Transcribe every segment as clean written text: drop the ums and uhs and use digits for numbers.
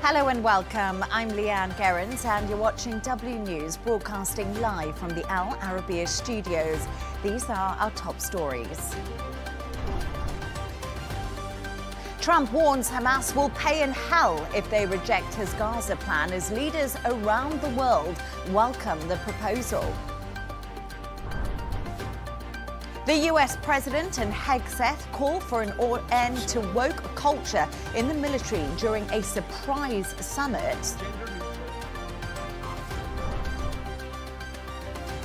Hello and welcome. I'm Leanne Gerrans and you're watching W News, broadcasting live from the Arabiya studios. These are our top stories. Trump warns Hamas will pay in hell if they reject his Gaza plan as leaders around the world welcome the proposal. The US President and Hegseth call for an end to woke culture in the military during a surprise summit.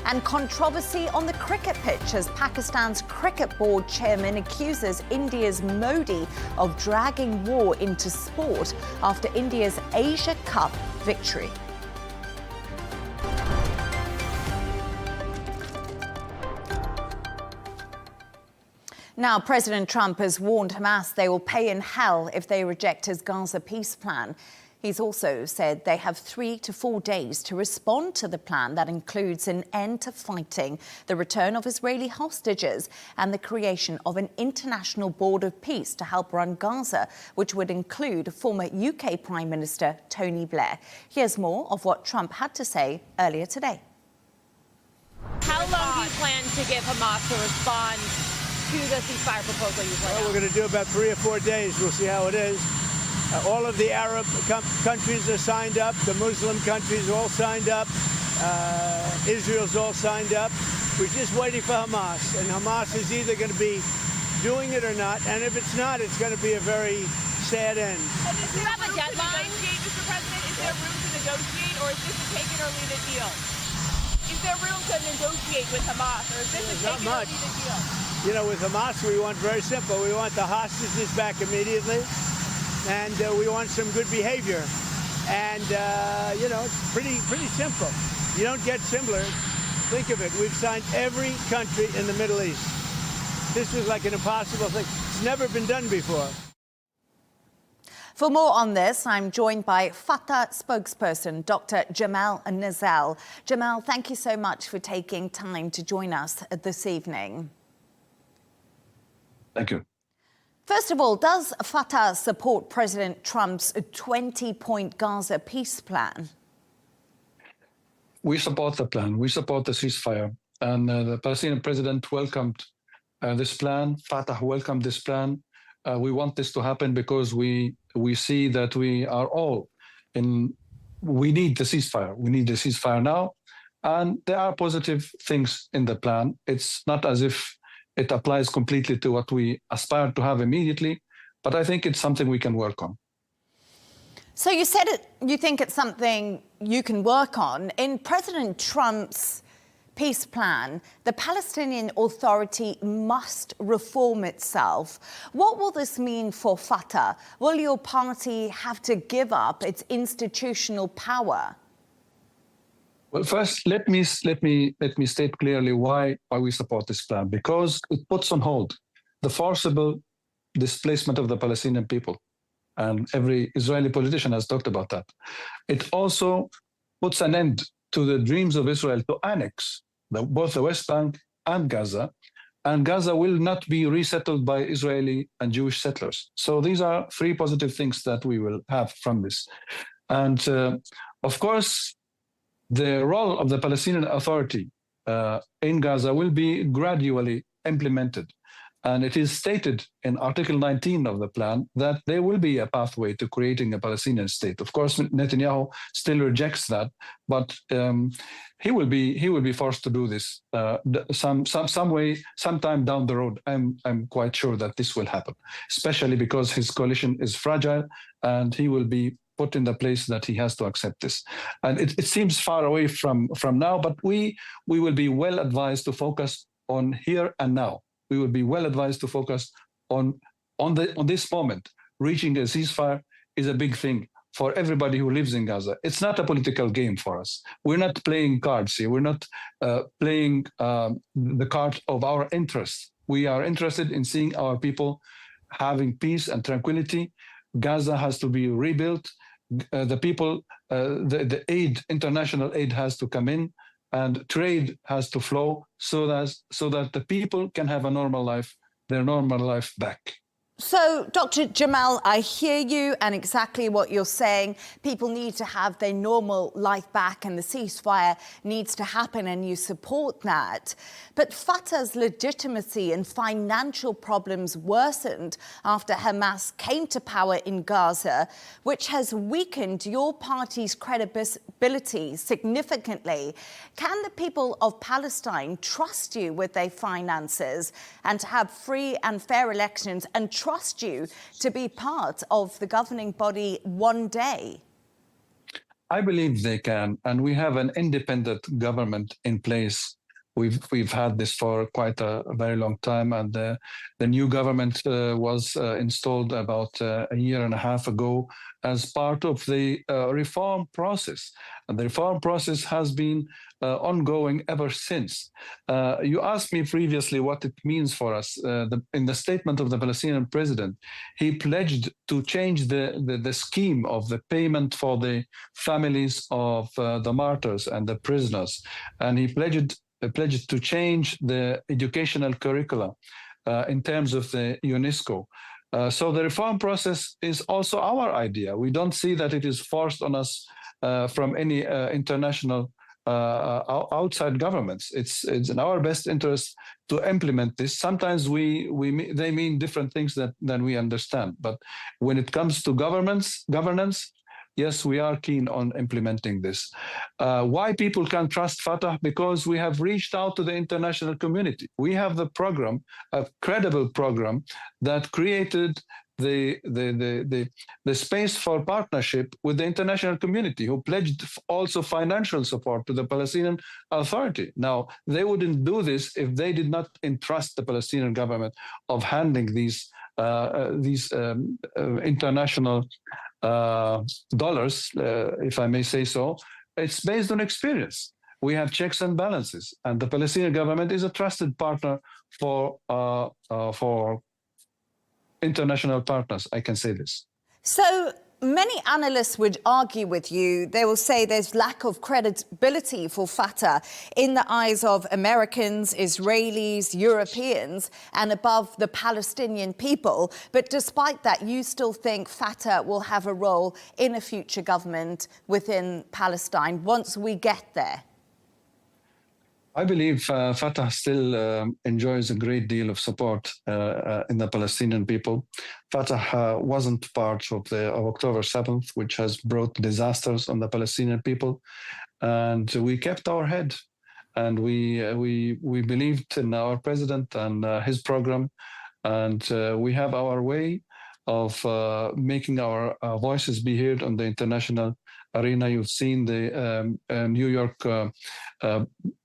And controversy on the cricket pitch as Pakistan's cricket board chairman accuses India's Modi of dragging war into sport after India's Asia Cup victory. Now, President Trump has warned Hamas they will pay in hell if they reject his Gaza peace plan. He's also said they have 3 to 4 days to respond to the plan that includes an end to fighting, the return of Israeli hostages, and the creation of an international board of peace to help run Gaza, which would include former UK Prime Minister Tony Blair. Here's more of what Trump had to say earlier today. How long do you plan to give Hamas to respond to the ceasefire proposal you put out? We're going to do about 3 or 4 days. We'll see how it is. All of the Arab countries are signed up. The Muslim countries are all signed up. Israel's all signed up. We're just waiting for Hamas. And Hamas is either going to be doing it or not. And if it's not, it's going to be a very sad end. Do you have a deadline, Mr. President? Is there room to negotiate, or is this a take it or leave it deal? Is there room to negotiate with Hamas, or is this a take it or leave it deal? You know, with Hamas, we want very simple. We want the hostages back immediately, and we want some good behavior. And, you know, it's pretty simple. You don't get simpler. Think of it. We've signed every country in the Middle East. This was like an impossible thing. It's never been done before. For more on this, I'm joined by Fatah spokesperson, Dr. Jamal Nazal. Jamal, thank you so much for taking time to join us this evening. Thank you. First of all, does Fatah support President Trump's 20-point Gaza peace plan? We support the plan. We support the ceasefire. And the Palestinian president welcomed this plan. Fatah welcomed this plan. We want this to happen because we see that we are all we need the ceasefire. We need the ceasefire now. And there are positive things in the plan. It's not as if it applies completely to what we aspire to have immediately, but I think it's something we can work on. So you said you think it's something you can work on. In President Trump's peace plan, the Palestinian Authority must reform itself. What will this mean for Fatah? Will your party have to give up its institutional power? Well, first, let me state clearly why we support this plan. Because it puts on hold the forcible displacement of the Palestinian people, and every Israeli politician has talked about that. It also puts an end to the dreams of Israel to annex both the West Bank and Gaza will not be resettled by Israeli and Jewish settlers. So these are 3 positive things that we will have from this. And of course, the role of the Palestinian Authority in Gaza will be gradually implemented. And it is stated in Article 19 of the plan that there will be a pathway to creating a Palestinian state. Of course, Netanyahu still rejects that, but he will be forced to do this some way, sometime down the road. I'm quite sure that this will happen, especially because his coalition is fragile and he will be put in the place that he has to accept this. And it seems far away from now, but we will be well advised to focus on here and now. We will be well advised to focus on this moment. Reaching a ceasefire is a big thing for everybody who lives in Gaza. It's not a political game for us. We're not playing cards here. We're not playing the card of our interests. We are interested in seeing our people having peace and tranquility. Gaza has to be rebuilt. The people, the aid, international aid has to come in, and trade has to flow so that the people can have a normal life, their normal life back. So, Dr. Jamal, I hear you and exactly what you're saying. People need to have their normal life back and the ceasefire needs to happen, and you support that. But Fatah's legitimacy and financial problems worsened after Hamas came to power in Gaza, which has weakened your party's credibility significantly. Can the people of Palestine trust you with their finances and to have free and fair elections and trust you to be part of the governing body one day? I believe they can, and we have an independent government in place. We've had this for quite a very long time, and the new government was installed about a year and a half ago as part of the reform process. And the reform process has been ongoing ever since. You asked me previously what it means for us. In the statement of the Palestinian president, he pledged to change the scheme of the payment for the families of the martyrs and the prisoners. And he pledged to change the educational curricula in terms of the UNESCO. So the reform process is also our idea. We don't see that it is forced on us from any international outside governments. It's in our best interest to implement this. Sometimes they mean different things than we understand. But when it comes to governance, yes, we are keen on implementing this. Why people can trust Fatah? Because we have reached out to the international community. We have the program, a credible program that created the space for partnership with the international community, who pledged also financial support to the Palestinian Authority. Now, they wouldn't do this if they did not entrust the Palestinian government of handling these international dollars, if I may say so. It's based on experience. We have checks and balances, and the Palestinian government is a trusted partner for international partners. I can say this. So many analysts would argue with you. They will say there's lack of credibility for Fatah in the eyes of Americans, Israelis, Europeans, and above the Palestinian people. But despite that, you still think Fatah will have a role in a future government within Palestine once we get there? I believe Fatah still enjoys a great deal of support in the Palestinian people. Fatah wasn't part of October 7th, which has brought disasters on the Palestinian people. And we kept our head, and we believed in our president and his program. And we have our way of making our voices be heard on the international arena. You've seen the New York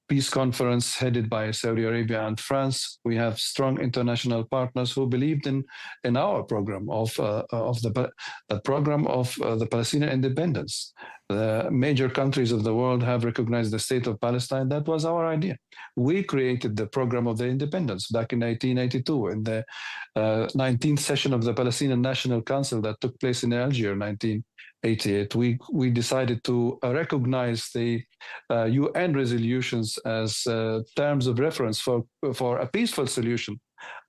peace conference headed by Saudi Arabia and France. We have strong international partners who believed in our program of the Palestinian independence. The major countries of the world have recognized the state of Palestine. That was our idea. We created the program of the independence back in 1982 in the 19th session of the Palestinian National Council that took place in Algiers, 1988. We decided to recognize the UN resolutions as terms of reference for a peaceful solution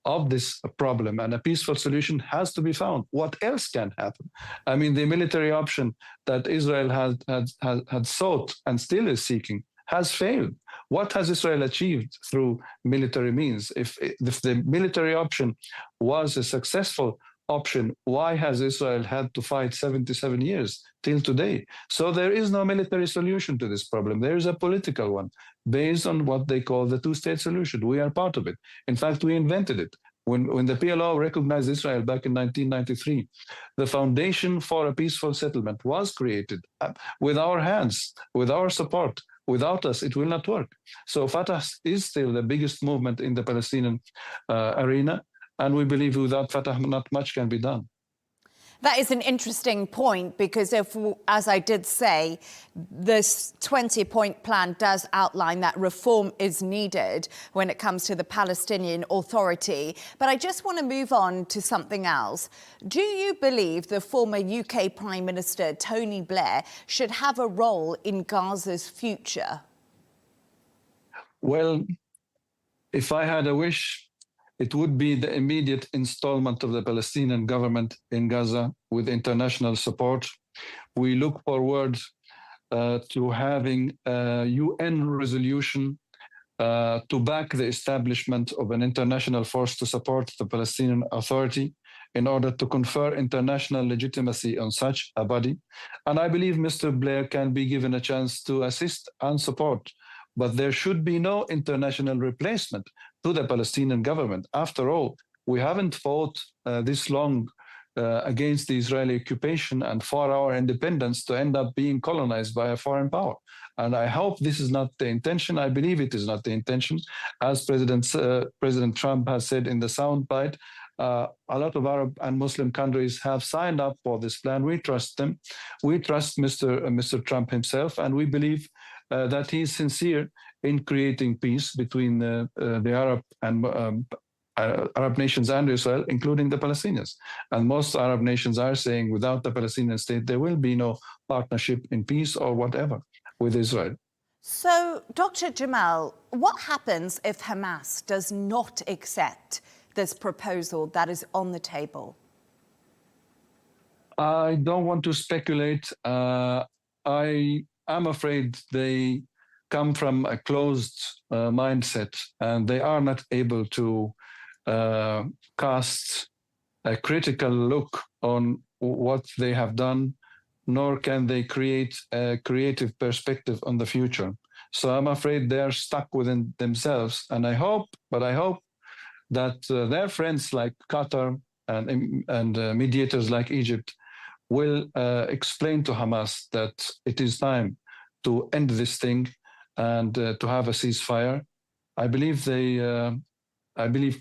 of this problem, and a peaceful solution has to be found. What else can happen? I mean, the military option that Israel had sought and still is seeking has failed. What has Israel achieved through military means? If the military option was a successful option, why has Israel had to fight 77 years till today? So there is no military solution to this problem. There is a political one based on what they call the two-state solution. We are part of it. In fact, we invented it. When the PLO recognized Israel back in 1993, the foundation for a peaceful settlement was created with our hands, with our support. Without us, it will not work. So Fatah is still the biggest movement in the Palestinian arena. And we believe without Fatah, not much can be done. That is an interesting point, because if, as I did say, this 20-point plan does outline that reform is needed when it comes to the Palestinian Authority. But I just want to move on to something else. Do you believe the former UK Prime Minister, Tony Blair, should have a role in Gaza's future? Well, if I had a wish, it would be the immediate installment of the Palestinian government in Gaza with international support. We look forward to having a UN resolution to back the establishment of an international force to support the Palestinian Authority in order to confer international legitimacy on such a body. And I believe Mr. Blair can be given a chance to assist and support, but there should be no international replacement to the Palestinian government. After all, we haven't fought this long against the Israeli occupation and for our independence to end up being colonized by a foreign power. And I hope this is not the intention. I believe it is not the intention. As President Trump has said in the soundbite, a lot of Arab and Muslim countries have signed up for this plan. We trust them. We trust Mr. Trump himself, and we believe that he is sincere in creating peace between the Arab and Arab nations and Israel, including the Palestinians. And most Arab nations are saying without the Palestinian state, there will be no partnership in peace or whatever with Israel. So, Dr. Jamal, what happens if Hamas does not accept this proposal that is on the table? I don't want to speculate. I am afraid they come from a closed mindset, and they are not able to cast a critical look on what they have done, nor can they create a creative perspective on the future. So I'm afraid they're stuck within themselves. And I hope that their friends like Qatar and mediators like Egypt will explain to Hamas that it is time to end this thing and to have a ceasefire. I believe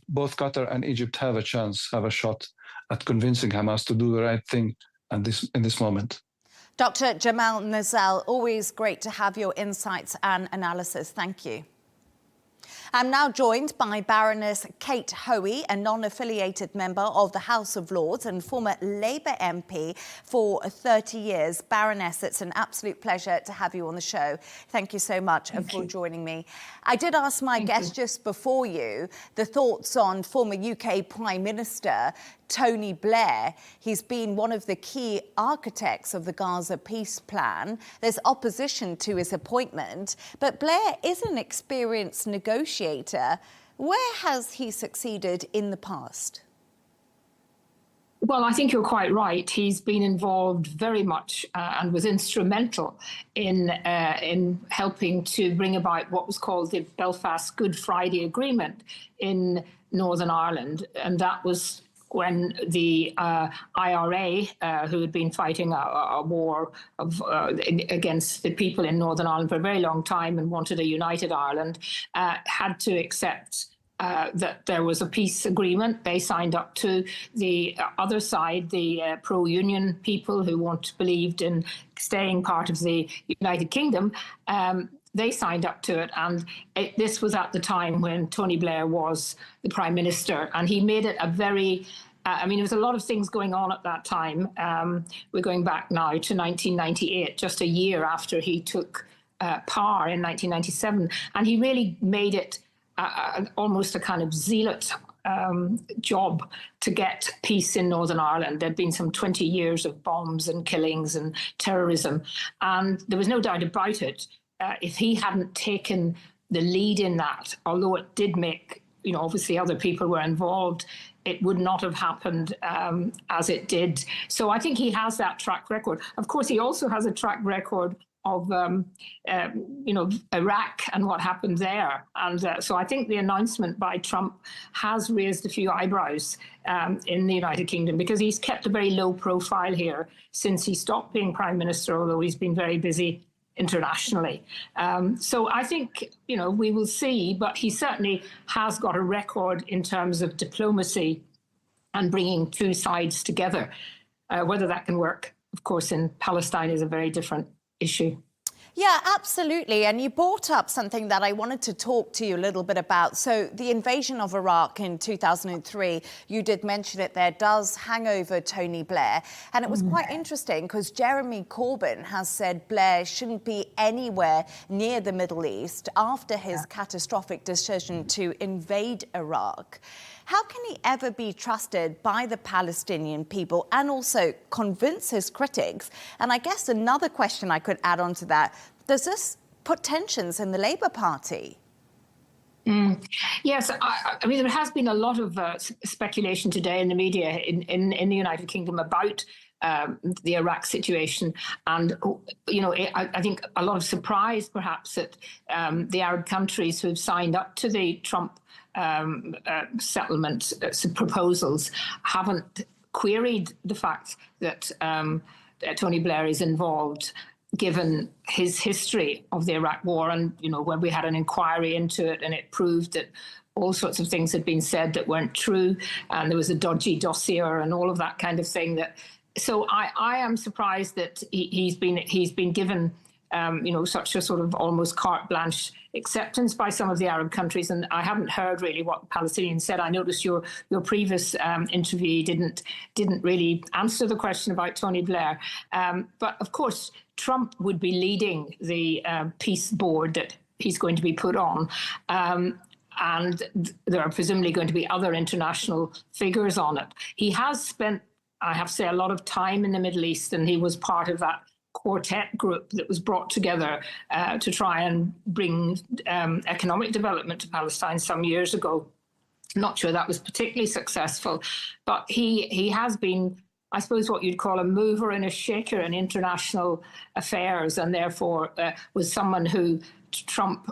both Qatar and Egypt have a shot at convincing Hamas to do the right thing in this moment. Dr. Jamal Nazal, always great to have your insights and analysis. Thank you. I'm now joined by Baroness Kate Hoey, a non-affiliated member of the House of Lords and former Labour MP for 30 years. Baroness, it's an absolute pleasure to have you on the show. Thank you so much for joining me. I did ask my guest just before you the thoughts on former UK Prime Minister Tony Blair. He's been one of the key architects of the Gaza peace plan. There's opposition to his appointment, but Blair is an experienced negotiator. Where has he succeeded in the past? Well, I think you're quite right. He's been involved very much and was instrumental in helping to bring about what was called the Belfast Good Friday Agreement in Northern Ireland, and that was when the IRA, who had been fighting a war against the people in Northern Ireland for a very long time and wanted a united Ireland, had to accept that there was a peace agreement. They signed up to. The other side, the pro-union people who believed in staying part of the United Kingdom, they signed up to it. And this was at the time when Tony Blair was the Prime Minister. And he made it a very, there was a lot of things going on at that time. We're going back now to 1998, just a year after he took power in 1997. And he really made it almost a kind of zealot job to get peace in Northern Ireland. There'd been some 20 years of bombs and killings and terrorism. And there was no doubt about it. If he hadn't taken the lead in that, although it did make, obviously other people were involved, it would not have happened as it did. So I think he has that track record. Of course, he also has a track record of, Iraq and what happened there. And so I think the announcement by Trump has raised a few eyebrows in the United Kingdom, because he's kept a very low profile here since he stopped being Prime Minister, although he's been very busy internationally. So I think, we will see, but he certainly has got a record in terms of diplomacy and bringing two sides together. Whether that can work, of course, in Palestine is a very different issue. Yeah, absolutely. And you brought up something that I wanted to talk to you a little bit about. So the invasion of Iraq in 2003, you did mention it there, does hang over Tony Blair. And it was quite interesting because Jeremy Corbyn has said Blair shouldn't be anywhere near the Middle East after his catastrophic decision to invade Iraq. How can he ever be trusted by the Palestinian people and also convince his critics? And I guess another question I could add on to that, does this put tensions in the Labour Party? Yes, I mean, there has been a lot of speculation today in the media in the United Kingdom about the Iraq situation. And, you know, I think a lot of surprise, perhaps, that the Arab countries who have signed up to the Trump settlement proposals haven't queried the fact that Tony Blair is involved, given his history of the Iraq war. And, you know, when we had an inquiry into it and it proved that all sorts of things had been said that weren't true, and there was a dodgy dossier and all of that kind of thing. So I am surprised that he's been given, you know, such a sort of almost carte blanche acceptance by some of the Arab countries. And I haven't heard really what the Palestinians said. I noticed your previous interview didn't really answer the question about Tony Blair. But of course, Trump would be leading the peace board that he's going to be put on. And there are presumably going to be other international figures on it. He has spent, I have to say, a lot of time in the Middle East, and he was part of that quartet group that was brought together to try and bring economic development to Palestine some years ago. Not sure that was particularly successful, but he has been, I suppose, what you'd call a mover and a shaker in international affairs, and therefore was someone who Trump,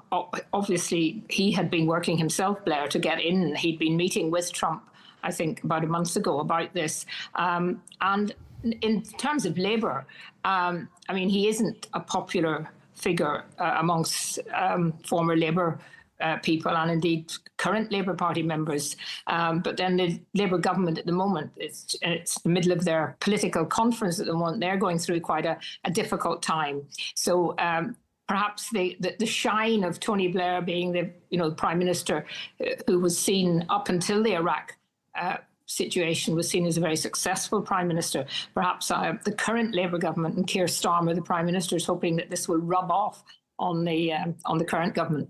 obviously, he had been working himself, Blair, to get in. He'd been meeting with Trump, I think, about a month ago about this. And in terms of Labour, I mean, he isn't a popular figure amongst former Labour people and indeed current Labour Party members. But then the Labour government at the moment, it's the middle of their political conference at the moment. They're going through quite a difficult time. So perhaps the shine of Tony Blair being the Prime Minister who was seen up until the Iraq situation was seen as a very successful Prime Minister. Perhaps the current Labour government and Keir Starmer, the Prime Minister, is hoping that this will rub off on the current government.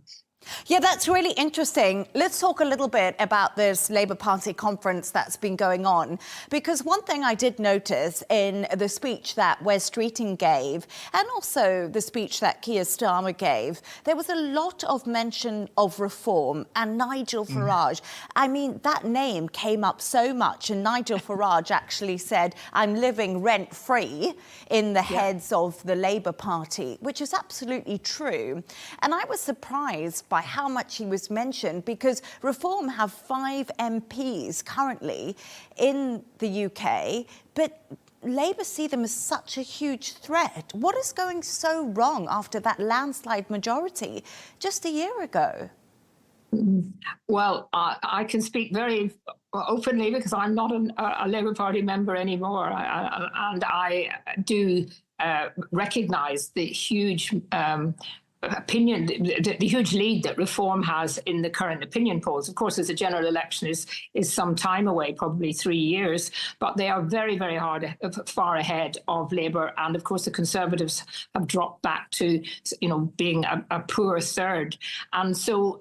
Yeah, that's really interesting. Let's talk a little bit about this Labour Party conference that's been going on, because one thing I did notice in the speech that Wes Streeting gave and also the speech that Keir Starmer gave, there was a lot of mention of reform and Nigel Farage. I mean, that name came up so much, and Nigel Farage actually said, I'm living rent-free in the heads of the Labour Party, which is absolutely true. And I was surprised by how much he was mentioned, because Reform have 5 MPs currently in the UK, but Labour see them as such a huge threat. What is going so wrong after that landslide majority just a year ago? Well, I can speak very openly because I'm not a Labour Party member anymore, and I do recognise the huge opinion, the huge lead that Reform has in the current opinion polls. Of course, as a general election is some time away, probably 3 years, but they are very, very far ahead of Labour. And of course, the Conservatives have dropped back to, being a poor third. And so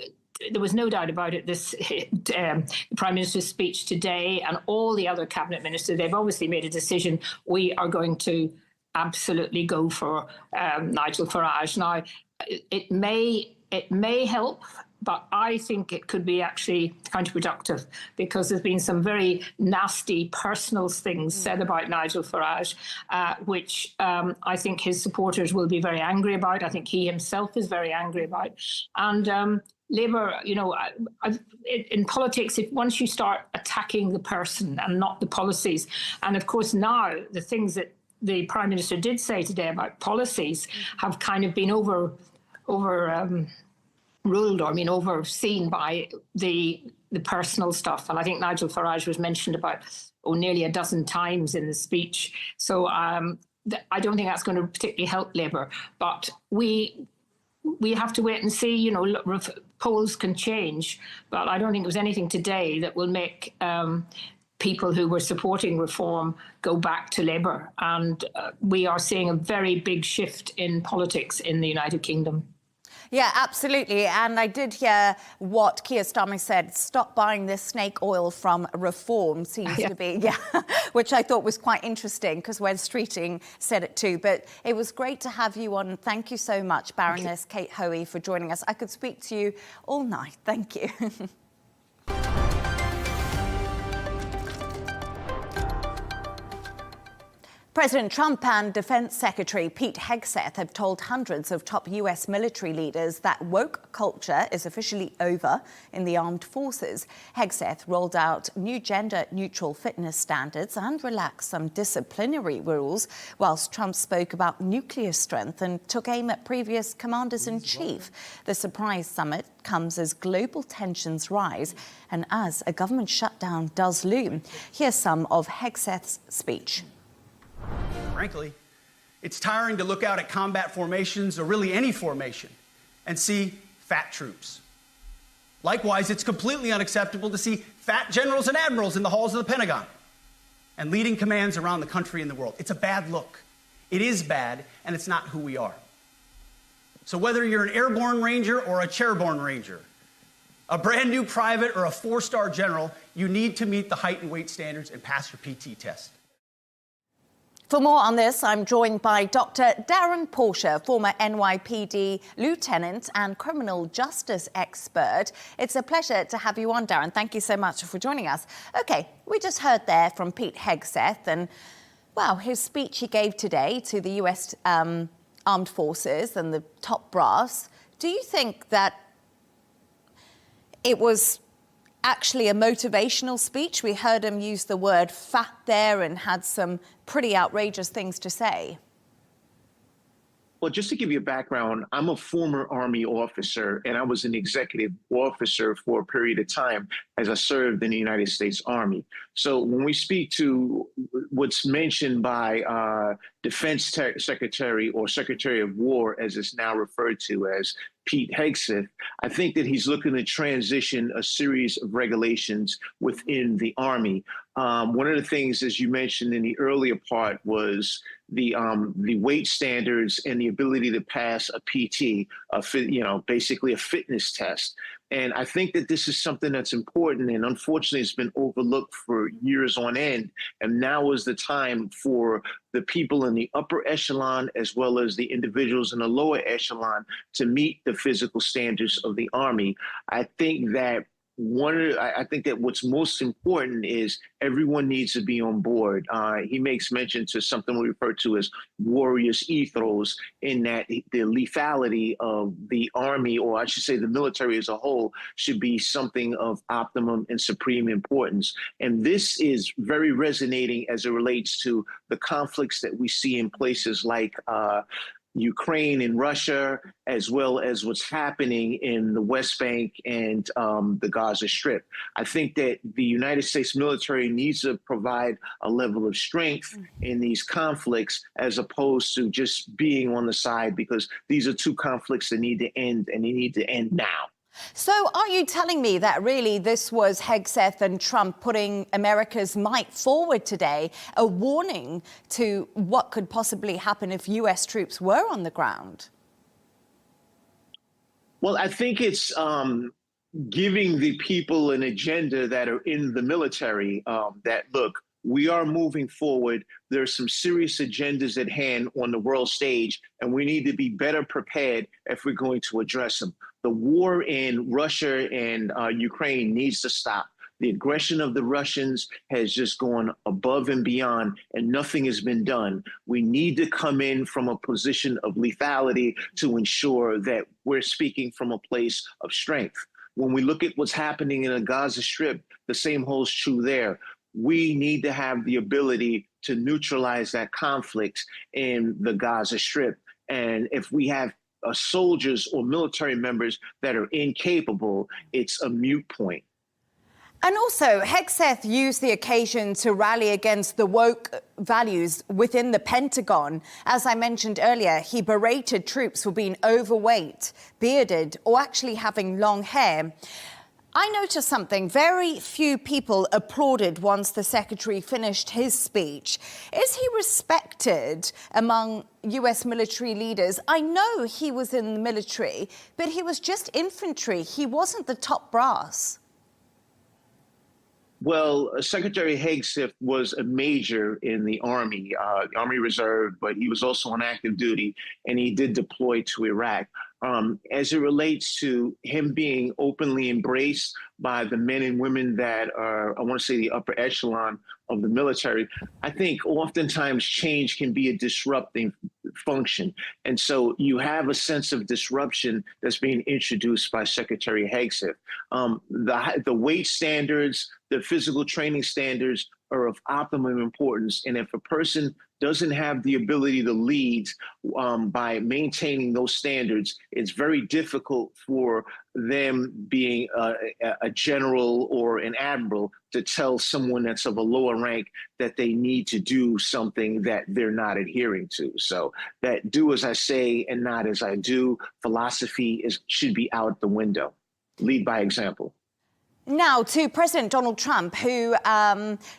there was no doubt about it. The Prime Minister's speech today and all the other cabinet ministers, they've obviously made a decision. We are going to absolutely go for Nigel Farage. Now, it may help, but I think it could be actually counterproductive, because there's been some very nasty personal things said about Nigel Farage, which I think his supporters will be very angry about. I think he himself is very angry about. And Labour, in politics, once you start attacking the person and not the policies, and of course now the things that the Prime Minister did say today about policies have kind of been ruled, or overseen by the personal stuff. And I think Nigel Farage was mentioned about nearly a dozen times in the speech. So I don't think that's going to particularly help Labour. But we have to wait and see. Polls can change, but I don't think there was anything today that will make people who were supporting Reform go back to Labour. And we are seeing a very big shift in politics in the United Kingdom. Yeah, absolutely. And I did hear what Keir Starmer said, stop buying this snake oil from Reform seems to be, which I thought was quite interesting because Wes Streeting said it too. But it was great to have you on. Thank you so much, Baroness Kate Hoey, for joining us. I could speak to you all night. Thank you. President Trump and Defense Secretary Pete Hegseth have told hundreds of top US military leaders that woke culture is officially over in the armed forces. Hegseth rolled out new gender-neutral fitness standards and relaxed some disciplinary rules, whilst Trump spoke about nuclear strength and took aim at previous commanders-in-chief. The surprise summit comes as global tensions rise and as a government shutdown does loom. Here's some of Hegseth's speech. Frankly, it's tiring to look out at combat formations, or really any formation, and see fat troops. Likewise, it's completely unacceptable to see fat generals and admirals in the halls of the Pentagon and leading commands around the country and the world. It's a bad look. It is bad, and it's not who we are. So whether you're an airborne ranger or a chairborne ranger, a brand new private or a four-star general, you need to meet the height and weight standards and pass your PT test. For more on this, I'm joined by Dr. Darren Porcher, former NYPD lieutenant and criminal justice expert. It's a pleasure to have you on, Darren. Thank you so much for joining us. OK, we just heard there from Pete Hegseth and, well, his speech he gave today to the US Armed Forces and the top brass. Do you think that it was actually a motivational speech? We heard him use the word fat there and had some pretty outrageous things to say. Well, just to give you a background, I'm a former Army officer, and I was an executive officer for a period of time as I served in the United States Army. So when we speak to what's mentioned by Defense Secretary or Secretary of War, as it's now referred to as Pete Hegseth, I think that he's looking to transition a series of regulations within the Army. One of the things, as you mentioned in the earlier part, was the weight standards and the ability to pass a PT, basically a fitness test. And I think that this is something that's important, and unfortunately it's been overlooked for years on end. And now is the time for the people in the upper echelon as well as the individuals in the lower echelon to meet the physical standards of the Army. I think that what's most important is everyone needs to be on board. He makes mention to something we refer to as warriors ethos, in that the lethality of the Army, or I should say the military as a whole, should be something of optimum and supreme importance. And this is very resonating as it relates to the conflicts that we see in places like Ukraine and Russia, as well as what's happening in the West Bank and the Gaza Strip. I think that the United States military needs to provide a level of strength in these conflicts as opposed to just being on the side, because these are two conflicts that need to end, and they need to end now. So are you telling me that really this was Hegseth and Trump putting America's might forward today, a warning to what could possibly happen if US troops were on the ground? Well, I think it's giving the people an agenda that are in the military that, look, we are moving forward. There's some serious agendas at hand on the world stage, and we need to be better prepared if we're going to address them. The war in Russia and Ukraine needs to stop. The aggression of the Russians has just gone above and beyond, and nothing has been done. We need to come in from a position of lethality to ensure that we're speaking from a place of strength. When we look at what's happening in the Gaza Strip, the same holds true there. We need to have the ability to neutralize that conflict in the Gaza Strip. And if we have soldiers or military members that are incapable, it's a moot point. And also, Hegseth used the occasion to rally against the woke values within the Pentagon. As I mentioned earlier, he berated troops for being overweight, bearded, or actually having long hair. I noticed something. Very few people applauded once the secretary finished his speech. Is he respected among US military leaders? I know he was in the military, but he was just infantry. He wasn't the top brass. Well, Secretary Hegseth was a major in the Army Reserve, but he was also on active duty, and he did deploy to Iraq. As it relates to him being openly embraced by the men and women that are, I want to say, the upper echelon of the military, I think oftentimes change can be a disrupting function. And so you have a sense of disruption that's being introduced by Secretary Hegseth. The weight standards, the physical training standards are of optimum importance. And if a person doesn't have the ability to lead by maintaining those standards, it's very difficult for them, being a general or an admiral, to tell someone that's of a lower rank that they need to do something that they're not adhering to. So that do as I say and not as I do philosophy should be out the window. Lead by example. Now to President Donald Trump, who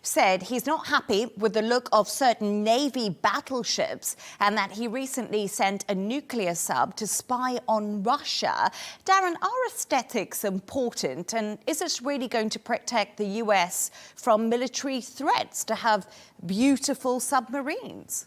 said he's not happy with the look of certain Navy battleships and that he recently sent a nuclear sub to spy on Russia. Darren, are aesthetics important, and is it really going to protect the US from military threats to have beautiful submarines?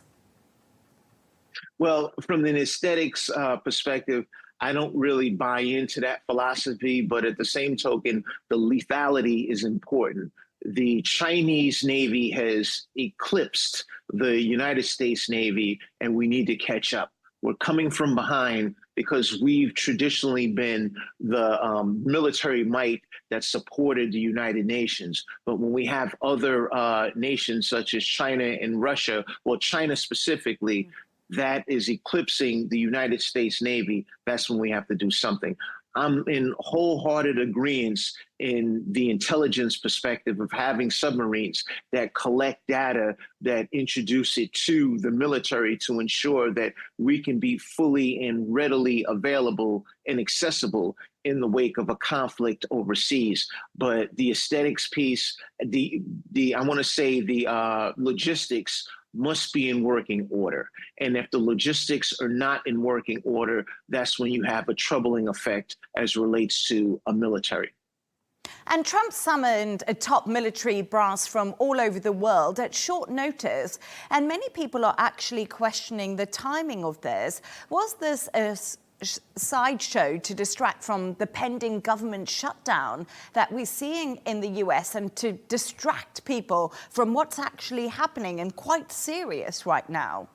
Well, from an aesthetics perspective, I don't really buy into that philosophy, but at the same token, the lethality is important. The Chinese Navy has eclipsed the United States Navy, and we need to catch up. We're coming from behind because we've traditionally been the military might that supported the United Nations. But when we have other nations such as China and Russia, well, China specifically, that is eclipsing the United States Navy, that's when we have to do something. I'm in wholehearted agreement in the intelligence perspective of having submarines that collect data, that introduce it to the military to ensure that we can be fully and readily available and accessible in the wake of a conflict overseas. But the aesthetics piece, I want to say the logistics must be in working order. And if the logistics are not in working order, that's when you have a troubling effect as relates to a military. And Trump summoned a top military brass from all over the world at short notice. And many people are actually questioning the timing of this. Was this a sideshow to distract from the pending government shutdown that we're seeing in the US, and to distract people from what's actually happening and quite serious right now?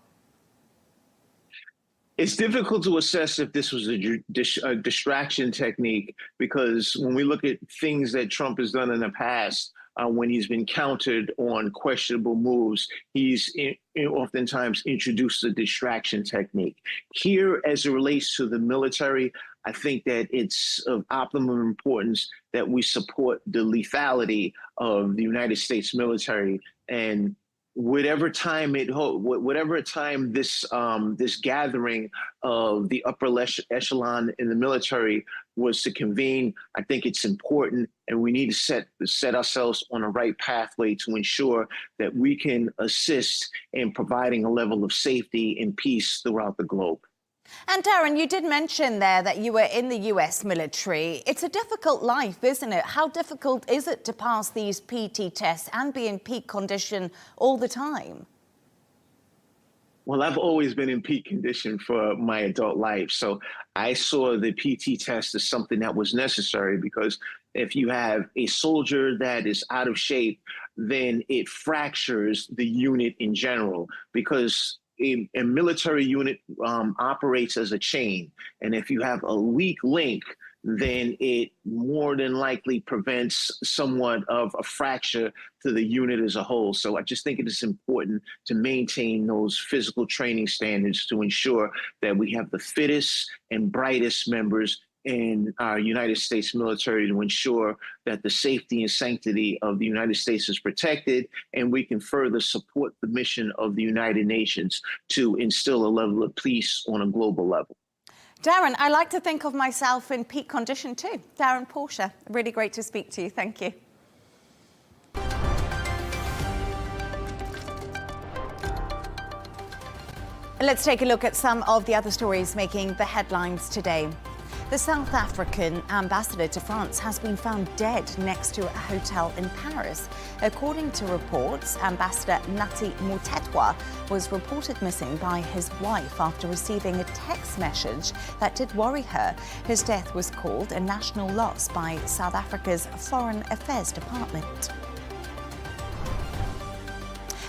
It's difficult to assess if this was a distraction technique, because when we look at things that Trump has done in the past, when he's been countered on questionable moves, he's oftentimes introduced a distraction technique. Here, as it relates to the military, I think that it's of optimum importance that we support the lethality of the United States military. And whatever time this gathering of the upper echelon in the military was to convene, I think it's important, and we need to set ourselves on a right pathway to ensure that we can assist in providing a level of safety and peace throughout the globe. And Darren, you did mention there that you were in the US military. It's a difficult life, isn't it? How difficult is it to pass these PT tests and be in peak condition all the time? Well, I've always been in peak condition for my adult life. So I saw the PT test as something that was necessary, because if you have a soldier that is out of shape, then it fractures the unit in general, because a military unit operates as a chain. And if you have a weak link, then it more than likely prevents somewhat of a fracture to the unit as a whole. So I just think it is important to maintain those physical training standards to ensure that we have the fittest and brightest members in our United States military, to ensure that the safety and sanctity of the United States is protected, and we can further support the mission of the United Nations to instill a level of peace on a global level. Darren, I like to think of myself in peak condition too. Darren Portia, really great to speak to you. Thank you. Let's take a look at some of the other stories making the headlines today. The South African ambassador to France has been found dead next to a hotel in Paris. According to reports, Ambassador Nati Motetwa was reported missing by his wife after receiving a text message that did worry her. His death was called a national loss by South Africa's Foreign Affairs Department.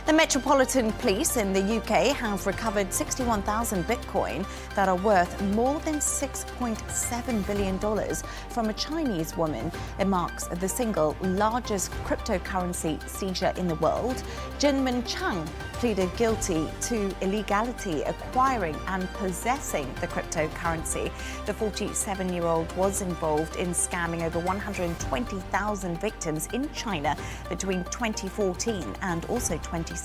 The Metropolitan Police in the UK have recovered 61,000 Bitcoin that are worth more than $6.7 billion from a Chinese woman. It marks the single largest cryptocurrency seizure in the world. Jinmin Chang pleaded guilty to illegality acquiring and possessing the cryptocurrency. The 47-year-old was involved in scamming over 120,000 victims in China between 2014 and also 2017.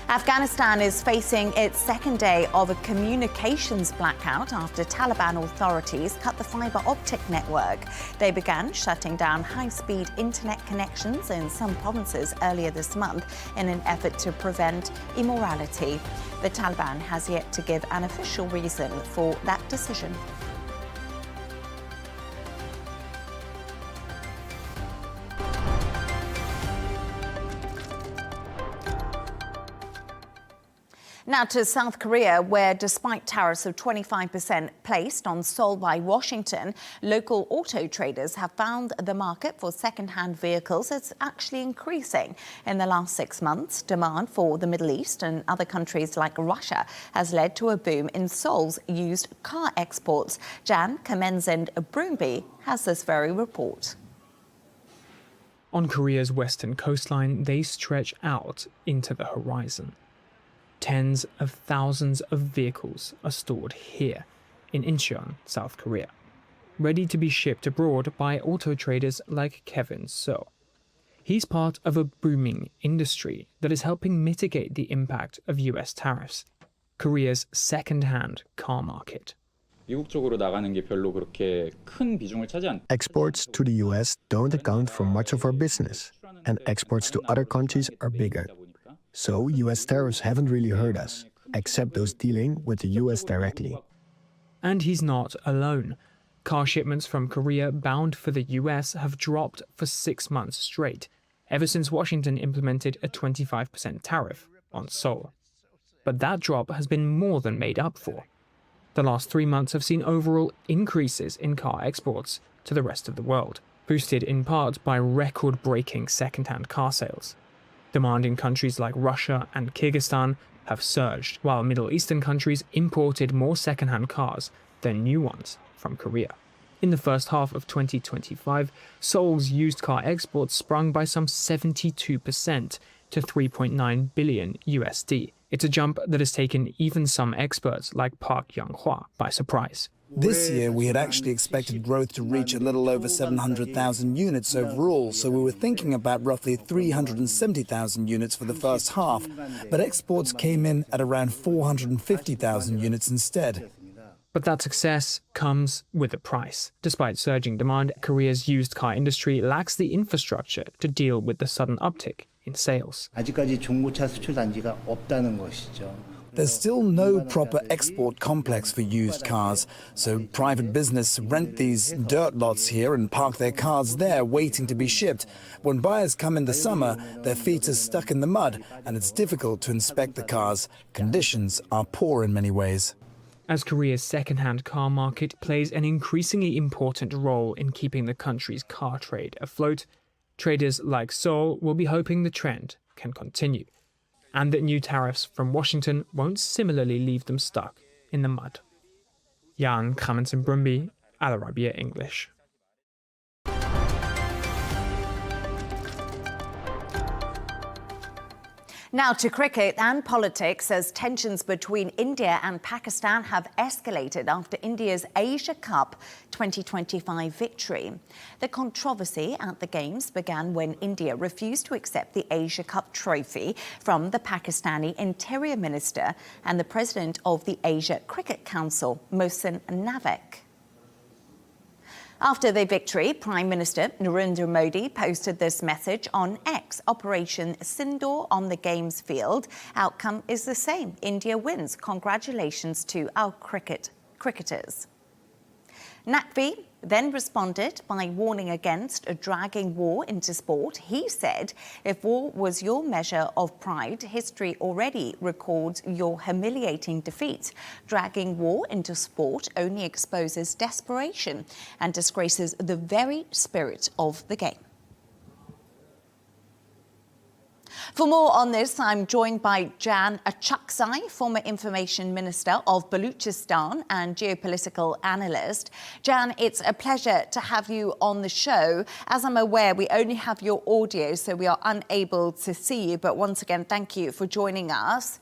Afghanistan is facing its second day of a communications blackout after Taliban authorities cut the fiber optic network. They began shutting down high-speed internet connections in some provinces earlier this month in an effort to prevent immorality. The Taliban has yet to give an official reason for that decision. Now to South Korea, where despite tariffs of 25% placed on Seoul by Washington, local auto traders have found the market for second-hand vehicles is actually increasing. In the last 6 months, demand for the Middle East and other countries like Russia has led to a boom in Seoul's used car exports. Jan Kamenzend-Broomby has this very report. On Korea's western coastline, they stretch out into the horizon. Tens of thousands of vehicles are stored here in Incheon, South Korea, ready to be shipped abroad by auto traders like Kevin So. He's part of a booming industry that is helping mitigate the impact of US tariffs, Korea's second-hand car market. Exports to the US don't account for much of our business, and exports to other countries are bigger. So US tariffs haven't really hurt us, except those dealing with the US directly. And he's not alone. Car shipments from Korea bound for the US have dropped for 6 months straight, ever since Washington implemented a 25% tariff on Seoul. But that drop has been more than made up for. The last 3 months have seen overall increases in car exports to the rest of the world, boosted in part by record-breaking second-hand car sales. Demand in countries like Russia and Kyrgyzstan have surged, while Middle Eastern countries imported more second-hand cars than new ones from Korea. In the first half of 2025, Seoul's used car exports sprung by some 72% to $3.9 billion USD. It's a jump that has taken even some experts like Park Young-hwa by surprise. This year, we had actually expected growth to reach a little over 700,000 units overall, so we were thinking about roughly 370,000 units for the first half, but exports came in at around 450,000 units instead. But that success comes with a price. Despite surging demand, Korea's used car industry lacks the infrastructure to deal with the sudden uptick in sales. There's still no proper export complex for used cars, so private business rent these dirt lots here and park their cars there waiting to be shipped. When buyers come in the summer, their feet are stuck in the mud and it's difficult to inspect the cars. Conditions are poor in many ways. As Korea's second-hand car market plays an increasingly important role in keeping the country's car trade afloat, traders like Seoul will be hoping the trend can continue, and that new tariffs from Washington won't similarly leave them stuck in the mud. Jan Kamenzend-Broomby, Arabiya English. Now to cricket and politics, as tensions between India and Pakistan have escalated after India's Asia Cup 2025 victory. The controversy at the Games began when India refused to accept the Asia Cup trophy from the Pakistani Interior Minister and the President of the Asia Cricket Council, Mohsin Naqvi. After the victory, Prime Minister Narendra Modi posted this message on X: Operation Sindoor on the Games field. Outcome is the same. India wins. Congratulations to our cricketers. Naqvi then responded by warning against dragging war into sport. He said, if war was your measure of pride, history already records your humiliating defeat. Dragging war into sport only exposes desperation and disgraces the very spirit of the game. For more on this, I'm joined by Jan Achakzai, former Information Minister of Baluchistan and geopolitical analyst. Jan, it's a pleasure to have you on the show. As I'm aware, we only have your audio, so we are unable to see you. But once again, thank you for joining us.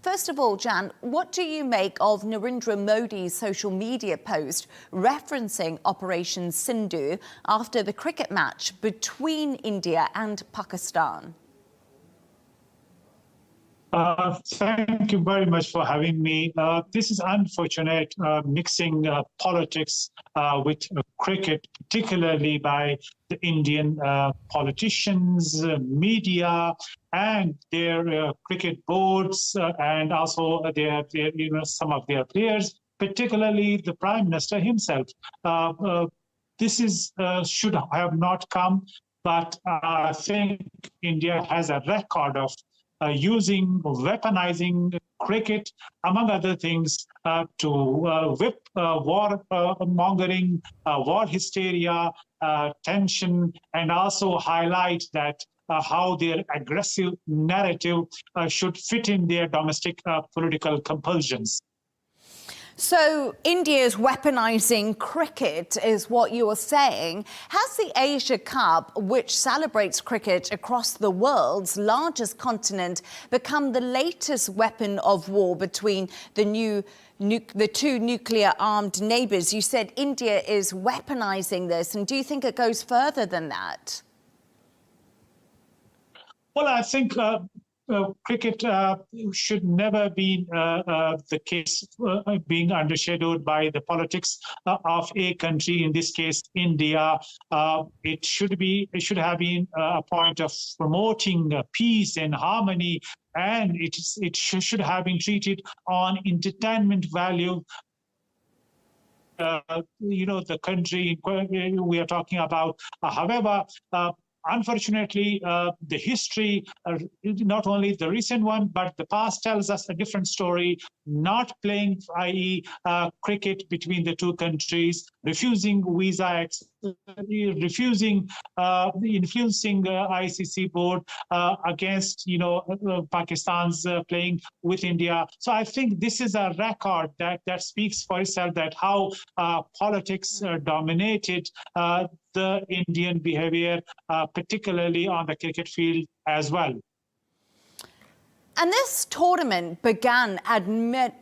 First of all, Jan, what do you make of Narendra Modi's social media post referencing Operation Sindoor after the cricket match between India and Pakistan? Thank you very much for having me. This is unfortunate, mixing politics with cricket, particularly by the Indian politicians, media, and their cricket boards, and also their some of their players, particularly the Prime Minister himself. This is should have not come, but I think India has a record of weaponizing cricket, among other things, to whip war mongering, war hysteria, tension, and also highlight that how their aggressive narrative should fit in their domestic political compulsions. So India's weaponizing cricket is what you are saying. Has the Asia Cup, which celebrates cricket across the world's largest continent, become the latest weapon of war between the two nuclear-armed neighbours? You said India is weaponizing this, and do you think it goes further than that? Well, I think cricket should never be the case being undershadowed by the politics of a country, in this case India. It should have been a point of promoting peace and harmony, and it should have been treated on entertainment value. The country we are talking about. However, unfortunately, the history, not only the recent one, but the past tells us a different story, not playing, i.e. Cricket between the two countries, refusing visa, refusing influencing ICC board against, Pakistan's playing with India. So I think this is a record that speaks for itself, that how politics dominated the Indian behavior, particularly on the cricket field as well. And this tournament began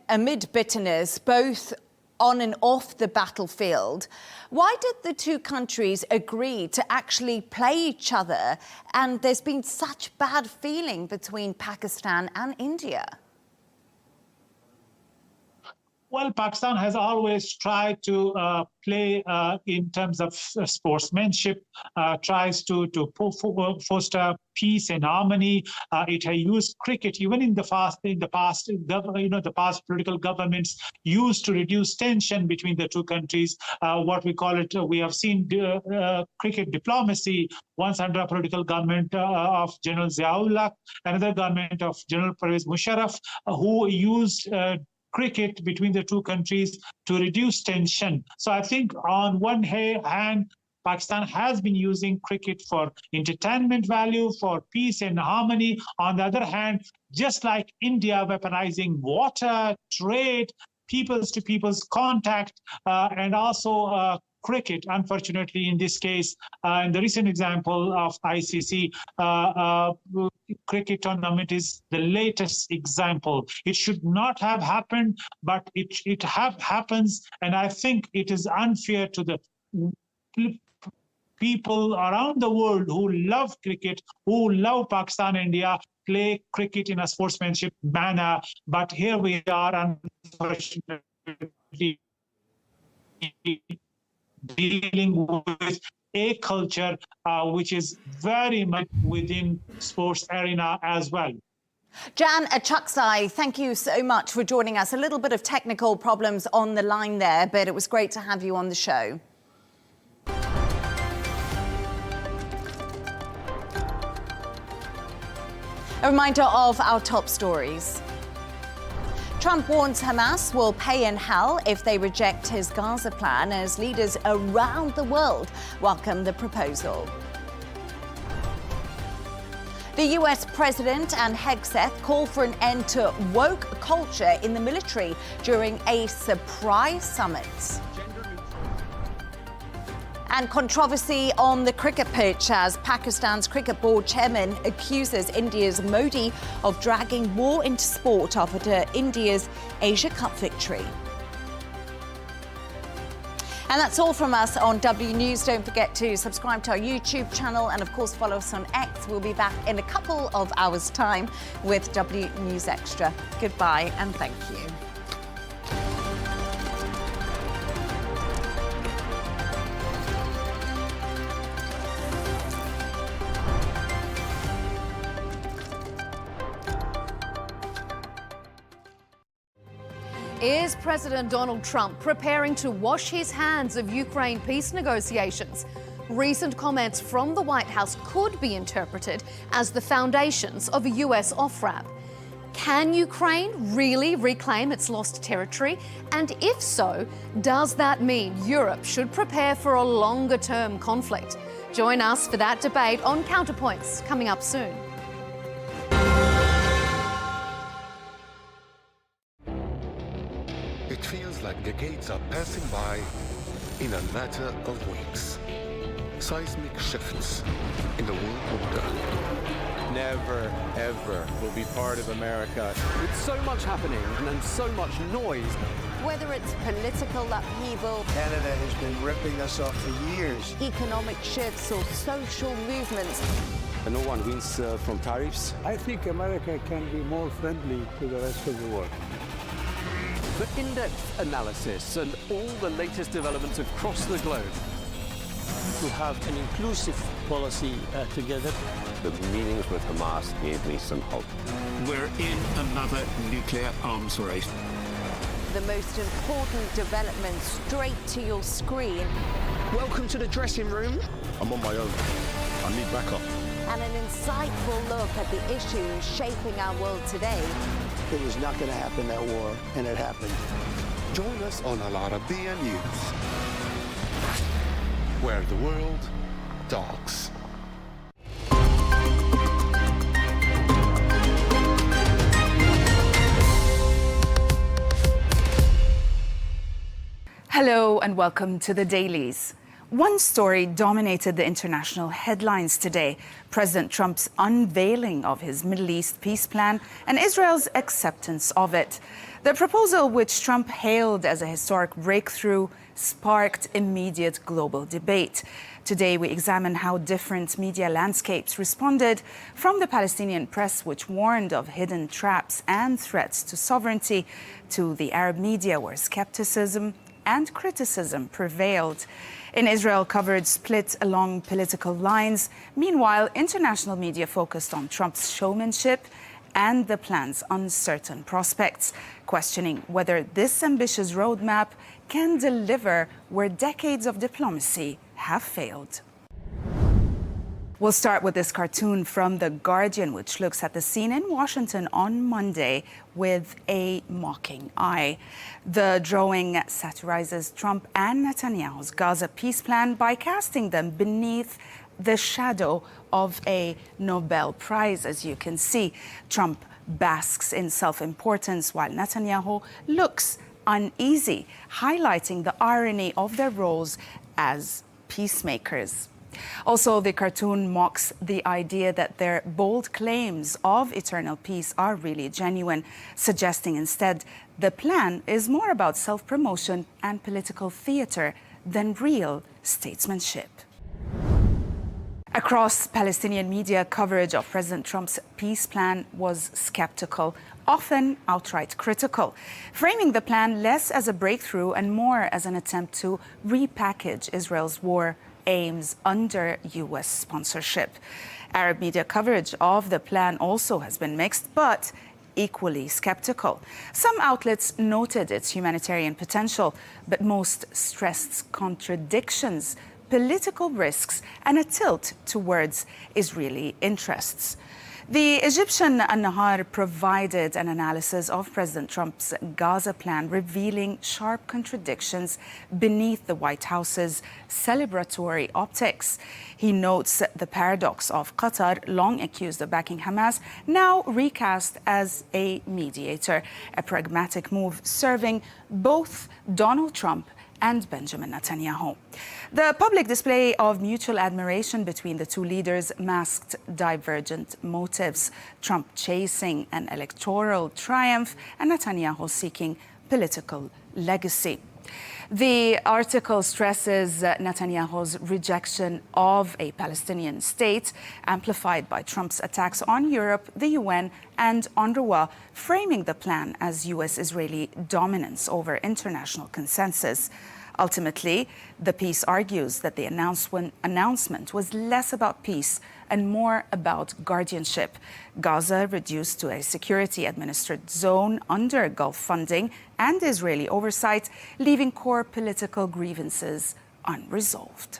amid bitterness, both on and off the battlefield. Why did the two countries agree to actually play each other? And there's been such bad feeling between Pakistan and India. Well, Pakistan has always tried to play in terms of sportsmanship, tries to foster peace and harmony. It has used cricket even in the past. The past political governments used to reduce tension between the two countries. What we call it, we have seen cricket diplomacy once under a political government of General Ziaullah, another government of General Pervez Musharraf, who used cricket between the two countries to reduce tension. So I think on one hand, Pakistan has been using cricket for entertainment value, for peace and harmony. On the other hand, just like India weaponizing water, trade, peoples to peoples contact, and also cricket, unfortunately, in this case, in the recent example of ICC, cricket tournament is the latest example. It should not have happened, but it happens, and I think it is unfair to the people around the world who love cricket, who love Pakistan and India, play cricket in a sportsmanship manner. But here we are, unfortunately, dealing with a culture which is very much within sports arena as well. Jan Chucksai, thank you so much for joining us. A little bit of technical problems on the line there, but it was great to have you on the show. A reminder of our top stories. Trump warns Hamas will pay in hell if they reject his Gaza plan, as leaders around the world welcome the proposal. The US President and Hegseth call for an end to woke culture in the military during a surprise summit. And controversy on the cricket pitch as Pakistan's cricket board chairman accuses India's Modi of dragging war into sport after India's Asia Cup victory. And that's all from us on W News. Don't forget to subscribe to our YouTube channel and, of course, follow us on X. We'll be back in a couple of hours' time with W News Extra. Goodbye and thank you. Is President Donald Trump preparing to wash his hands of Ukraine peace negotiations? Recent comments from the White House could be interpreted as the foundations of a US off-ramp. Can Ukraine really reclaim its lost territory? And if so, does that mean Europe should prepare for a longer-term conflict? Join us for that debate on Counterpoints, coming up soon. It feels like decades are passing by in a matter of weeks. Seismic shifts in the world order. Never, ever will be part of America. With so much happening and so much noise. Whether it's political upheaval, Canada has been ripping us off for years, economic shifts or social movements. And no one wins from tariffs. I think America can be more friendly to the rest of the world. The in-depth analysis and all the latest developments across the globe. To have an inclusive policy together. The meetings with Hamas gave me some hope. We're in another nuclear arms race. The most important development straight to your screen. Welcome to the dressing room. I'm on my own. I need backup. And an insightful look at the issues shaping our world today. It was not going to happen, that war, and it happened. Join us on Arabiya News, where the world talks. Hello and welcome to the Dailies. One story dominated the international headlines today: President Trump's unveiling of his Middle East peace plan and Israel's acceptance of it. The proposal, which Trump hailed as a historic breakthrough, sparked immediate global debate. Today, we examine how different media landscapes responded, from the Palestinian press, which warned of hidden traps and threats to sovereignty, to the Arab media, where skepticism and criticism prevailed. In Israel, coverage split along political lines. Meanwhile, international media focused on Trump's showmanship and the plan's uncertain prospects, questioning whether this ambitious roadmap can deliver where decades of diplomacy have failed. We'll start with this cartoon from The Guardian, which looks at the scene in Washington on Monday with a mocking eye. The drawing satirizes Trump and Netanyahu's Gaza peace plan by casting them beneath the shadow of a Nobel Prize. As you can see, Trump basks in self-importance while Netanyahu looks uneasy, highlighting the irony of their roles as peacemakers. Also, the cartoon mocks the idea that their bold claims of eternal peace are really genuine, suggesting instead the plan is more about self-promotion and political theater than real statesmanship. Across Palestinian media, coverage of President Trump's peace plan was skeptical, often outright critical, framing the plan less as a breakthrough and more as an attempt to repackage Israel's war aims under U.S. sponsorship. Arab media coverage of the plan also has been mixed, but equally skeptical. Some outlets noted its humanitarian potential, but most stressed contradictions, political risks, and a tilt towards Israeli interests. The Egyptian An-Nahar provided an analysis of President Trump's Gaza plan, revealing sharp contradictions beneath the White House's celebratory optics. He notes the paradox of Qatar, long accused of backing Hamas, now recast as a mediator, a pragmatic move serving both Donald Trump and Benjamin Netanyahu. The public display of mutual admiration between the two leaders masked divergent motives, Trump chasing an electoral triumph and Netanyahu seeking political legacy. The article stresses Netanyahu's rejection of a Palestinian state, amplified by Trump's attacks on Europe, the UN, and UNRWA, framing the plan as U.S.-Israeli dominance over international consensus. Ultimately, the piece argues that the announcement was less about peace and more about guardianship. Gaza reduced to a security-administered zone under Gulf funding and Israeli oversight, leaving core political grievances unresolved.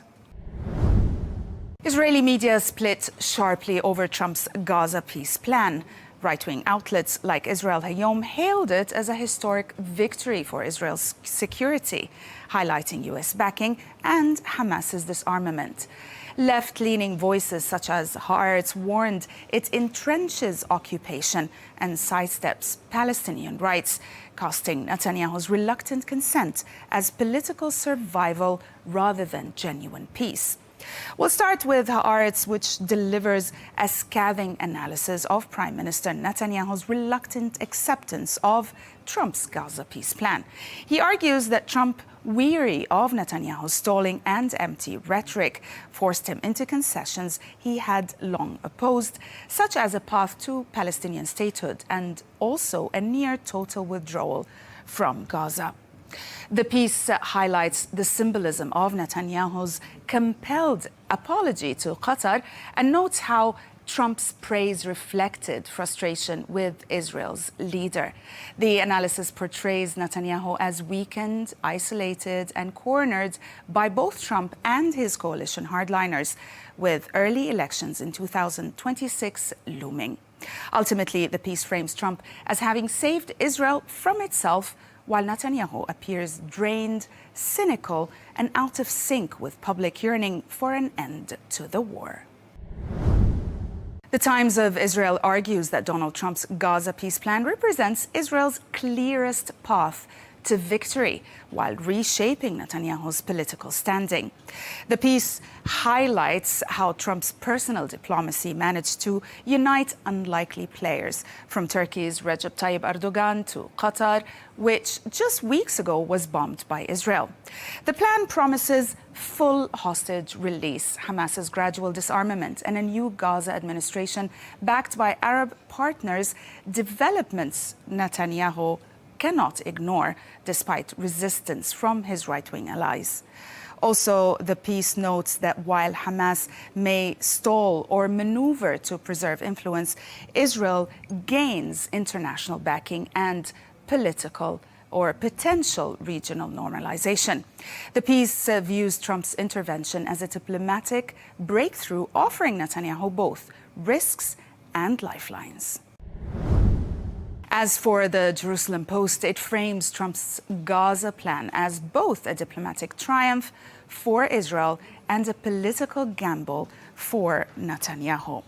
Israeli media split sharply over Trump's Gaza peace plan. Right-wing outlets like Israel Hayom hailed it as a historic victory for Israel's security, highlighting U.S. backing and Hamas's disarmament. Left-leaning voices such as Haaretz warned it entrenches occupation and sidesteps Palestinian rights, casting Netanyahu's reluctant consent as political survival rather than genuine peace. We'll start with Haaretz, which delivers a scathing analysis of Prime Minister Netanyahu's reluctant acceptance of Trump's Gaza peace plan. He argues that Trump, weary of Netanyahu's stalling and empty rhetoric, forced him into concessions he had long opposed, such as a path to Palestinian statehood and also a near total withdrawal from Gaza. The piece highlights the symbolism of Netanyahu's compelled apology to Qatar and notes how Trump's praise reflected frustration with Israel's leader. The analysis portrays Netanyahu as weakened, isolated, and cornered by both Trump and his coalition hardliners, with early elections in 2026 looming. Ultimately, the piece frames Trump as having saved Israel from itself, while Netanyahu appears drained, cynical, and out of sync with public yearning for an end to the war. The Times of Israel argues that Donald Trump's Gaza peace plan represents Israel's clearest path to victory while reshaping Netanyahu's political standing. The piece highlights how Trump's personal diplomacy managed to unite unlikely players, from Turkey's Recep Tayyip Erdogan to Qatar, which just weeks ago was bombed by Israel. The plan promises full hostage release, Hamas's gradual disarmament, and a new Gaza administration backed by Arab partners, developments Netanyahu cannot ignore, despite resistance from his right-wing allies. Also, the piece notes that while Hamas may stall or maneuver to preserve influence, Israel gains international backing and political or potential regional normalization. The piece views Trump's intervention as a diplomatic breakthrough, offering Netanyahu both risks and lifelines. As for the Jerusalem Post, it frames Trump's Gaza plan as both a diplomatic triumph for Israel and a political gamble for Netanyahu.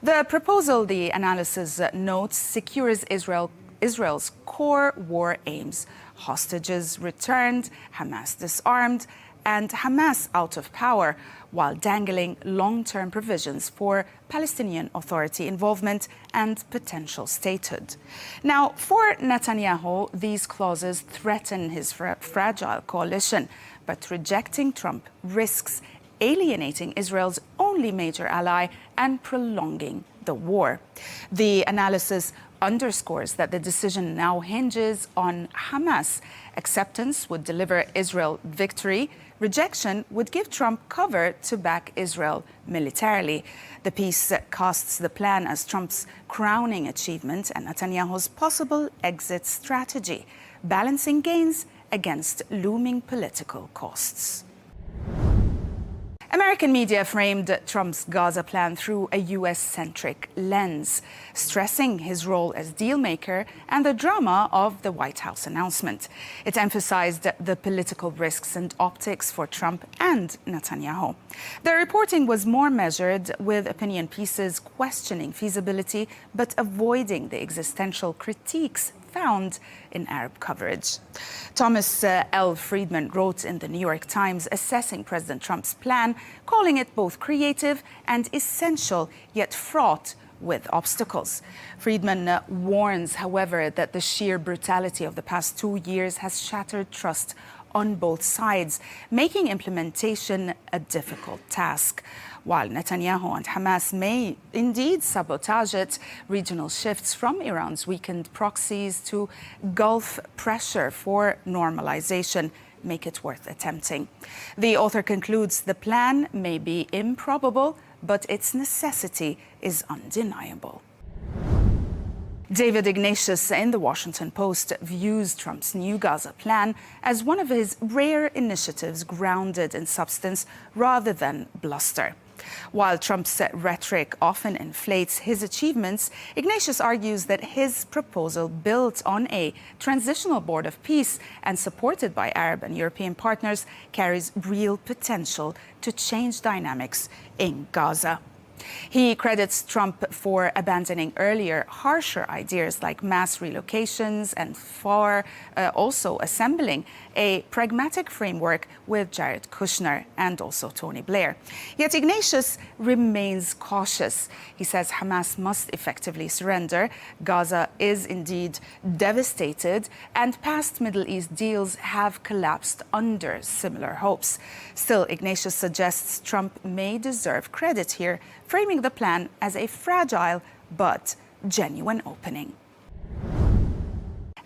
The proposal, the analysis notes, secures Israel's core war aims: hostages returned, Hamas disarmed, and Hamas out of power, while dangling long-term provisions for Palestinian Authority involvement and potential statehood. Now, for Netanyahu, these clauses threaten his fragile coalition, but rejecting Trump risks alienating Israel's only major ally and prolonging the war. The analysis underscores that the decision now hinges on Hamas. Acceptance would deliver Israel victory. Rejection would give Trump cover to back Israel militarily. The peace casts the plan as Trump's crowning achievement and Netanyahu's possible exit strategy, balancing gains against looming political costs. American media framed Trump's Gaza plan through a US-centric lens, stressing his role as dealmaker and the drama of the White House announcement. It emphasized the political risks and optics for Trump and Netanyahu. The reporting was more measured, with opinion pieces questioning feasibility but avoiding the existential critiques found in Arab coverage. Thomas L. Friedman wrote in the New York Times assessing President Trump's plan, calling it both creative and essential, yet fraught with obstacles. Friedman warns, however, that the sheer brutality of the past 2 years has shattered trust on both sides, making implementation a difficult task. While Netanyahu and Hamas may indeed sabotage it, regional shifts from Iran's weakened proxies to Gulf pressure for normalization make it worth attempting. The author concludes the plan may be improbable, but its necessity is undeniable. David Ignatius in The Washington Post views Trump's new Gaza plan as one of his rare initiatives grounded in substance rather than bluster. While Trump's rhetoric often inflates his achievements, Ignatius argues that his proposal, built on a transitional board of peace and supported by Arab and European partners, carries real potential to change dynamics in Gaza. He credits Trump for abandoning earlier, harsher ideas like mass relocations and for also assembling a pragmatic framework with Jared Kushner and also Tony Blair. Yet Ignatius remains cautious. He says Hamas must effectively surrender. Gaza is indeed devastated, and past Middle East deals have collapsed under similar hopes. Still, Ignatius suggests Trump may deserve credit here, framing the plan as a fragile but genuine opening.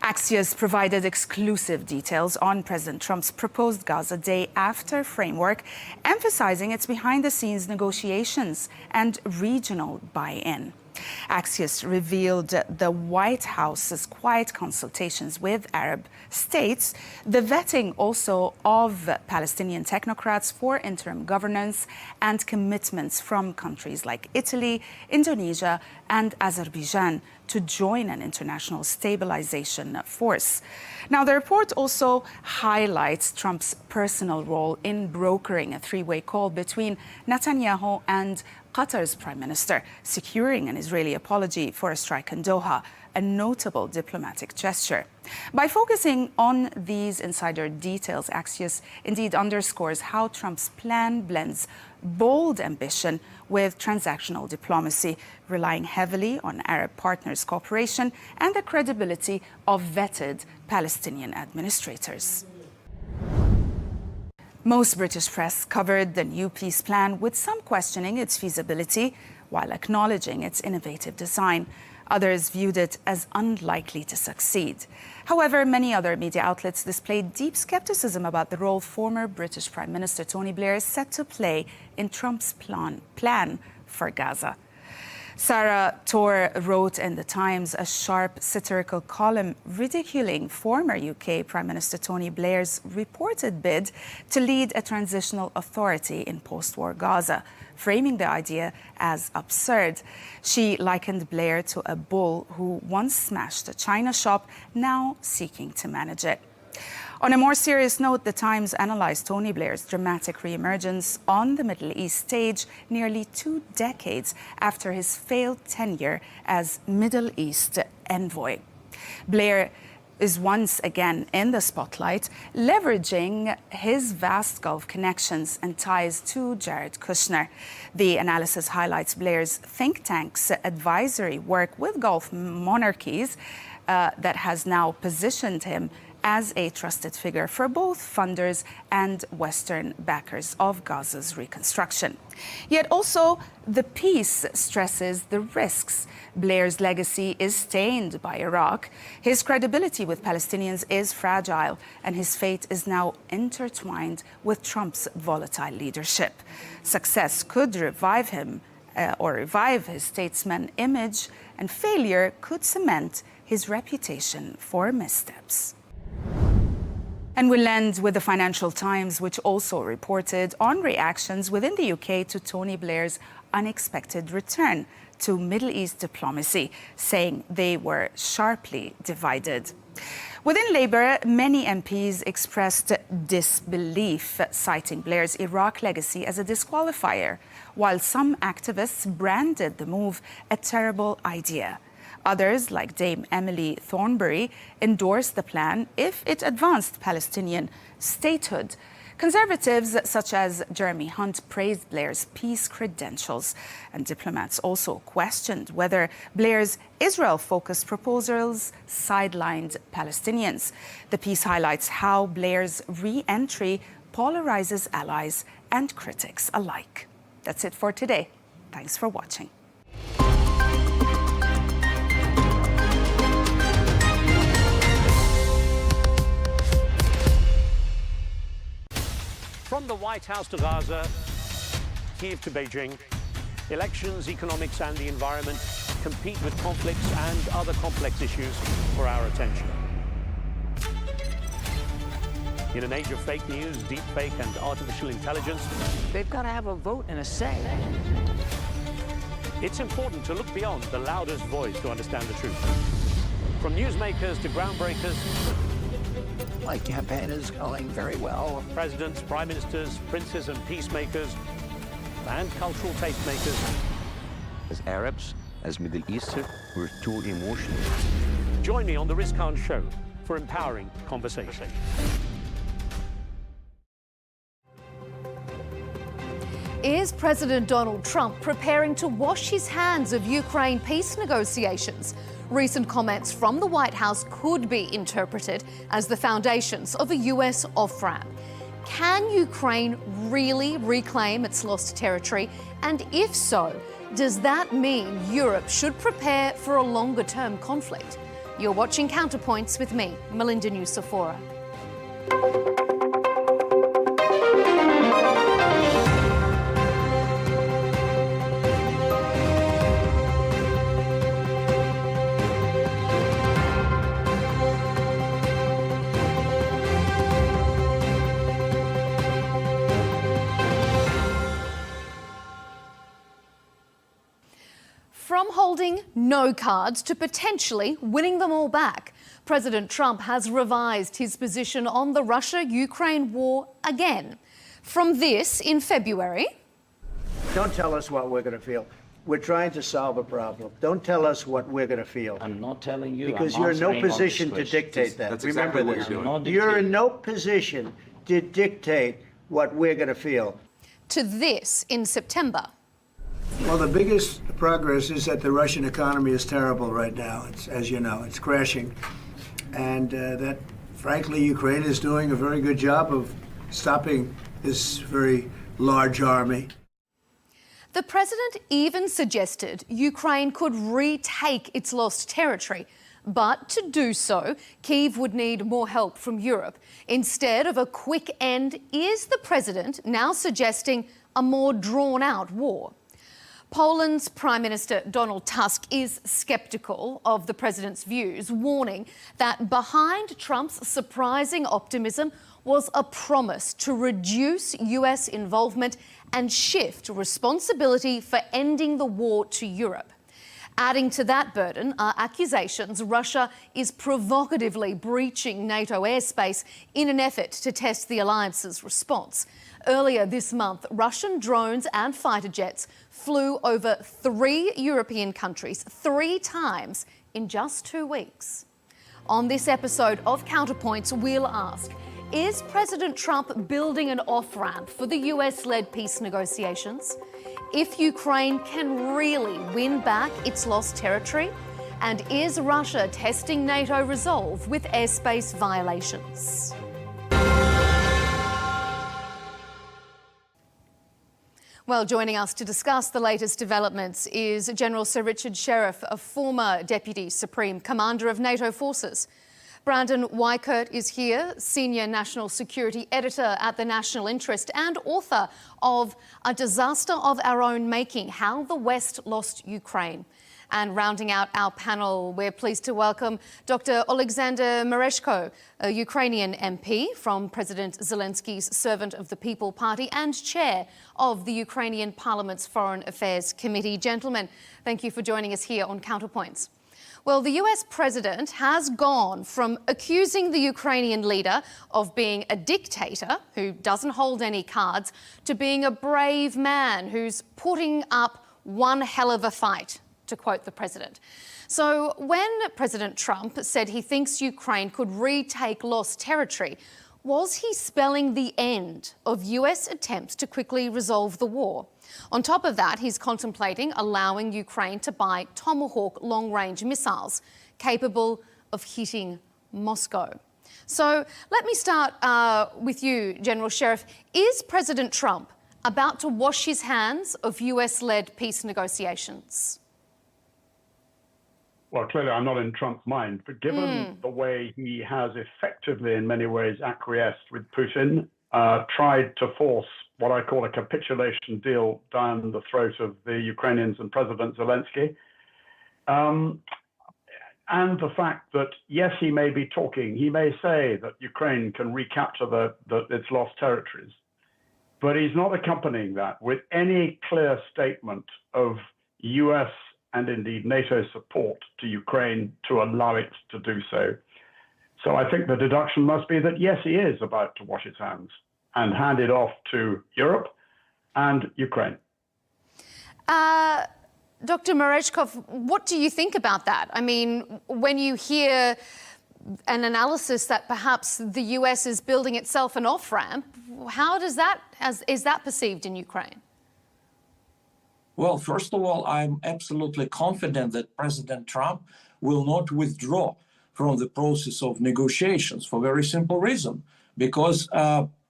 Axios provided exclusive details on President Trump's proposed Gaza Day After framework, emphasizing its behind-the-scenes negotiations and regional buy-in. Axios revealed the White House's quiet consultations with Arab states, the vetting also of Palestinian technocrats for interim governance, and commitments from countries like Italy, Indonesia, and Azerbaijan to join an international stabilization force. Now, the report also highlights Trump's personal role in brokering a three-way call between Netanyahu and Qatar's prime minister, securing an Israeli apology for a strike in Doha, a notable diplomatic gesture. By focusing on these insider details, Axios indeed underscores how Trump's plan blends bold ambition with transactional diplomacy, relying heavily on Arab partners' cooperation and the credibility of vetted Palestinian administrators. Most British press covered the new peace plan, with some questioning its feasibility while acknowledging its innovative design. Others viewed it as unlikely to succeed. However, many other media outlets displayed deep skepticism about the role former British Prime Minister Tony Blair is set to play in Trump's plan for Gaza. Sarah Torr wrote in The Times a sharp, satirical column ridiculing former UK Prime Minister Tony Blair's reported bid to lead a transitional authority in post-war Gaza, framing the idea as absurd. She likened Blair to a bull who once smashed a china shop, now seeking to manage it. On a more serious note, The Times analyzed Tony Blair's dramatic re-emergence on the Middle East stage nearly 2 decades after his failed tenure as Middle East envoy. Blair is once again in the spotlight, leveraging his vast Gulf connections and ties to Jared Kushner. The analysis highlights Blair's think tank's advisory work with Gulf monarchies that has now positioned him as a trusted figure for both funders and Western backers of Gaza's reconstruction. Yet also, the piece stresses the risks. Blair's legacy is stained by Iraq. His credibility with Palestinians is fragile, and his fate is now intertwined with Trump's volatile leadership. Success could revive him or revive his statesman image, and failure could cement his reputation for missteps. And we'll end with the Financial Times, which also reported on reactions within the UK to Tony Blair's unexpected return to Middle East diplomacy, saying they were sharply divided. Within Labour, many MPs expressed disbelief, citing Blair's Iraq legacy as a disqualifier, while some activists branded the move a terrible idea. Others, like Dame Emily Thornberry, endorsed the plan if it advanced Palestinian statehood. Conservatives such as Jeremy Hunt praised Blair's peace credentials, and diplomats also questioned whether Blair's Israel-focused proposals sidelined Palestinians. The piece highlights how Blair's re-entry polarizes allies and critics alike. That's it for today. Thanks for watching. From the White House to Gaza, Kiev to Beijing, elections, economics and the environment compete with conflicts and other complex issues for our attention. In an age of fake news, deepfake and artificial intelligence, they've got to have a vote and a say. It's important to look beyond the loudest voice to understand the truth. From newsmakers to groundbreakers, my campaign is going very well. Presidents, prime ministers, princes and peacemakers, and cultural tastemakers. As Arabs, as Middle Eastern, we're too emotional. Join me on The Riz Khan Show for empowering conversation. Is President Donald Trump preparing to wash his hands of Ukraine peace negotiations? Recent comments from the White House could be interpreted as the foundations of a US off-ramp. Can Ukraine really reclaim its lost territory? And if so, does that mean Europe should prepare for a longer-term conflict? You're watching Counterpoints with me, Melinda Nusafora. From holding no cards to potentially winning them all back, President Trump has revised his position on the Russia-Ukraine war again. From this in February. Don't tell us what we're going to feel. We're trying to solve a problem. Don't tell us what we're going to feel. I'm not telling you. Because you're in no position to dictate that. That's Remember exactly this. what you're doing. You're in no position to dictate what we're going to feel. To this in September. Well, the biggest progress is that the Russian economy is terrible right now. It's, as you know, it's crashing. And that, frankly, Ukraine is doing a very good job of stopping this very large army. The president even suggested Ukraine could retake its lost territory. But to do so, Kyiv would need more help from Europe. Instead of a quick end, is the president now suggesting a more drawn-out war? Poland's Prime Minister Donald Tusk is sceptical of the president's views, warning that behind Trump's surprising optimism was a promise to reduce US involvement and shift responsibility for ending the war to Europe. Adding to that burden are accusations Russia is provocatively breaching NATO airspace in an effort to test the alliance's response. Earlier this month, Russian drones and fighter jets flew over 3 European countries 3 times in just 2 weeks. On this episode of Counterpoints, we'll ask, is President Trump building an off-ramp for the US-led peace negotiations? If Ukraine can really win back its lost territory? And is Russia testing NATO resolve with airspace violations? Well, joining us to discuss the latest developments is General Sir Richard Sheriff, a former Deputy Supreme Commander of NATO forces. Brandon Weichert is here, Senior National Security Editor at The National Interest and author of A Disaster of Our Own Making, How the West Lost Ukraine. And rounding out our panel, we're pleased to welcome Dr. Alexander Mereshko, a Ukrainian MP from President Zelensky's Servant of the People Party and chair of the Ukrainian Parliament's Foreign Affairs Committee. Gentlemen, thank you for joining us here on Counterpoints. Well, the US president has gone from accusing the Ukrainian leader of being a dictator who doesn't hold any cards to being a brave man who's putting up one hell of a fight, to quote the president. So when President Trump said he thinks Ukraine could retake lost territory, was he spelling the end of US attempts to quickly resolve the war? On top of that, he's contemplating allowing Ukraine to buy Tomahawk long-range missiles capable of hitting Moscow. So let me start with you, General Sheriff. Is President Trump about to wash his hands of US-led peace negotiations? Well, clearly I'm not in Trump's mind, but given the way he has effectively, in many ways, acquiesced with Putin, tried to force what I call a capitulation deal down the throat of the Ukrainians and President Zelensky, and the fact that, yes, he may be talking, he may say that Ukraine can recapture its lost territories, but he's not accompanying that with any clear statement of US and indeed NATO support to Ukraine to allow it to do so. So I think the deduction must be that, yes, he is about to wash his hands and hand it off to Europe and Ukraine. Dr. Mereshkov, what do you think about that? I mean, when you hear an analysis that perhaps the US is building itself an off-ramp, how does that, is that perceived in Ukraine? Well, first of all, I'm absolutely confident that President Trump will not withdraw from the process of negotiations for a very simple reason, because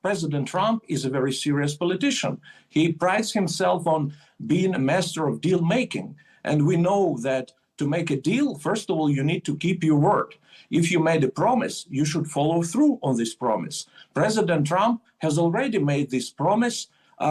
President Trump is a very serious politician. He prides himself on being a master of deal making. And we know that to make a deal, first of all, you need to keep your word. If you made a promise, you should follow through on this promise. President Trump has already made this promise.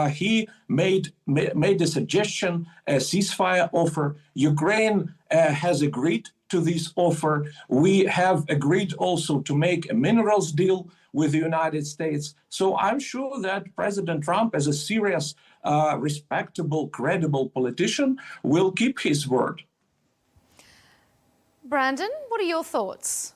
He made a suggestion, a ceasefire offer. Ukraine has agreed to this offer. We have agreed also to make a minerals deal with the United States. So I'm sure that President Trump, as a serious, respectable, credible politician, will keep his word. Brandon, what are your thoughts?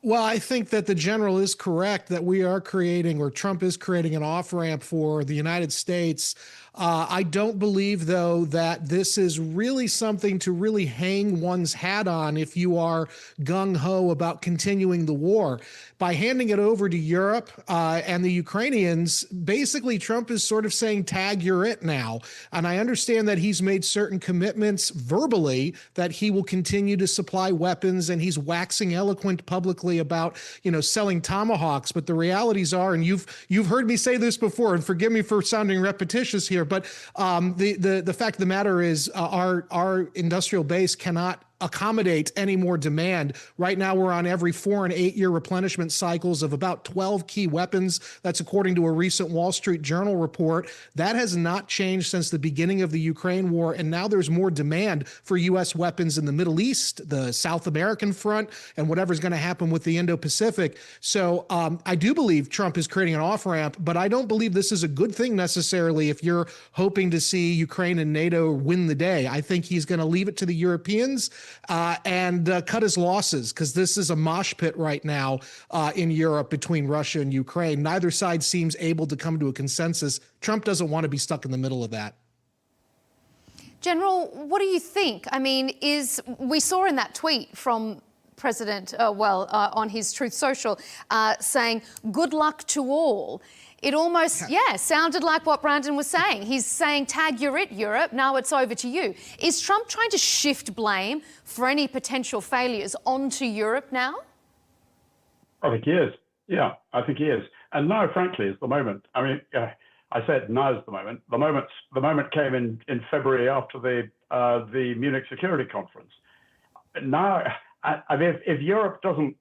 Well, I think that the general is correct that we are creating, or Trump is creating, an off-ramp for the United States. I don't believe, though, that this is really something to really hang one's hat on if you are gung-ho about continuing the war. By handing it over to Europe and the Ukrainians, basically Trump is sort of saying, tag, you're it now. And I understand that he's made certain commitments verbally that he will continue to supply weapons, and he's waxing eloquent publicly about, selling Tomahawks. But the realities are, and you've heard me say this before, and forgive me for sounding repetitious here, but the fact of the matter is our industrial base cannot accommodate any more demand. Right now, we're on every 4 and 8 year replenishment cycles of about 12 key weapons. That's according to a recent Wall Street Journal report. That has not changed since the beginning of the Ukraine war. And now there's more demand for U.S. weapons in the Middle East, the South American front, and whatever's going to happen with the Indo-Pacific. So I do believe Trump is creating an off-ramp, but I don't believe this is a good thing necessarily if you're hoping to see Ukraine and NATO win the day. I think he's going to leave it to the Europeans and cut his losses, because this is a mosh pit right now in Europe between Russia and Ukraine. Neither side seems able to come to a consensus. Trump doesn't want to be stuck in the middle of that. General, what do you think? I mean, we saw in that tweet from President, on his Truth Social, saying, good luck to all. It almost, sounded like what Brandon was saying. He's saying, tag you're it, Europe, now it's over to you. Is Trump trying to shift blame for any potential failures onto Europe now? I think he is. Yeah, I think he is. And now, frankly, is the moment. I mean, I said now is the moment. The moment came in February after the Munich Security Conference. Now, I mean, if Europe doesn't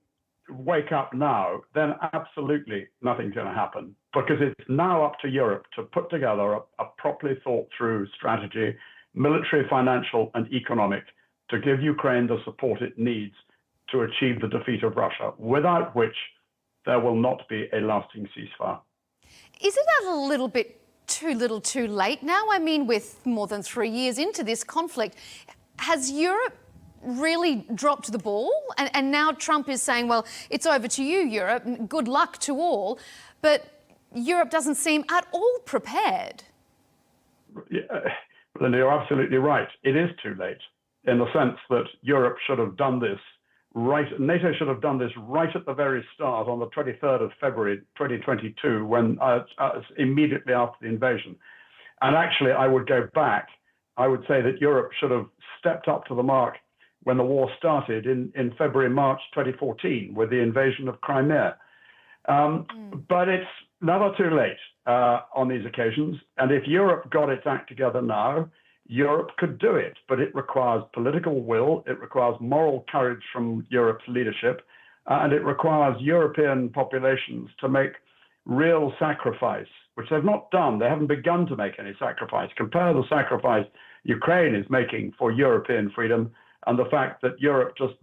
wake up now, then absolutely nothing's going to happen, because it's now up to Europe to put together a properly thought through strategy, military, financial, and economic, to give Ukraine the support it needs to achieve the defeat of Russia, without which there will not be a lasting ceasefire. Isn't that a little bit too little too late now? I mean, with more than 3 years into this conflict, has Europe really dropped the ball? And now Trump is saying, well, it's over to you, Europe, good luck to all. But Europe doesn't seem at all prepared. Yeah, Linda, you're absolutely right. It is too late, in the sense that Europe should have done this NATO should have done this right at the very start, on the 23rd of February 2022, when immediately after the invasion. And actually, I would go back. I would say that Europe should have stepped up to the mark when the war started in February, March 2014, with the invasion of Crimea. But it's never too late on these occasions. And if Europe got its act together now, Europe could do it, but it requires political will, it requires moral courage from Europe's leadership, and it requires European populations to make real sacrifice, which they've not done. They haven't begun to make any sacrifice. Compare the sacrifice Ukraine is making for European freedom and the fact that Europe just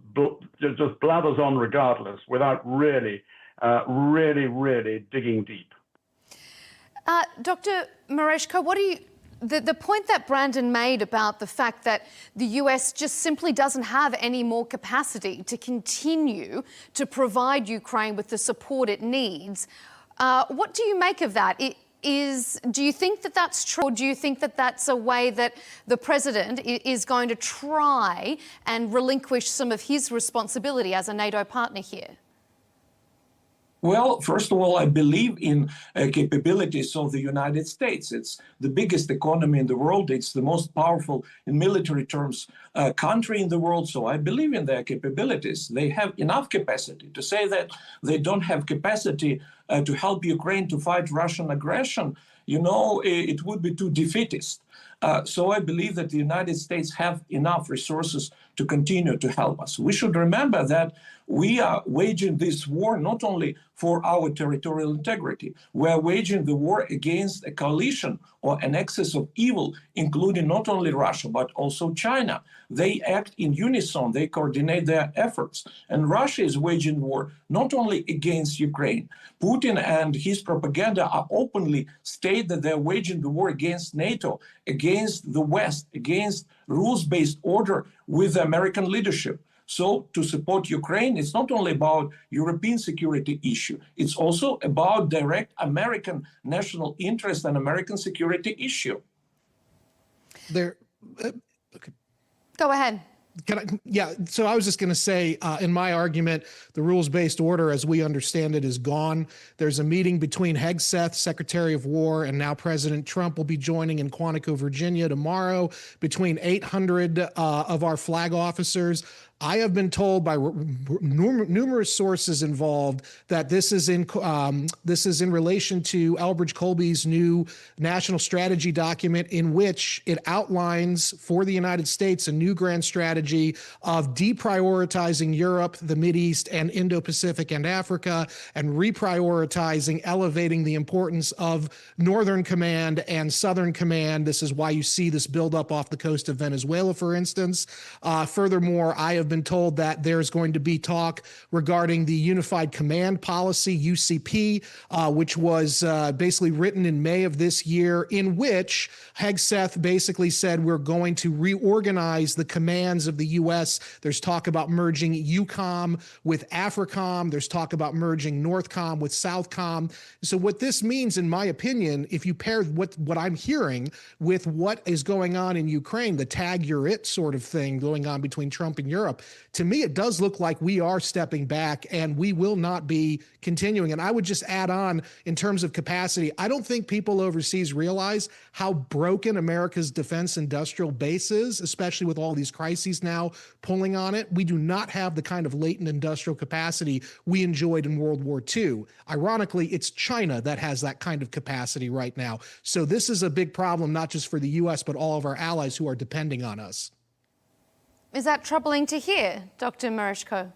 blathers on regardless, without really digging deep. Dr. Mareshko, what do you... The point that Brandon made about the fact that the US just simply doesn't have any more capacity to continue to provide Ukraine with the support it needs, what do you make of that? Do you think that that's true, or do you think that that's a way that the president is going to try and relinquish some of his responsibility as a NATO partner here? Well, first of all, I believe in capabilities of the United States. It's the biggest economy in the world. It's the most powerful in military terms country in the world. So I believe in their capabilities. They have enough capacity. To say that they don't have capacity to help Ukraine to fight Russian aggression, it would be too defeatist. So I believe that the United States have enough resources to continue to help us. We should remember that we are waging this war not only for our territorial integrity, we are waging the war against a coalition or an axis of evil, including not only Russia, but also China. They act in unison, they coordinate their efforts. And Russia is waging war not only against Ukraine. Putin and his propaganda are openly state that they're waging the war against NATO, against the West, against rules-based order with the American leadership. So to support Ukraine, it's not only about European security issue, it's also about direct American national interest and American security issue. Okay. Go ahead. So I was just going to say, in my argument, the rules-based order, as we understand it, is gone. There's a meeting between Hegseth, Secretary of War, and now President Trump will be joining in Quantico, Virginia tomorrow, between 800 of our flag officers. I have been told by numerous sources involved that this is in relation to Elbridge Colby's new national strategy document, in which it outlines for the United States a new grand strategy of deprioritizing Europe, the Mideast, and Indo-Pacific and Africa, and reprioritizing, elevating the importance of Northern Command and Southern Command. This is why you see this buildup off the coast of Venezuela, for instance. Furthermore, I have been told that there's going to be talk regarding the Unified Command Policy, UCP, which was basically written in May of this year, in which Hegseth basically said we're going to reorganize the commands of the U.S. There's talk about merging EUCOM with AFRICOM. There's talk about merging NORTHCOM with SOUTHCOM. So what this means, in my opinion, if you pair what I'm hearing with what is going on in Ukraine, the tag you're it sort of thing going on between Trump and Europe, Europe, to me, it does look like we are stepping back and we will not be continuing. And I would just add on, in terms of capacity, I don't think people overseas realize how broken America's defense industrial base is, especially with all these crises now pulling on it. We do not have the kind of latent industrial capacity we enjoyed in World War II. Ironically, it's China that has that kind of capacity right now. So this is a big problem, not just for the U.S., but all of our allies who are depending on us. Is that troubling to hear, Dr. Mereshko?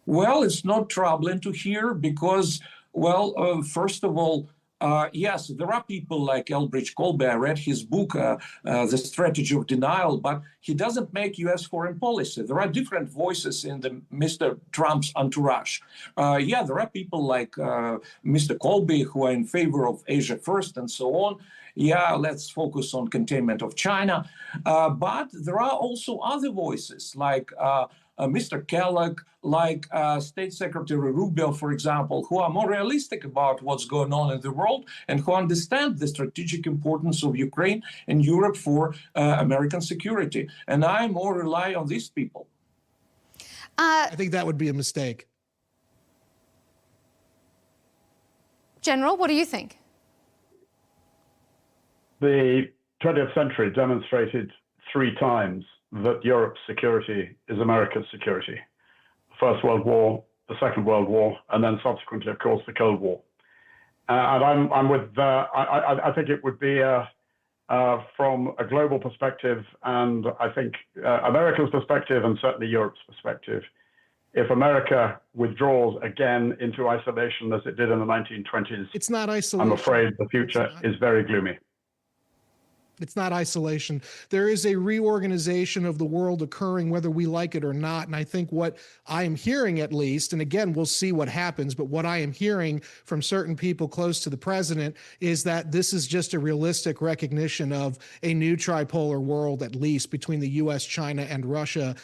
Well, it's not troubling to hear because, well, first of all, yes, there are people like Elbridge Colby. I read his book, The Strategy of Denial, but he doesn't make U.S. foreign policy. There are different voices in the Mr. Trump's entourage. Yeah, there are people like Mr. Colby who are in favor of Asia first and so on. Yeah, let's focus on containment of China. But there are also other voices like Mr. Kellogg, like State Secretary Rubio, for example, who are more realistic about what's going on in the world and who understand the strategic importance of Ukraine and Europe for American security. And I more rely on these people. I think that would be a mistake. General, what do you think? The 20th century demonstrated 3 times that Europe's security is America's security. The First World War, the Second World War, and then subsequently, of course, the Cold War. And I'm with, I think it would be from a global perspective, and I think America's perspective and certainly Europe's perspective, if America withdraws again into isolation as it did in the 1920s, it's not isolation. I'm afraid the future is very gloomy. It's not isolation. There is a reorganization of the world occurring, whether we like it or not. And I think what I am hearing, at least, and again, we'll see what happens, but what I am hearing from certain people close to the president is that this is just a realistic recognition of a new tripolar world, at least between the U.S., China, and Russia.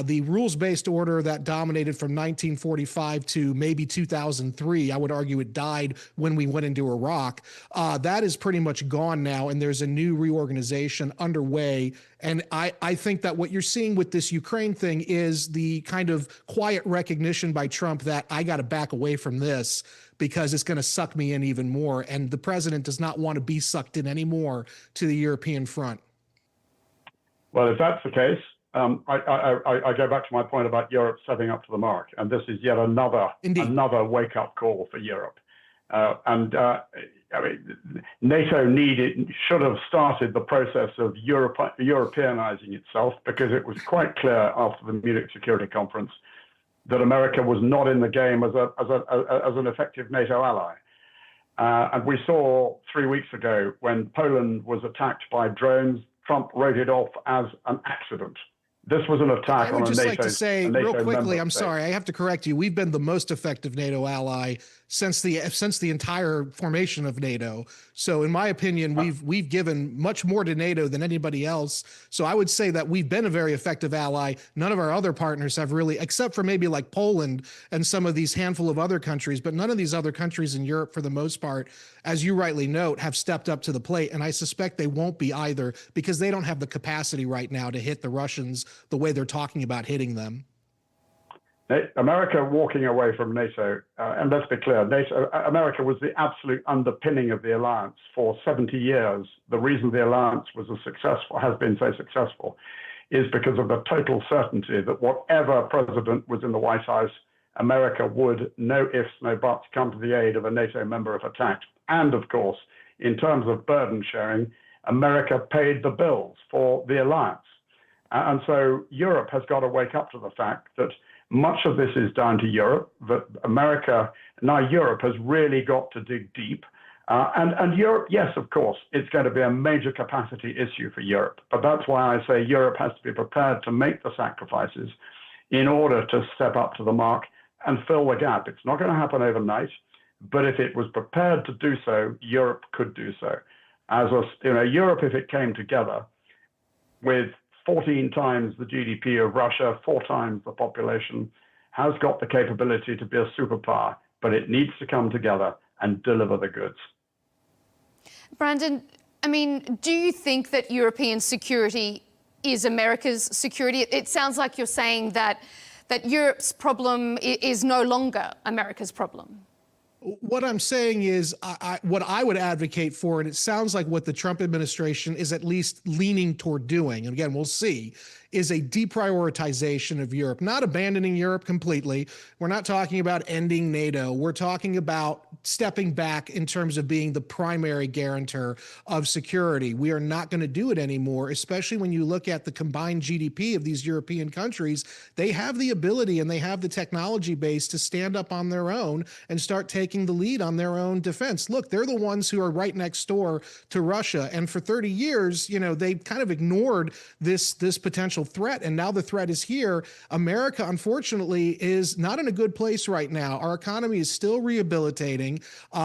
The rules-based order that dominated from 1945 to maybe 2003, I would argue it died when we went into Iraq. That is pretty much gone now, and there's a new reorganization underway. And I think that what you're seeing with this Ukraine thing is the kind of quiet recognition by Trump that I got to back away from this because it's going to suck me in even more. And the president does not want to be sucked in anymore to the European front. Well, if that's the case, I go back to my point about Europe stepping up to the mark. And this is yet another wake-up call for Europe. I mean, NATO should have started the process of Europeanizing itself, because it was quite clear after the Munich Security Conference that America was not in the game as an effective NATO ally. And we saw 3 weeks ago when Poland was attacked by drones, Trump wrote it off as an accident. This was an attack on a NATO. I would just like to say real quickly, I'm state. sorry, I have to correct you. We've been the most effective NATO ally since the entire formation of NATO. So in my opinion, we've given much more to NATO than anybody else. So I would say that we've been a very effective ally. None of our other partners have really, except for maybe like Poland and some of these handful of other countries, but none of these other countries in Europe, for the most part, as you rightly note, have stepped up to the plate. And I suspect they won't be either, because they don't have the capacity right now to hit the Russians the way they're talking about hitting them. America walking away from NATO, and let's be clear, America was the absolute underpinning of the alliance for 70 years. The reason the alliance has been so successful is because of the total certainty that whatever president was in the White House, America would, no ifs, no buts, come to the aid of a NATO member if attacked. And of course, in terms of burden sharing, America paid the bills for the alliance. And so Europe has got to wake up to the fact that much of this is down to Europe, that Europe has really got to dig deep. And Europe, yes, of course, it's going to be a major capacity issue for Europe. But that's why I say Europe has to be prepared to make the sacrifices in order to step up to the mark and fill the gap. It's not going to happen overnight, but if it was prepared to do so, Europe could do so. Europe, if it came together with 14 times the GDP of Russia, 4 times the population, has got the capability to be a superpower, but it needs to come together and deliver the goods. Brandon, I mean, do you think that European security is America's security? It sounds like you're saying that Europe's problem is no longer America's problem. What I'm saying is what I would advocate for, and it sounds like what the Trump administration is at least leaning toward doing, and again, we'll see, is a deprioritization of Europe, not abandoning Europe completely. We're not talking about ending NATO. We're talking about stepping back in terms of being the primary guarantor of security. We are not going to do it anymore, especially when you look at the combined GDP of these European countries. They have the ability and they have the technology base to stand up on their own and start taking the lead on their own defense. Look, they're the ones who are right next door to Russia. And for 30 years, you know, they kind of ignored this potential threat. And now the threat is here. America, unfortunately, is not in a good place right now. Our economy is still rehabilitating.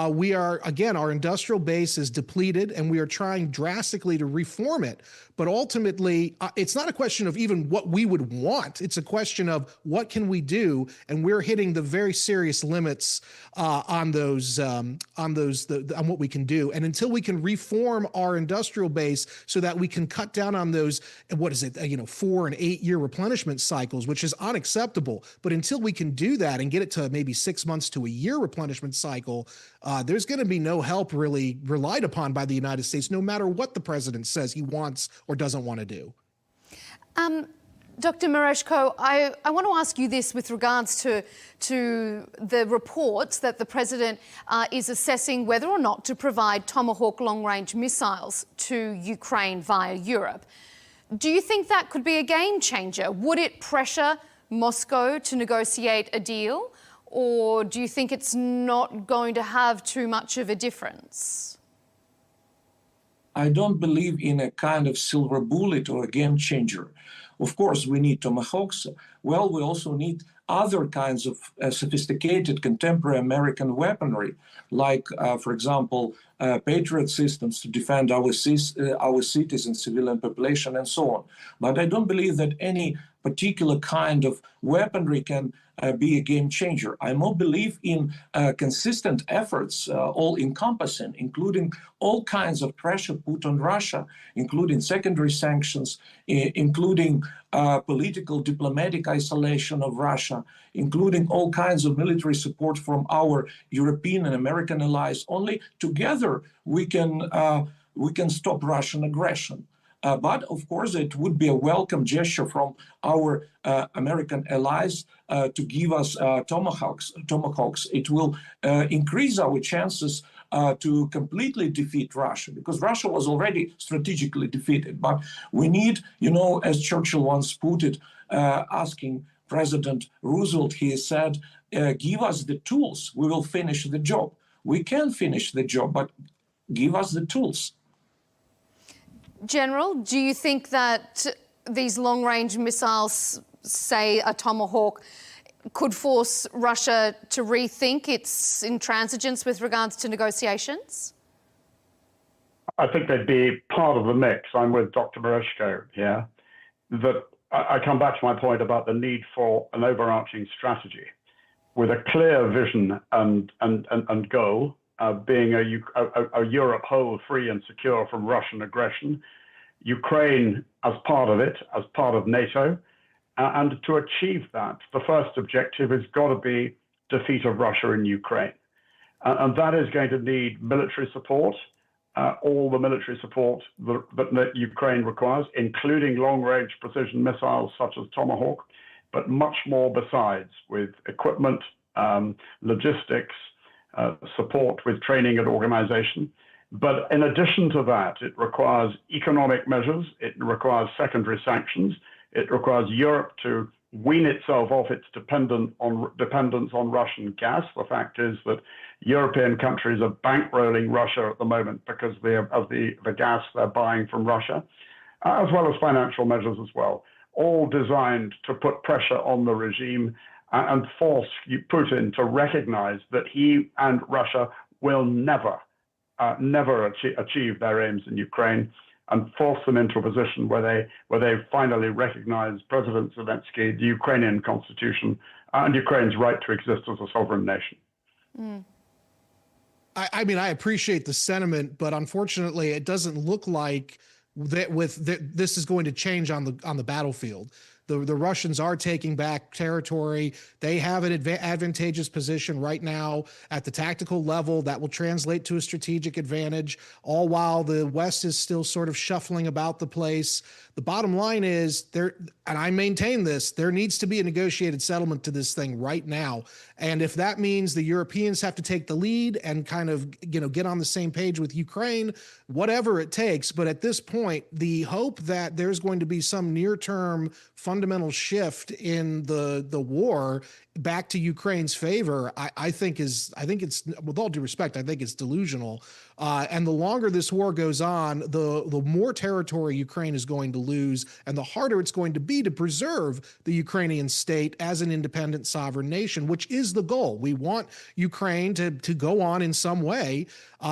We are, again, our industrial base is depleted and we are trying drastically to reform it. But ultimately, it's not a question of even what we would want. It's a question of what can we do, and we're hitting the very serious limits on what we can do. And until we can reform our industrial base so that we can cut down on those, 4 and 8 year replenishment cycles, which is unacceptable. But until we can do that and get it to maybe 6 months to a year replenishment cycle, there's going to be no help really relied upon by the United States, no matter what the president says he wants or doesn't want to do. Dr. Mereshko, I want to ask you this with regards to the reports that the president is assessing whether or not to provide Tomahawk long-range missiles to Ukraine via Europe. Do you think that could be a game changer? Would it pressure Moscow to negotiate a deal, or do you think it's not going to have too much of a difference? I don't believe in a kind of silver bullet or a game changer. Of course, we need Tomahawks. Well, we also need other kinds of sophisticated contemporary American weaponry, like, for example, Patriot systems to defend our citizens, civilian population, and so on. But I don't believe that any particular kind of weaponry can be a game changer. I more believe in consistent efforts, all encompassing, including all kinds of pressure put on Russia, including secondary sanctions, including political, diplomatic isolation of Russia, including all kinds of military support from our European and American allies. Only together we can stop Russian aggression. But of course, it would be a welcome gesture from our American allies to give us Tomahawks. It will increase our chances to completely defeat Russia, because Russia was already strategically defeated. But we need, as Churchill once put it, asking President Roosevelt, he said, give us the tools, we will finish the job. We can finish the job, but give us the tools. General, do you think that these long-range missiles, say a Tomahawk, could force Russia to rethink its intransigence with regards to negotiations? I think they'd be part of the mix. I'm with Dr. Mereshko here. That I come back to my point about the need for an overarching strategy with a clear vision and goal. Being a Europe whole, free and secure from Russian aggression, Ukraine as part of it, as part of NATO, and to achieve that, the first objective has got to be defeat of Russia in Ukraine. And that is going to need military support, all the military support that Ukraine requires, including long-range precision missiles such as Tomahawk, but much more besides, with equipment, logistics, support with training and organization. But in addition to that, it requires economic measures, it requires secondary sanctions, it requires Europe to wean itself off its dependence on Russian gas. The fact is that European countries are bankrolling Russia at the moment because of the gas they're buying from Russia, as well as financial measures as well, all designed to put pressure on the regime and force Putin to recognize that he and Russia will never achieve their aims in Ukraine, and force them into a position where they finally recognize President Zelensky, the Ukrainian constitution, and Ukraine's right to exist as a sovereign nation. Mm. I mean, I appreciate the sentiment, but unfortunately, it doesn't look like this is going to change on the battlefield. The Russians are taking back territory. They have an advantageous position right now at the tactical level that will translate to a strategic advantage, all while the West is still sort of shuffling about the place. The bottom line is and I maintain this, there needs to be a negotiated settlement to this thing right now. And if that means the Europeans have to take the lead and kind of, get on the same page with Ukraine, whatever it takes. But at this point, the hope that there's going to be some near-term fundamental shift in the war back to Ukraine's favor, I think it's, with all due respect, I think it's delusional. And the longer this war goes on, the more territory Ukraine is going to lose, and the harder it's going to be to preserve the Ukrainian state as an independent sovereign nation, which is the goal. We want Ukraine to go on in some way,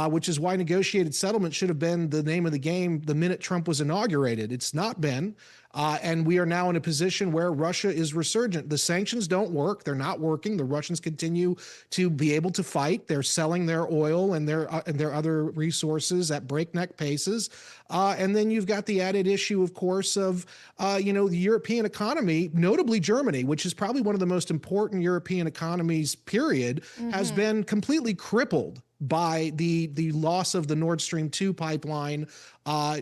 which is why negotiated settlement should have been the name of the game the minute Trump was inaugurated. It's not been. And we are now in a position where Russia is resurgent. The sanctions don't work. They're not working. The Russians continue to be able to fight. They're selling their oil and their other resources at breakneck paces. And then you've got the added issue, of course, of, the European economy, notably Germany, which is probably one of the most important European economies, period, has been completely crippled by the loss of the Nord Stream 2 pipeline.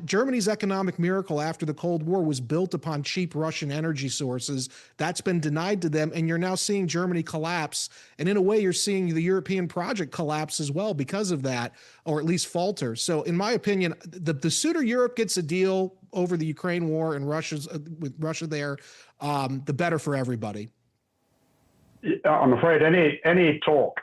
Germany's economic miracle after the Cold War was built upon cheap Russian energy sources. That's been denied to them, and you're now seeing Germany collapse. And in a way, you're seeing the European project collapse as well because of that, or at least falter. So in my opinion, the sooner Europe gets a deal over the Ukraine war and with Russia there, the better for everybody. I'm afraid any talk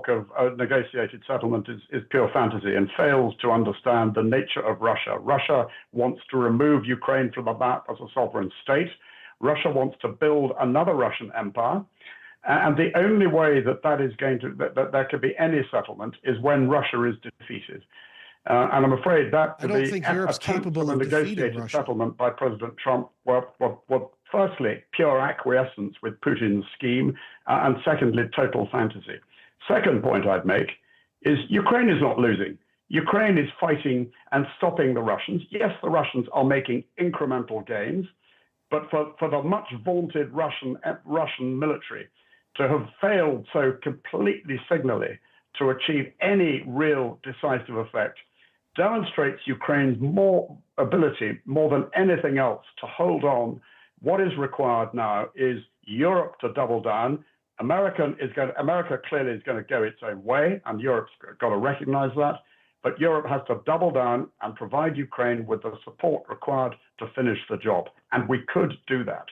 of a negotiated settlement is pure fantasy and fails to understand the nature of Russia. Russia wants to remove Ukraine from the map as a sovereign state. Russia wants to build another Russian empire. And the only way that there could be any settlement is when Russia is defeated. And I'm afraid that I don't think Europe's capable of negotiated Russia. settlement by President Trump were firstly, pure acquiescence with Putin's scheme, and secondly, total fantasy. Second point I'd make is Ukraine is not losing. Ukraine is fighting and stopping the Russians. Yes, the Russians are making incremental gains, but for the much vaunted Russian military to have failed so completely signally to achieve any real decisive effect demonstrates Ukraine's ability, more than anything else, to hold on. What is required now is Europe to double down. America clearly is going to go its own way, and Europe's got to recognize that. But Europe has to double down and provide Ukraine with the support required to finish the job. And we could do that.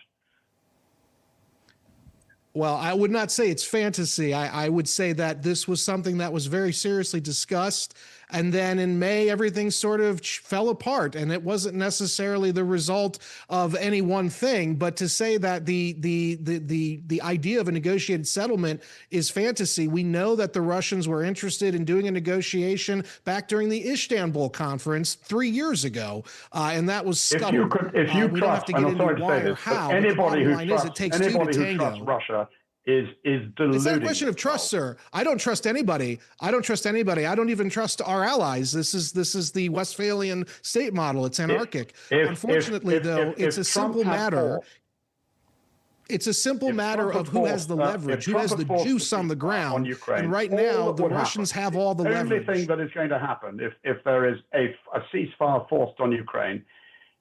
Well, I would not say it's fantasy. I would say that this was something that was very seriously discussed. And then in May, everything sort of fell apart, and it wasn't necessarily the result of any one thing. But to say that the idea of a negotiated settlement is fantasy, we know that the Russians were interested in doing a negotiation back during the Istanbul conference 3 years ago, and that was scuttled. If you trust, and I'm sorry to say this, but anybody who trusts Russia is deluding. It's not a question of trust, sir. I don't trust anybody. I don't even trust our allies. This is the Westphalian state model. It's anarchic. Unfortunately, though, it's a simple matter. It's a simple matter of who has the leverage, who has the juice on the ground. And right now, the Russians have all the leverage. The only thing that is going to happen if there is a ceasefire forced on Ukraine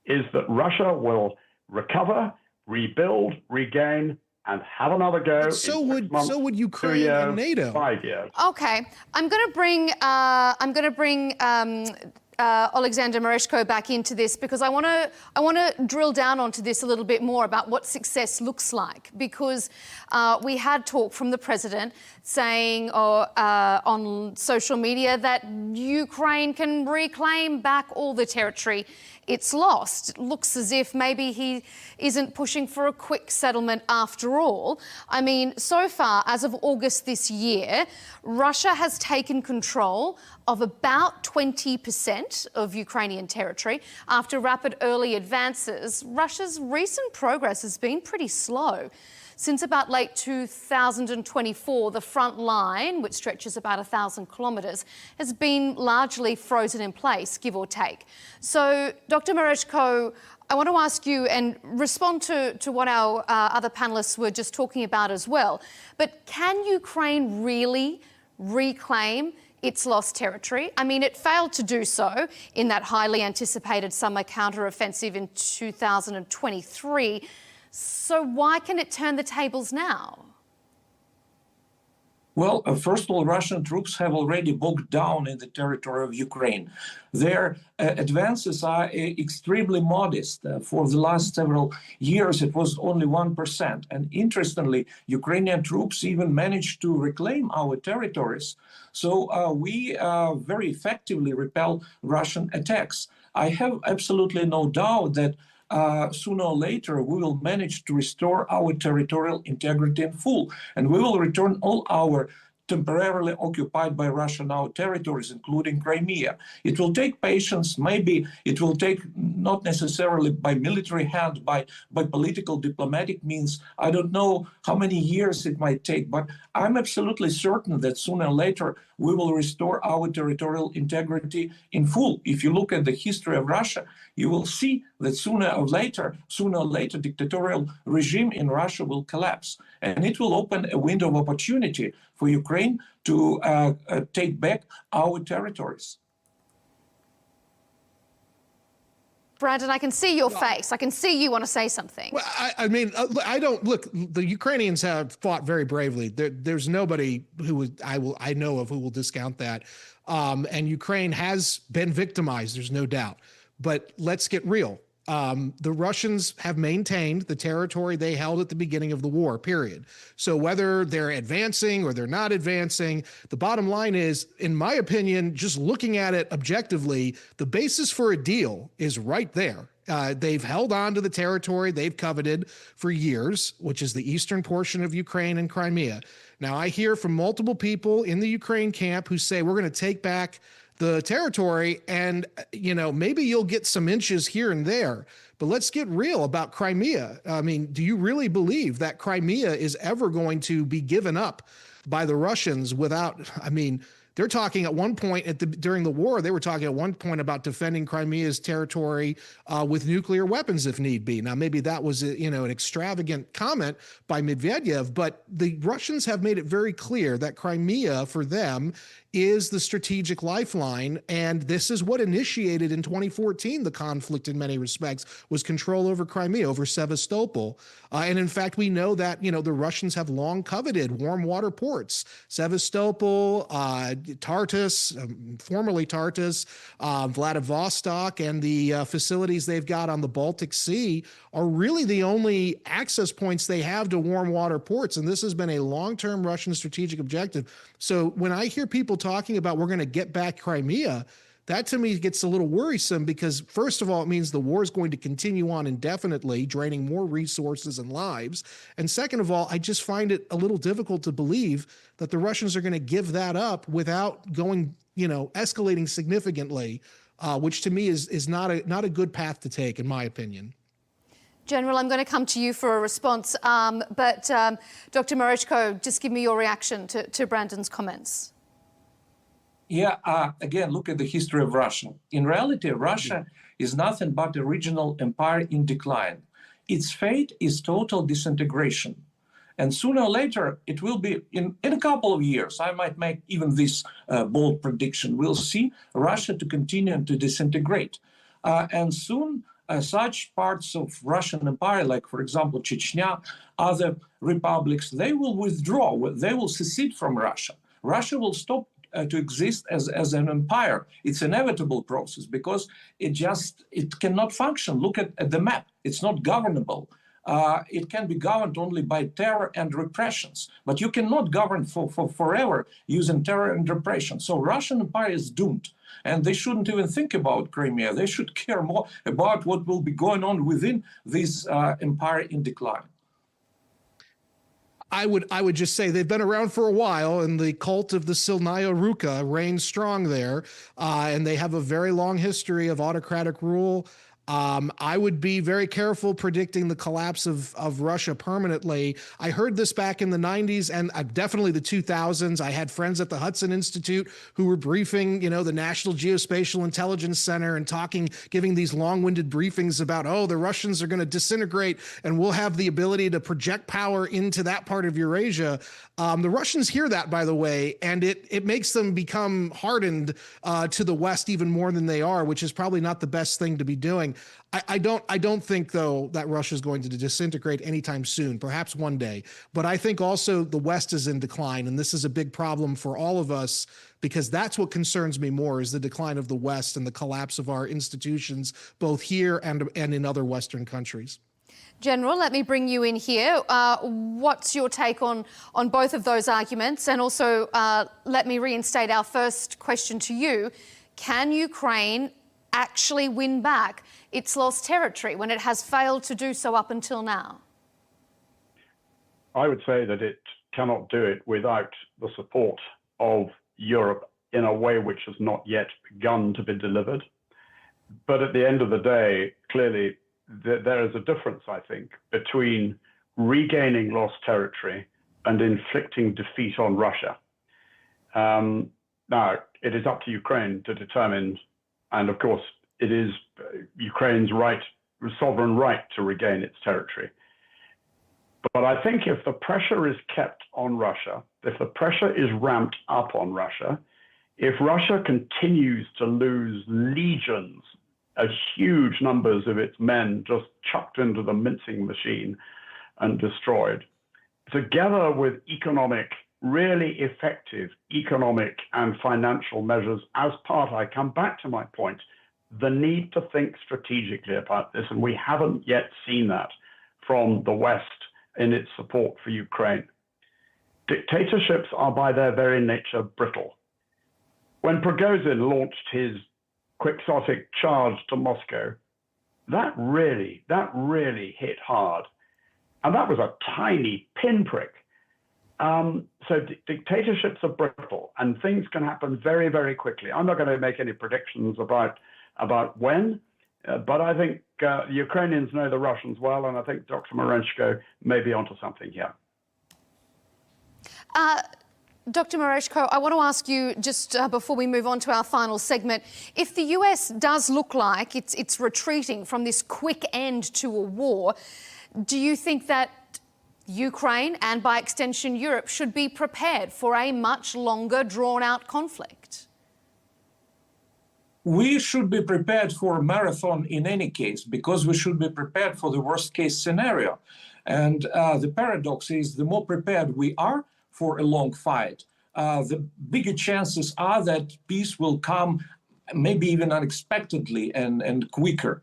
is that Russia will recover, rebuild, regain, and have another go. But so would Ukraine 2 years, and NATO. 5 years. Okay, I'm going to bring Alexander Mereshko back into this because I want to drill down onto this a little bit more about what success looks like, because we had talk from the president saying on social media that Ukraine can reclaim back all the territory it's lost. It looks as if maybe he isn't pushing for a quick settlement after all. I mean, so far, as of August this year, Russia has taken control of about 20% of Ukrainian territory. After rapid early advances, Russia's recent progress has been pretty slow. Since about late 2024, the front line, which stretches about 1,000 kilometres, has been largely frozen in place, give or take. So, Dr. Mereshko, I want to ask you and respond to what our other panellists were just talking about as well. But can Ukraine really reclaim its lost territory? I mean, it failed to do so in that highly anticipated summer counter-offensive in 2023. So why can it turn the tables now? Well, first of all, Russian troops have already bogged down in the territory of Ukraine. Their advances are extremely modest. For the last several years, it was only 1%. And interestingly, Ukrainian troops even managed to reclaim our territories. So we very effectively repel Russian attacks. I have absolutely no doubt that sooner or later, we will manage to restore our territorial integrity in full. And we will return all our temporarily occupied by Russia now territories, including Crimea. It will take patience. Maybe it will take not necessarily by military hand, by political diplomatic means. I don't know how many years it might take, but I'm absolutely certain that sooner or later we will restore our territorial integrity in full. If you look at the history of Russia, you will see that sooner or later, dictatorial regime in Russia will collapse. And it will open a window of opportunity for Ukraine to take back our territories. Brandon, I can see your face. I can see you want to say something. Well, I mean, I don't look. The Ukrainians have fought very bravely. There's nobody I know of who will discount that. And Ukraine has been victimized. There's no doubt. But let's get real. The Russians have maintained the territory they held at the beginning of the war, period. So whether they're advancing or they're not advancing, the bottom line is, in my opinion, just looking at it objectively, the basis for a deal is right there. They've held on to the territory they've coveted for years, which is the eastern portion of Ukraine and Crimea. Now, I hear from multiple people in the Ukraine camp who say, we're going to take back the territory, and maybe you'll get some inches here and there, but let's get real about Crimea. I mean, do you really believe that Crimea is ever going to be given up by the Russians without? I mean, they're talking at one point during the war, they were talking at one point about defending Crimea's territory with nuclear weapons if need be. Now, maybe that was an extravagant comment by Medvedev, but the Russians have made it very clear that Crimea for them is the strategic lifeline, and this is what initiated in 2014 the conflict in many respects, was control over Crimea, over Sevastopol. And in fact, we know that, the Russians have long coveted warm water ports. Sevastopol, Tartus, formerly Tartus, Vladivostok, and the facilities they've got on the Baltic Sea are really the only access points they have to warm water ports. And this has been a long-term Russian strategic objective. So when I hear people talking about we're going to get back Crimea, that to me gets a little worrisome because, first of all, it means the war is going to continue on indefinitely, draining more resources and lives. And second of all, I just find it a little difficult to believe that the Russians are going to give that up without going, escalating significantly, which to me is not a good path to take, in my opinion. General, I'm going to come to you for a response, but Dr. Mereshko, just give me your reaction to Brandon's comments. Yeah, again, look at the history of Russia. In reality, Russia is nothing but a regional empire in decline. Its fate is total disintegration. And sooner or later, it will be, in a couple of years, I might make even this bold prediction, we'll see Russia to continue to disintegrate. And soon, such parts of Russian empire, like, for example, Chechnya, other republics, they will withdraw, they will secede from Russia. Russia will stop to exist as an empire. It's an inevitable process because it cannot function. Look at the map. It's not governable. It can be governed only by terror and repressions, but you cannot govern for forever using terror and repression. So Russian empire is doomed, and they shouldn't even think about Crimea. They should care more about what will be going on within this empire in decline. I would just say they've been around for a while, and the cult of the Silnaya Ruka reigns strong there, and they have a very long history of autocratic rule. I would be very careful predicting the collapse of Russia permanently. I heard this back in the 90s and definitely the 2000s. I had friends at the Hudson Institute who were briefing, the National Geospatial Intelligence Center and giving these long-winded briefings about, the Russians are going to disintegrate and we'll have the ability to project power into that part of Eurasia. The Russians hear that, by the way, and it makes them become hardened to the West even more than they are, which is probably not the best thing to be doing. I don't think, though, that Russia is going to disintegrate anytime soon, perhaps one day. But I think also the West is in decline, and this is a big problem for all of us, because that's what concerns me more, is the decline of the West and the collapse of our institutions, both here and in other Western countries. General, let me bring you in here. What's your take on both of those arguments? And also, let me reinstate our first question to you. Can Ukraine actually win back its lost territory when it has failed to do so up until now? I would say that it cannot do it without the support of Europe in a way which has not yet begun to be delivered. But at the end of the day, clearly, there is a difference, I think, between regaining lost territory and inflicting defeat on Russia. Now, it is up to Ukraine to determine, and of course, it is Ukraine's sovereign right to regain its territory. But I think if the pressure is kept on Russia, if the pressure is ramped up on Russia, if Russia continues to lose legions, huge numbers of its men just chucked into the mincing machine and destroyed, together with really effective economic and financial measures as part, I come back to my point, the need to think strategically about this, and we haven't yet seen that from the West in its support for Ukraine. Dictatorships are by their very nature brittle. When Prigozhin launched his quixotic charge to Moscow, that really hit hard. And that was a tiny pinprick. So dictatorships are brittle and things can happen very, very quickly. I'm not going to make any predictions about when, but I think the Ukrainians know the Russians well, and I think Dr. Marenshko may be onto something here. Dr. Marenshko, I want to ask you, just before we move on to our final segment, if the US does look like it's retreating from this quick end to a war, do you think that Ukraine, and by extension Europe, should be prepared for a much longer, drawn-out conflict? We should be prepared for a marathon in any case, because we should be prepared for the worst-case scenario. And the paradox is, the more prepared we are for a long fight, the bigger chances are that peace will come maybe even unexpectedly and quicker.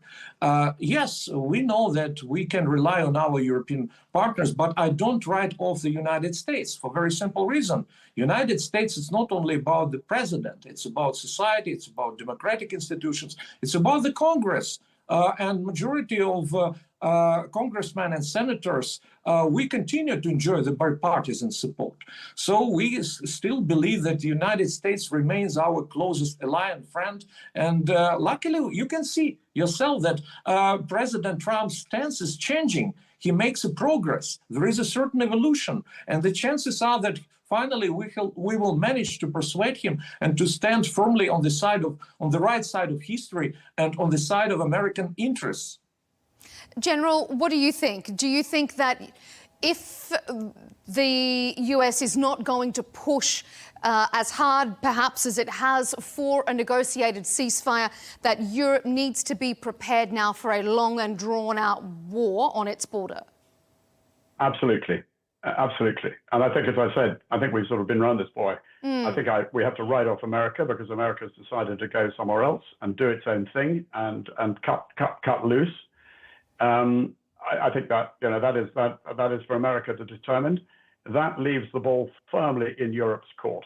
Yes, we know that we can rely on our European partners, but I don't write off the United States for a very simple reason. United States is not only about the president, it's about society, it's about democratic institutions, it's about the Congress. And majority of congressmen and senators, we continue to enjoy the bipartisan support. So we still believe that the United States remains our closest ally and friend. And luckily, you can see yourself that President Trump's stance is changing. He makes a progress. There is a certain evolution. And the chances are that finally we will manage to persuade him and to stand firmly on the right side of history and on the side of American interests. General, what do you think? Do you think that if the US is not going to push as hard, perhaps, as it has for a negotiated ceasefire, that Europe needs to be prepared now for a long and drawn-out war on its border? Absolutely. Absolutely. And I think, as I said, I think we've sort of been around this boy. I think we have to write off America because America has decided to go somewhere else and do its own thing and cut loose. I think that that is for America to determine. That leaves the ball firmly in Europe's court.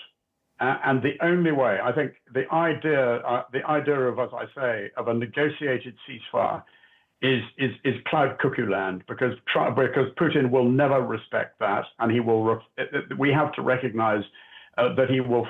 And the only way, I think, the idea of, as I say, of a negotiated ceasefire is cloud cuckoo land, because Putin will never respect that, and we have to recognize that he will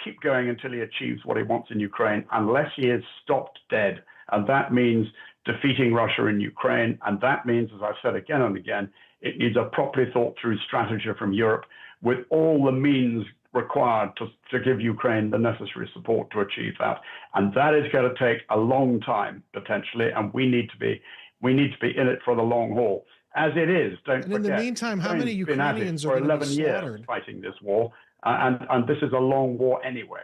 keep going until he achieves what he wants in Ukraine, unless he is stopped dead And that means defeating Russia in Ukraine. And that means, as I've said again and again, it needs a properly thought through strategy from Europe with all the means required to give Ukraine the necessary support to achieve that. And that is going to take a long time, potentially, and we need to be in it for the long haul. As it is, don't forget. In the meantime, how many Ukrainians are going to be slaughtered? Fighting this war, and this is a long war anyway.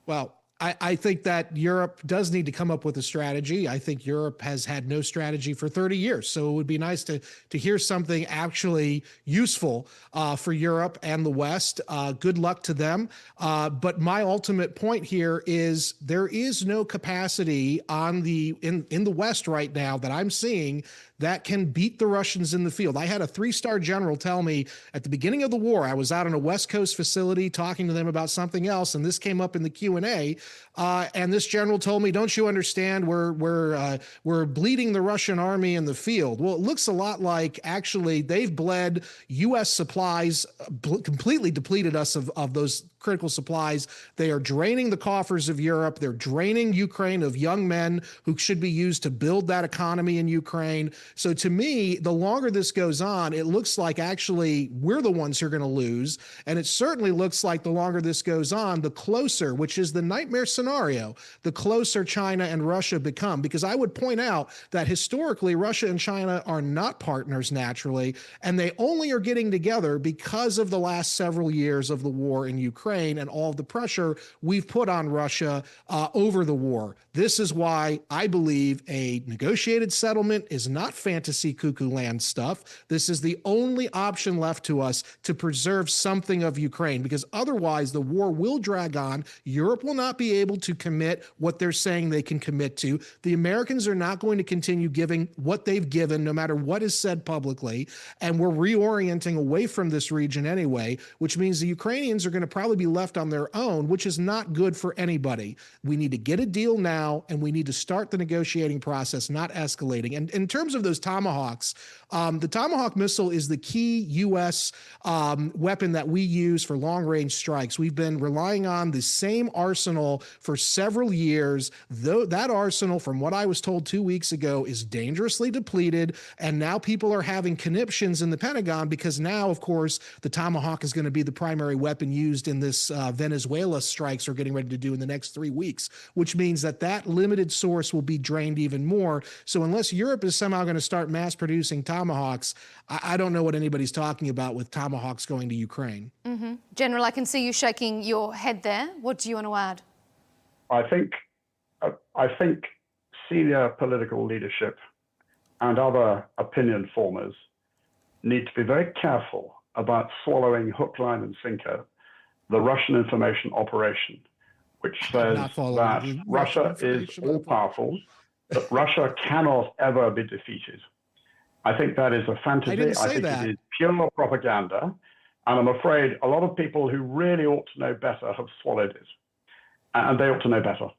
Well, I think that Europe does need to come up with a strategy. I think Europe has had no strategy for 30 years. So it would be nice to hear something actually useful for Europe and the West. Good luck to them. But my ultimate point here is there is no capacity in the West right now that I'm seeing that can beat the Russians in the field. I had a 3-star general tell me at the beginning of the war, I was out in a West Coast facility talking to them about something else, and this came up in the Q&A, and this general told me, "Don't you understand? We're bleeding the Russian army in the field." Well, it looks a lot like actually they've bled U.S. supplies, completely depleted us of those critical supplies. They are draining the coffers of Europe. They're draining Ukraine of young men who should be used to build that economy in Ukraine. So to me, the longer this goes on, it looks like actually we're the ones who are going to lose. And it certainly looks like the longer this goes on, the closer, which is the nightmare scenario, the closer China and Russia become. Because I would point out that historically, Russia and China are not partners naturally, and they only are getting together because of the last several years of the war in Ukraine and all of the pressure we've put on Russia over the war. This is why I believe a negotiated settlement is not fantasy cuckoo land stuff. This is the only option left to us to preserve something of Ukraine, because otherwise the war will drag on. Europe will not be able to commit what they're saying they can commit to. The Americans are not going to continue giving what they've given, no matter what is said publicly. And we're reorienting away from this region anyway, which means the Ukrainians are going to probably be left on their own, which is not good for anybody. We need to get a deal now, and we need to start the negotiating process, not escalating. And in terms of those Tomahawks, the Tomahawk missile is the key U.S. Weapon that we use for long-range strikes. We've been relying on the same arsenal for several years. Though that arsenal, from what I was told 2 weeks ago, is dangerously depleted, and now people are having conniptions in the Pentagon because now, of course, the Tomahawk is going to be the primary weapon used in this Venezuela strikes we're getting ready to do in the next 3 weeks, which means that limited source will be drained even more. So unless Europe is somehow going to start mass producing Tomahawks, I don't know what anybody's talking about with Tomahawks going to Ukraine. Mm-hmm. General, I can see you shaking your head there. What do you want to add? I think senior political leadership and other opinion formers need to be very careful about swallowing hook, line, and sinker the Russian information operation, which says that Russia is all-powerful, that Russia cannot ever be defeated. I think that is a fantasy. I think it is pure propaganda. And I'm afraid a lot of people who really ought to know better have swallowed it. And they ought to know better.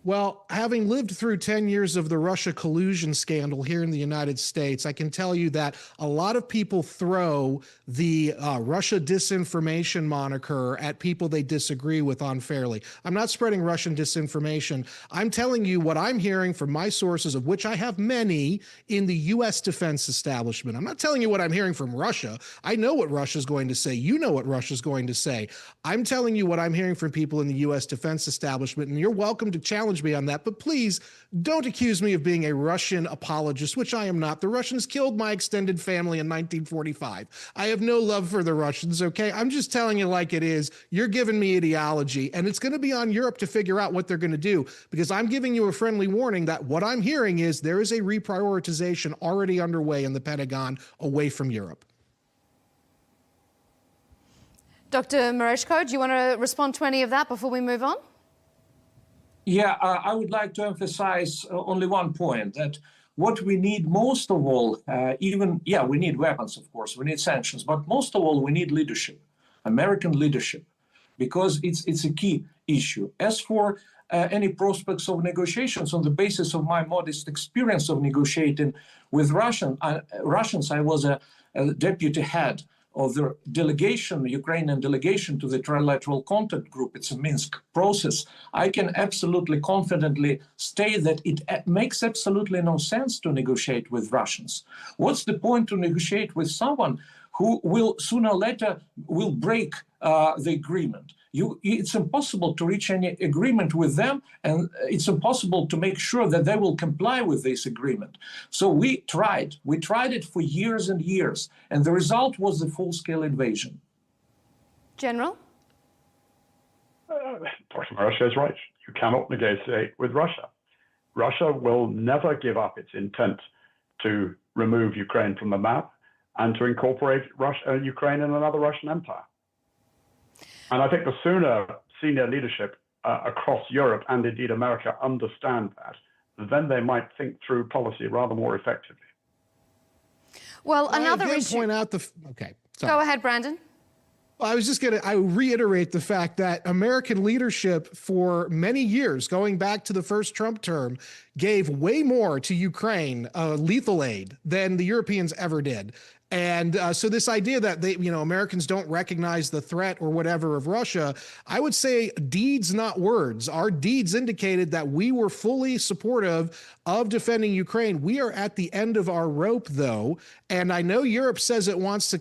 Well, having lived through 10 years of the Russia collusion scandal here in the United States, I can tell you that a lot of people throw the Russia disinformation moniker at people they disagree with unfairly. I'm not spreading Russian disinformation. I'm telling you what I'm hearing from my sources, of which I have many in the U.S. defense establishment. I'm not telling you what I'm hearing from Russia. I know what Russia's going to say. You know what Russia's going to say. I'm telling you what I'm hearing from people in the U.S. defense establishment, and you're welcome to challenge me on that, but please don't accuse me of being a Russian apologist, which I am not. The Russians killed my extended family in 1945. I have no love for the Russians, okay? I'm just telling you like it is. You're giving me ideology, and it's going to be on Europe to figure out what they're going to do, because I'm giving you a friendly warning that what I'm hearing is there is a reprioritization already underway in the Pentagon away from Europe. Dr. Mereshko, do you want to respond to any of that before we move on? Yeah, I would like to emphasize only one point, that what we need most of all, we need weapons, of course, we need sanctions, but most of all, we need leadership, American leadership, because it's a key issue. As for any prospects of negotiations, on the basis of my modest experience of negotiating with Russians, I was a deputy head of the delegation, Ukrainian delegation to the Trilateral Contact Group. It's a Minsk process. I can absolutely confidently state that it makes absolutely no sense to negotiate with Russians. What's the point to negotiate with someone who will sooner or later will break the agreement? It's impossible to reach any agreement with them, and it's impossible to make sure that they will comply with this agreement. So we tried it for years and years, and the result was a full-scale invasion. General? Dr. Marashka is right. You cannot negotiate with Russia. Russia will never give up its intent to remove Ukraine from the map and to incorporate Ukraine in another Russian empire. And I think the sooner senior leadership across Europe and indeed America understand that, then they might think through policy rather more effectively. Well, another issue. Point out okay. Sorry. Go ahead, Brandon. I was just I reiterate the fact that American leadership for many years, going back to the first Trump term, gave way more to Ukraine, lethal aid, than the Europeans ever did. And so this idea that Americans don't recognize the threat or whatever of Russia, I would say deeds, not words. Our deeds indicated that we were fully supportive of defending Ukraine. We are at the end of our rope, though. And I know Europe says it wants to,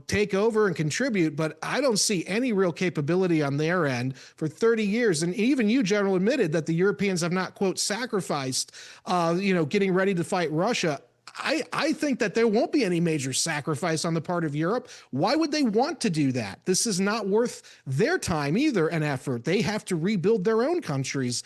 take over and contribute, but I don't see any real capability on their end for 30 years. And even you, General, admitted that the Europeans have not, quote, sacrificed, getting ready to fight Russia. I think that there won't be any major sacrifice on the part of Europe. Why would they want to do that? This is not worth their time either, an effort. They have to rebuild their own countries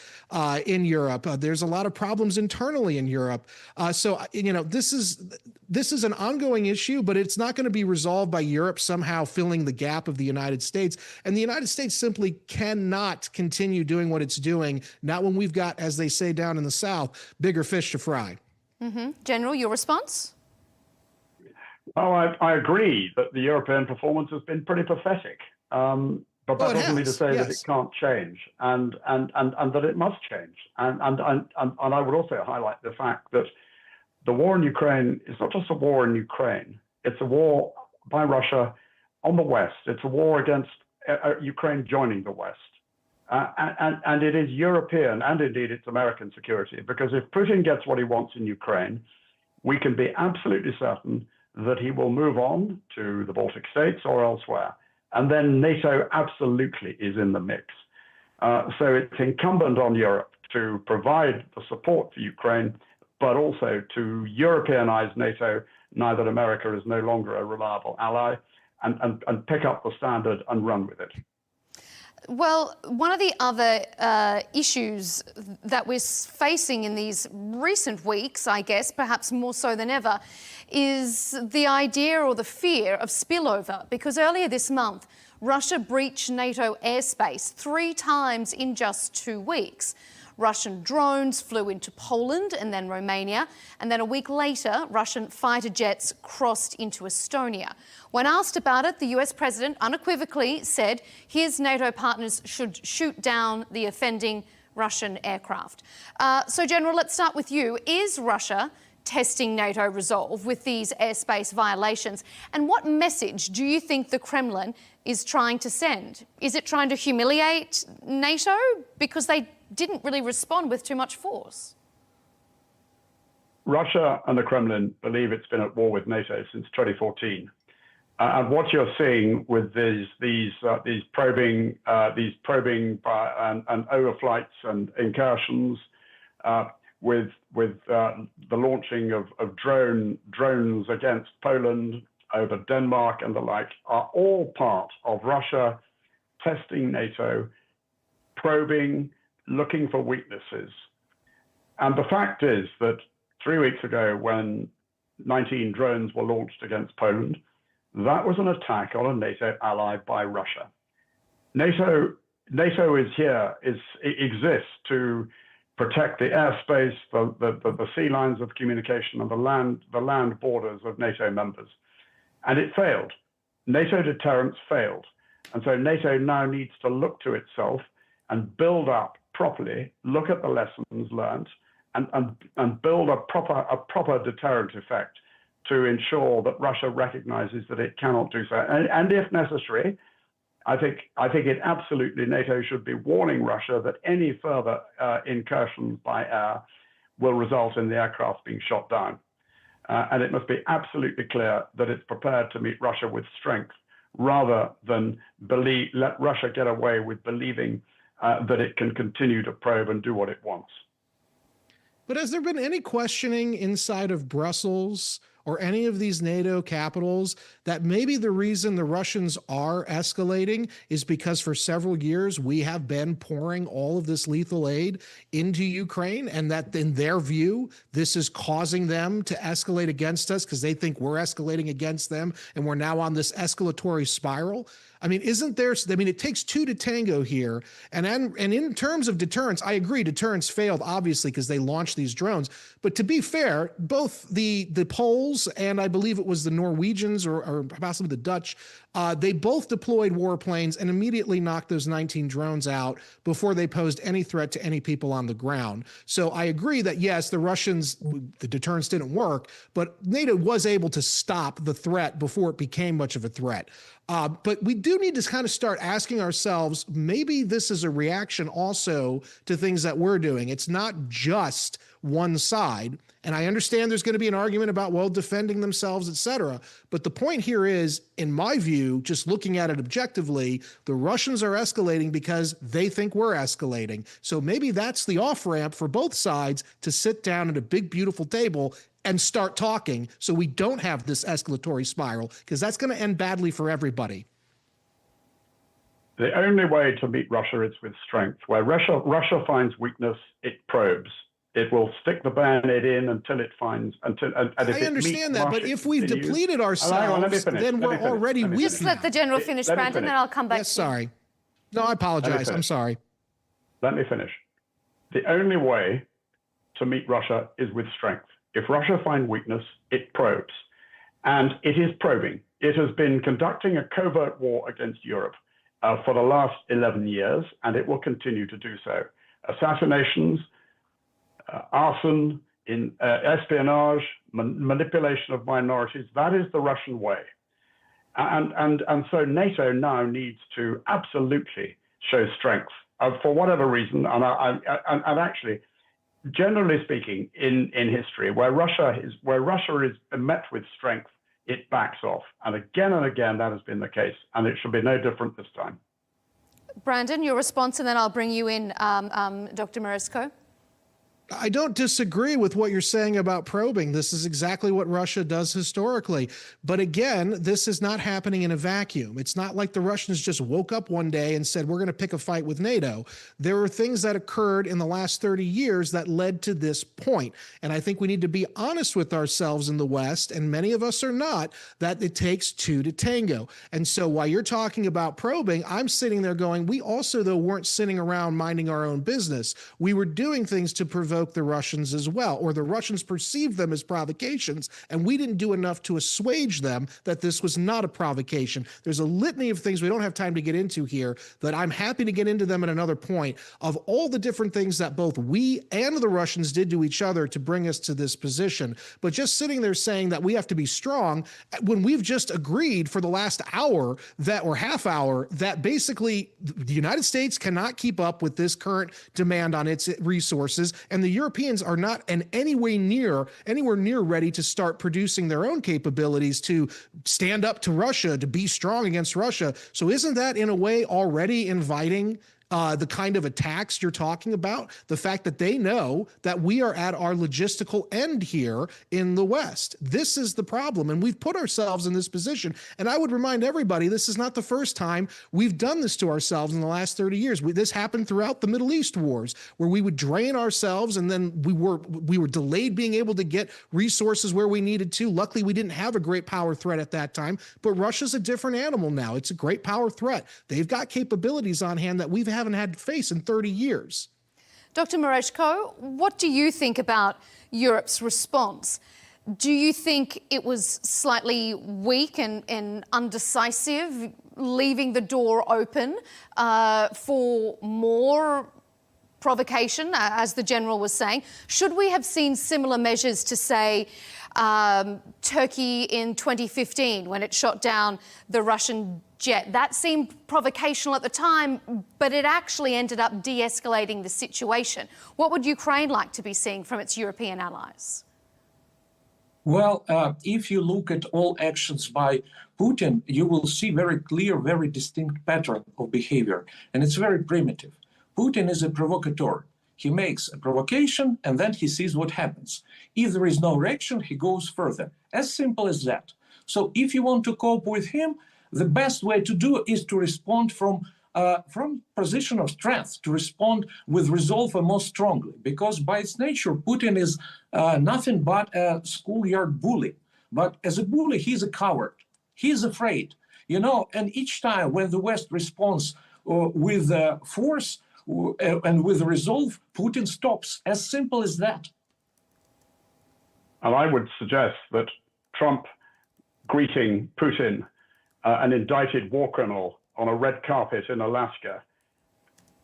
in Europe. There's a lot of problems internally in Europe. So this is an ongoing issue, but it's not going to be resolved by Europe somehow filling the gap of the United States. And the United States simply cannot continue doing what it's doing, not when we've got, as they say down in the South, bigger fish to fry. Mm-hmm. General, your response? Oh, I agree that the European performance has been pretty pathetic. But that doesn't mean to say that it can't change and that it must change. And I would also highlight the fact that the war in Ukraine is not just a war in Ukraine. It's a war by Russia on the West. It's a war against Ukraine joining the West. And it is European and indeed it's American security, because if Putin gets what he wants in Ukraine, we can be absolutely certain that he will move on to the Baltic states or elsewhere. And then NATO absolutely is in the mix. So it's incumbent on Europe to provide the support for Ukraine, but also to Europeanize NATO, now that America is no longer a reliable ally, and pick up the standard and run with it. Well, one of the other issues that we're facing in these recent weeks, I guess, perhaps more so than ever, is the idea or the fear of spillover. Because earlier this month, Russia breached NATO airspace 3 times in just 2 weeks. Russian drones flew into Poland and then Romania, and then a week later, Russian fighter jets crossed into Estonia. When asked about it, the US president unequivocally said his NATO partners should shoot down the offending Russian aircraft. So, General, let's start with you. Is Russia testing NATO resolve with these airspace violations? And what message do you think the Kremlin is trying to send? Is it trying to humiliate NATO? Because they didn't really respond with too much force. Russia and the Kremlin believe it's been at war with NATO since 2014. And what you're seeing with these probing and overflights and incursions, with the launching of drones against Poland, over Denmark and the like, are all part of Russia testing NATO, probing, looking for weaknesses. And the fact is that 3 weeks ago, when 19 drones were launched against Poland, that was an attack on a NATO ally by Russia. NATO is here, exists to protect the airspace, the sea lines of communication, and the land borders of NATO members. And it failed. NATO deterrence failed. And so NATO now needs to look to itself and build up properly, look at the lessons learned, and build a proper deterrent effect to ensure that Russia recognizes that it cannot do so. And if necessary, I think it absolutely, NATO should be warning Russia that any further incursions by air will result in the aircraft being shot down. And it must be absolutely clear that it's prepared to meet Russia with strength rather than let Russia get away with believing that it can continue to probe and do what it wants. But has there been any questioning inside of Brussels or any of these NATO capitals that maybe the reason the Russians are escalating is because for several years we have been pouring all of this lethal aid into Ukraine, and that in their view, this is causing them to escalate against us because they think we're escalating against them and we're now on this escalatory spiral? I mean, it takes two to tango here. And in terms of deterrence, I agree, deterrence failed, obviously, because they launched these drones. But to be fair, both the Poles and I believe it was the Norwegians or possibly the Dutch, they both deployed warplanes and immediately knocked those 19 drones out before they posed any threat to any people on the ground. So I agree that, yes, the Russians, the deterrence didn't work, but NATO was able to stop the threat before it became much of a threat. But we do need to kind of start asking ourselves, maybe this is a reaction also to things that we're doing. It's not just one side. And I understand there's going to be an argument about, well, defending themselves, et cetera. But the point here is, in my view, just looking at it objectively, the Russians are escalating because they think we're escalating. So maybe that's the off-ramp for both sides to sit down at a big, beautiful table and start talking so we don't have this escalatory spiral, because that's going to end badly for everybody. The only way to meet Russia is with strength. Where Russia finds weakness, it probes. It will stick the bayonet in until it finds, and if I understand that, but if we've depleted ourselves, then we're already weak. Just let the general finish, Brandon, and I'll come back to you. Sorry. No, I apologize. I'm sorry. Let me finish. The only way to meet Russia is with strength. If Russia finds weakness, it probes. And it is probing. It has been conducting a covert war against Europe for the last 11 years, and it will continue to do so. Assassinations, arson, espionage, manipulation of minorities, that is the Russian way. And so NATO now needs to absolutely show strength for whatever reason. And actually, generally speaking, in history, where Russia is met with strength, it backs off. And again, that has been the case. And it should be no different this time. Brandon, your response, and then I'll bring you in, Dr. Maresco. I don't disagree with what you're saying about probing. This is exactly what Russia does historically. But again, this is not happening in a vacuum. It's not like the Russians just woke up one day and said, we're going to pick a fight with NATO. There are things that occurred in the last 30 years that led to this point. And I think we need to be honest with ourselves in the West, and many of us are not, that it takes two to tango. And so while you're talking about probing, I'm sitting there going, we also, though, weren't sitting around minding our own business. We were doing things to provoke the Russians as well, or the Russians perceived them as provocations, and we didn't do enough to assuage them that this was not a provocation. There's a litany of things we don't have time to get into here that I'm happy to get into them at another point, of all the different things that both we and the Russians did to each other to bring us to this position. But just sitting there saying that we have to be strong when we've just agreed for the last hour or half hour that basically the United States cannot keep up with this current demand on its resources, and the Europeans are not anywhere near ready to start producing their own capabilities to stand up to Russia, to be strong against Russia. So isn't that in a way already inviting the kind of attacks you're talking about? The fact that they know that we are at our logistical end here in the West. This is the problem, and we've put ourselves in this position. And I would remind everybody, this is not the first time we've done this to ourselves in the last 30 years. This happened throughout the Middle East wars, where we would drain ourselves, and then we were delayed being able to get resources where we needed to. Luckily, we didn't have a great power threat at that time, but Russia's a different animal now. It's a great power threat. They've got capabilities on hand that we haven't had to face in 30 years. Dr. Maresco, what do you think about Europe's response? Do you think it was slightly weak and undecisive, leaving the door open for more provocation, as the general was saying. Should we have seen similar measures to, say, Turkey in 2015 when it shot down the Russian jet? That seemed provocational at the time, but it actually ended up de-escalating the situation. What would Ukraine like to be seeing from its European allies? Well, if you look at all actions by Putin, you will see very clear, very distinct pattern of behavior, and it's very primitive. Putin is a provocateur. He makes a provocation and then he sees what happens. If there is no reaction, he goes further. As simple as that. So if you want to cope with him, the best way to do is to respond from position of strength, to respond with resolve and more strongly. Because by its nature, Putin is nothing but a schoolyard bully. But as a bully, he's a coward. He's afraid, you know, and each time when the West responds with force, and with resolve, Putin stops. As simple as that. And I would suggest that Trump greeting Putin, an indicted war criminal, on a red carpet in Alaska,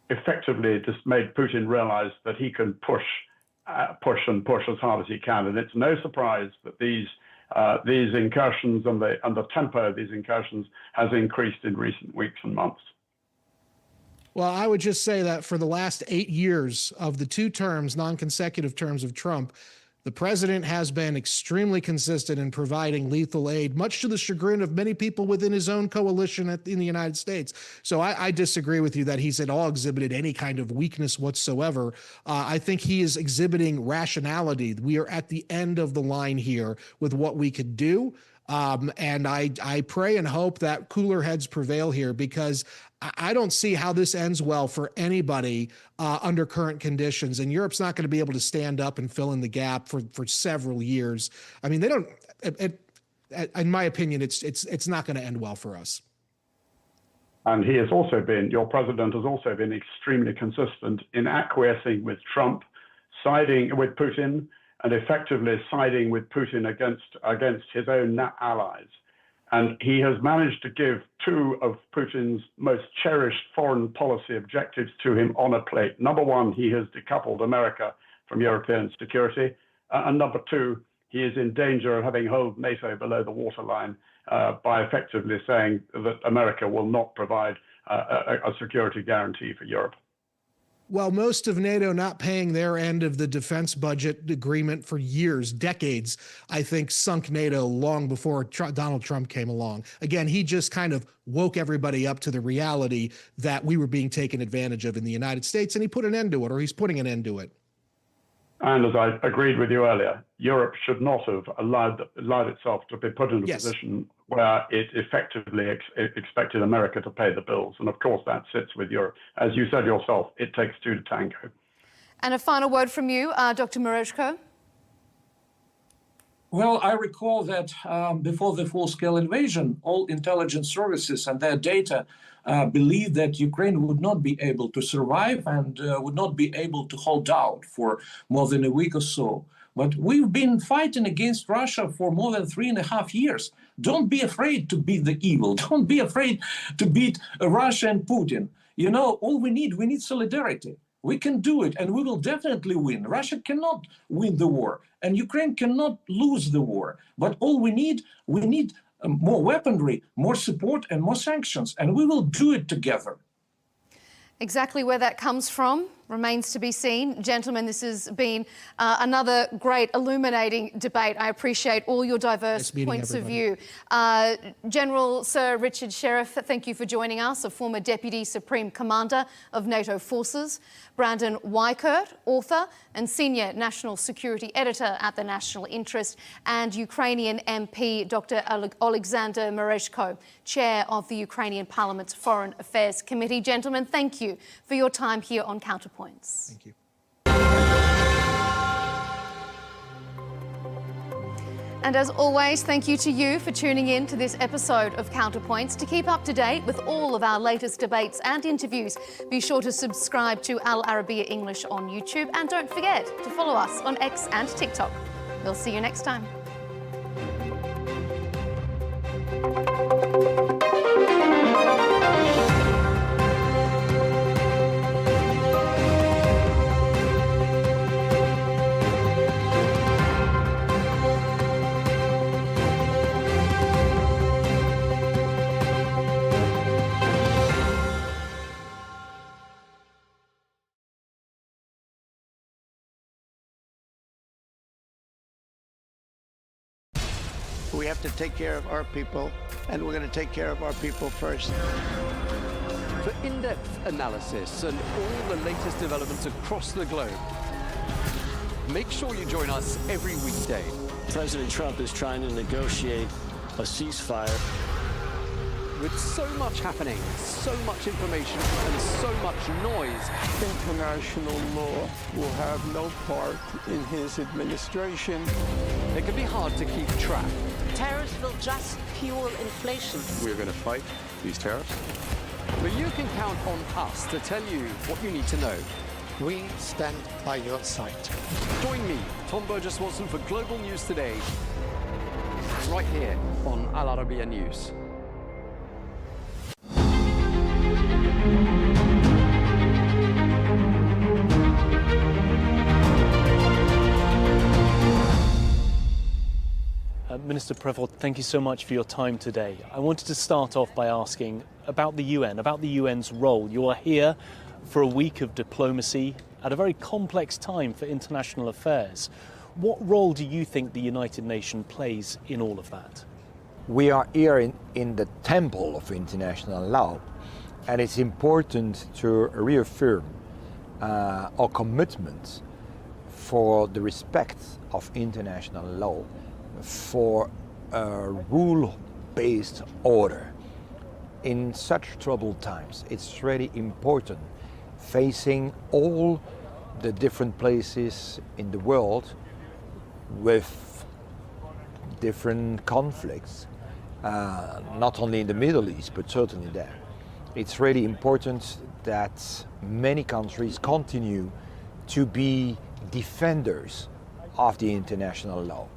effectively just made Putin realize that he can push as hard as he can. And it's no surprise that these incursions and the tempo of these incursions has increased in recent weeks and months. Well, I would just say that for the last 8 years of the 2 terms, non-consecutive terms of Trump, the president has been extremely consistent in providing lethal aid, much to the chagrin of many people within his own coalition in the United States. So I disagree with you that he's at all exhibited any kind of weakness whatsoever. I think he is exhibiting rationality. We are at the end of the line here with what we could do. And I pray and hope that cooler heads prevail here, because I don't see how this ends well for anybody under current conditions. And Europe's not going to be able to stand up and fill in the gap for several years. I mean, they don't. In my opinion, it's not going to end well for us. And he has also been, your president has also been extremely consistent in acquiescing with Trump, siding with Putin, and effectively siding with Putin against his own allies. And he has managed to give 2 of Putin's most cherished foreign policy objectives to him on a plate. Number 1, he has decoupled America from European security. And number 2, he is in danger of having held NATO below the waterline by effectively saying that America will not provide a security guarantee for Europe. Well, most of NATO not paying their end of the defense budget agreement for years, decades, I think sunk NATO long before Donald Trump came along. Again, he just kind of woke everybody up to the reality that we were being taken advantage of in the United States, and he put an end to it, or he's putting an end to it. And as I agreed with you earlier, Europe should not have allowed itself to be put in a position where it effectively expected America to pay the bills. And of course, that sits with Europe. As you said yourself, it takes 2 to tango. And a final word from you, Dr. Merezhko. Well, I recall that before the full-scale invasion, all intelligence services and their data believed that Ukraine would not be able to survive and would not be able to hold out for more than a week or so. But we've been fighting against Russia for more than 3.5 years. Don't be afraid to beat the evil. Don't be afraid to beat Russia and Putin. You know, all we need solidarity. We can do it, and we will definitely win. Russia cannot win the war, and Ukraine cannot lose the war. But all we need more weaponry, more support, and more sanctions, and we will do it together. Exactly where that comes from remains to be seen. Gentlemen, this has been another great illuminating debate. I appreciate all your diverse points of view. General Sir Richard Sheriff, thank you for joining us, a former Deputy Supreme Commander of NATO forces. Brandon Wykert, author and Senior National Security Editor at the National Interest, and Ukrainian MP Dr. Alexander Merezhko, Chair of the Ukrainian Parliament's Foreign Affairs Committee. Gentlemen, thank you for your time here on Counterpoints. Thank you. And as always, thank you to you for tuning in to this episode of Counterpoints. To keep up to date with all of our latest debates and interviews, be sure to subscribe to Al Arabiya English on YouTube, and don't forget to follow us on X and TikTok. We'll see you next time. have to take care of our people, and we're going to take care of our people first. For in-depth analysis and all the latest developments across the globe, make sure you join us every weekday. President Trump is trying to negotiate a ceasefire. With so much happening, so much information, and so much noise, International law will have no part in his administration. it can be hard to keep track. Tariffs will just fuel inflation. We're going to fight these tariffs. But you can count on us to tell you what you need to know. We stand by your side. Join me, Tom Burgess-Watson, for Global News Today, right here on Al Arabiya News. Minister Prevost, thank you so much for your time today. I wanted to start off by asking about the UN, about the UN's role. You are here for a week of diplomacy at a very complex time for international affairs. What role do you think the United Nations plays in all of that? We are here in the temple of international law, and it's important to reaffirm our commitment for the respect of international law, for a rule-based order. In such troubled times, it's really important, facing all the different places in the world with different conflicts, not only in the Middle East, but certainly there. It's really important that many countries continue to be defenders of the international law.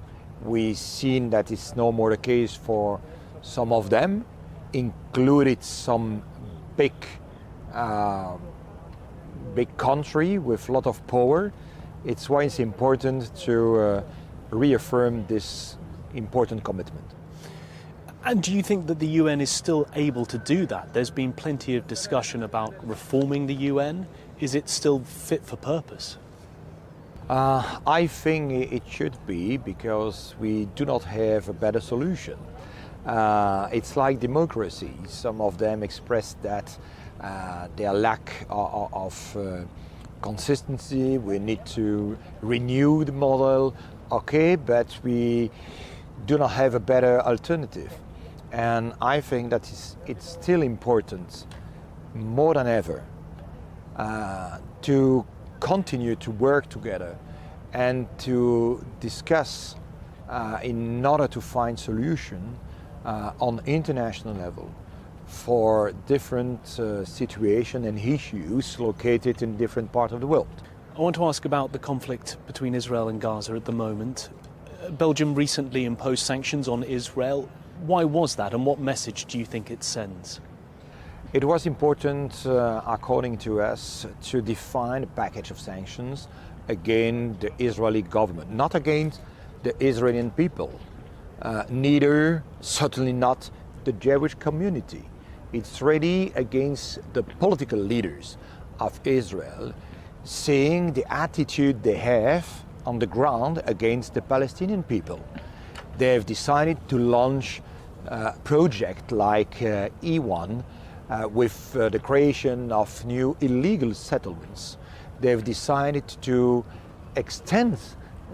We've seen that it's no more the case for some of them, included some big country with a lot of power. It's why it's important to reaffirm this important commitment. And do you think that the UN is still able to do that? There's been plenty of discussion about reforming the UN. Is it still fit for purpose? I think it should be, because we do not have a better solution. It's like democracy. Some of them express that their lack of consistency. We need to renew the model, okay, but we do not have a better alternative. And I think that it's still important, more than ever, to continue to work together and to discuss in order to find solution on international level for different situations and issues located in different parts of the world. I want to ask about the conflict between Israel and Gaza at the moment. Belgium recently imposed sanctions on Israel. Why was that, and what message do you think it sends? It was important, according to us, to define a package of sanctions against the Israeli government, not against the Israeli people, neither, certainly not, the Jewish community. It's really against the political leaders of Israel, seeing the attitude they have on the ground against the Palestinian people. They have decided to launch a project like E1 with the creation of new illegal settlements. They've decided to extend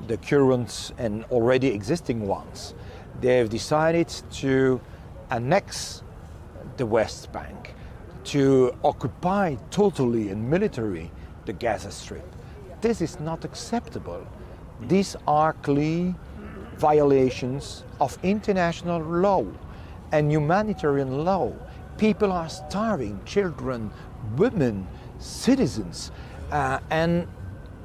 the current and already existing ones. They've decided to annex the West Bank, to occupy totally and militarily the Gaza Strip. This is not acceptable. These are clear violations of international law and humanitarian law. People are starving, children, women, citizens, and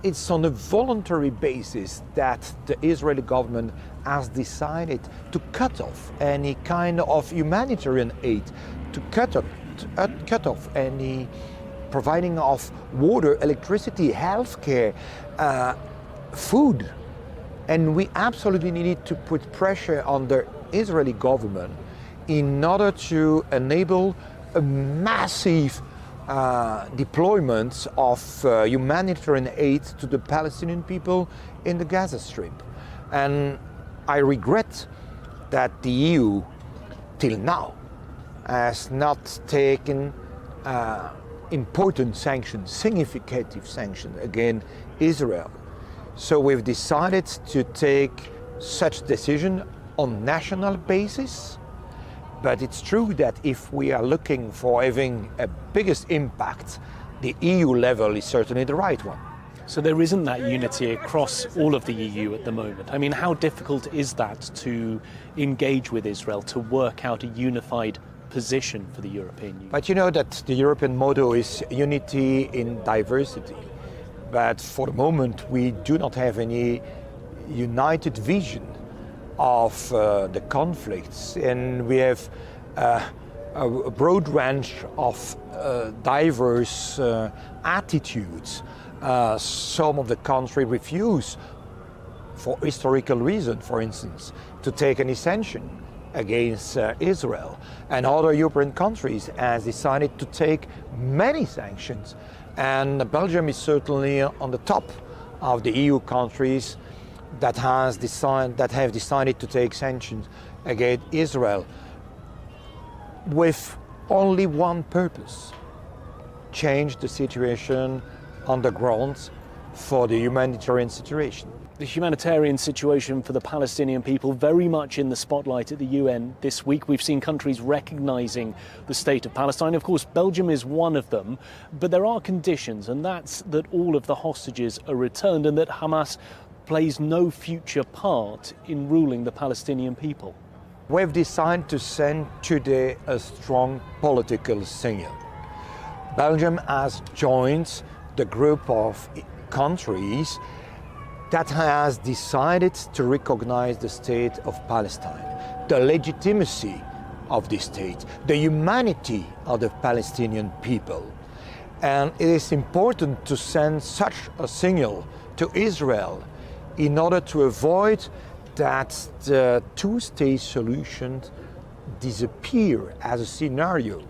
it's on a voluntary basis that the Israeli government has decided to cut off any kind of humanitarian aid, to cut off any providing of water, electricity, healthcare, food. And we absolutely need to put pressure on the Israeli government in order to enable a massive deployment of humanitarian aid to the Palestinian people in the Gaza Strip. And I regret that the EU, till now, has not taken important sanctions, significant sanctions against Israel. So we've decided to take such decision on national basis. But it's true that if we are looking for having a biggest impact, the EU level is certainly the right one. So there isn't that unity across all of the EU at the moment. I mean, how difficult is that to engage with Israel, to work out a unified position for the European Union? But you know that the European motto is unity in diversity. But for the moment, we do not have any united vision of the conflicts, and we have a broad range of diverse attitudes. Some of the countries refuse, for historical reasons, for instance, to take any sanction against Israel, and other European countries have decided to take many sanctions, and Belgium is certainly on the top of the EU countries that have decided to take sanctions against Israel with only one purpose: change the situation on the ground for the humanitarian situation. The humanitarian situation for the Palestinian people very much in the spotlight at the UN this week. We've seen countries recognising the state of Palestine. Of course, Belgium is one of them, but there are conditions, and that's that all of the hostages are returned and that Hamas plays no future part in ruling the Palestinian people. We've decided to send today a strong political signal. Belgium has joined the group of countries that has decided to recognize the state of Palestine, the legitimacy of the state, the humanity of the Palestinian people. And it is important to send such a signal to Israel in order to avoid that the two-state solution disappear as a scenario.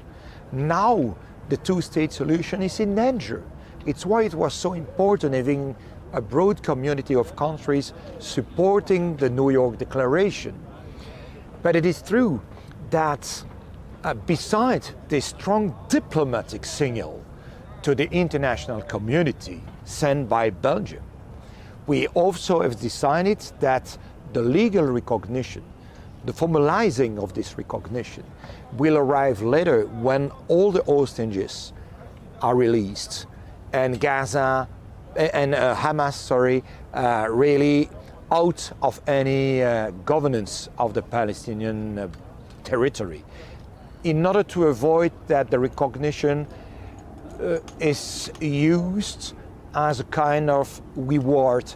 Now the two-state solution is in danger. It's why it was so important having a broad community of countries supporting the New York Declaration. But it is true that besides the strong diplomatic signal to the international community sent by Belgium, we also have decided that the legal recognition, the formalizing of this recognition, will arrive later when all the hostages are released and Gaza and Hamas, really out of any governance of the Palestinian territory, in order to avoid that the recognition is used as a kind of reward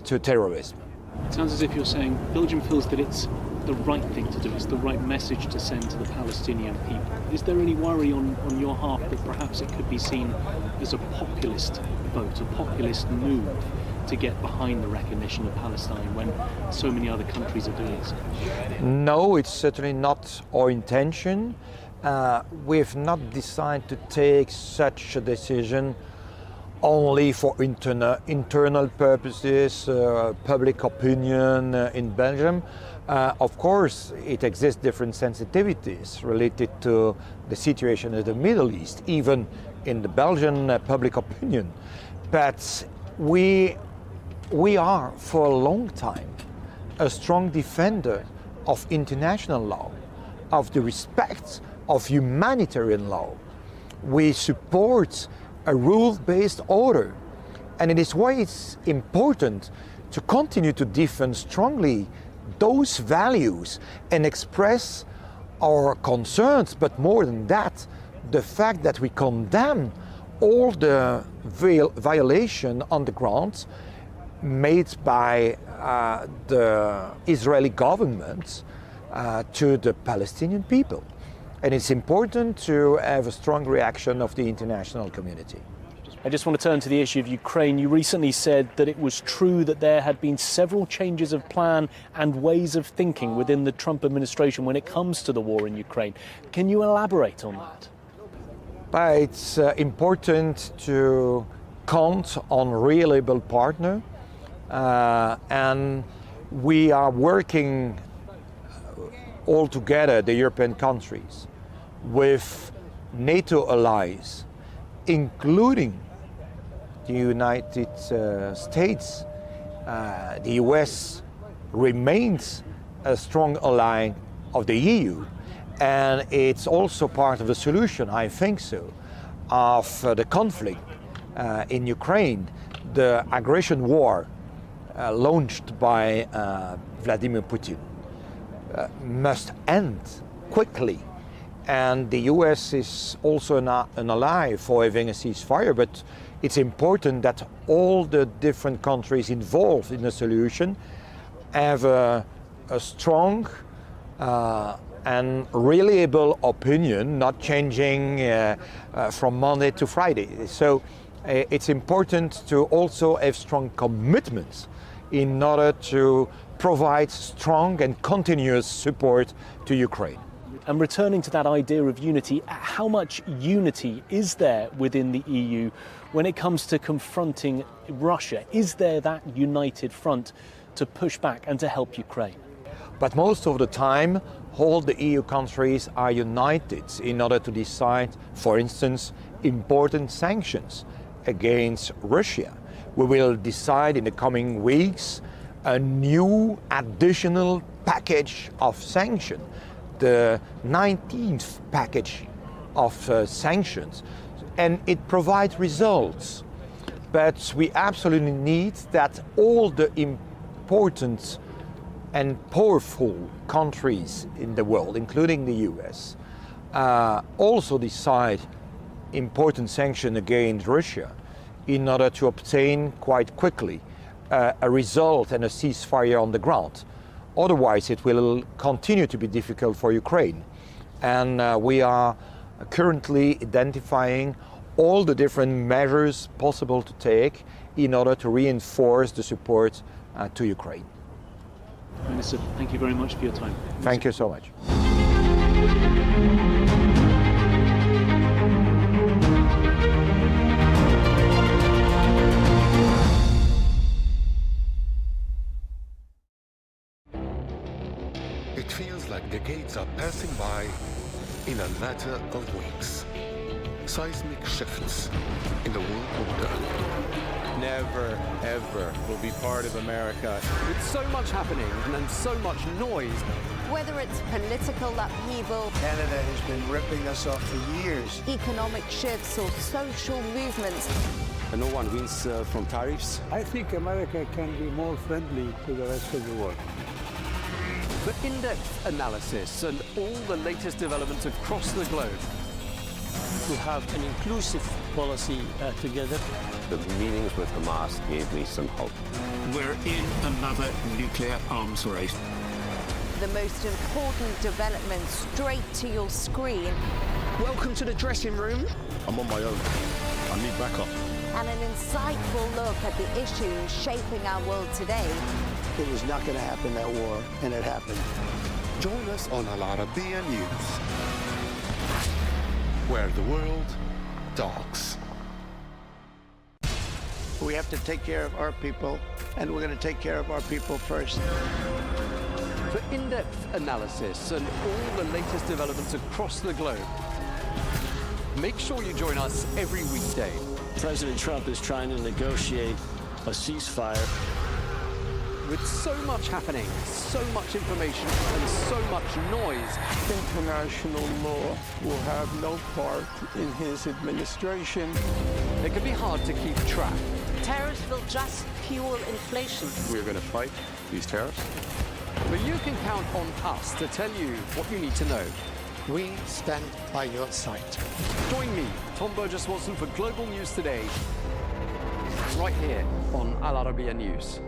to terrorism. It sounds as if you're saying Belgium feels that it's the right thing to do, it's the right message to send to the Palestinian people. Is there any worry on your half that perhaps it could be seen as a populist vote, a populist move to get behind the recognition of Palestine when so many other countries are doing so? No, it's certainly not our intention. We've not decided to take such a decision only for internal purposes, public opinion in Belgium. Of course, it exists different sensitivities related to the situation in the Middle East, even in the Belgian public opinion. But we are for a long time a strong defender of international law, of the respect of humanitarian law. We support a rule-based order, and it is why it's important to continue to defend strongly those values and express our concerns, but more than that, the fact that we condemn all the violation on the ground made by the Israeli government to the Palestinian people. And it's important to have a strong reaction of the international community. I just want to turn to the issue of Ukraine. You recently said that it was true that there had been several changes of plan and ways of thinking within the Trump administration when it comes to the war in Ukraine. Can you elaborate on that? But it's important to count on reliable partner, and we are working all together the European countries with NATO allies, including the United States, the US remains a strong ally of the EU, and it's also part of the solution, I think so, of the conflict in Ukraine, the aggression war launched by Vladimir Putin must end quickly. And the US is also an ally for having a ceasefire, but it's important that all the different countries involved in the solution have a strong and reliable opinion, not changing from Monday to Friday. So it's important to also have strong commitments in order to provide strong and continuous support to Ukraine. And returning to that idea of unity, how much unity is there within the EU when it comes to confronting Russia? Is there that united front to push back and to help Ukraine? But most of the time, all the EU countries are united in order to decide, for instance, important sanctions against Russia. We will decide in the coming weeks a new additional package of sanctions, the 19th package of sanctions, and it provides results. But we absolutely need that all the important and powerful countries in the world, including the US, also decide important sanctions against Russia in order to obtain quite quickly a result and a ceasefire on the ground. Otherwise, it will continue to be difficult for Ukraine. And we are currently identifying all the different measures possible to take in order to reinforce the support to Ukraine. Minister, thank you very much for your time. Thank you so much. It feels like decades are passing by in a matter of weeks. Seismic shifts in the world order. Never, ever will be part of America. With so much happening and so much noise. Whether it's political upheaval, Canada has been ripping us off for years, economic shifts or social movements. And no one wins from tariffs. I think America can be more friendly to the rest of the world. For in-depth analysis and all the latest developments across the globe. To have an inclusive policy together. The meetings with Hamas gave me some hope. We're in another nuclear arms race. The most important development straight to your screen. Welcome to the dressing room. I'm on my own. I need backup. And an insightful look at the issues shaping our world today. It was not going to happen, that war, and it happened. Join us on Arabiya News, where the world talks. We have to take care of our people, and we're going to take care of our people first. For in-depth analysis and all the latest developments across the globe. Make sure you join us every weekday. President Trump is trying to negotiate a ceasefire. With so much happening, so much information, and so much noise. International law will have no part in his administration. It can be hard to keep track. Tariffs will just fuel inflation. We're going to fight these tariffs. But you can count on us to tell you what you need to know. We stand by your side. Join me, Tom Burgess-Wilson, for Global News Today, right here on Al Arabiya News.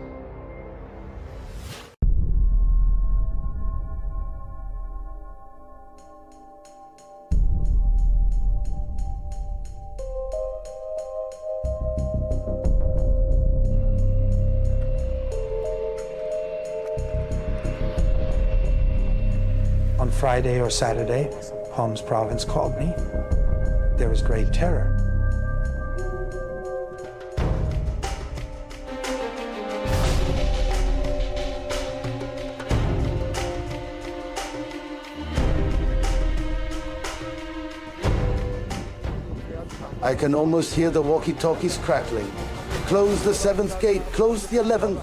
On Friday or Saturday, Homs province called me. There was great terror. I can almost hear the walkie-talkies crackling. Close the 7th gate, close the 11th.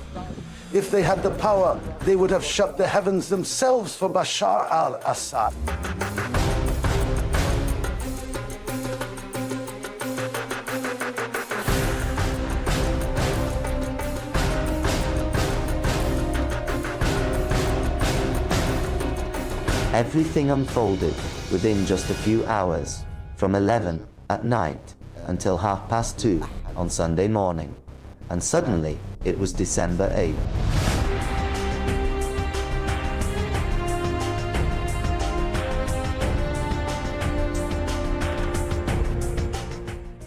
If they had the power, they would have shut the heavens themselves for Bashar al-Assad. Everything unfolded within just a few hours, from 11 at night until 2:30 on Sunday morning. And suddenly, it was December 8th.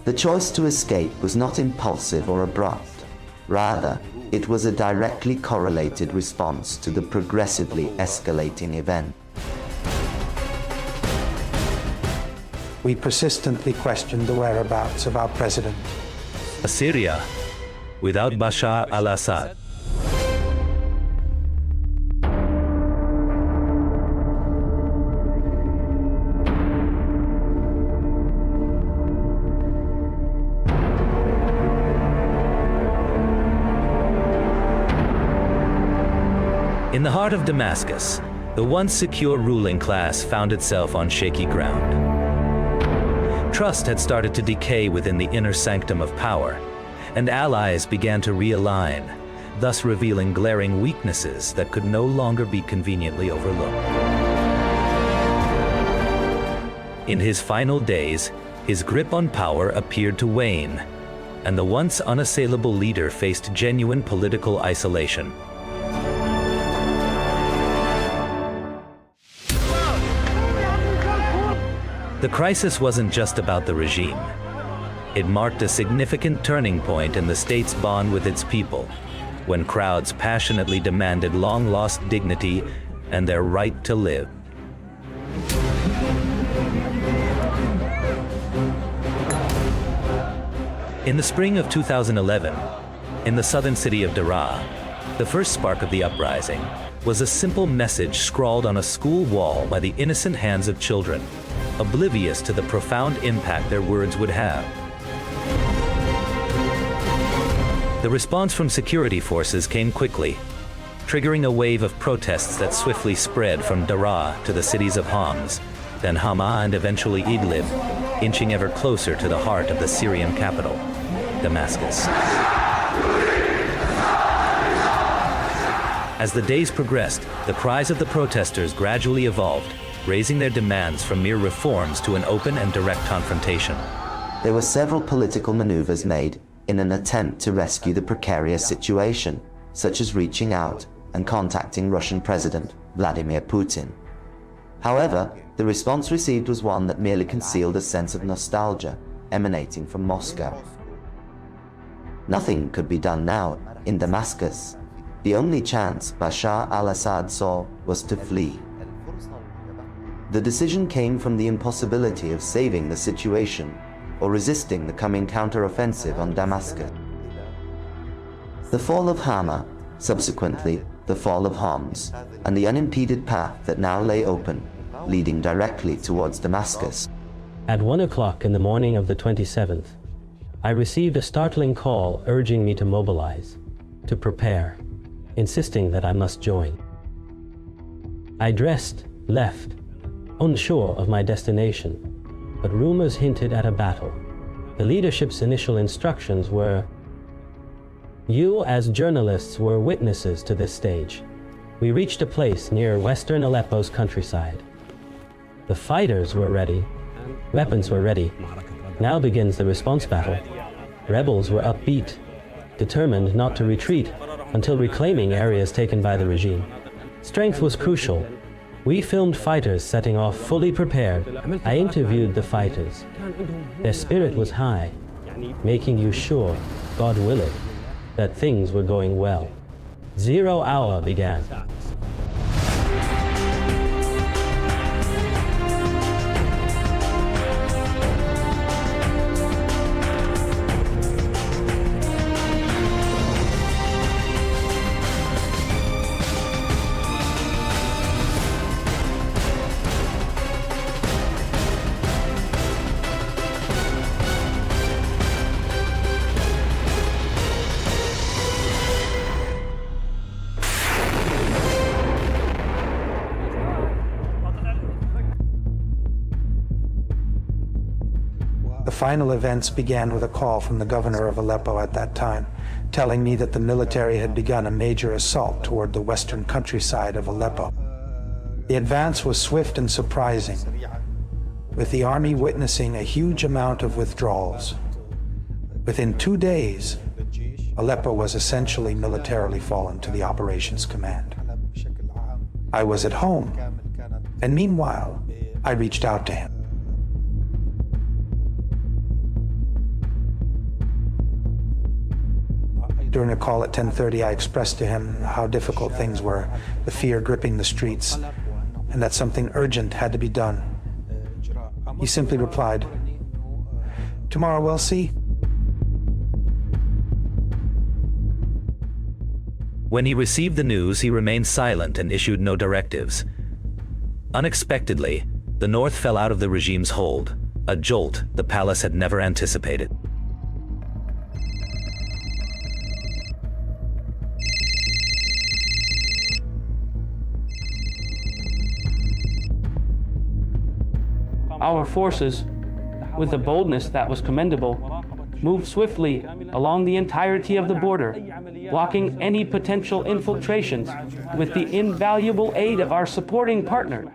The choice to escape was not impulsive or abrupt. Rather, it was a directly correlated response to the progressively escalating event. We persistently questioned the whereabouts of our president. A Syria without Bashar al-Assad. In the heart of Damascus, the once secure ruling class found itself on shaky ground. Trust had started to decay within the inner sanctum of power, and allies began to realign, thus revealing glaring weaknesses that could no longer be conveniently overlooked. In his final days, his grip on power appeared to wane, and the once unassailable leader faced genuine political isolation. The crisis wasn't just about the regime. It marked a significant turning point in the state's bond with its people, when crowds passionately demanded long-lost dignity and their right to live. In the spring of 2011, in the southern city of Daraa, the first spark of the uprising was a simple message scrawled on a school wall by the innocent hands of children, oblivious to the profound impact their words would have. The response from security forces came quickly, triggering a wave of protests that swiftly spread from Daraa to the cities of Homs, then Hama and eventually Idlib, inching ever closer to the heart of the Syrian capital, Damascus. As the days progressed, the cries of the protesters gradually evolved, raising their demands from mere reforms to an open and direct confrontation. There were several political maneuvers made in an attempt to rescue the precarious situation, such as reaching out and contacting Russian President Vladimir Putin. However, the response received was one that merely concealed a sense of nostalgia emanating from Moscow. Nothing could be done now in Damascus. The only chance Bashar al-Assad saw was to flee. The decision came from the impossibility of saving the situation or resisting the coming counter-offensive on Damascus. The fall of Hama, subsequently the fall of Homs, and the unimpeded path that now lay open, leading directly towards Damascus. At 1 o'clock in the morning of the 27th, I received a startling call urging me to mobilize, to prepare, insisting that I must join. I dressed, left, unsure of my destination, but rumors hinted at a battle. The leadership's initial instructions were, "You as journalists were witnesses to this stage. We reached a place near western Aleppo's countryside. The fighters were ready, weapons were ready. Now begins the response battle. Rebels were upbeat, determined not to retreat until reclaiming areas taken by the regime. Strength was crucial. We filmed fighters setting off fully prepared. I interviewed the fighters. Their spirit was high, making you sure, God willing, that things were going well. 0 hour began. The final events began with a call from the governor of Aleppo at that time, telling me that the military had begun a major assault toward the western countryside of Aleppo. The advance was swift and surprising, with the army witnessing a huge amount of withdrawals. Within 2 days, Aleppo was essentially militarily fallen to the operations command. I was at home, and meanwhile, I reached out to him. During a call at 10:30, I expressed to him how difficult things were, the fear gripping the streets, and that something urgent had to be done. He simply replied, "Tomorrow we'll see." When he received the news, he remained silent and issued no directives. Unexpectedly, the north fell out of the regime's hold, a jolt the palace had never anticipated. Our forces, with a boldness that was commendable, moved swiftly along the entirety of the border, blocking any potential infiltrations. With the invaluable aid of our supporting partner,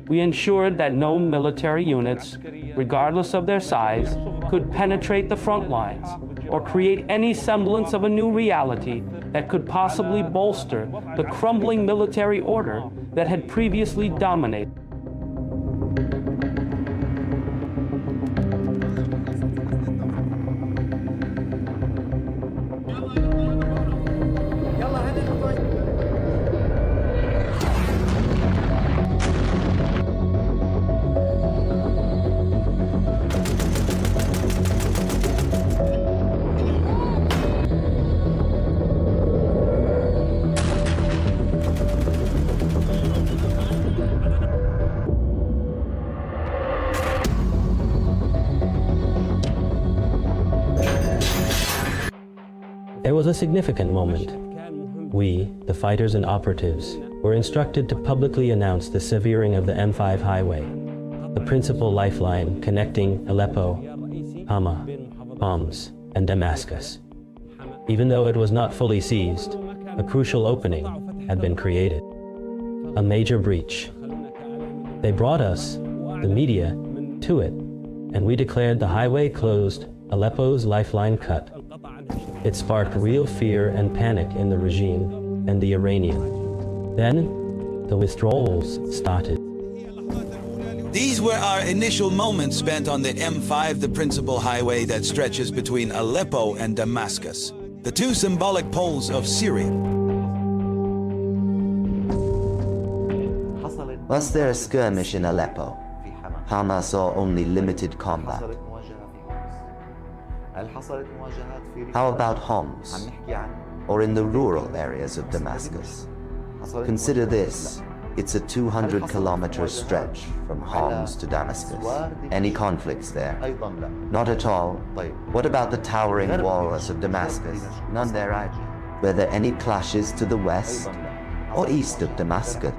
we ensured that no military units, regardless of their size, could penetrate the front lines or create any semblance of a new reality that could possibly bolster the crumbling military order that had previously dominated. There was a significant moment. We, the fighters and operatives, were instructed to publicly announce the severing of the M5 highway, the principal lifeline connecting Aleppo, Hama, Homs, and Damascus. Even though it was not fully seized, a crucial opening had been created. A major breach. They brought us, the media, to it, and we declared the highway closed, Aleppo's lifeline cut. It sparked real fear and panic in the regime and the Iranian. Then, the withdrawals started. These were our initial moments spent on the M5, the principal highway that stretches between Aleppo and Damascus, the two symbolic poles of Syria. Was there a skirmish in Aleppo? Hamas saw only limited combat. How about Homs, or in the rural areas of Damascus? Consider this, it's a 200-kilometer stretch from Homs to Damascus. Any conflicts there? Not at all. What about the towering walls of Damascus? None there either. Were there any clashes to the west or east of Damascus?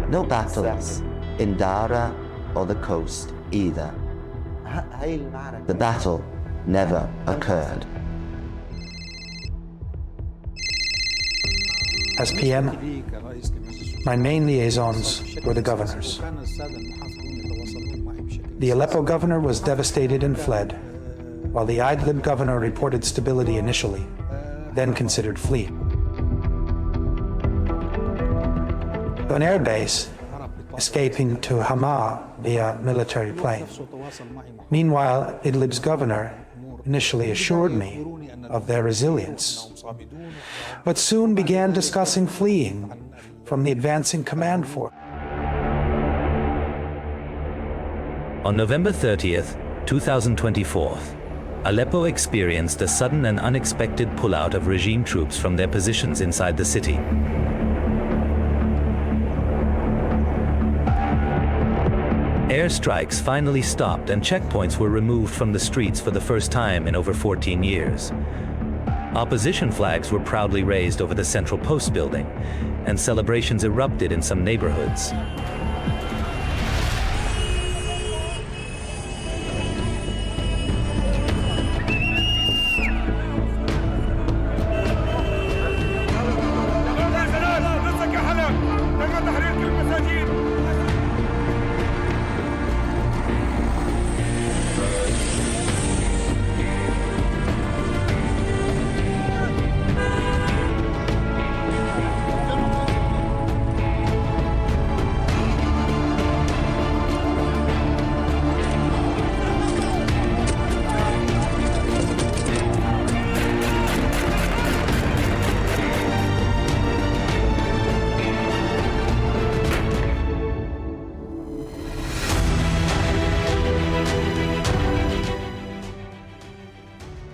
No battles in Dara or the coast either. The battle never occurred. As PM, my main liaisons were the governors. The Aleppo governor was devastated and fled, while the Idlib governor reported stability initially, then considered fleeing. On airbase, escaping to Hama via military plane. Meanwhile, Idlib's governor initially assured me of their resilience, but soon began discussing fleeing from the advancing command force. On November 30th, 2024, Aleppo experienced a sudden and unexpected pullout of regime troops from their positions inside the city. Airstrikes finally stopped and checkpoints were removed from the streets for the first time in over 14 years. Opposition flags were proudly raised over the central post building, and celebrations erupted in some neighborhoods.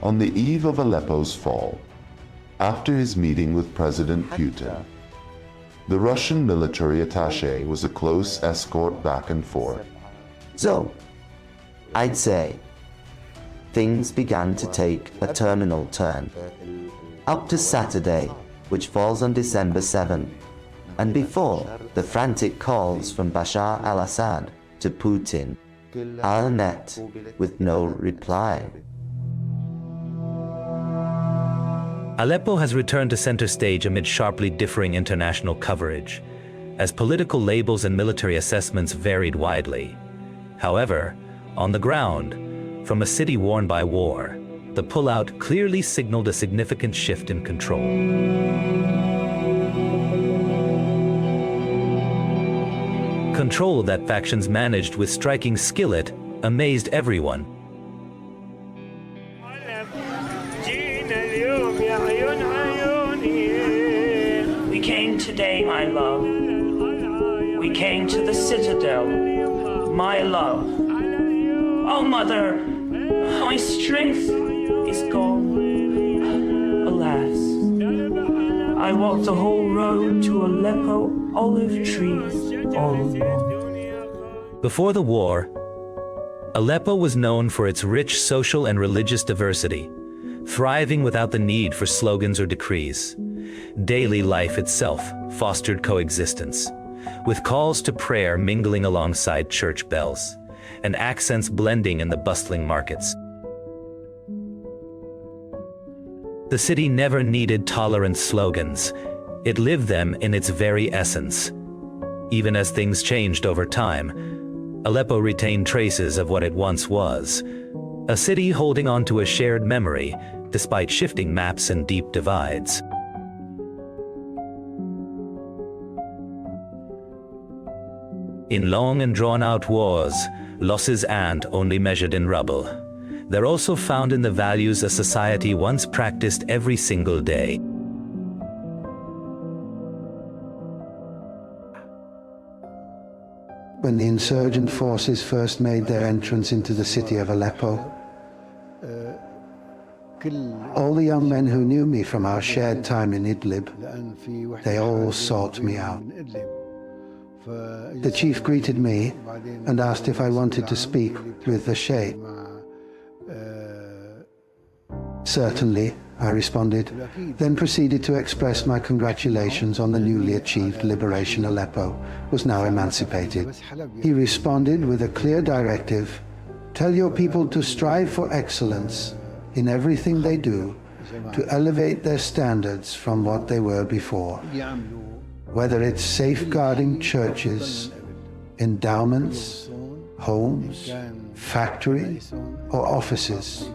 On the eve of Aleppo's fall, after his meeting with President Putin, the Russian military attaché was a close escort back and forth. So, I'd say, things began to take a terminal turn. Up to Saturday, which falls on December 7, and before the frantic calls from Bashar al-Assad to Putin are met with no reply. Aleppo has returned to center stage amid sharply differing international coverage, as political labels and military assessments varied widely. However, on the ground, from a city worn by war, the pullout clearly signaled a significant shift in control. Control that factions managed with striking skillet amazed everyone. We came today, my love. We came to the citadel, my love. Oh, mother, my strength is gone. Alas, I walked the whole road to Aleppo, olive trees all along. Before the war, Aleppo was known for its rich social and religious diversity, thriving without the need for slogans or decrees. Daily life itself fostered coexistence, with calls to prayer mingling alongside church bells, and accents blending in the bustling markets. The city never needed tolerant slogans. It lived them in its very essence. Even as things changed over time, Aleppo retained traces of what it once was, a city holding on to a shared memory despite shifting maps and deep divides. In long and drawn-out wars, losses aren't only measured in rubble. They're also found in the values a society once practiced every single day. When the insurgent forces first made their entrance into the city of Aleppo, all the young men who knew me from our shared time in Idlib, they all sought me out. The chief greeted me and asked if I wanted to speak with the Sheikh. Certainly, I responded, then proceeded to express my congratulations on the newly achieved liberation. Aleppo was now emancipated. He responded with a clear directive: tell your people to strive for excellence in everything they do, to elevate their standards from what they were before. Whether it's safeguarding churches, endowments, homes, factories, or offices,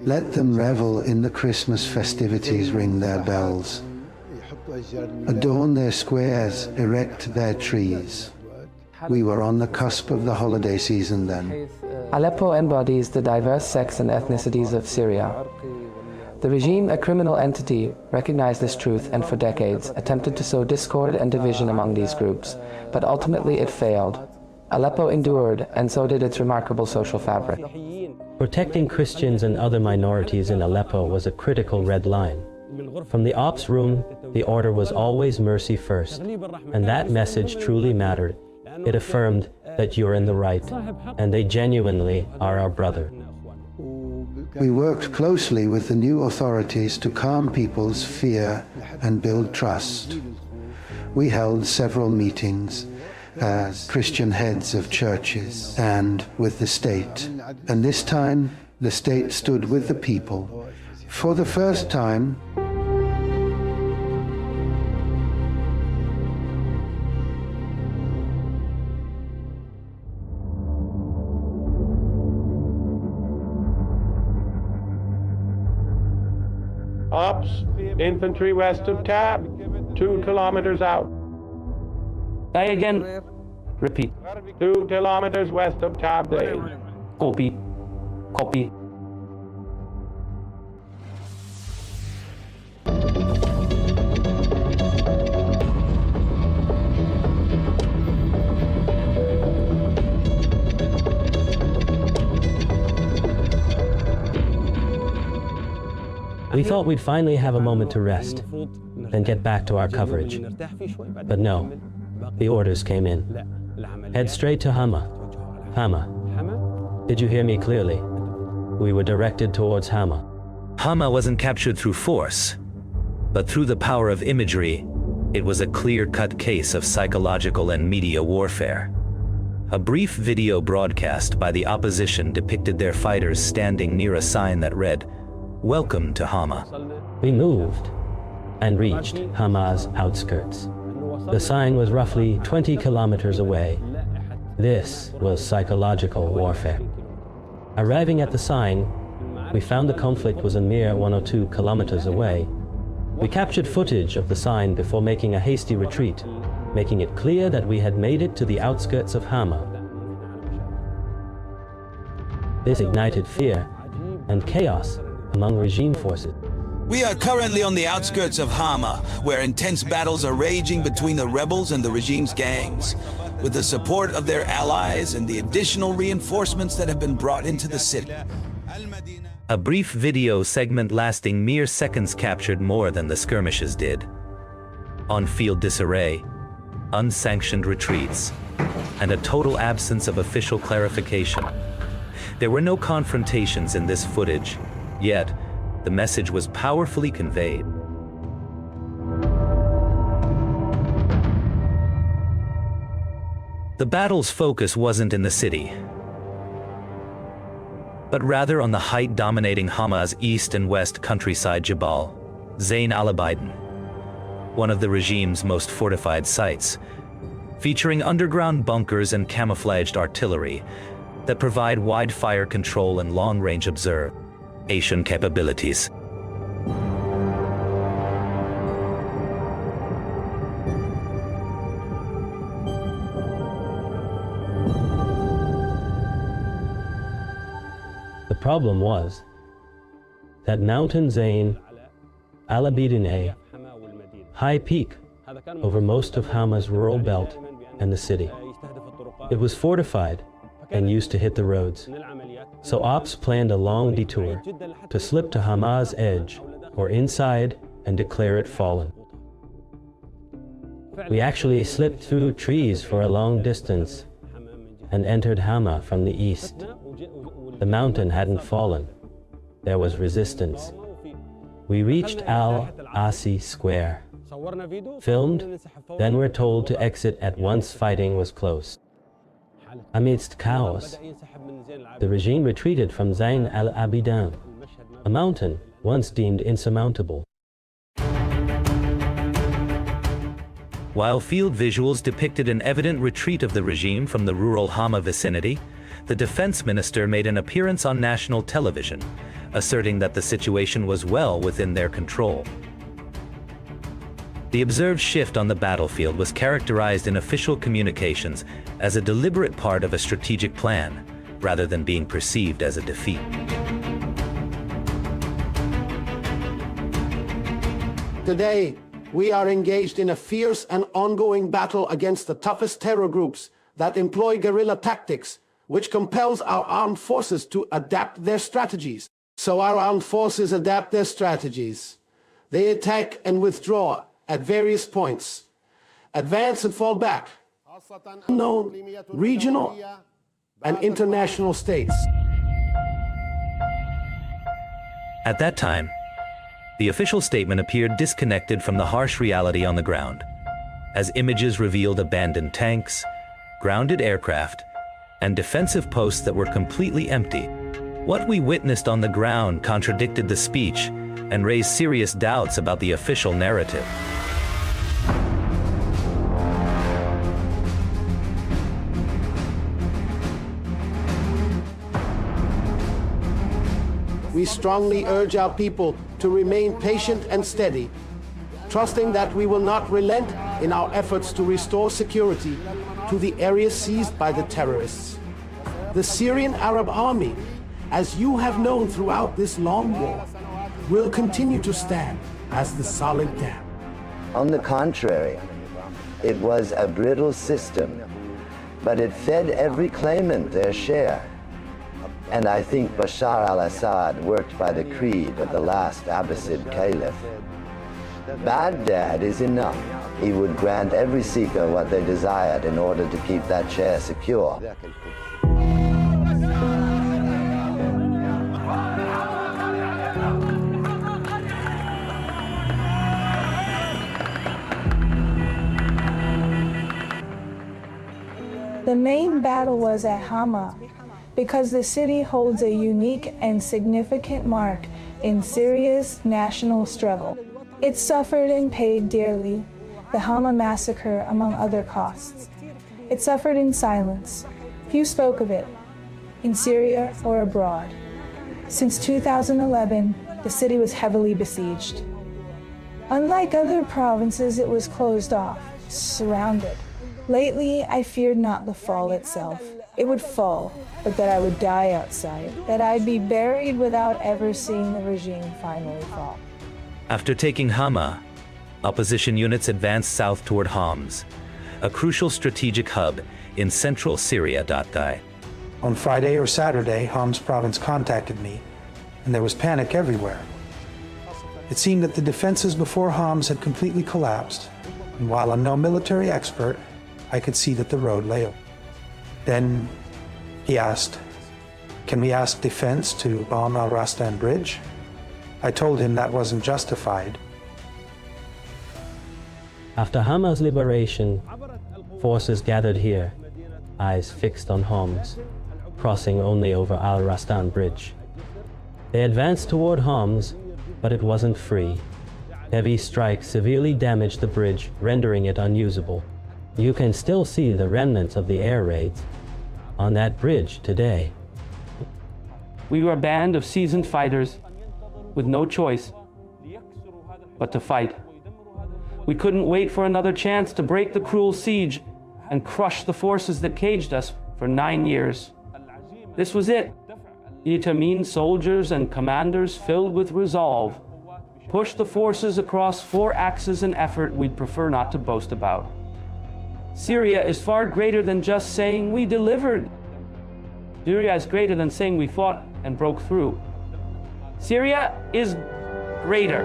let them revel in the Christmas festivities, ring their bells, adorn their squares, erect their trees. We were on the cusp of the holiday season then. Aleppo embodies the diverse sects and ethnicities of Syria. The regime, a criminal entity, recognized this truth and for decades attempted to sow discord and division among these groups, but ultimately it failed. Aleppo endured, and so did its remarkable social fabric. Protecting Christians and other minorities in Aleppo was a critical red line. From the ops room, the order was always mercy first, and that message truly mattered. It affirmed that you're in the right, and they genuinely are our brother. We worked closely with the new authorities to calm people's fear and build trust. We held several meetings as Christian heads of churches and with the state. And this time, the state stood with the people. For the first time, Ops, infantry west of Tab, 2 kilometers out. Say again. Repeat. 2 kilometers west of Tab Day. Copy. Copy. We thought we'd finally have a moment to rest, then get back to our coverage. But no, the orders came in. Head straight to Hama. Hama. Did you hear me clearly? We were directed towards Hama. Hama wasn't captured through force, but through the power of imagery. It was a clear-cut case of psychological and media warfare. A brief video broadcast by the opposition depicted their fighters standing near a sign that read, "Welcome to Hama." We moved and reached Hama's outskirts. The sign was roughly 20 kilometers away. This was psychological warfare. Arriving at the sign, we found the conflict was a mere 1 or 2 kilometers away. We captured footage of the sign before making a hasty retreat, making it clear that we had made it to the outskirts of Hama. This ignited fear and chaos among regime forces. We are currently on the outskirts of Hama, where intense battles are raging between the rebels and the regime's gangs. With the support of their allies and the additional reinforcements that have been brought into the city. A brief video segment lasting mere seconds captured more than the skirmishes did. On-field disarray, unsanctioned retreats, and a total absence of official clarification. There were no confrontations in this footage, yet the message was powerfully conveyed. The battle's focus wasn't in the city, but rather on the height dominating Hama's east and west countryside Jabal, Zain al-Abidin, one of the regime's most fortified sites, featuring underground bunkers and camouflaged artillery that provide wide fire control and long-range observation capabilities. The problem was that Mountain Zain al-Abidin, high peak over most of Hama's rural belt and the city. It was fortified and used to hit the roads. So ops planned a long detour to slip to Hama's edge or inside and declare it fallen. We actually slipped through trees for a long distance and entered Hama from the east. The mountain hadn't fallen. There was resistance. We reached Al-Asi Square, filmed, then were told to exit at once fighting was close. Amidst chaos, the regime retreated from Zain al-Abidin, a mountain once deemed insurmountable. While field visuals depicted an evident retreat of the regime from the rural Hama vicinity, the defense minister made an appearance on national television, asserting that the situation was well within their control. The observed shift on the battlefield was characterized in official communications as a deliberate part of a strategic plan, rather than being perceived as a defeat. Today, we are engaged in a fierce and ongoing battle against the toughest terror groups that employ guerrilla tactics, which compels our armed forces to adapt their strategies. So our armed forces adapt their strategies. They attack and withdraw at various points, advance and fall back, unknown, regional, and international states. At that time, the official statement appeared disconnected from the harsh reality on the ground, as images revealed abandoned tanks, grounded aircraft, and defensive posts that were completely empty. What we witnessed on the ground contradicted the speech and raised serious doubts about the official narrative. We strongly urge our people to remain patient and steady, trusting that we will not relent in our efforts to restore security to the areas seized by the terrorists. The Syrian Arab army, as you have known throughout this long war, will continue to stand as the solid dam. On the contrary, it was a brittle system, but it fed every claimant their share. And I think Bashar al-Assad worked by the creed of the last Abbasid caliph. Baghdad is enough. He would grant every seeker what they desired in order to keep that chair secure. The main battle was at Hama, because the city holds a unique and significant mark in Syria's national struggle. It suffered and paid dearly, the Hama massacre among other costs. It suffered in silence. Few spoke of it, in Syria or abroad. Since 2011, the city was heavily besieged. Unlike other provinces, it was closed off, surrounded. Lately, I feared not the fall itself. It would fall, but that I would die outside, that I'd be buried without ever seeing the regime finally fall. After taking Hama, opposition units advanced south toward Homs, a crucial strategic hub in central Syria. On Friday or Saturday, Homs province contacted me, and there was panic everywhere. It seemed that the defenses before Homs had completely collapsed, and while I'm no military expert, I could see that the road lay open. Then he asked, "Can we ask defense to bomb Al Rastan Bridge?" I told him that wasn't justified. After Hama's liberation, forces gathered here, eyes fixed on Homs, crossing only over Al Rastan Bridge. They advanced toward Homs, but it wasn't free. Heavy strikes severely damaged the bridge, rendering it unusable. You can still see the remnants of the air raids on that bridge today. We were a band of seasoned fighters with no choice but to fight. We couldn't wait for another chance to break the cruel siege and crush the forces that caged us for 9 years. This was it. The Itamin soldiers and commanders, filled with resolve, pushed the forces across 4 axes, an effort we'd prefer not to boast about. Syria is far greater than just saying we delivered. Syria is greater than saying we fought and broke through. Syria is greater.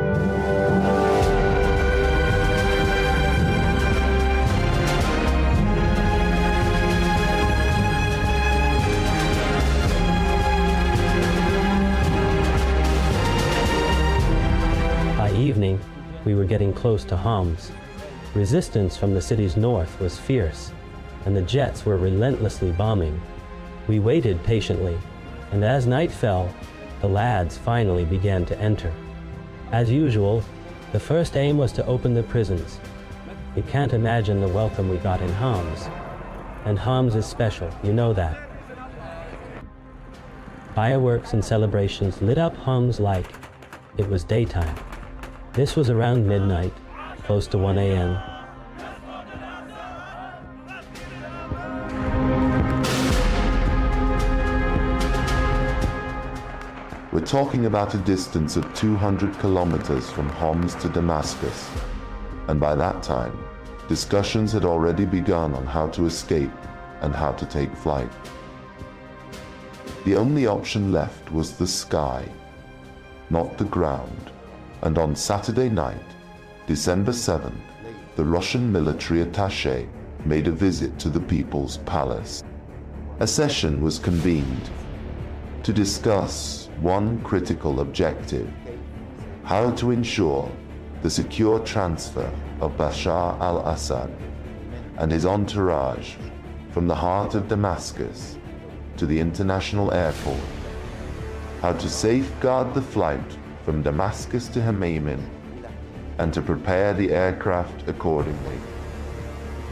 By evening, we were getting close to Homs. Resistance from the city's north was fierce, and the jets were relentlessly bombing. We waited patiently, and as night fell, the lads finally began to enter. As usual, the first aim was to open the prisons. You can't imagine the welcome we got in Homs. And Homs is special, you know that. Fireworks and celebrations lit up Homs like it was daytime. This was around midnight, close to 1 a.m. We're talking about a distance of 200 kilometers from Homs to Damascus, and by that time, discussions had already begun on how to escape and how to take flight. The only option left was the sky, not the ground, and on Saturday night, December 7th, the Russian military attaché made a visit to the People's Palace. A session was convened to discuss one critical objective: how to ensure the secure transfer of Bashar al-Assad and his entourage from the heart of Damascus to the international airport, how to safeguard the flight from Damascus to Hama, and to prepare the aircraft accordingly.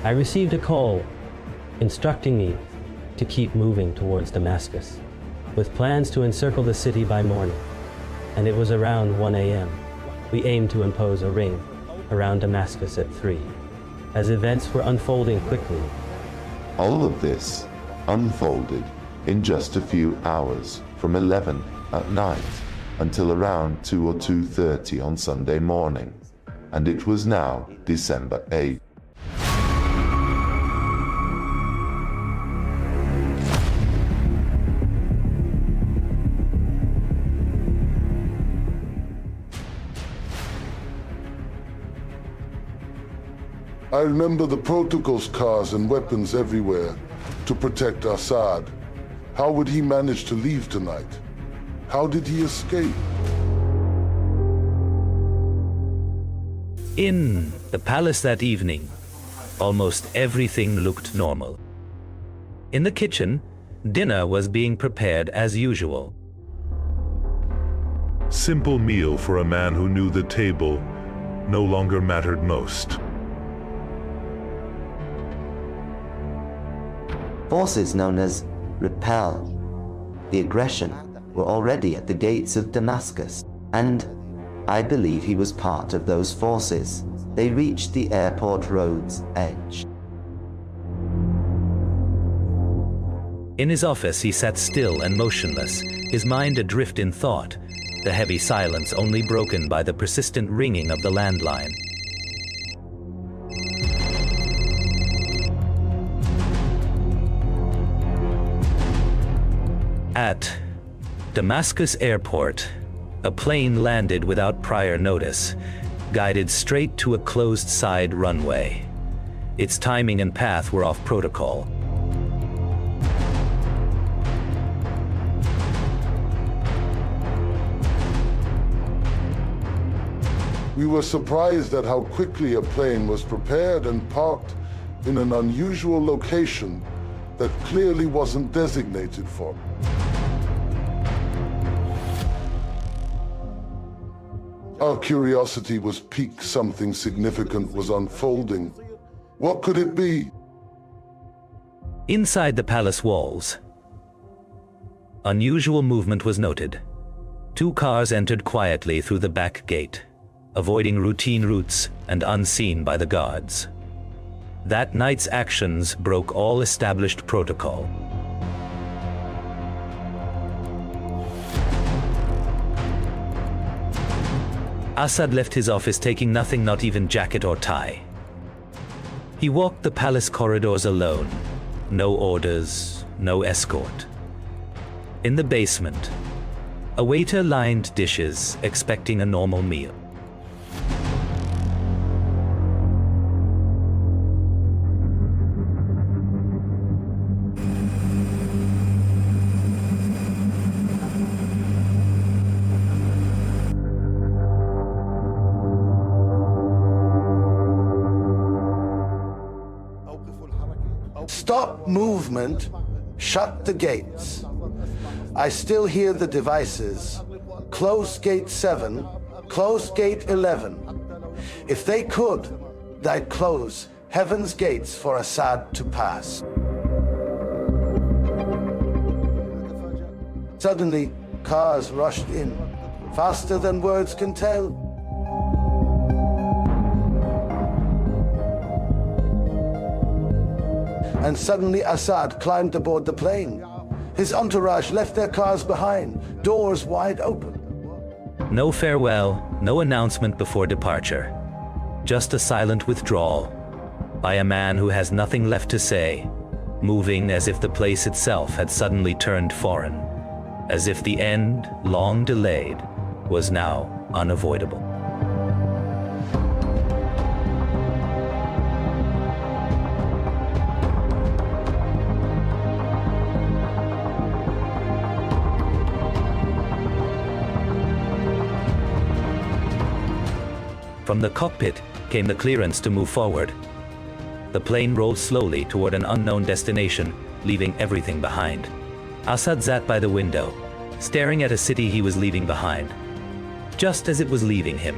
I received a call instructing me to keep moving towards Damascus, with plans to encircle the city by morning, and it was around 1 a.m. We aimed to impose a ring around Damascus at 3, as events were unfolding quickly. All of this unfolded in just a few hours, from 11 at night until around 2 or 2:30 on Sunday morning, and it was now December 8th. I remember the protocols cars and weapons everywhere to protect Assad. How would he manage to leave tonight? How did he escape? In the palace that evening, almost everything looked normal. In the kitchen, dinner was being prepared as usual. Simple meal for a man who knew the table no longer mattered most. Forces known as Repel, the aggression, were already at the gates of Damascus, and I believe he was part of those forces. They reached the airport road's edge. In his office, he sat still and motionless, his mind adrift in thought, the heavy silence only broken by the persistent ringing of the landline. At Damascus Airport, a plane landed without prior notice, guided straight to a closed side runway. Its timing and path were off protocol. We were surprised at how quickly a plane was prepared and parked in an unusual location that clearly wasn't designated for. Our curiosity was piqued. Something significant was unfolding. What could it be? Inside the palace walls, unusual movement was noted. 2 cars entered quietly through the back gate, avoiding routine routes and unseen by the guards. That night's actions broke all established protocol. Assad left his office taking nothing, not even jacket or tie. He walked the palace corridors alone. No orders, no escort. In the basement, a waiter lined dishes, expecting a normal meal. Stop movement, shut the gates. I still hear the devices. Close gate 7, close gate 11. If they could, they'd close heaven's gates for Assad to pass. Suddenly, cars rushed in, faster than words can tell. And suddenly Assad climbed aboard the plane. His entourage left their cars behind, doors wide open. No farewell, no announcement before departure. Just a silent withdrawal by a man who has nothing left to say, moving as if the place itself had suddenly turned foreign, as if the end, long delayed, was now unavoidable. From the cockpit came the clearance to move forward. The plane rolled slowly toward an unknown destination, leaving everything behind. Assad sat by the window, staring at a city he was leaving behind, just as it was leaving him,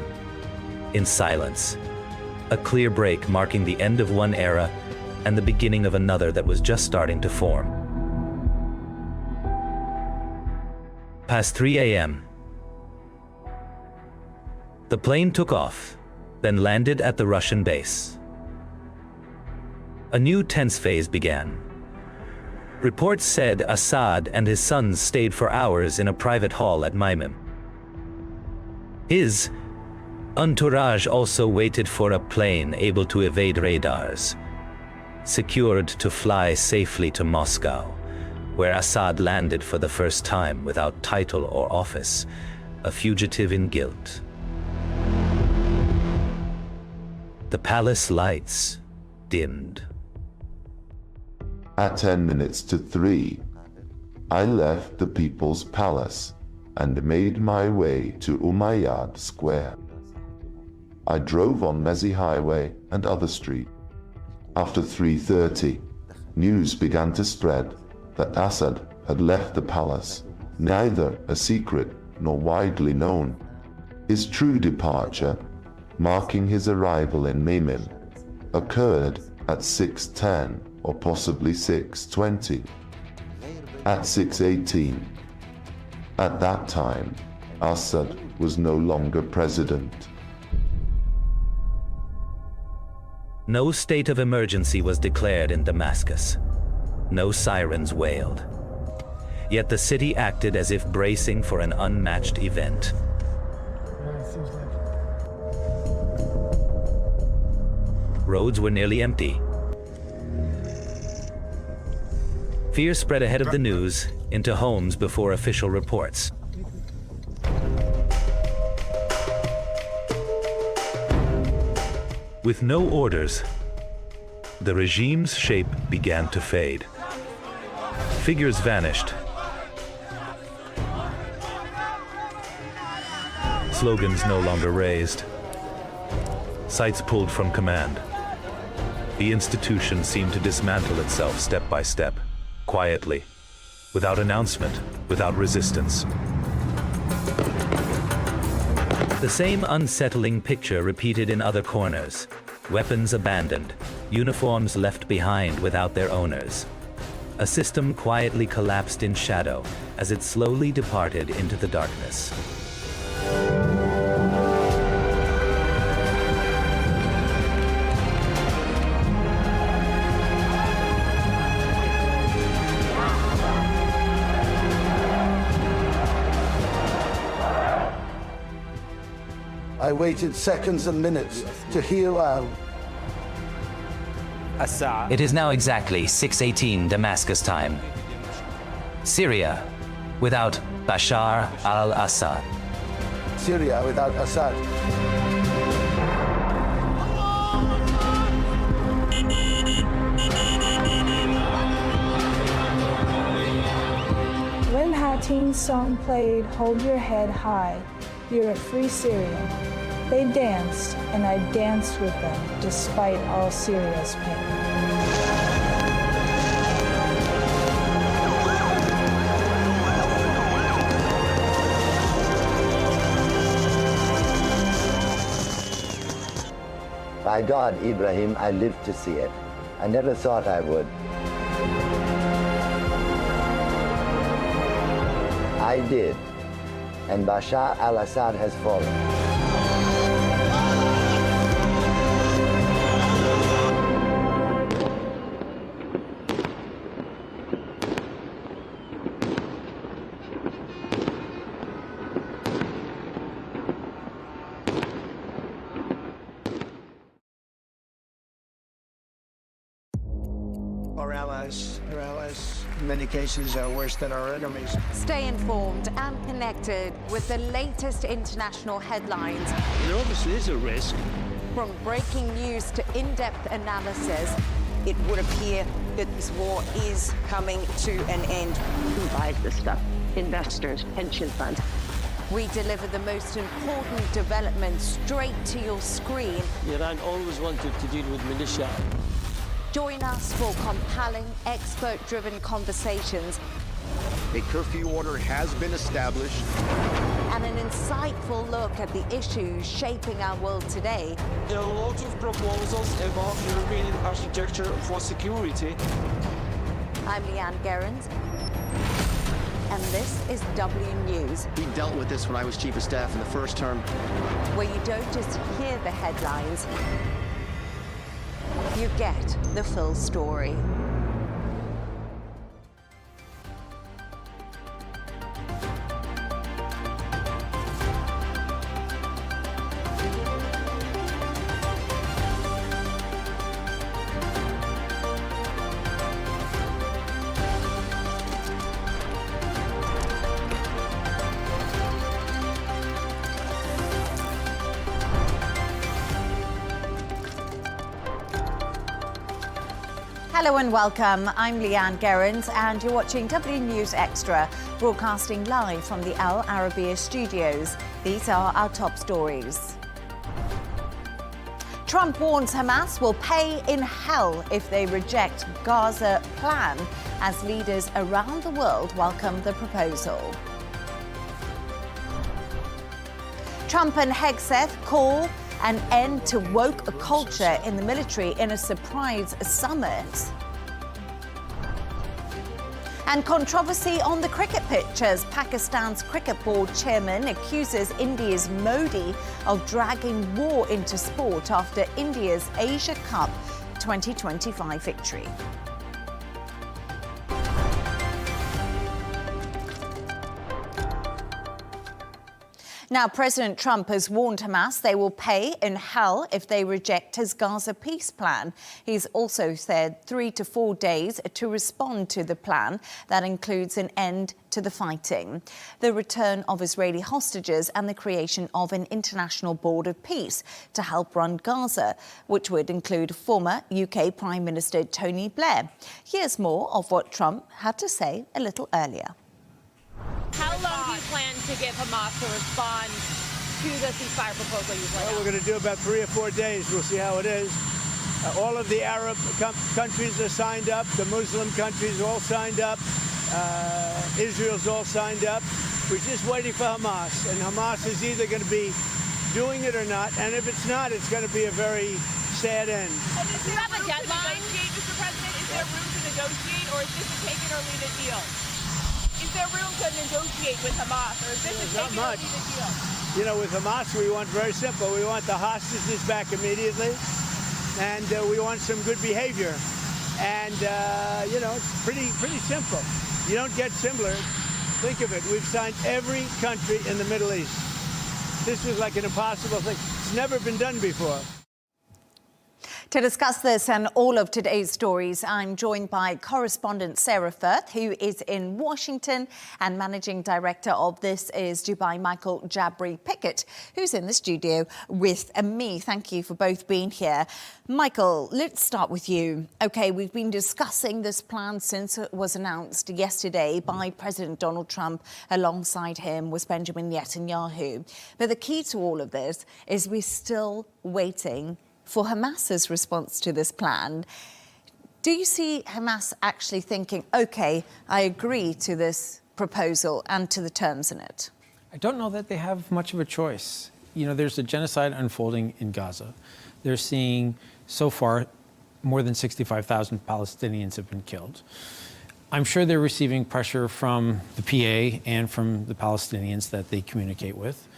in silence. A clear break marking the end of one era and the beginning of another that was just starting to form. Past 3 a.m. The plane took off, then landed at the Russian base. A new tense phase began. Reports said Assad and his sons stayed for hours in a private hall at Maimim. His entourage also waited for a plane able to evade radars, secured to fly safely to Moscow, where Assad landed for the first time without title or office, a fugitive in guilt. The palace lights dimmed. At 10 minutes to 3, I left the People's Palace and made my way to Umayyad Square. I drove on Mezi Highway and other streets. After 3:30, news began to spread that Assad had left the palace, neither a secret nor widely known. His true departure, marking his arrival in Memim, occurred at 6:10 or possibly 6:20. At 6:18. At that time, Assad was no longer president. No state of emergency was declared in Damascus. No sirens wailed. Yet the city acted as if bracing for an unmatched event. Roads were nearly empty. Fear spread ahead of the news into homes before official reports. With no orders, the regime's shape began to fade. Figures vanished. Slogans no longer raised. Sights pulled from command. The institution seemed to dismantle itself step by step, quietly, without announcement, without resistance. The same unsettling picture repeated in other corners. Weapons abandoned, uniforms left behind without their owners. A system quietly collapsed in shadow as it slowly departed into the darkness. I waited seconds and minutes to hear out. It is now exactly 6:18 Damascus time. Syria without Bashar al-Assad. Syria without Assad. When Hatim's song played, Hold Your Head High, You're a Free Syrian, they danced, and I danced with them, despite all Syria's pain. By God, Ibrahim, I lived to see it. I never thought I would. I did. And Bashar al-Assad has fallen. Our allies, in many cases, are worse than our enemies. Stay informed and connected with the latest international headlines. There obviously is a risk. From breaking news to in-depth analysis. It would appear that this war is coming to an end. Who buys this stuff? Investors, pension funds. We deliver the most important developments straight to your screen. Iran always wanted to deal with militia. Join us for compelling, expert-driven conversations. A curfew order has been established. And an insightful look at the issues shaping our world today. There are a lot of proposals about European architecture for security. I'm Leanne Gerrans, and this is W News. We dealt with this when I was Chief of Staff in the first term. Where you don't just hear the headlines, you get the full story. Hello and welcome. I'm Leanne Gerrans and you're watching W News Extra, broadcasting live from the Al Arabiya studios. These are our top stories. Trump warns Hamas will pay in hell if they reject Gaza plan as leaders around the world welcome the proposal. Trump and Hegseth call an end to woke culture in the military in a surprise summit. And controversy on the cricket pitch as Pakistan's cricket board chairman accuses India's Modi of dragging war into sport after India's Asia Cup 2025 victory. Now, President Trump has warned Hamas they will pay in hell if they reject his Gaza peace plan. He's also said 3 to 4 days to respond to the plan that includes an end to the fighting, the return of Israeli hostages and the creation of an international board of peace to help run Gaza, which would include former UK Prime Minister Tony Blair. Here's more of what Trump had to say a little earlier. How long do you plan to give Hamas to respond to the ceasefire proposal you've laid out? Well, we're going to do about 3 or 4 days. We'll see how it is. All of the Arab countries are signed up. The Muslim countries are all signed up. Israel's all signed up. We're just waiting for Hamas. And Hamas is either going to be doing it or not. And if it's not, it's going to be a very sad end. And do you have a deadline, Mr. President? Is there room to negotiate, or is this a take it or leave it deal? Is there room to negotiate with Hamas, or is this a take it or leave it deal? You know, with Hamas, we want very simple. We want the hostages back immediately, and we want some good behavior. And, you know, it's pretty simple. You don't get simpler. Think of it. We've signed every country in the Middle East. This was like an impossible thing. It's never been done before. To discuss this and all of today's stories, I'm joined by correspondent Sarah Firth, who is in Washington, and managing director of This Is Dubai, Michael Jabri-Pickett, who's in the studio with me. Thank you for both being here. Michael, let's start with you. OK, we've been discussing this plan since it was announced yesterday by President Donald Trump. Alongside him was Benjamin Netanyahu. But the key to all of this is we're still waiting for Hamas's response to this plan. Do you see Hamas actually thinking, OK, I agree to this proposal and to the terms in it? I don't know that they have much of a choice. You know, there's a genocide unfolding in Gaza. They're seeing, so far, more than 65,000 Palestinians have been killed. I'm sure they're receiving pressure from the PA and from the Palestinians that they communicate with.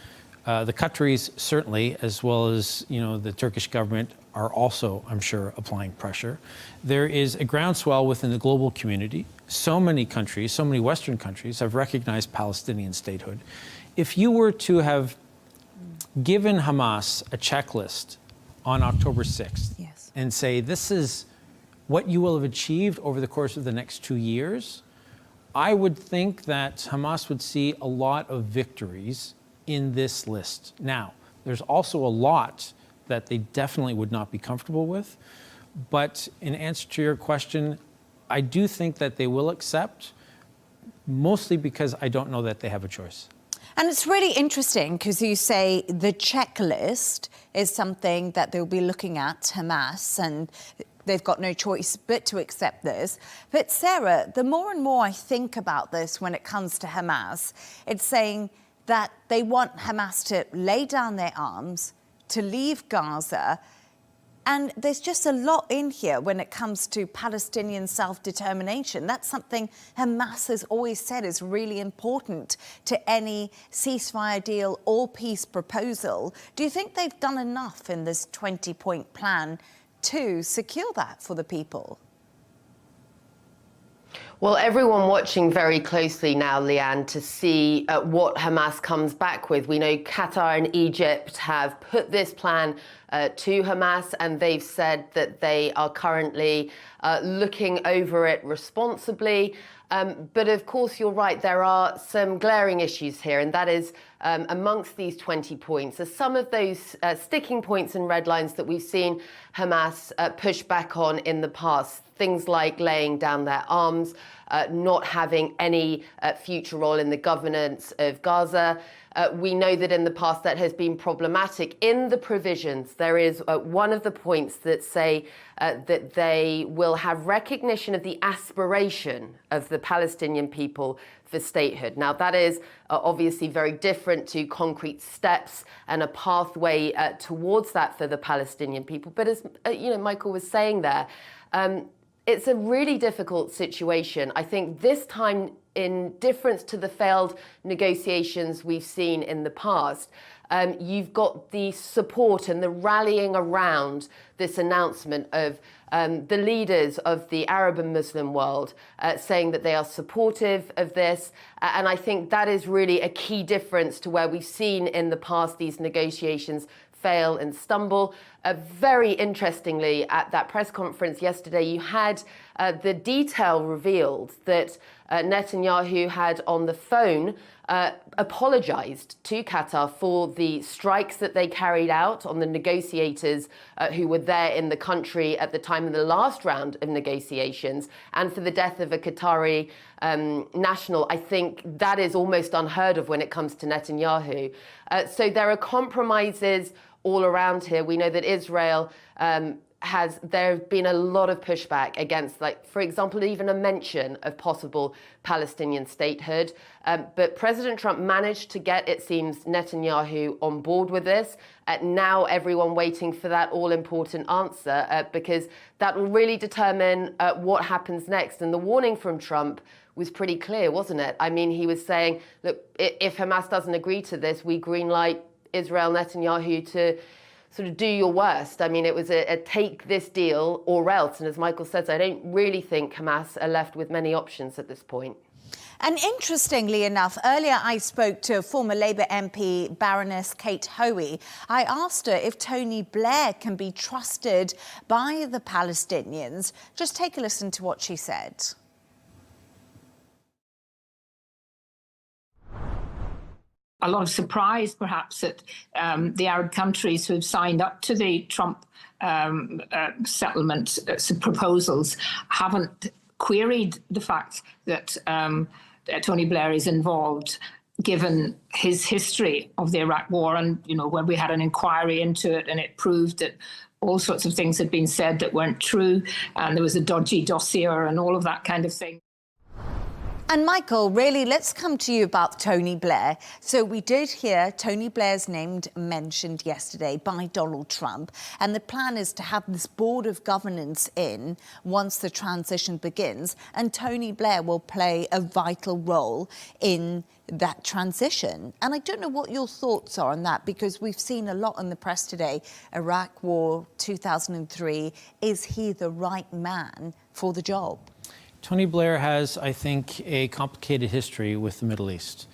The Qataris certainly, as well as, you know, the Turkish government, are also, I'm sure, applying pressure. There is a groundswell within the global community. So many countries, so many Western countries have recognized Palestinian statehood. If you were to have given Hamas a checklist on October 6th and say, this is what you will have achieved over the course of the next 2 years, I would think that Hamas would see a lot of victories in this list. Now, there's also a lot that they definitely would not be comfortable with. But in answer to your question, I do think that they will accept, mostly because I don't know that they have a choice. And it's really interesting because you say the checklist is something that they'll be looking at, Hamas, and they've got no choice but to accept this. But Sarah, the more and more I think about this when it comes to Hamas, it's saying that they want Hamas to lay down their arms, to leave Gaza. And there's just a lot in here when it comes to Palestinian self-determination. That's something Hamas has always said is really important to any ceasefire deal or peace proposal. Do you think they've done enough in this 20-point plan to secure that for the people? Well, everyone watching very closely now, Leanne, to see what Hamas comes back with. We know Qatar and Egypt have put this plan to Hamas, and they've said that they are currently looking over it responsibly. But of course, you're right, there are some glaring issues here, and that is amongst these 20 points are some of those sticking points and red lines that we've seen Hamas push back on in the past. Things like laying down their arms, not having any future role in the governance of Gaza. We know that in the past that has been problematic. In the provisions, there is one of the points that say that they will have recognition of the aspiration of the Palestinian people for statehood. Now, that is obviously very different to concrete steps and a pathway towards that for the Palestinian people. But as Michael was saying there, it's a really difficult situation. I think this time, in difference to the failed negotiations we've seen in the past, you've got the support and the rallying around this announcement of the leaders of the Arab and Muslim world saying that they are supportive of this. And I think that is really a key difference to where we've seen in the past these negotiations fail and stumble. Very interestingly, at that press conference yesterday, you had the detail revealed that Netanyahu had on the phone apologized to Qatar for the strikes that they carried out on the negotiators who were there in the country at the time of the last round of negotiations, and for the death of a Qatari national. I think that is almost unheard of when it comes to Netanyahu. So there are compromises all around here. We know that Israel there have been a lot of pushback against, like, for example, even a mention of possible Palestinian statehood. But President Trump managed to get, it seems, Netanyahu on board with this. Now everyone waiting for that all-important answer, because that will really determine what happens next. And the warning from Trump was pretty clear, wasn't it? I mean, he was saying, look, if Hamas doesn't agree to this, we greenlight Israel, Netanyahu to sort of do your worst. I mean, it was a take this deal or else. And as Michael says, I don't really think Hamas are left with many options at this point. And interestingly enough, earlier I spoke to former Labour MP Baroness Kate Hoey. I asked her if Tony Blair can be trusted by the Palestinians. Just take a listen to what she said. A lot of surprise, perhaps, at the Arab countries who have signed up to the Trump settlement proposals haven't queried the fact that Tony Blair is involved, given his history of the Iraq War. And, you know, when we had an inquiry into it and it proved that all sorts of things had been said that weren't true, and there was a dodgy dossier and all of that kind of thing. And Michael, really, let's come to you about Tony Blair. So we did hear Tony Blair's name mentioned yesterday by Donald Trump. And the plan is to have this board of governance in once the transition begins. And Tony Blair will play a vital role in that transition. And I don't know what your thoughts are on that, because we've seen a lot in the press today. Iraq War, 2003. Is he the right man for the job? Tony Blair has, I think, a complicated history with the Middle East.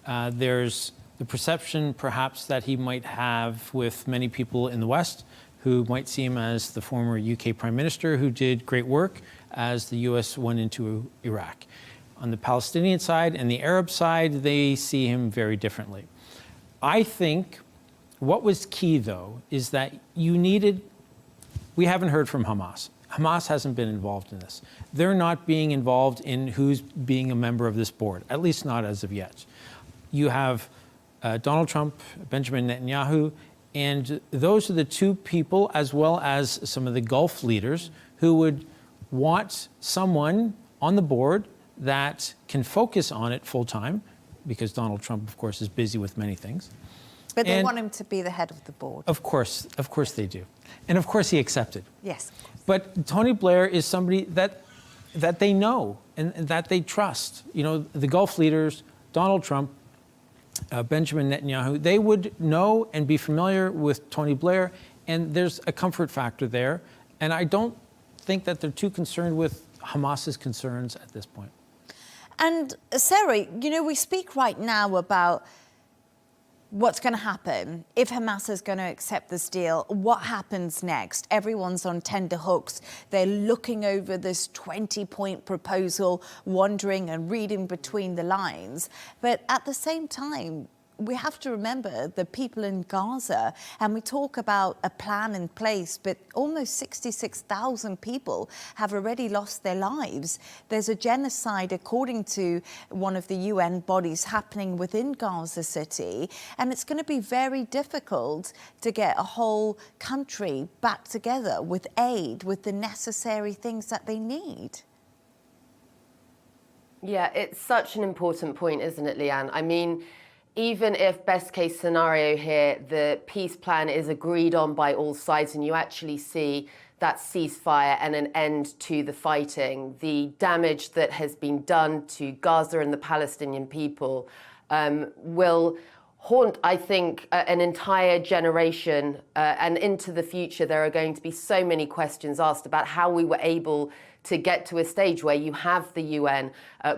There's the perception, perhaps, that he might have with many people in the West who might see him as the former UK Prime Minister who did great work as the US went into Iraq. On the Palestinian side and the Arab side, they see him very differently. I think what was key, though, is that we haven't heard from Hamas. Hamas hasn't been involved in this. They're not being involved in who's being a member of this board, at least not as of yet. You have Donald Trump, Benjamin Netanyahu, and those are the two people, as well as some of the Gulf leaders, who would want someone on the board that can focus on it full time, because Donald Trump, of course, is busy with many things. But they want him to be the head of the board. Of course they do. And of course he accepted. Yes. But Tony Blair is somebody that they know and that they trust. You know, the Gulf leaders, Donald Trump, Benjamin Netanyahu, they would know and be familiar with Tony Blair, and there's a comfort factor there. And I don't think that they're too concerned with Hamas's concerns at this point. And Sarah, you know, we speak right now about what's going to happen if Hamas is going to accept this deal. What happens next? Everyone's on tender hooks. They're looking over this 20-point proposal, wondering and reading between the lines. But at the same time, we have to remember the people in Gaza, and we talk about a plan in place, but almost 66,000 people have already lost their lives. There's a genocide, according to one of the UN bodies, happening within Gaza City, and it's going to be very difficult to get a whole country back together with aid, with the necessary things that they need. Yeah, it's such an important point, isn't it, Leanne? I mean, even if best case scenario here, the peace plan is agreed on by all sides and you actually see that ceasefire and an end to the fighting, the damage that has been done to Gaza and the Palestinian people will haunt, I think, an entire generation. And into the future, there are going to be so many questions asked about how we were able to get to a stage where you have the UN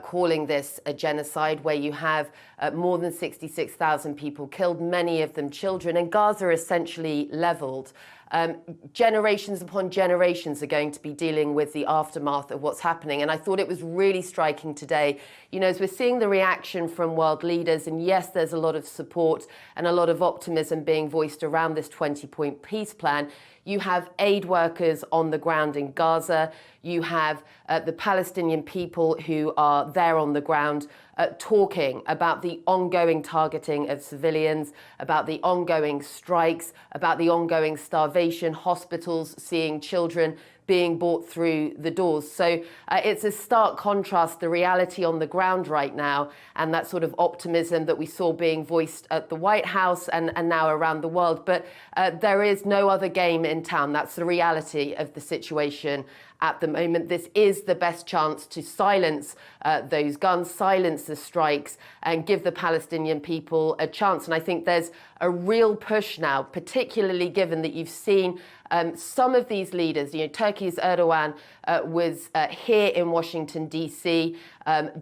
calling this a genocide, where you have more than 66,000 people killed, many of them children, and Gaza essentially leveled. Generations upon generations are going to be dealing with the aftermath of what's happening. And I thought it was really striking today, you know, as we're seeing the reaction from world leaders, and yes, there's a lot of support and a lot of optimism being voiced around this 20-point peace plan. You have aid workers on the ground in Gaza. You have the Palestinian people who are there on the ground talking about the ongoing targeting of civilians, about the ongoing strikes, about the ongoing starvation, hospitals seeing children being brought through the doors. So it's a stark contrast, the reality on the ground right now, and that sort of optimism that we saw being voiced at the White House and now around the world. But there is no other game in town. That's the reality of the situation at the moment. This is the best chance to silence those guns, silence the strikes, and give the Palestinian people a chance. And I think there's a real push now, particularly given that you've seen some of these leaders, you know, Turkey's Erdogan was here in Washington, D.C.,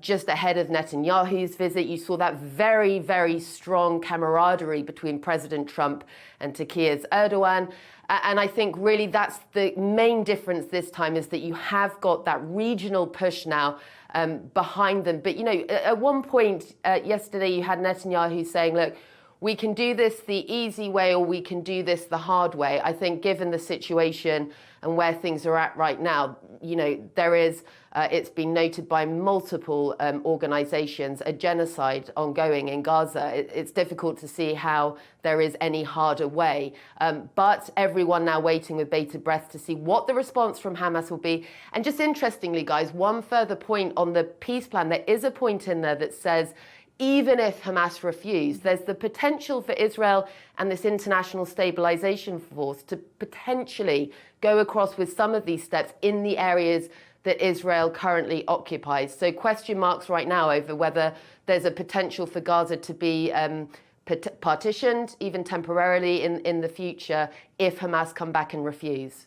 just ahead of Netanyahu's visit. You saw that very, very strong camaraderie between President Trump and Turkey's Erdogan. And I think really that's the main difference this time, is that you have got that regional push now behind them. But, you know, at one point yesterday, you had Netanyahu saying, look, we can do this the easy way or we can do this the hard way. I think given the situation and where things are at right now, you know, there is, it's been noted by multiple organizations, a genocide ongoing in Gaza. It's difficult to see how there is any harder way. But everyone now waiting with bated breath to see what the response from Hamas will be. And just interestingly, guys, one further point on the peace plan, there is a point in there that says, even if Hamas refused, there's the potential for Israel and this international stabilization force to potentially go across with some of these steps in the areas that Israel currently occupies. So question marks right now over whether there's a potential for Gaza to be partitioned, even temporarily in the future, if Hamas come back and refuse.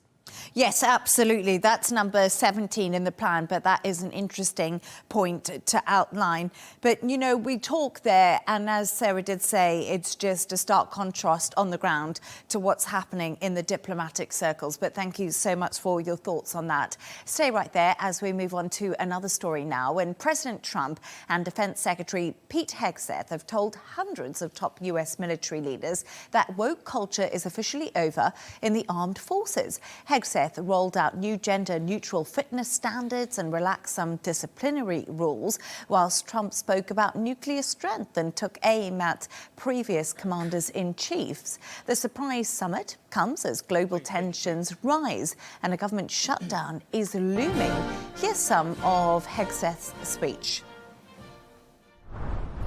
Yes, absolutely. That's number 17 in the plan, but that is an interesting point to outline. But, you know, we talk there, and as Sarah did say, it's just a stark contrast on the ground to what's happening in the diplomatic circles. But thank you so much for your thoughts on that. Stay right there as we move on to another story now. When President Trump and Defense Secretary Pete Hegseth have told hundreds of top US military leaders that woke culture is officially over in the armed forces. Hegseth rolled out new gender-neutral fitness standards and relaxed some disciplinary rules, whilst Trump spoke about nuclear strength and took aim at previous commanders-in-chiefs. The surprise summit comes as global tensions rise and a government shutdown is looming. Here's some of Hegseth's speech.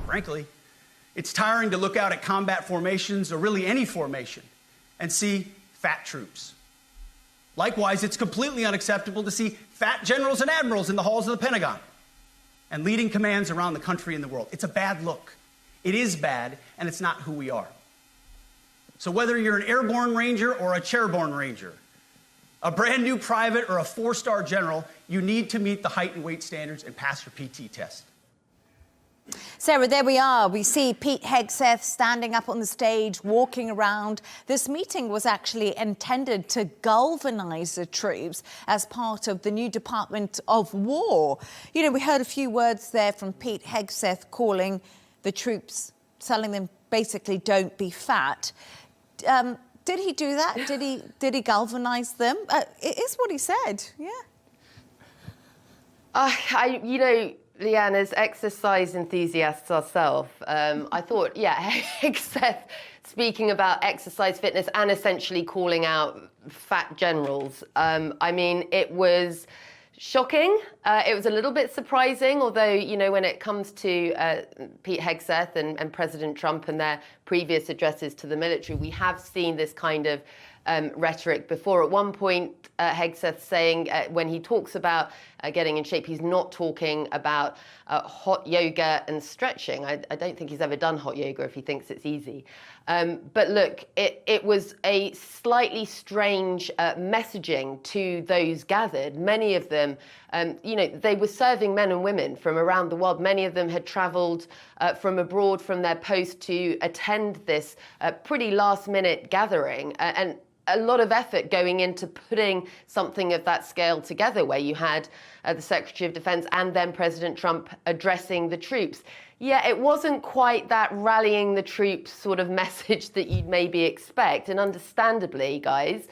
Frankly, it's tiring to look out at combat formations, or really any formation, and see fat troops. Likewise, it's completely unacceptable to see fat generals and admirals in the halls of the Pentagon and leading commands around the country and the world. It's a bad look. It is bad, and it's not who we are. So whether you're an airborne ranger or a chairborne ranger, a brand new private or a 4-star general, you need to meet the height and weight standards and pass your PT test. Sarah, there we are. We see Pete Hegseth standing up on the stage, walking around. This meeting was actually intended to galvanize the troops as part of the new Department of War. You know, we heard a few words there from Pete Hegseth calling the troops, telling them basically don't be fat. Did he do that? Did he galvanize them? It is what he said. Yeah. You know, Leanne, as exercise enthusiasts ourselves, I thought, yeah, Hegseth speaking about exercise fitness and essentially calling out fat generals. I mean, it was shocking. It was a little bit surprising, although, you know, when it comes to Pete Hegseth and President Trump and their previous addresses to the military, we have seen this kind of rhetoric before. At one point, Hegseth saying when he talks about getting in shape, he's not talking about hot yoga and stretching. I don't think he's ever done hot yoga if he thinks it's easy. But look, it was a slightly strange messaging to those gathered. Many of them, you know, they were serving men and women from around the world. Many of them had travelled from abroad from their post to attend this pretty last-minute gathering. And a lot of effort going into putting something of that scale together, where you had the Secretary of Defense and then President Trump addressing the troops. Yeah, it wasn't quite that rallying the troops sort of message that you'd maybe expect. And understandably, guys,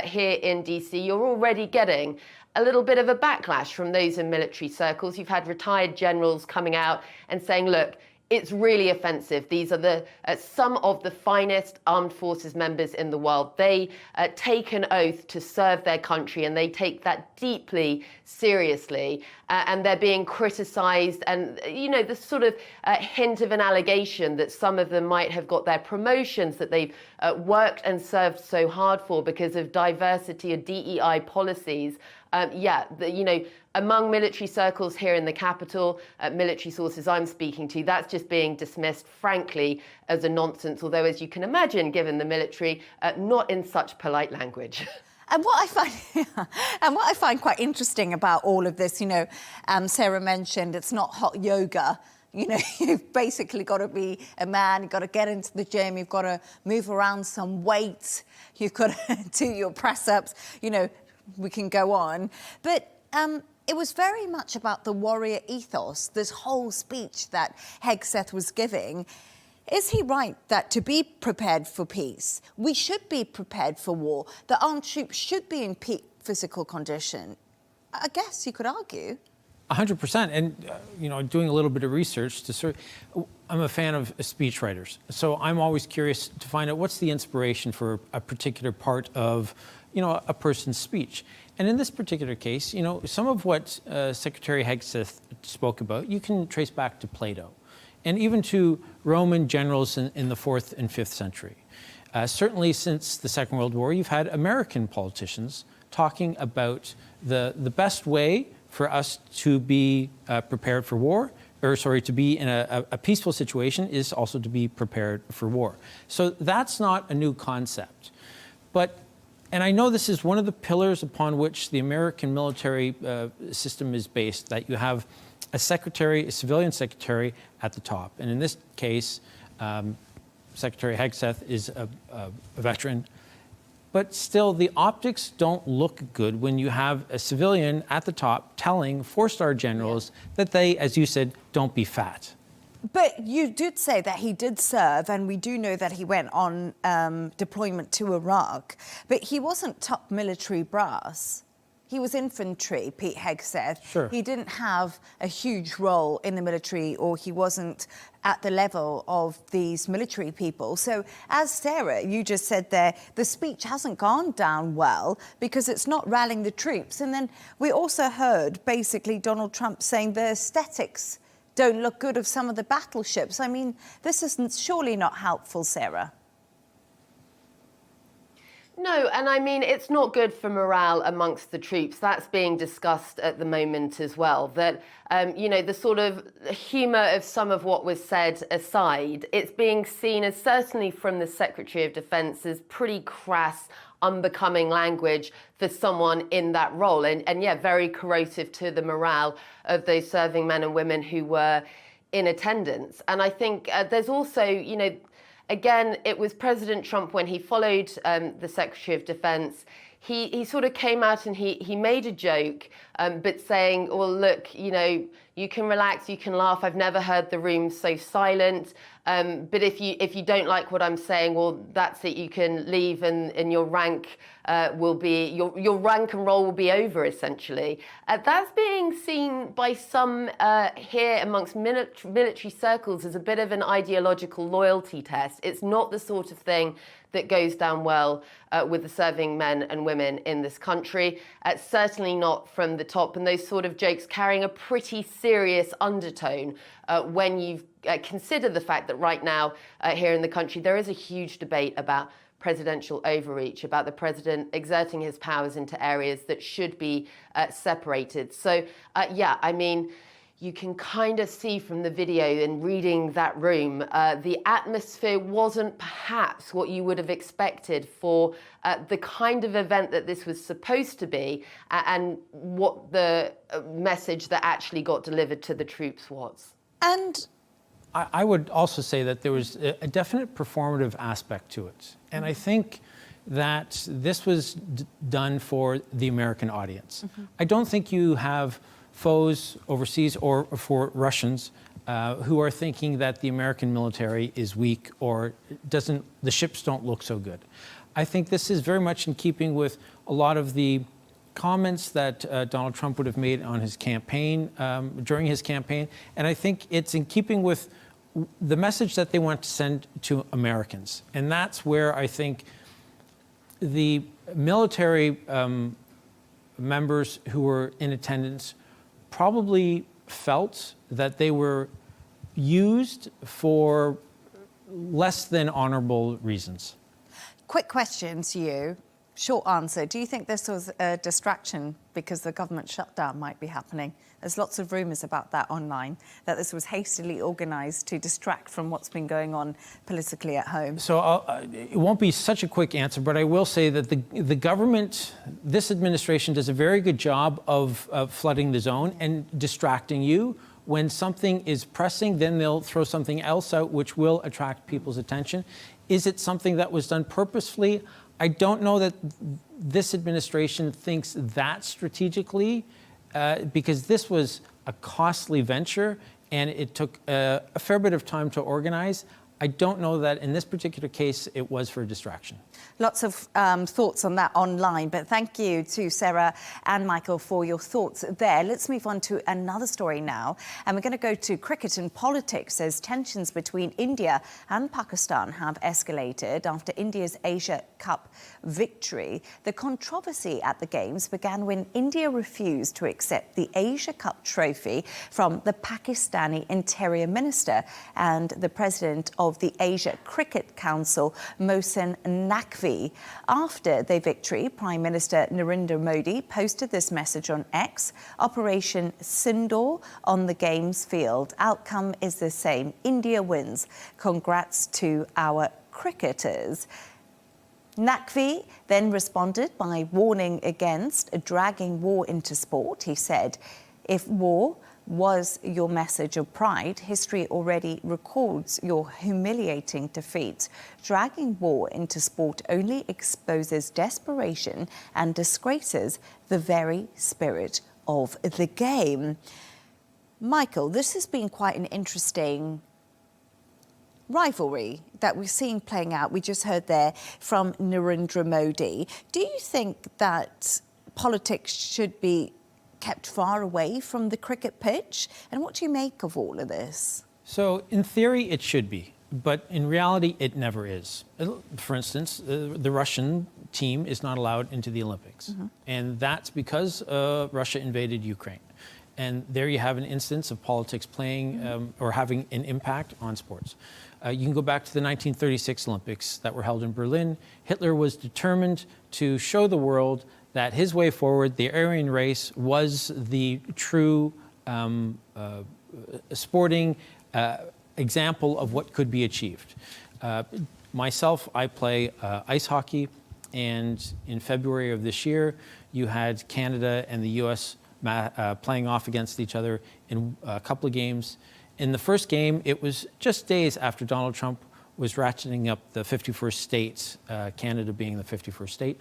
here in DC, you're already getting a little bit of a backlash from those in military circles. You've had retired generals coming out and saying, look, it's really offensive. These are some of the finest armed forces members in the world. They take an oath to serve their country, and they take that deeply seriously. And they're being criticized. And, you know, the sort of hint of an allegation that some of them might have got their promotions that they've worked and served so hard for because of diversity or DEI policies. You know, among military circles here in the Capitol, military sources I'm speaking to, that's just being dismissed, frankly, as a nonsense, although, as you can imagine, given the military, not in such polite language. And what I find quite interesting about all of this, you know, Sarah mentioned it's not hot yoga. You know, you've basically got to be a man, you've got to get into the gym, you've got to move around some weights, you've got to do your press-ups, you know, we can go on. But it was very much about the warrior ethos, this whole speech that Hegseth was giving. Is he right that to be prepared for peace, we should be prepared for war? The armed troops should be in peak physical condition? I guess you could argue. 100%. And, you know, doing a little bit of research I'm a fan of speechwriters. So I'm always curious to find out what's the inspiration for a particular part of, you know, a person's speech. And in this particular case, you know, some of what Secretary Hegseth spoke about, you can trace back to Plato and even to Roman generals in the 4th and 5th century. Certainly since the Second World War, you've had American politicians talking about the best way for us to be prepared for war, to be in a peaceful situation is also to be prepared for war. So that's not a new concept. And I know this is one of the pillars upon which the American military system is based, that you have a civilian secretary at the top. And in this case, Secretary Hegseth is a veteran. But still, the optics don't look good when you have a civilian at the top telling 4-star generals that they, as you said, don't be fat. But you did say that he did serve, and we do know that he went on deployment to Iraq, but he wasn't top military brass. He was infantry, Pete Hegseth. Sure. He didn't have a huge role in the military, or he wasn't at the level of these military people. So, as Sarah, you just said there, the speech hasn't gone down well because it's not rallying the troops. And then we also heard, basically, Donald Trump saying the aesthetics don't look good of some of the battleships. I mean, this isn't surely not helpful, Sarah. No, and I mean, it's not good for morale amongst the troops. That's being discussed at the moment as well. That, you know, the sort of humour of some of what was said aside, it's being seen as, certainly from the Secretary of Defence, as pretty crass, unbecoming language for someone in that role. And yeah, very corrosive to the morale of those serving men and women who were in attendance. And I think there's also, you know, again, it was President Trump, when he followed the Secretary of Defense, he sort of came out and he made a joke, but saying, well, look, you know, you can relax, you can laugh. I've never heard the room so silent. But if you don't like what I'm saying, well, that's it. You can leave, and your rank will be your rank and role will be over, essentially. That's being seen by some here amongst military circles as a bit of an ideological loyalty test. It's not the sort of thing that goes down well with the serving men and women in this country. Certainly not from the top, and those sort of jokes carrying a pretty serious undertone when you consider the fact that right now here in the country there is a huge debate about presidential overreach, about the president exerting his powers into areas that should be separated. So, yeah, I mean, you can kind of see from the video and reading that room, the atmosphere wasn't perhaps what you would have expected for the kind of event that this was supposed to be, and what the message that actually got delivered to the troops was. And I would also say that there was a definite performative aspect to it. And I think that this was done for the American audience. Mm-hmm. I don't think you have foes overseas or for Russians who are thinking that the American military is weak or the ships don't look so good. I think this is very much in keeping with a lot of the comments that Donald Trump would have made on his campaign, during his campaign. And I think it's in keeping with the message that they want to send to Americans. And that's where I think the military members who were in attendance probably felt that they were used for less than honorable reasons. Quick question to you, short answer. Do you think this was a distraction because the government shutdown might be happening? There's lots of rumours about that online, that this was hastily organised to distract from what's been going on politically at home. So it won't be such a quick answer, but I will say that the government, this administration, does a very good job of flooding the zone and distracting you. When something is pressing, then they'll throw something else out, which will attract people's attention. Is it something that was done purposefully? I don't know that this administration thinks that strategically, because this was a costly venture and it took a fair bit of time to organize. I don't know that in this particular case it was for a distraction. Lots of thoughts on that online, but thank you to Sarah and Michael for your thoughts there. Let's move on to another story now, and we're going to go to cricket and politics as tensions between India and Pakistan have escalated after India's Asia Cup victory. The controversy at the Games began when India refused to accept the Asia Cup trophy from the Pakistani Interior Minister and the President of the Asia Cricket Council, Mohsen Naqvi. After their victory, Prime Minister Narendra Modi posted this message on X: Operation Sindoor on the Games field. Outcome is the same. India wins. Congrats to our cricketers. Naqvi then responded by warning against dragging war into sport. He said, if war was your message of pride, history already records your humiliating defeat. Dragging war into sport only exposes desperation and disgraces the very spirit of the game. Michael, this has been quite an interesting rivalry that we're seeing playing out. We just heard there from Narendra Modi. Do you think that politics should be kept far away from the cricket pitch? And what do you make of all of this? So in theory, it should be, but in reality, it never is. For instance, the Russian team is not allowed into the Olympics. Mm-hmm. And that's because Russia invaded Ukraine. And there you have an instance of politics playing or having an impact on sports. You can go back to the 1936 Olympics that were held in Berlin. Hitler was determined to show the world that his way forward, the Aryan race, was the true sporting example of what could be achieved. Myself, I play ice hockey, and in February of this year, you had Canada and the US playing off against each other in a couple of games. In the first game, it was just days after Donald Trump was ratcheting up the 51st state, Canada being the 51st state.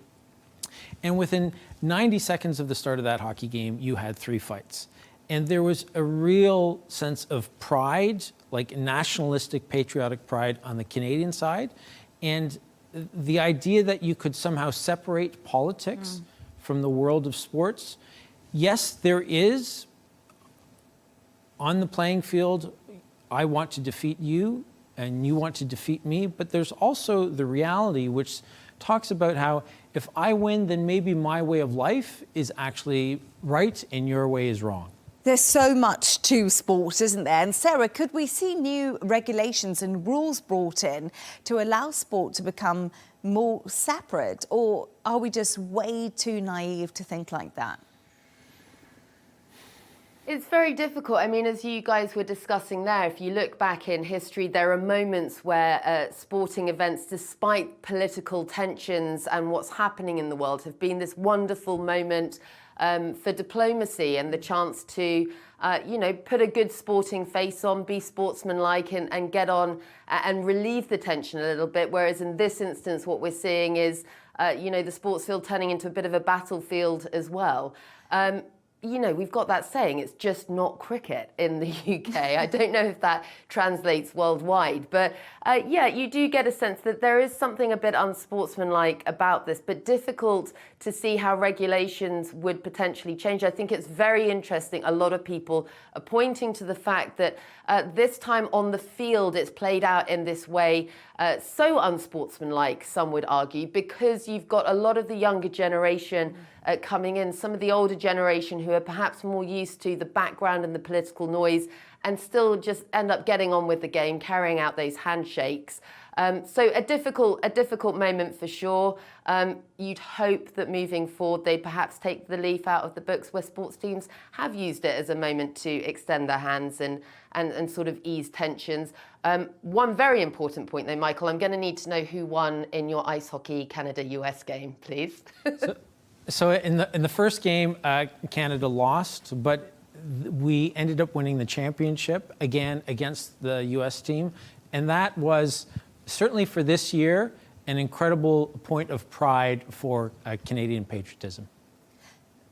And within 90 seconds of the start of that hockey game, you had 3 fights. And there was a real sense of pride, like nationalistic, patriotic pride on the Canadian side. And the idea that you could somehow separate politics from the world of sports. Yes, there is, on the playing field, I want to defeat you and you want to defeat me, but there's also the reality which talks about how if I win, then maybe my way of life is actually right and your way is wrong. There's so much to sport, isn't there? And Sarah, could we see new regulations and rules brought in to allow sport to become more separate? Or are we just way too naive to think like that? It's very difficult. I mean, as you guys were discussing there, if you look back in history, there are moments where sporting events, despite political tensions and what's happening in the world, have been this wonderful moment for diplomacy and the chance to, put a good sporting face on, be sportsmanlike and get on and relieve the tension a little bit. Whereas in this instance, what we're seeing is, the sports field turning into a bit of a battlefield as well. We've got that saying, it's just not cricket in the UK. I don't know if that translates worldwide. But you do get a sense that there is something a bit unsportsmanlike about this, but difficult to see how regulations would potentially change. I think it's very interesting. A lot of people are pointing to the fact that this time on the field, it's played out in this way, so unsportsmanlike, some would argue, because you've got a lot of the younger generation coming in, some of the older generation who are perhaps more used to the background and the political noise and still just end up getting on with the game, carrying out those handshakes. So a difficult moment for sure. You'd hope that moving forward, they'd perhaps take the leaf out of the books where sports teams have used it as a moment to extend their hands and sort of ease tensions. One very important point though, Michael, I'm going to need to know who won in your ice hockey Canada-US game, please. So in the first game, Canada lost, but we ended up winning the championship again against the U.S. team. And that was certainly for this year an incredible point of pride for Canadian patriotism.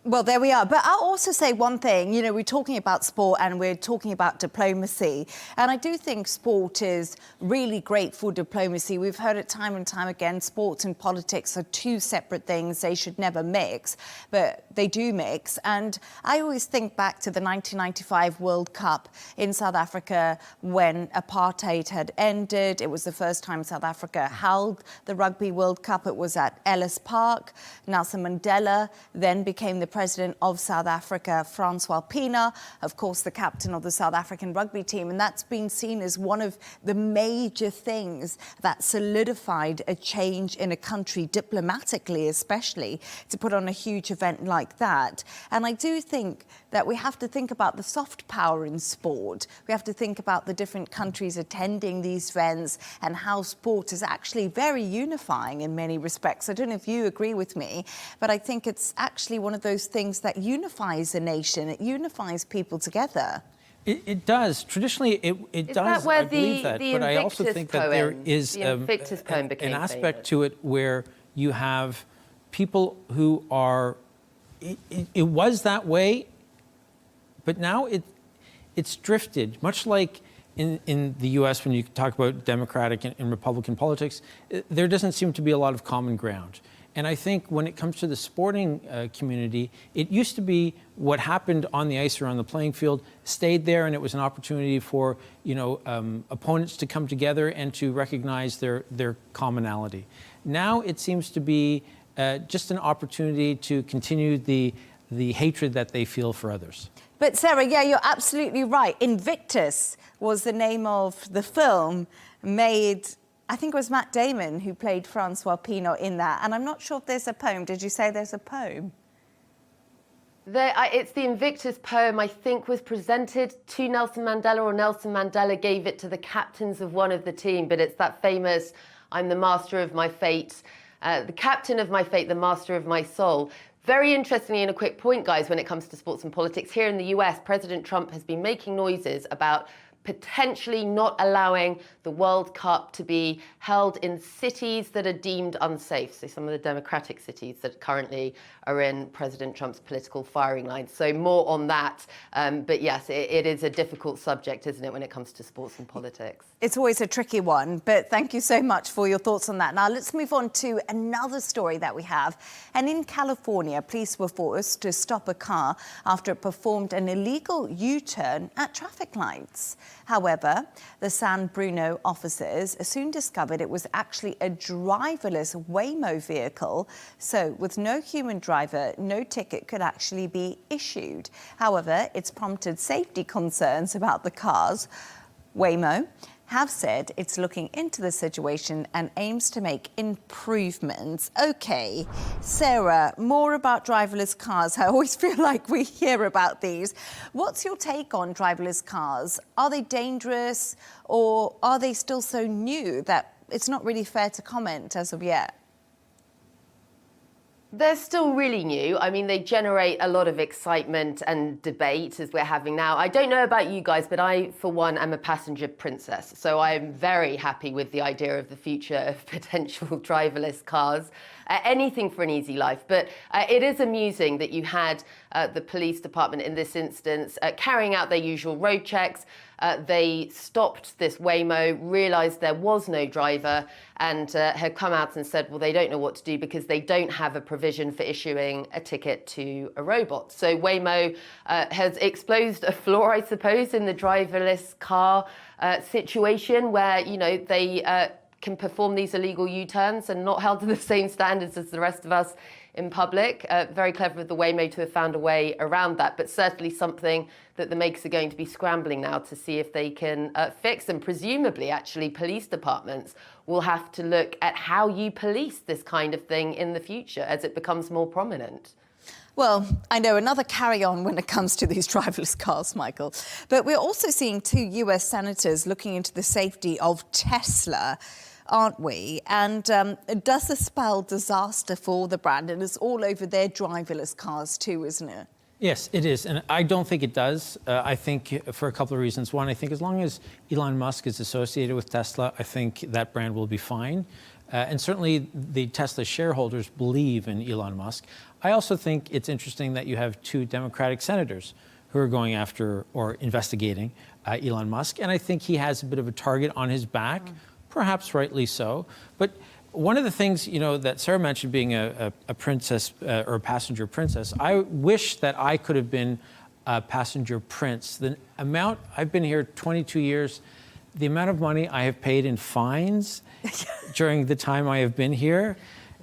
Well, there we are. But I'll also say one thing. We're talking about sport and we're talking about diplomacy. And I do think sport is really great for diplomacy. We've heard it time and time again. Sports and politics are two separate things. They should never mix, but they do mix. And I always think back to the 1995 World Cup in South Africa when apartheid had ended. It was the first time South Africa held the Rugby World Cup. It was at Ellis Park. Nelson Mandela then became the President of South Africa, Francois Pienaar, of course, the captain of the South African rugby team. And that's been seen as one of the major things that solidified a change in a country, diplomatically especially, to put on a huge event like that. And I do think that we have to think about the soft power in sport. We have to think about the different countries attending these events and how sport is actually very unifying in many respects. I don't know if you agree with me, but I think it's actually one of those things that unifies a nation. It unifies people together. It does. Traditionally, it does. I believe that. But I also think that there is an aspect to it where you have people who are. It was that way, but now it's drifted. Much like in the U.S., when you talk about Democratic and Republican politics, there doesn't seem to be a lot of common ground. And I think when it comes to the sporting community, it used to be what happened on the ice or on the playing field stayed there, and it was an opportunity for opponents to come together and to recognize their commonality. Now it seems to be just an opportunity to continue the hatred that they feel for others. But Sarah, yeah, you're absolutely right. Invictus was the name of the film made. I think it was Matt Damon who played Francois Pienaar in that. And I'm not sure if there's a poem. Did you say there's a poem? It's the Invictus poem, I think, was presented to Nelson Mandela, or Nelson Mandela gave it to the captains of one of the team. But it's that famous, I'm the master of my fate, the captain of my fate, the master of my soul. Very interestingly, and a quick point, guys, when it comes to sports and politics, here in the US, President Trump has been making noises about potentially not allowing the World Cup to be held in cities that are deemed unsafe. So some of the democratic cities that currently are in President Trump's political firing line. So more on that. But yes, it is a difficult subject, isn't it, when it comes to sports and politics? It's always a tricky one, but thank you so much for your thoughts on that. Now, let's move on to another story that we have. And in California, police were forced to stop a car after it performed an illegal U-turn at traffic lights. However, the San Bruno officers soon discovered it was actually a driverless Waymo vehicle. So with no human driver, no ticket could actually be issued. However, it's prompted safety concerns about the cars. Waymo have said it's looking into the situation and aims to make improvements. Okay, Sarah, more about driverless cars. I always feel like we hear about these. What's your take on driverless cars? Are they dangerous, or are they still so new that it's not really fair to comment as of yet? They're still really new. I mean, they generate a lot of excitement and debate as we're having now. I don't know about you guys, but I, for one, am a passenger princess. So I'm very happy with the idea of the future of potential driverless cars. Anything for an easy life. But it is amusing that you had the police department in this instance carrying out their usual road checks. They stopped this Waymo, realised there was no driver, and had come out and said, well, they don't know what to do because they don't have a provision for issuing a ticket to a robot. So Waymo has exposed a flaw, I suppose, in the driverless car situation where, you know, they can perform these illegal U-turns and not held to the same standards as the rest of us in public. Very clever of the Waymo to have found a way around that, but certainly something that the makers are going to be scrambling now to see if they can fix. And presumably, actually, police departments will have to look at how you police this kind of thing in the future as it becomes more prominent. Well, I know another carry-on when it comes to these driverless cars, Michael. But we're also seeing 2 US senators looking into the safety of Tesla, aren't we? And does this spell disaster for the brand? And it's all over their driverless cars too, isn't it? Yes, it is. And I don't think it does. I think for a couple of reasons. One, I think as long as Elon Musk is associated with Tesla, I think that brand will be fine. And certainly the Tesla shareholders believe in Elon Musk. I also think it's interesting that you have 2 Democratic senators who are going after or investigating Elon Musk. And I think he has a bit of a target on his back, perhaps rightly so. But one of the things, you know, that Sarah mentioned being a princess or a passenger princess, I wish that I could have been a passenger prince. The amount, I've been here 22 years, the amount of money I have paid in fines during the time I have been here.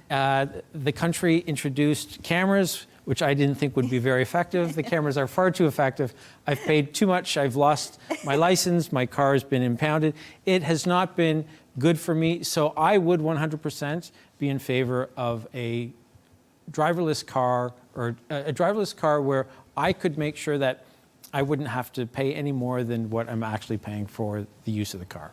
The country introduced cameras, which I didn't think would be very effective. The cameras are far too effective. I've paid too much. I've lost my license. My car has been impounded. It has not been good for me. So I would 100% be in favor of a driverless car, or a driverless car where I could make sure that I wouldn't have to pay any more than what I'm actually paying for the use of the car.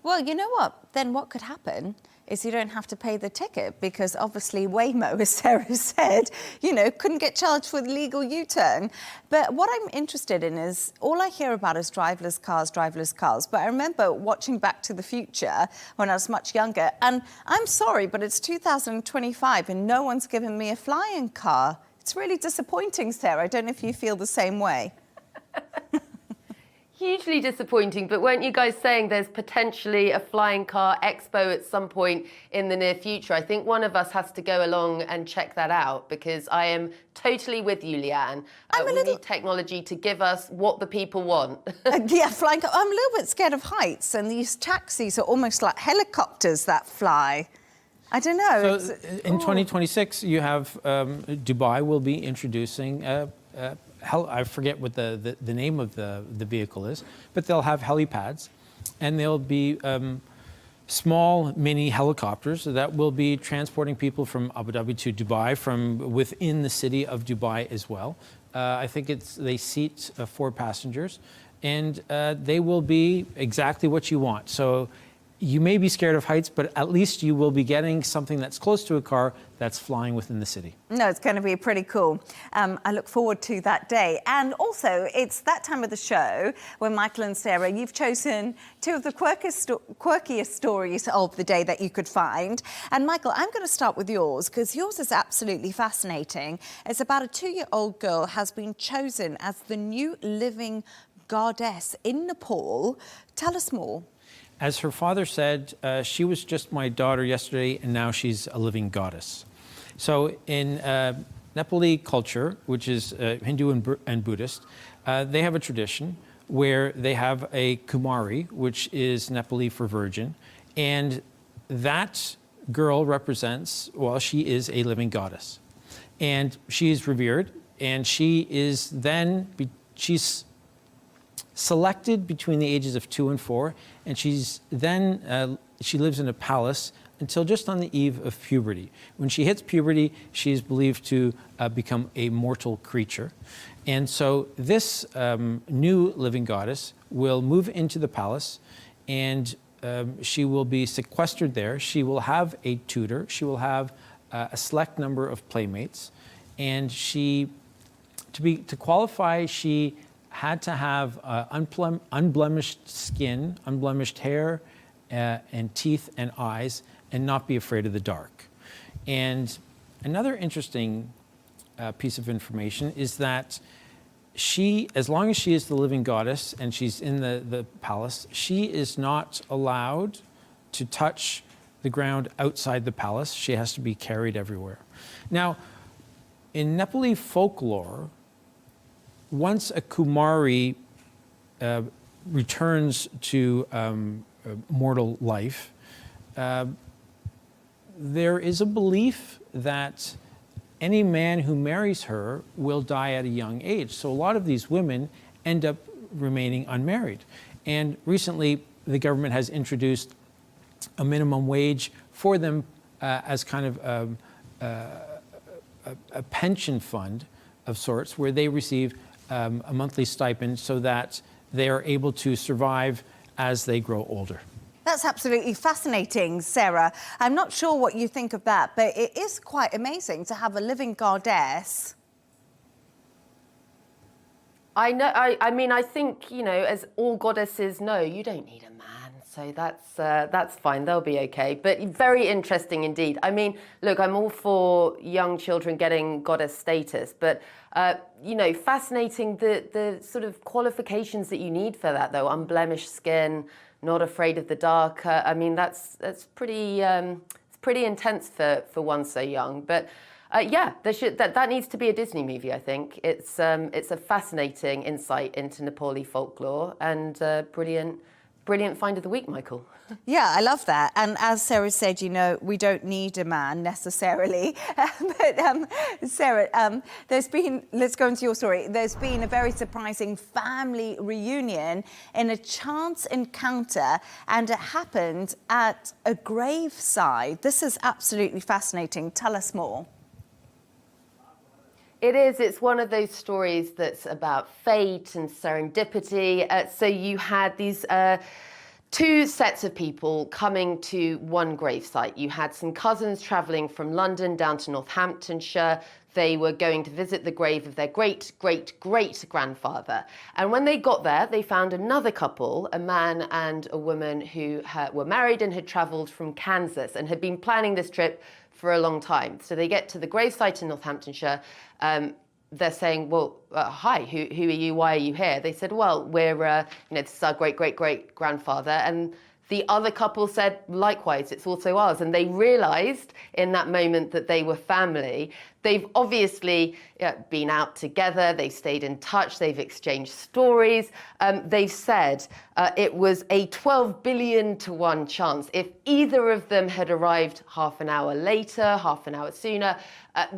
Well, you know what? Then what could happen is you don't have to pay the ticket, because obviously Waymo, as Sarah said, you know, couldn't get charged for the legal U-turn. But what I'm interested in is, all I hear about is driverless cars. But I remember watching Back to the Future when I was much younger. And I'm sorry, but it's 2025 and no one's given me a flying car. It's really disappointing, Sarah. I don't know if you feel the same way. Hugely disappointing, but weren't you guys saying there's potentially a flying car expo at some point in the near future? I think one of us has to go along and check that out, because I am totally with you, Leanne. We need technology to give us what the people want. Yeah, flying car. I'm a little bit scared of heights, and these taxis are almost like helicopters that fly. I don't know. So in 2026, you have Dubai will be introducing I forget what the name of the vehicle is, but they'll have helipads, and they'll be small mini helicopters that will be transporting people from Abu Dhabi to Dubai, from within the city of Dubai as well. I think they seat 4 passengers, and they will be exactly what you want. So you may be scared of heights, but at least you will be getting something that's close to a car that's flying within the city. No, it's going to be pretty cool. I look forward to that day. And also, it's that time of the show when Michael and Sarah, you've chosen two of the quirkiest stories of the day that you could find. And Michael, I'm going to start with yours because yours is absolutely fascinating. It's about a 2-year-old girl has been chosen as the new living goddess in Nepal. Tell us more. As her father said, she was just my daughter yesterday, and now she's a living goddess. So in Nepali culture, which is Hindu and Buddhist, they have a tradition where they have a Kumari, which is Nepali for virgin, and that girl represents, well, she is a living goddess. And she is revered, and she is then, she's selected between the ages of 2 and 4, and she's then, she lives in a palace until just on the eve of puberty. When she hits puberty, she is believed to become a mortal creature. And so this new living goddess will move into the palace, and she will be sequestered there. She will have a tutor. She will have a select number of playmates. And she, to qualify, she had to have unblemished skin, unblemished hair, and teeth and eyes, and not be afraid of the dark. And another interesting piece of information is that she, as long as she is the living goddess and she's in the palace, she is not allowed to touch the ground outside the palace. She has to be carried everywhere. Now, in Nepali folklore, once a Kumari returns to mortal life, there is a belief that any man who marries her will die at a young age. So a lot of these women end up remaining unmarried. And recently, the government has introduced a minimum wage for them as kind of a pension fund of sorts, where they receive a monthly stipend so that they are able to survive as they grow older. That's absolutely fascinating, Sarah. I'm not sure what you think of that, but it is quite amazing to have a living goddess. I know. I mean, I think, you know, as all goddesses know, you don't need a man, so that's fine. They'll be okay. But very interesting indeed. I mean, look, I'm all for young children getting goddess status, but you know, fascinating the sort of qualifications that you need for that, though. Unblemished skin, not afraid of the dark. I mean, that's pretty it's pretty intense for one so young. But yeah, that needs to be a Disney movie, I think. It's a fascinating insight into Nepali folklore, and brilliant find of the week, Michael. Yeah, I love that. And as Sarah said, you know, we don't need a man necessarily. But Sarah, there's been, let's go into your story. There's been a very surprising family reunion in a chance encounter, and it happened at a graveside. This is absolutely fascinating. Tell us more. It is. It's one of those stories that's about fate and serendipity. So you had these two sets of people coming to one gravesite. You had some cousins travelling from London down to Northamptonshire. They were going to visit the grave of their great-great-great-grandfather. And when they got there, they found another couple, a man and a woman who were married and had travelled from Kansas and had been planning this trip for a long time. So they get to the gravesite in Northamptonshire. They're saying, well, hi, who are you? Why are you here? They said, well, we're, you know, this is our great-great-great-grandfather. And the other couple said, likewise, it's also ours. And they realised in that moment that they were family. They've obviously been out together. They've stayed in touch. They've exchanged stories. They've said it was a 12 billion to 1 chance. If either of them had arrived half an hour later, half an hour sooner,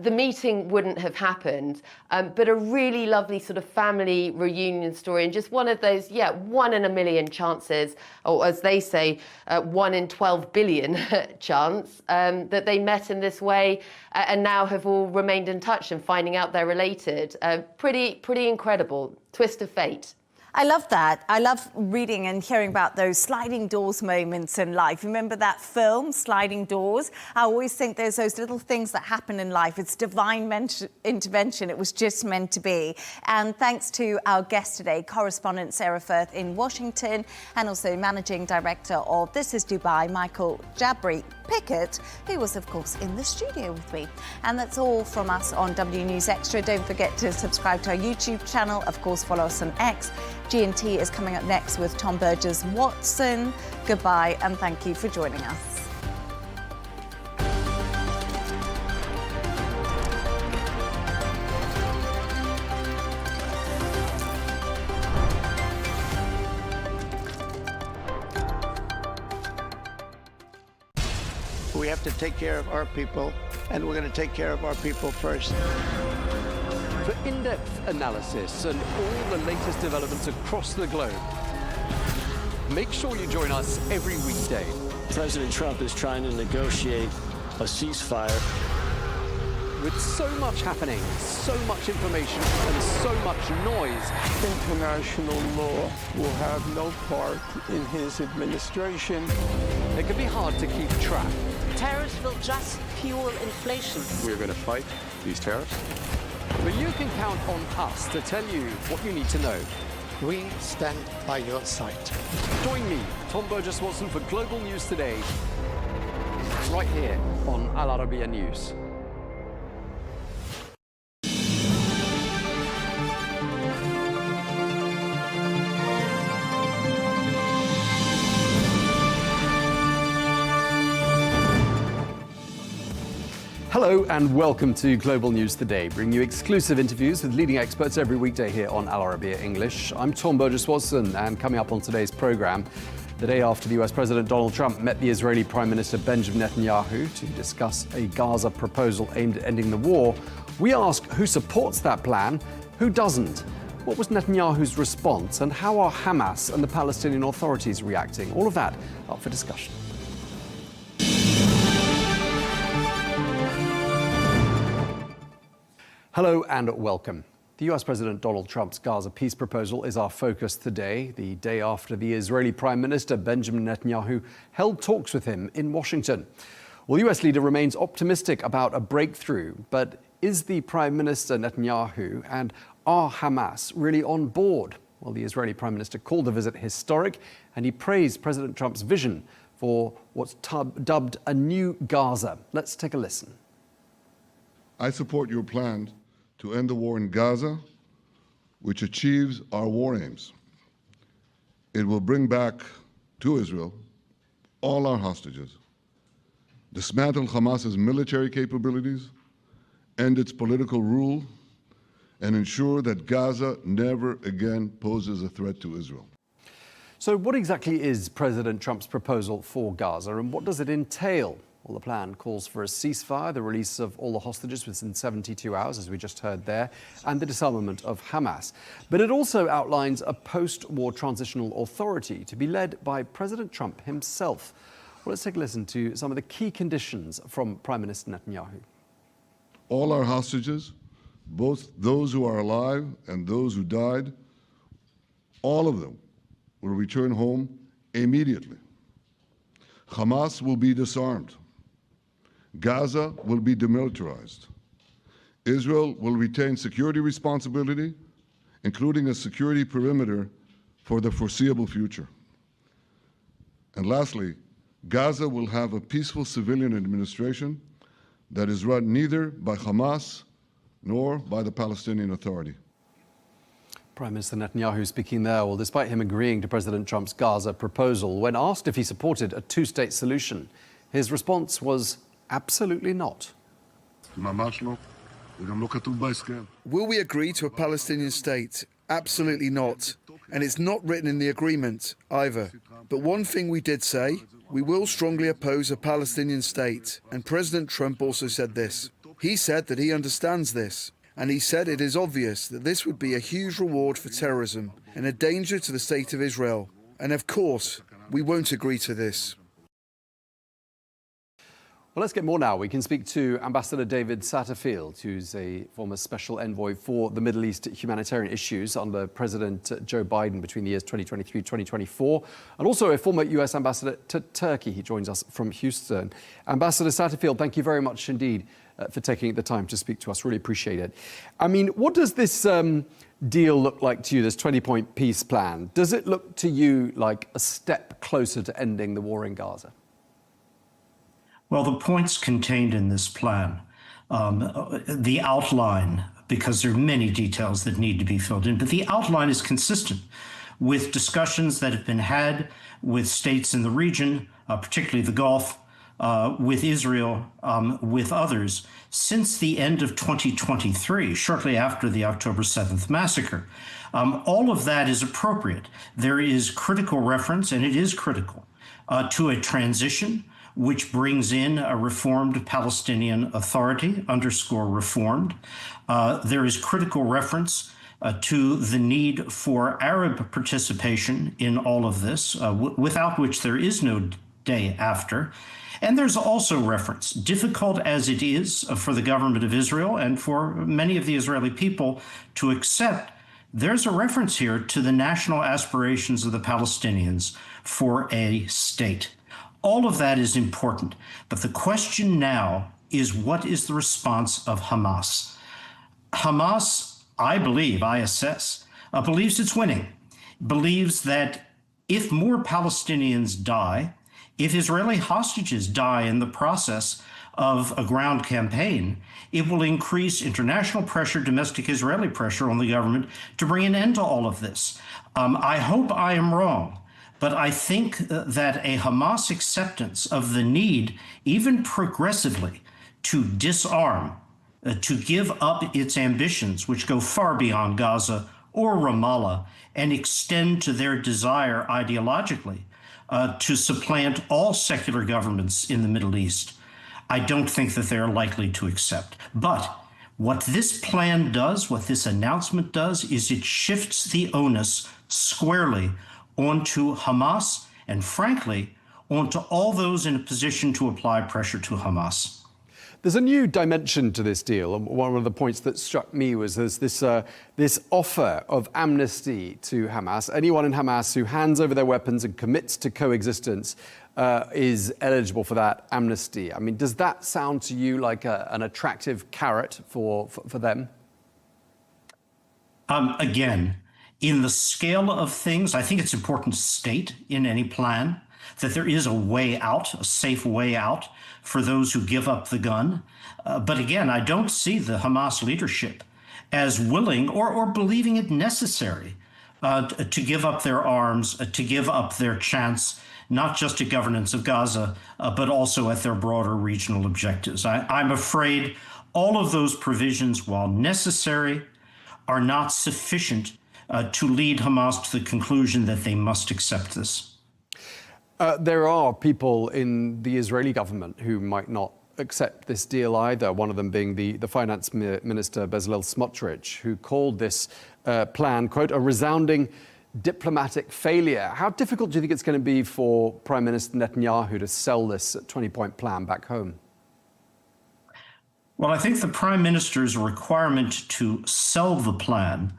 the meeting wouldn't have happened. But a really lovely sort of family reunion story, and just one of those, 1 in a million chances, or as they say, 1 in 12 billion chance that they met in this way, and now have all remained in touch and finding out they're related. Pretty incredible twist of fate. I love that. I love reading and hearing about those sliding doors moments in life. Remember that film, Sliding Doors? I always think there's those little things that happen in life. It's divine intervention. It was just meant to be. And thanks to our guest today, correspondent Sarah Firth in Washington, and also managing director of This Is Dubai, Michael Jabri Pickett, who was, of course, in the studio with me. And that's all from us on W News Extra. Don't forget to subscribe to our YouTube channel. Of course, follow us on X. G&T is coming up next with Tom Burgess-Watson. Goodbye, and thank you for joining us. We have to take care of our people, and we're going to take care of our people first. For in-depth analysis and all the latest developments across the globe, make sure you join us every weekday. President Trump is trying to negotiate a ceasefire. With so much happening, so much information, and so much noise, international law will have no part in his administration. It can be hard to keep track. Tariffs will just fuel inflation. We're going to fight these tariffs. But you can count on us to tell you what you need to know. We stand by your side. Join me, Tom Burgess-Watson, for Global News Today, right here on Al Arabiya News. Hello and welcome to Global News Today, bringing you exclusive interviews with leading experts every weekday here on Al Arabiya English. I'm Tom Burgess-Watson, and coming up on today's program, the day after the US President Donald Trump met the Israeli Prime Minister Benjamin Netanyahu to discuss a Gaza proposal aimed at ending the war, we ask who supports that plan, who doesn't. What was Netanyahu's response, and how are Hamas and the Palestinian authorities reacting? All of that up for discussion. Hello and welcome. The US President Donald Trump's Gaza peace proposal is our focus today, the day after the Israeli Prime Minister Benjamin Netanyahu held talks with him in Washington. Well, the US leader remains optimistic about a breakthrough, but is the Prime Minister Netanyahu and are Hamas really on board? Well, the Israeli Prime Minister called the visit historic, and he praised President Trump's vision for what's dubbed a new Gaza. Let's take a listen. I support your plan to end the war in Gaza, which achieves our war aims. It will bring back to Israel all our hostages, dismantle Hamas's military capabilities, end its political rule, and ensure that Gaza never again poses a threat to Israel. So what exactly is President Trump's proposal for Gaza, and what does it entail? Well, the plan calls for a ceasefire, the release of all the hostages within 72 hours, as we just heard there, and the disarmament of Hamas. But it also outlines a post-war transitional authority to be led by President Trump himself. Well, let's take a listen to some of the key conditions from Prime Minister Netanyahu. All our hostages, both those who are alive and those who died, all of them will return home immediately. Hamas will be disarmed. Gaza will be demilitarized. Israel will retain security responsibility, including a security perimeter for the foreseeable future. And lastly, Gaza will have a peaceful civilian administration that is run neither by Hamas nor by the Palestinian Authority. Prime Minister Netanyahu speaking there. Well, despite him agreeing to President Trump's Gaza proposal, when asked if he supported a two-state solution, his response was absolutely not. Will we agree to a Palestinian state? Absolutely not. And it's not written in the agreement either. But one thing we did say, we will strongly oppose a Palestinian state. And President Trump also said this. He said that he understands this. And he said it is obvious that this would be a huge reward for terrorism and a danger to the state of Israel. And of course, we won't agree to this. Well, let's get more now. We can speak to Ambassador David Satfield, who's a former special envoy for the Middle East humanitarian issues under President Joe Biden between the years 2023-2024, and also a former US ambassador to Turkey. He joins us from Houston. Ambassador Satfield, thank you very much indeed for taking the time to speak to us. Really appreciate it. I mean, what does this deal look like to you, this 20-point peace plan? Does it look to you like a step closer to ending the war in Gaza? Well, the points contained in this plan, the outline, because there are many details that need to be filled in, but the outline is consistent with discussions that have been had with states in the region, particularly the Gulf, with Israel, with others, since the end of 2023, shortly after the October 7th massacre. All of that is appropriate. There is critical reference, and it is critical, to a transition which brings in a reformed Palestinian Authority, underscore reformed. There is critical reference to the need for Arab participation in all of this, without which there is no day after. And there's also reference, difficult as it is for the government of Israel and for many of the Israeli people to accept, there's a reference here to the national aspirations of the Palestinians for a state. All of that is important, but the question now is, what is the response of Hamas? Hamas, I believe, I assess, believes it's winning, believes that if more Palestinians die, if Israeli hostages die in the process of a ground campaign, it will increase international pressure, domestic Israeli pressure on the government to bring an end to all of this. I hope I am wrong. But I think that a Hamas acceptance of the need, even progressively, to disarm, to give up its ambitions, which go far beyond Gaza or Ramallah, and extend to their desire ideologically to supplant all secular governments in the Middle East, I don't think that they're likely to accept. But what this plan does, what this announcement does, is it shifts the onus squarely onto Hamas and, frankly, onto all those in a position to apply pressure to Hamas. There's a new dimension to this deal, and one of the points that struck me was there's this offer of amnesty to Hamas. Anyone in Hamas who hands over their weapons and commits to coexistence is eligible for that amnesty. I mean, does that sound to you like an attractive carrot for them? Again, in the scale of things, I think it's important to state in any plan that there is a way out, a safe way out for those who give up the gun. But again, I don't see the Hamas leadership as willing or believing it necessary to give up their arms, to give up their chance, not just to governance of Gaza, but also at their broader regional objectives. I'm afraid all of those provisions, while necessary, are not sufficient to lead Hamas to the conclusion that they must accept this. There are people in the Israeli government who might not accept this deal either, one of them being the finance minister, Bezalel Smotrich, who called this plan, quote, a resounding diplomatic failure. How difficult do you think it's going to be for Prime Minister Netanyahu to sell this 20-point plan back home? Well, I think the Prime Minister's requirement to sell the plan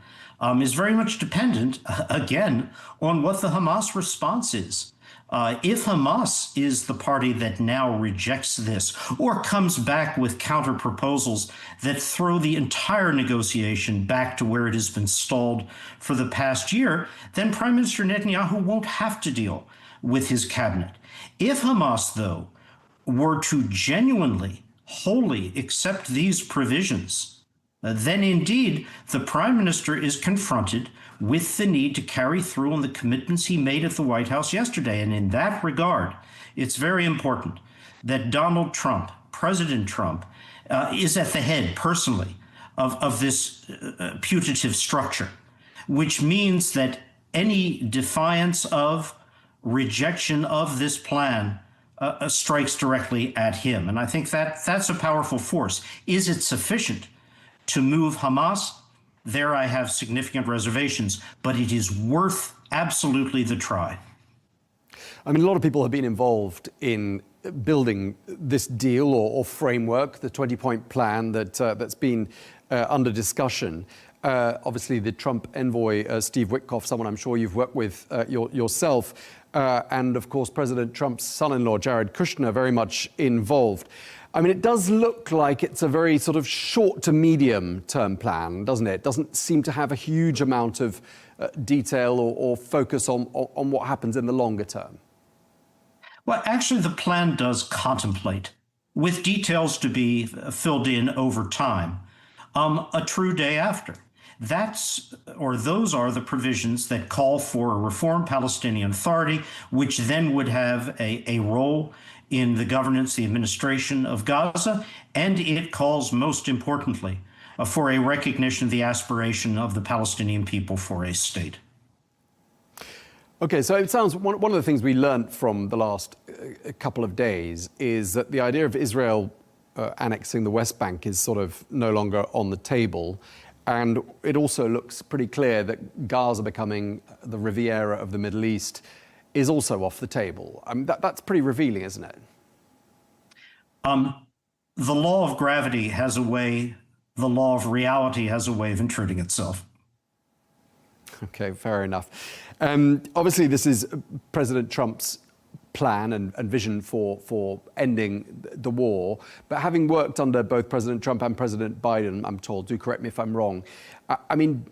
is very much dependent, again, on what the Hamas response is. If Hamas is the party that now rejects this or comes back with counter proposals that throw the entire negotiation back to where it has been stalled for the past year, then Prime Minister Netanyahu won't have to deal with his cabinet. If Hamas, though, were to genuinely, wholly accept these provisions, then indeed the Prime Minister is confronted with the need to carry through on the commitments he made at the White House yesterday. And in that regard, it's very important that Donald Trump, President Trump, is at the head personally of this putative structure, which means that any defiance of, rejection of this plan strikes directly at him. And I think that's a powerful force. Is it sufficient to move Hamas? There I have significant reservations, but it is worth absolutely the try. I mean, a lot of people have been involved in building this deal or framework, the 20-point plan that's been under discussion. Obviously, the Trump envoy, Steve Witkoff, someone I'm sure you've worked with yourself, and of course, President Trump's son-in-law, Jared Kushner, very much involved. I mean, it does look like it's a very sort of short to medium term plan, doesn't it? It doesn't seem to have a huge amount of detail or focus on what happens in the longer term. Well, actually, the plan does contemplate, with details to be filled in over time, a true day after. Those are the provisions that call for a reformed Palestinian Authority, which then would have a role in the governance, the administration of Gaza, and it calls, most importantly, for a recognition of the aspiration of the Palestinian people for a state. Okay, so it sounds one of the things we learned from the last couple of days is that the idea of Israel annexing the West Bank is sort of no longer on the table. And it also looks pretty clear that Gaza becoming the Riviera of the Middle East is also off the table. I mean, that's pretty revealing, isn't it? The law of gravity has a way, the law of reality has a way of intruding itself. Okay, fair enough. Obviously, this is President Trump's plan and vision for ending the war. But having worked under both President Trump and President Biden, I'm told, do correct me if I'm wrong, I mean,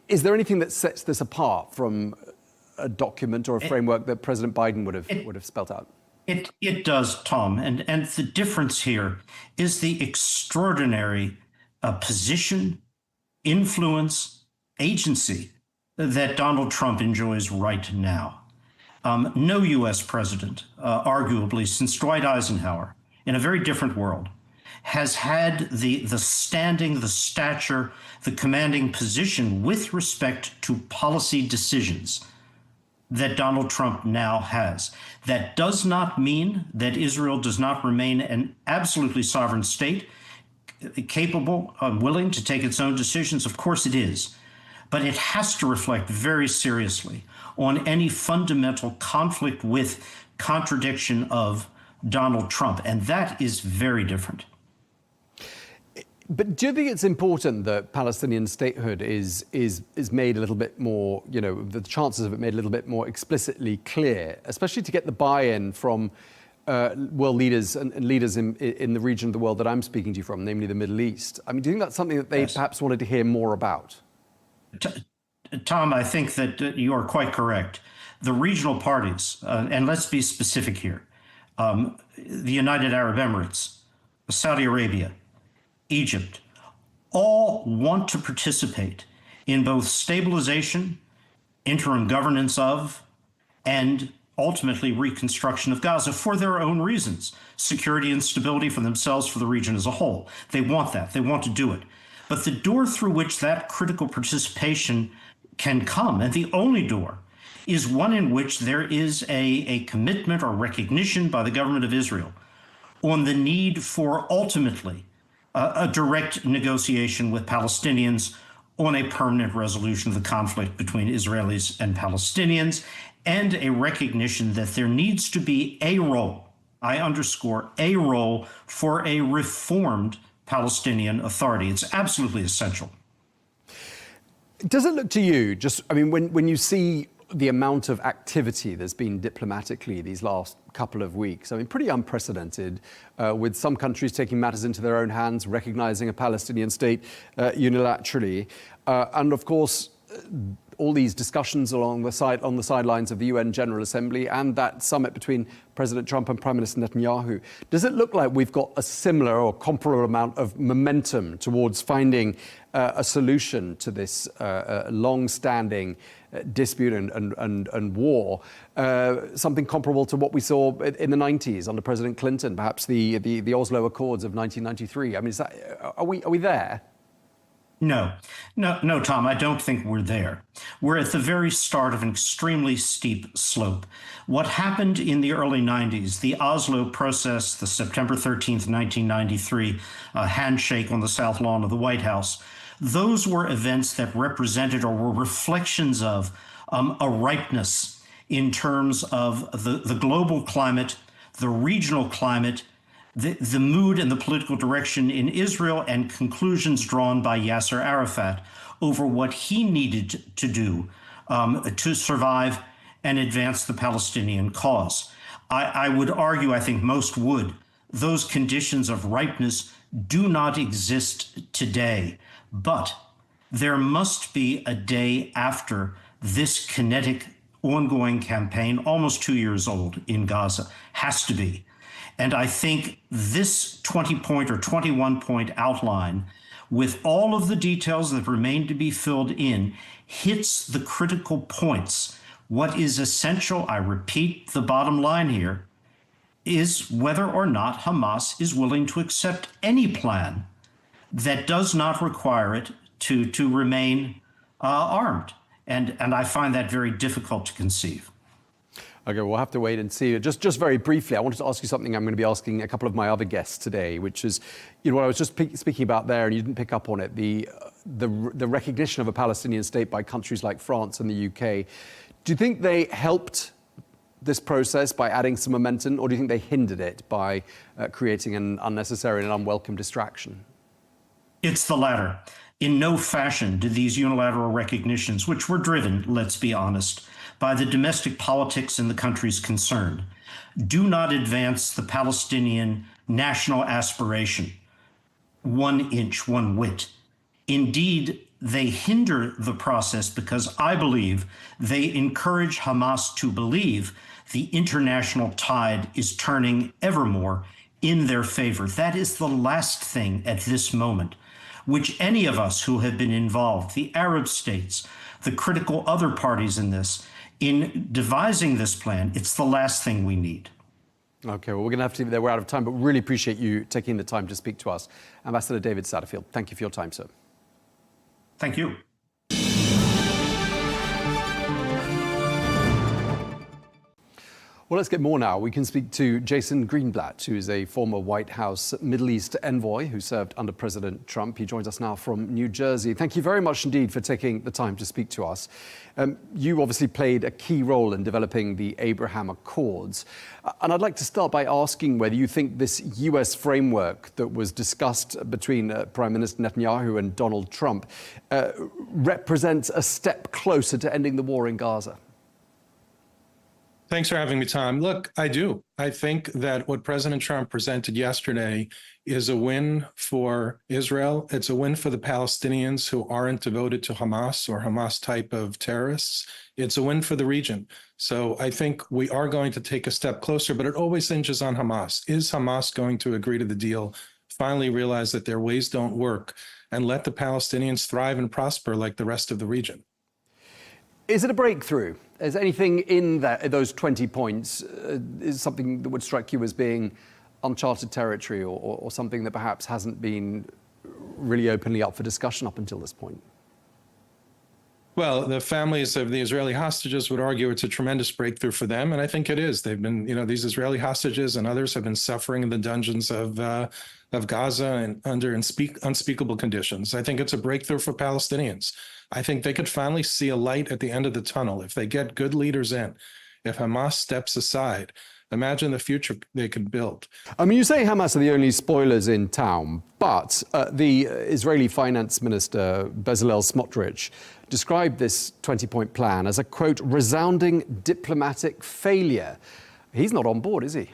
is there anything that sets this apart from a document or a framework that President Biden would have spelt out? It does, Tom. And the difference here is the extraordinary position, influence, agency that Donald Trump enjoys right now. No U.S. president, arguably since Dwight Eisenhower, in a very different world, has had the standing, the stature, the commanding position with respect to policy decisions that Donald Trump now has. That does not mean that Israel does not remain an absolutely sovereign state, capable, willing to take its own decisions. Of course it is. But it has to reflect very seriously on any fundamental conflict with, contradiction of Donald Trump. And that is very different. But do you think it's important that Palestinian statehood is made a little bit more, you know, the chances of it made a little bit more explicitly clear, especially to get the buy-in from world leaders and leaders in the region of the world that I'm speaking to you from, namely the Middle East? I mean, do you think that's something that they perhaps wanted to hear more about? Tom, I think that you are quite correct. The regional parties, and let's be specific here, the United Arab Emirates, Saudi Arabia, Egypt, all want to participate in both stabilization, interim governance of, and ultimately reconstruction of Gaza for their own reasons, security and stability for themselves, for the region as a whole. They want that. They want to do it. But the door through which that critical participation can come, and the only door, is one in which there is a commitment or recognition by the government of Israel on the need for ultimately a direct negotiation with Palestinians on a permanent resolution of the conflict between Israelis and Palestinians, and a recognition that there needs to be a role, I underscore, a role for a reformed Palestinian Authority. It's absolutely essential. Does it look to you, just, I mean, when you see the amount of activity there's been diplomatically these last couple of weeks, I mean, pretty unprecedented, with some countries taking matters into their own hands, recognizing a Palestinian state unilaterally, and of course, all these discussions on the sidelines of the UN General Assembly and that summit between President Trump and Prime Minister Netanyahu. Does it look like we've got a similar or comparable amount of momentum towards finding a solution to this long-standing dispute and war, something comparable to what we saw in the 90s under President Clinton, perhaps the Oslo Accords of 1993? I mean, are we there? No, Tom, I don't think we're there. We're at the very start of an extremely steep slope. What happened in the early 90s, the Oslo process, the September 13th, 1993 handshake on the South Lawn of the White House, those were events that represented or were reflections of a ripeness in terms of the global climate, the regional climate, the mood and the political direction in Israel, and conclusions drawn by Yasser Arafat over what he needed to do to survive and advance the Palestinian cause. I would argue, I think most would, those conditions of ripeness do not exist today, but there must be a day after this kinetic ongoing campaign, almost 2 years old in Gaza, has to be. And I think this 20-point or 21-point outline, with all of the details that remain to be filled in, hits the critical points. What is essential, I repeat the bottom line here, is whether or not Hamas is willing to accept any plan that does not require it to remain armed. And I find that very difficult to conceive. Okay, we'll have to wait and see. Just very briefly, I wanted to ask you something I'm going to be asking a couple of my other guests today, which is, what I was just speaking about there, and you didn't pick up on it, the recognition of a Palestinian state by countries like France and the UK. Do you think they helped this process by adding some momentum, or do you think they hindered it by creating an unnecessary and unwelcome distraction? It's the latter. In no fashion did these unilateral recognitions, which were driven, let's be honest, by the domestic politics in the countries concerned, do not advance the Palestinian national aspiration 1 inch, 1 whit. Indeed, they hinder the process because I believe they encourage Hamas to believe the international tide is turning ever more in their favor. That is the last thing at this moment which any of us who have been involved, the Arab states, the critical other parties in this, in devising this plan, it's the last thing we need. Okay, well, we're going to have to leave it there. We're out of time, but really appreciate you taking the time to speak to us. Ambassador David Satterfield, thank you for your time, sir. Thank you. Well, let's get more now. We can speak to Jason Greenblatt, who is a former White House Middle East envoy who served under President Trump. He joins us now from New Jersey. Thank you very much indeed for taking the time to speak to us. You obviously played a key role in developing the Abraham Accords. And I'd like to start by asking whether you think this US framework that was discussed between Prime Minister Netanyahu and Donald Trump represents a step closer to ending the war in Gaza. Thanks for having me, Tom. Look, I do. I think that what President Trump presented yesterday is a win for Israel. It's a win for the Palestinians who aren't devoted to Hamas or Hamas type of terrorists. It's a win for the region. So I think we are going to take a step closer, but it always hinges on Hamas. Is Hamas going to agree to the deal, finally realize that their ways don't work, and let the Palestinians thrive and prosper like the rest of the region? Is it a breakthrough? Is anything in those 20 points is something that would strike you as being uncharted territory or something that perhaps hasn't been really openly up for discussion up until this point? Well, the families of the Israeli hostages would argue it's a tremendous breakthrough for them, and I think it is. They've been, these Israeli hostages and others have been suffering in the dungeons of Gaza and under unspeakable conditions. I think it's a breakthrough for Palestinians. I think they could finally see a light at the end of the tunnel if they get good leaders in. If Hamas steps aside, imagine the future they could build. I mean, you say Hamas are the only spoilers in town, but the Israeli finance minister, Bezalel Smotrich, described this 20-point plan as a, quote, resounding diplomatic failure. He's not on board, is he?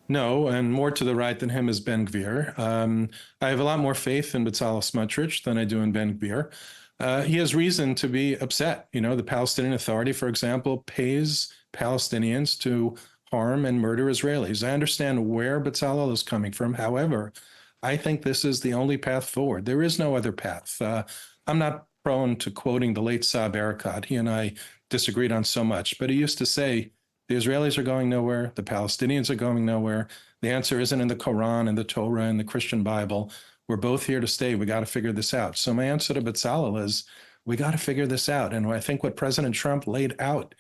No, and more to the right than him is Ben Gvir. I have a lot more faith in Bezalel Smotrich than I do in Ben Gvir. He has reason to be upset. The Palestinian Authority, for example, pays Palestinians to harm and murder Israelis. I understand where Bezalel is coming from. However, I think this is the only path forward. There is no other path. I'm not prone to quoting the late Saeb Erekat. He and I disagreed on so much, but he used to say, the Israelis are going nowhere. The Palestinians are going nowhere. The answer isn't in the Quran and the Torah and the Christian Bible. We're both here to stay. We got to figure this out. So my answer to Bezalel is, we got to figure this out. And I think what President Trump laid out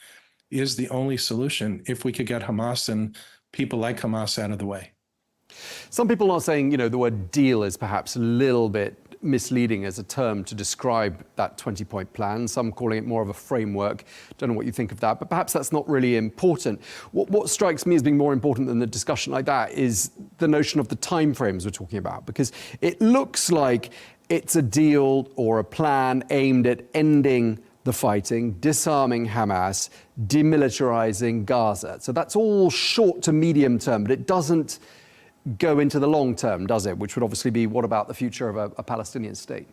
is the only solution if we could get Hamas and people like Hamas out of the way. Some people are saying, the word deal is perhaps a little bit misleading as a term to describe that 20-point plan. Some calling it more of a framework. Don't know what you think of that, but perhaps that's not really important. What strikes me as being more important than the discussion like that is the notion of the timeframes we're talking about, because it looks like it's a deal or a plan aimed at ending the fighting, disarming Hamas, demilitarizing Gaza. So that's all short to medium term, but it doesn't go into the long term, does it? Which would obviously be, what about the future of a Palestinian state?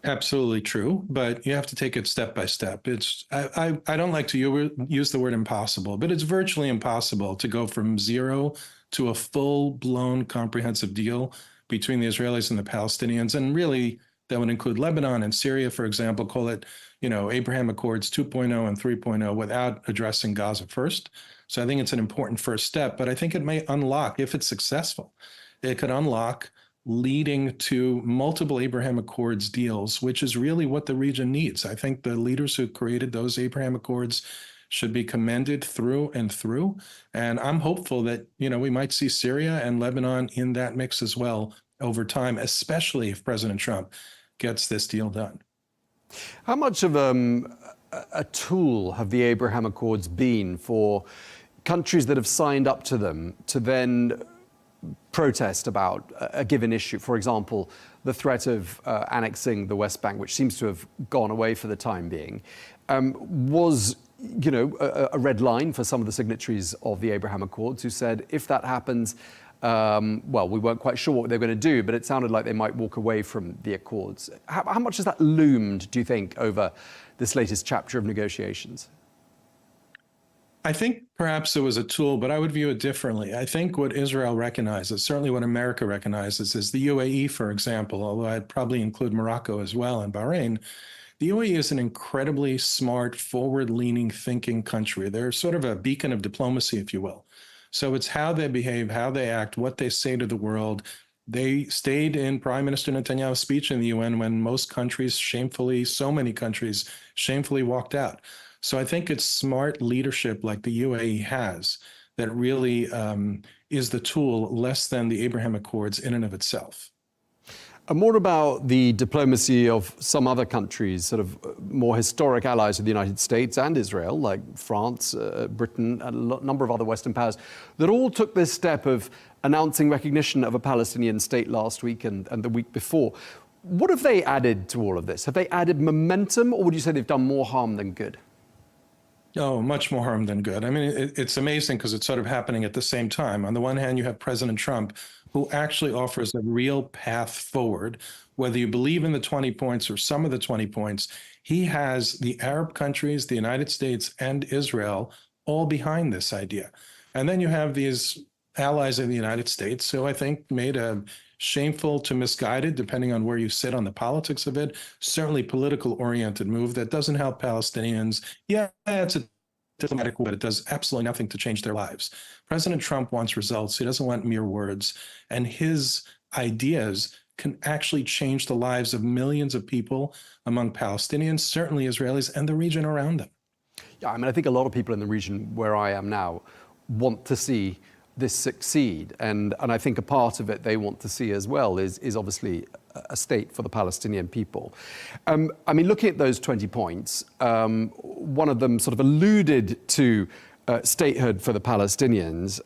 Absolutely true, but you have to take it step by step. I don't like to use the word impossible, but it's virtually impossible to go from zero to a full-blown comprehensive deal between the Israelis and the Palestinians. And really, that would include Lebanon and Syria, for example, call it, Abraham Accords 2.0 and 3.0 without addressing Gaza first. So I think it's an important first step, but I think it may unlock, if it's successful, it could unlock leading to multiple Abraham Accords deals, which is really what the region needs. I think the leaders who created those Abraham Accords should be commended through and through. And I'm hopeful that, we might see Syria and Lebanon in that mix as well over time, especially if President Trump gets this deal done. How much of a tool have the Abraham Accords been for countries that have signed up to them to then protest about a given issue? For example, the threat of annexing the West Bank, which seems to have gone away for the time being, was a red line for some of the signatories of the Abraham Accords who said, if that happens, we weren't quite sure what they were going to do, but it sounded like they might walk away from the Accords. How much has that loomed, do you think, over this latest chapter of negotiations? I think perhaps it was a tool, but I would view it differently. I think what Israel recognizes, certainly what America recognizes, is the UAE, for example, although I'd probably include Morocco as well and Bahrain. The UAE is an incredibly smart, forward-leaning, thinking country. They're sort of a beacon of diplomacy, if you will. So it's how they behave, how they act, what they say to the world. They stayed in Prime Minister Netanyahu's speech in the UN when most countries so many countries shamefully walked out. So I think it's smart leadership like the UAE has that really is the tool, less than the Abraham Accords in and of itself. And what about the diplomacy of some other countries, sort of more historic allies of the United States and Israel, like France, Britain, and a number of other Western powers, that all took this step of announcing recognition of a Palestinian state last week and the week before? What have they added to all of this? Have they added momentum, or would you say they've done more harm than good? Oh, much more harm than good. I mean, it's amazing because it's sort of happening at the same time. On the one hand, you have President Trump, who actually offers a real path forward. Whether you believe in the 20 points or some of the 20 points, he has the Arab countries, the United States, and Israel all behind this idea. And then you have these allies of the United States who I think made a shameful to misguided, depending on where you sit on the politics of it, certainly political-oriented move that doesn't help Palestinians. Yeah, it's a diplomatic, but it does absolutely nothing to change their lives. President Trump wants results. He doesn't want mere words. And his ideas can actually change the lives of millions of people among Palestinians, certainly Israelis, and the region around them. Yeah, I mean, I think a lot of people in the region where I am now want to see this succeed. And I think a part of it they want to see as well is obviously a state for the Palestinian people. I mean, looking at those 20 points, one of them sort of alluded to statehood for the Palestinians.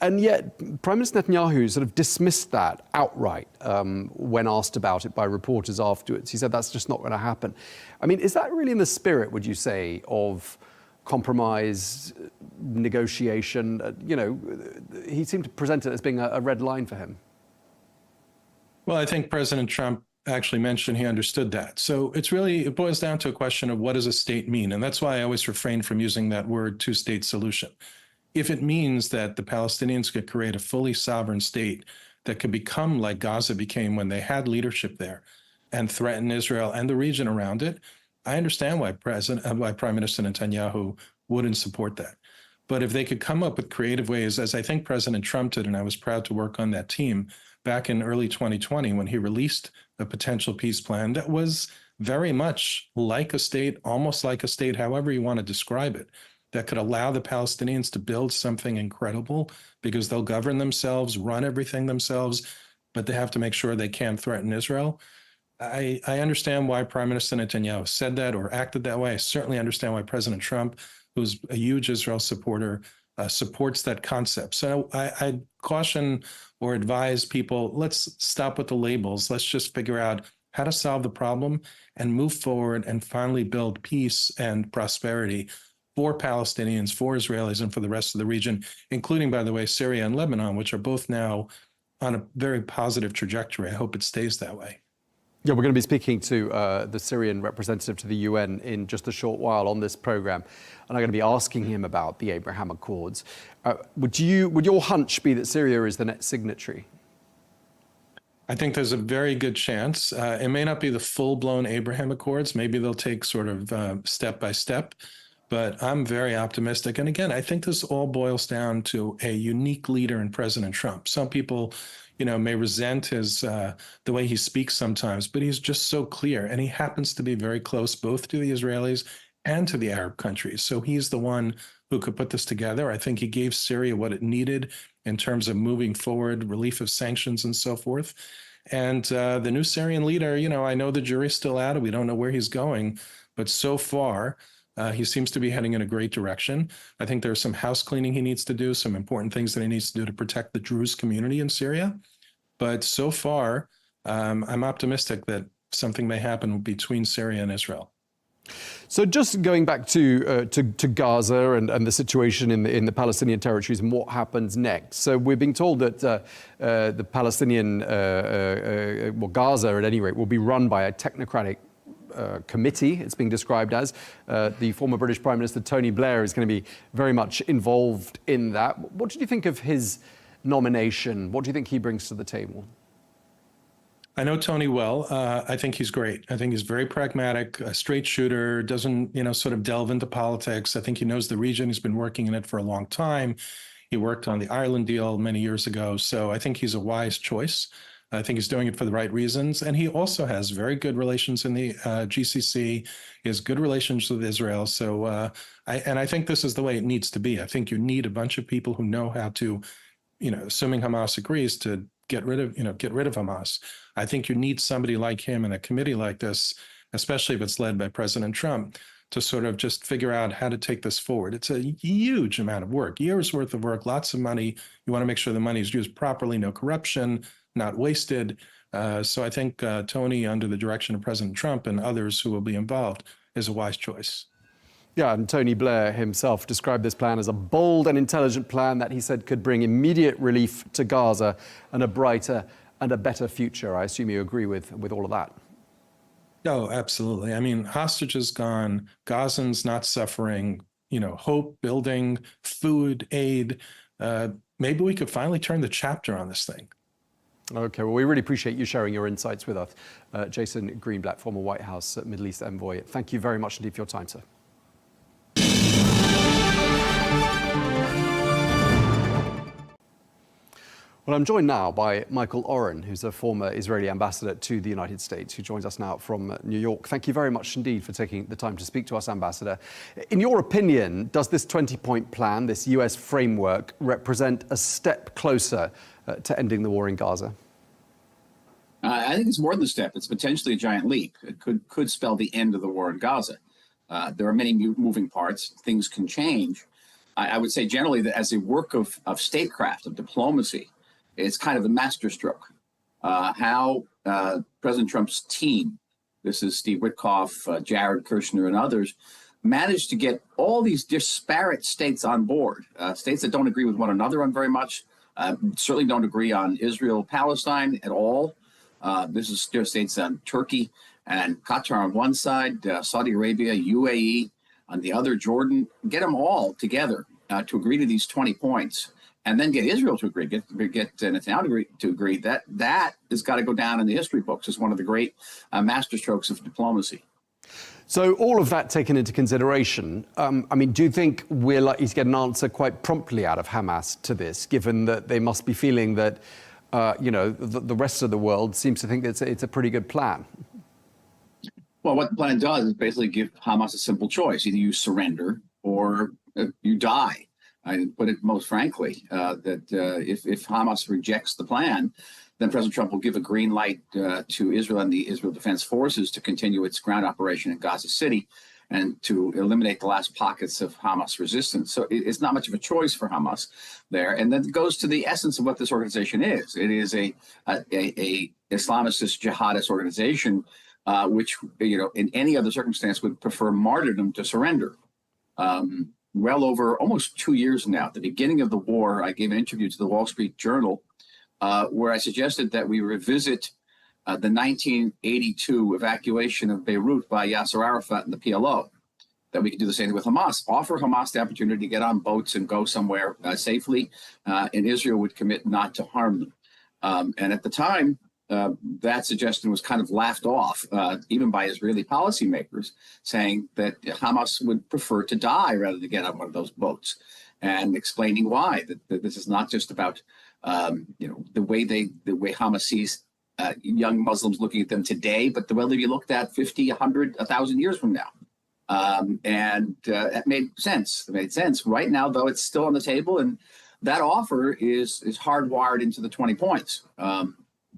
And yet, Prime Minister Netanyahu sort of dismissed that outright when asked about it by reporters afterwards. He said that's just not going to happen. I mean, is that really in the spirit, would you say, of compromise, negotiation? He seemed to present it as being a red line for him. Well, I think President Trump actually mentioned he understood that. So it boils down to a question of what does a state mean? And that's why I always refrain from using that word two-state solution. If it means that the Palestinians could create a fully sovereign state that could become like Gaza became when they had leadership there and threaten Israel and the region around it, I understand why Prime Minister Netanyahu wouldn't support that. But if they could come up with creative ways, as I think President Trump did, and I was proud to work on that team back in early 2020 when he released a potential peace plan that was very much like a state, almost like a state, however you want to describe it, that could allow the Palestinians to build something incredible because they'll govern themselves, run everything themselves, but they have to make sure they can't threaten Israel. I understand why Prime Minister Netanyahu said that or acted that way. I certainly understand why President Trump, who's a huge Israel supporter, supports that concept. So I caution or advise people, let's stop with the labels. Let's just figure out how to solve the problem and move forward and finally build peace and prosperity for Palestinians, for Israelis, and for the rest of the region, including, by the way, Syria and Lebanon, which are both now on a very positive trajectory. I hope it stays that way. Yeah, we're going to be speaking to the Syrian representative to the UN in just a short while on this program, and I'm going to be asking him about the Abraham Accords. Would your hunch be that Syria is the next signatory? I think there's a very good chance. It may not be the full-blown Abraham Accords. Maybe they'll take sort of step by step, but I'm very optimistic. And again, I think this all boils down to a unique leader in President Trump. Some people, may resent his the way he speaks sometimes, but he's just so clear, and he happens to be very close both to the Israelis and to the Arab countries. So he's the one who could put this together. I think he gave Syria what it needed in terms of moving forward, relief of sanctions and so forth. And the new Syrian leader, I know the jury's still out and we don't know where he's going, but so far he seems to be heading in a great direction. I think there's some house cleaning he needs to do, some important things that he needs to do to protect the Druze community in Syria. But so far, I'm optimistic that something may happen between Syria and Israel. So just going back to Gaza and the situation in the Palestinian territories and what happens next. So we're being told that the Palestinian, Gaza at any rate, will be run by a technocratic committee, it's being described as. The former British Prime Minister Tony Blair is going to be very much involved in that. What did you think of his nomination? What do you think he brings to the table? I know Tony well. I think he's great. I think he's very pragmatic, a straight shooter, doesn't, sort of delve into politics. I think he knows the region. He's been working in it for a long time. He worked on the Ireland deal many years ago. So I think he's a wise choice. I think he's doing it for the right reasons. And he also has very good relations in the GCC. He has good relations with Israel. So I think this is the way it needs to be. I think you need a bunch of people who know how to, assuming Hamas agrees to get rid of Hamas. I think you need somebody like him in a committee like this, especially if it's led by President Trump, to sort of just figure out how to take this forward. It's a huge amount of work, years worth of work, lots of money. You want to make sure the money is used properly, no corruption, not wasted. So I think Tony, under the direction of President Trump and others who will be involved, is a wise choice. Yeah, and Tony Blair himself described this plan as a bold and intelligent plan that he said could bring immediate relief to Gaza and a brighter and a better future. I assume you agree with all of that. Oh, absolutely. I mean, hostages gone, Gazans not suffering, hope building, food, aid. Maybe we could finally turn the chapter on this thing. Okay, well, we really appreciate you sharing your insights with us. Jason Greenblatt, former White House Middle East envoy. Thank you very much indeed for your time, sir. Well, I'm joined now by Michael Orin, who's a former Israeli ambassador to the United States, who joins us now from New York. Thank you very much indeed for taking the time to speak to us, Ambassador. In your opinion, does this 20-point plan, this US framework, represent a step closer to ending the war in Gaza? I think it's more than a step. It's potentially a giant leap. It could spell the end of the war in Gaza. There are many moving parts. Things can change. I would say generally that as a work of statecraft, of diplomacy, it's kind of a masterstroke. How President Trump's team, this is Steve Witkoff, Jared Kushner, and others, managed to get all these disparate states on board, states that don't agree with one another on very much, certainly don't agree on Israel, Palestine at all. This is still states on Turkey and Qatar on one side, Saudi Arabia, UAE on the other, Jordan. Get them all together to agree to these 20 points. And then get Israel to agree, get Netanyahu to agree. That has got to go down in the history books as one of the great masterstrokes of diplomacy. So all of that taken into consideration, do you think we're likely to get an answer quite promptly out of Hamas to this, given that they must be feeling that, the rest of the world seems to think that it's a pretty good plan? Well, what the plan does is basically give Hamas a simple choice. Either you surrender or you die. I put it most frankly, that if Hamas rejects the plan, then President Trump will give a green light to Israel and the Israel Defense Forces to continue its ground operation in Gaza City and to eliminate the last pockets of Hamas resistance. So it's not much of a choice for Hamas there. And then it goes to the essence of what this organization is. It is a Islamicist jihadist organization, which, in any other circumstance would prefer martyrdom to surrender. Well over almost 2 years now, at the beginning of the war, I gave an interview to the Wall Street Journal where I suggested that we revisit the 1982 evacuation of Beirut by Yasser Arafat and the PLO, that we could do the same thing with Hamas, offer Hamas the opportunity to get on boats and go somewhere safely, and Israel would commit not to harm them. And at the time, that suggestion was kind of laughed off, even by Israeli policymakers, saying that Hamas would prefer to die rather than get on one of those boats, and explaining why, that this is not just about the way Hamas sees young Muslims looking at them today, but the way they'll be looked at 50, 100, 1,000 years from now. And that made sense. It made sense. Right now, though, it's still on the table, and that offer is hardwired into the 20 points.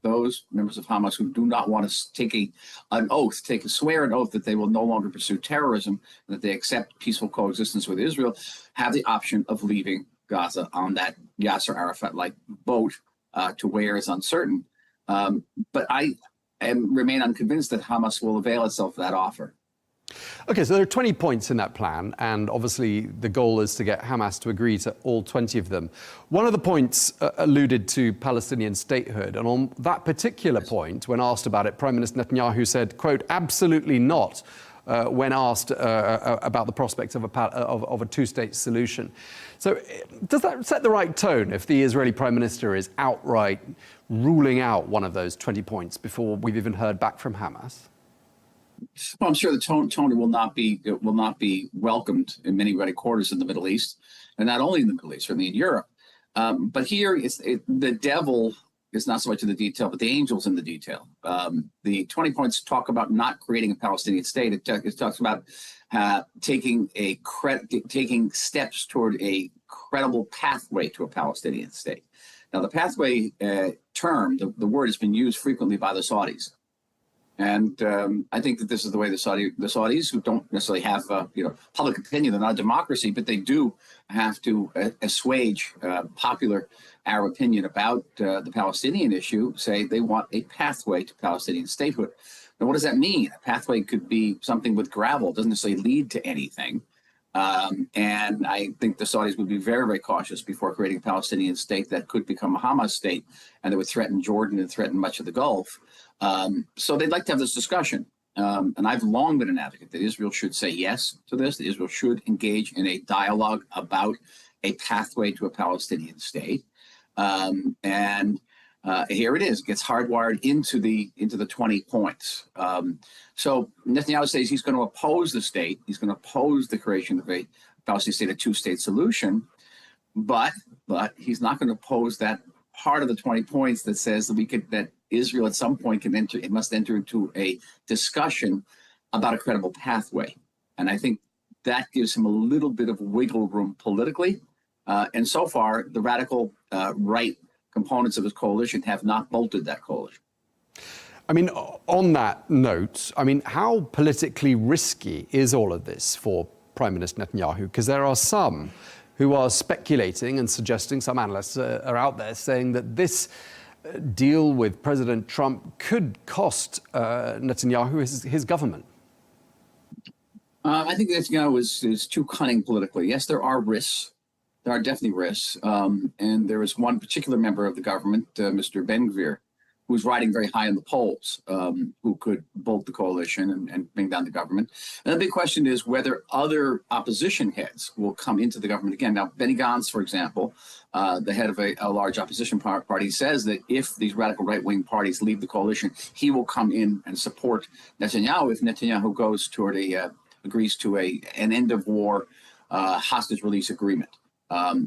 Those members of Hamas who do not want to take swear an oath that they will no longer pursue terrorism and that they accept peaceful coexistence with Israel, have the option of leaving Gaza on that Yasser Arafat-like boat to where is uncertain. But I remain unconvinced that Hamas will avail itself of that offer. Okay, so there are 20 points in that plan, and obviously the goal is to get Hamas to agree to all 20 of them. One of the points alluded to Palestinian statehood, and on that particular point, when asked about it, Prime Minister Netanyahu said, quote, absolutely not, when asked about the prospects of a two-state solution. So does that set the right tone if the Israeli Prime Minister is outright ruling out one of those 20 points before we've even heard back from Hamas? Well, I'm sure the tone will not be welcomed in many quarters in the Middle East, and not only in the Middle East, certainly in Europe. But here, the devil is not so much in the detail, but the angel's in the detail. The 20 points talk about not creating a Palestinian state. It talks about taking steps toward a credible pathway to a Palestinian state. Now, the pathway term, the word has been used frequently by the Saudis. And I think that this is the way the Saudis, who don't necessarily have public opinion, they're not a democracy, but they do have to assuage popular Arab opinion about the Palestinian issue, say they want a pathway to Palestinian statehood. Now, what does that mean? A pathway could be something with gravel. It doesn't necessarily lead to anything. And I think the Saudis would be very, very cautious before creating a Palestinian state that could become a Hamas state and that would threaten Jordan and threaten much of the Gulf. So they'd like to have this discussion. And I've long been an advocate that Israel should say yes to this, that Israel should engage in a dialogue about a pathway to a Palestinian state. And here it is. It gets hardwired into the 20 points. So Netanyahu says he's going to oppose the state. He's going to oppose the creation of a Palestinian state, a two-state solution. But he's not going to oppose that part of the 20 points that says that Israel at some point must enter into a discussion about a credible pathway. And I think that gives him a little bit of wiggle room politically. And so far, the radical right components of his coalition have not bolted that coalition. I mean, on that note, how politically risky is all of this for Prime Minister Netanyahu? Because there are some who are speculating and suggesting, some analysts are out there saying that this deal with President Trump could cost Netanyahu his government. I think Netanyahu is too cunning politically. Yes, there are risks. There are definitely risks. And there is one particular member of the government, Mr. Ben-Gvir, who's riding very high in the polls, who could bolt the coalition and bring down the government. And the big question is whether other opposition heads will come into the government again. Now, Benny Gantz, for example, the head of a large opposition party, says that if these radical right-wing parties leave the coalition, he will come in and support Netanyahu if Netanyahu goes toward agrees to an end-of-war hostage release agreement.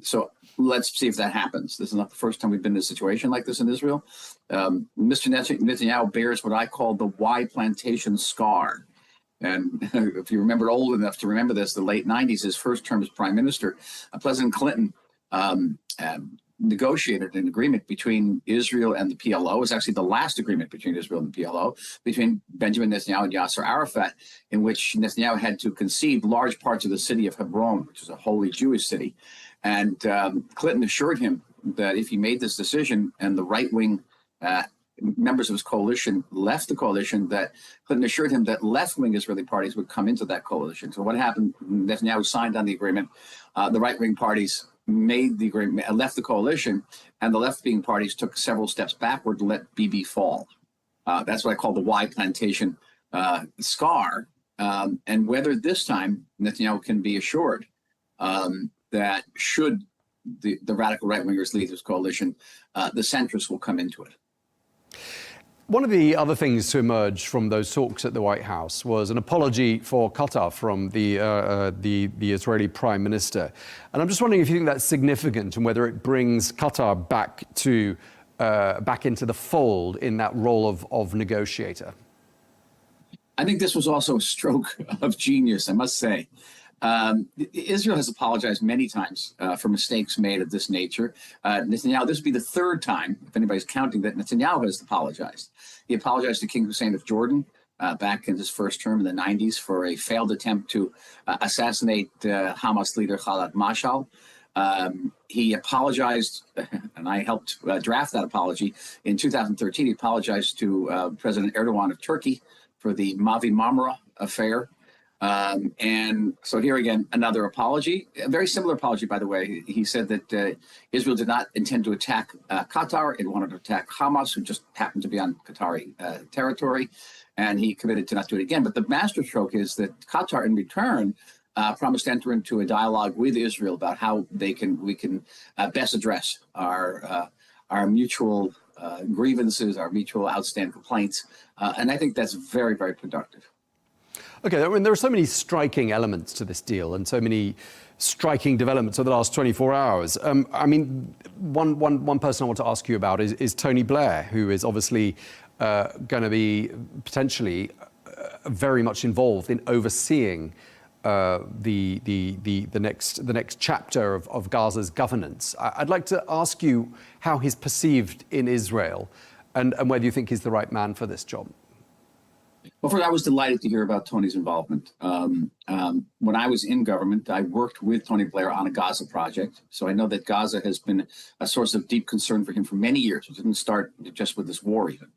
So let's see if that happens. This is not the first time we've been in a situation like this in Israel. Mr. Netanyahu bears what I call the Y plantation scar. And if you remember old enough to remember this, the late 90s, his first term as prime minister, President Clinton negotiated an agreement between Israel and the PLO. It was actually the last agreement between Israel and the PLO, between Benjamin Netanyahu and Yasser Arafat, in which Netanyahu had to concede large parts of the city of Hebron, which is a holy Jewish city. And Clinton assured him that if he made this decision and the right-wing members of his coalition left the coalition, that Clinton assured him that left-wing Israeli parties would come into that coalition. So what happened? Netanyahu signed on the agreement. The right-wing parties made the agreement, left the coalition, and the left-wing parties took several steps backward to let Bibi fall. That's what I call the Y plantation scar. And whether this time Netanyahu can be assured that should the radical right-wingers lead this coalition, the centrists will come into it. One of the other things to emerge from those talks at the White House was an apology for Qatar from the Israeli Prime Minister. And I'm just wondering if you think that's significant and whether it brings Qatar back into the fold in that role of negotiator. I think this was also a stroke of genius, I must say. Israel has apologized many times for mistakes made of this nature. Netanyahu, this would be the third time, if anybody's counting, that Netanyahu has apologized. He apologized to King Hussein of Jordan back in his first term in the 90s for a failed attempt to assassinate Hamas leader Khaled Mashal. He apologized, and I helped draft that apology. In 2013, he apologized to President Erdogan of Turkey for the Mavi Marmara affair. And so here again, another apology, a very similar apology, by the way. He said that Israel did not intend to attack Qatar. It wanted to attack Hamas, who just happened to be on Qatari territory. And he committed to not do it again. But the masterstroke is that Qatar, in return, promised to enter into a dialogue with Israel about how we can best address our mutual grievances, our mutual outstanding complaints. And I think that's very, very productive. Okay, I mean, there are so many striking elements to this deal and so many striking developments over the last 24 hours. I mean, one person I want to ask you about is Tony Blair, who is obviously going to be potentially very much involved in overseeing the next chapter of Gaza's governance. I'd like to ask you how he's perceived in Israel and whether you think he's the right man for this job. Well, first, I was delighted to hear about Tony's involvement. When I was in government, I worked with Tony Blair on a Gaza project. So I know that Gaza has been a source of deep concern for him for many years. It didn't start just with this war even.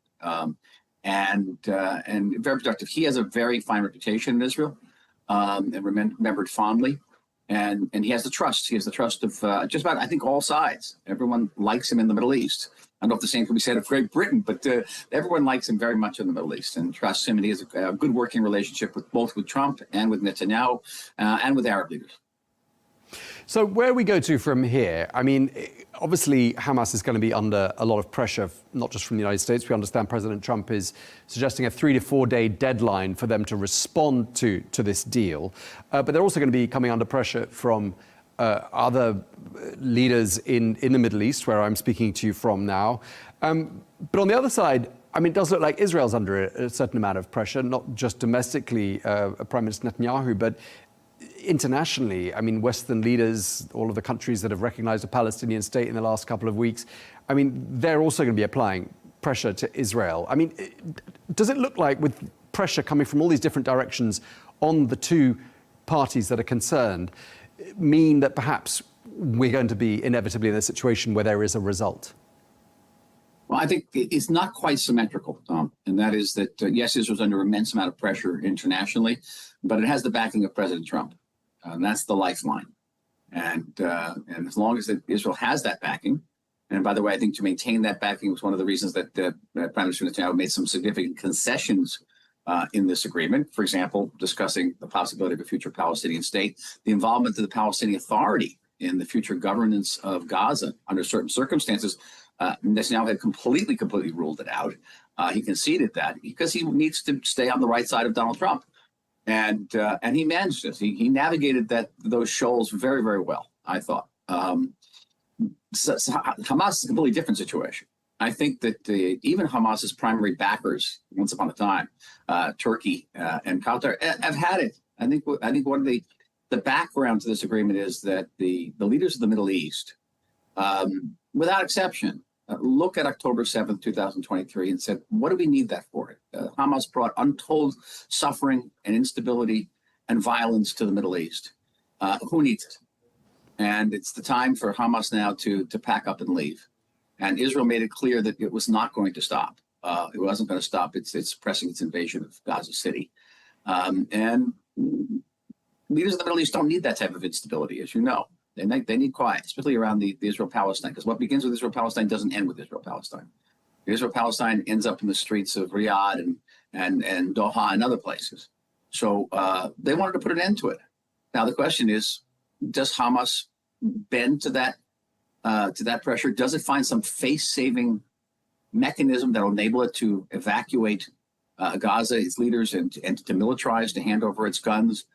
And very productive. He has a very fine reputation in Israel and remembered fondly. And he has the trust. He has the trust of just about, I think, all sides. Everyone likes him in the Middle East. I don't know if the same can be said of Great Britain, but everyone likes him very much in the Middle East and trusts him. And he has a good working relationship with both Trump and with Netanyahu and with Arab leaders. So where we go to from here, I mean, obviously Hamas is going to be under a lot of pressure, not just from the United States. We understand President Trump is suggesting a 3 to 4 day deadline for them to respond to this deal. But they're also going to be coming under pressure from other leaders in the Middle East, where I'm speaking to you from now. But on the other side, I mean, it does look like Israel's under a certain amount of pressure, not just domestically, Prime Minister Netanyahu, but internationally. I mean, Western leaders, all of the countries that have recognized a Palestinian state in the last couple of weeks, I mean, they're also going to be applying pressure to Israel. I mean, does it look like, with pressure coming from all these different directions on the two parties that are concerned, mean that perhaps we're going to be inevitably in a situation where there is a result? Well, I think it's not quite symmetrical, Tom, and that is that, yes, Israel's under immense amount of pressure internationally, but it has the backing of President Trump. And that's the lifeline. And as long as Israel has that backing, and by the way, I think to maintain that backing was one of the reasons that Prime Minister Netanyahu made some significant concessions in this agreement. For example, discussing the possibility of a future Palestinian state, the involvement of the Palestinian Authority in the future governance of Gaza under certain circumstances. Netanyahu had completely ruled it out. He conceded that because he needs to stay on the right side of Donald Trump. And he managed this. He navigated those shoals very, very well, I thought. So Hamas is a completely different situation. I think that even Hamas's primary backers, once upon a time, Turkey and Qatar, have had it. I think one of the background to this agreement is that the leaders of the Middle East without exception, look at October 7th, 2023, and said, what do we need that for? Hamas brought untold suffering and instability and violence to the Middle East. Who needs it? And it's the time for Hamas now to pack up and leave. And Israel made it clear that it was not going to stop. It wasn't going to stop its pressing its invasion of Gaza City. And leaders of the Middle East don't need that type of instability, as you know. They need quiet, especially around the Israel-Palestine, because what begins with Israel-Palestine doesn't end with Israel-Palestine. Israel-Palestine ends up in the streets of Riyadh and Doha and other places. So they wanted to put an end to it. Now the question is, does Hamas bend to that pressure? Does it find some face-saving mechanism that will enable it to evacuate Gaza, its leaders, and to demilitarize, to hand over its guns?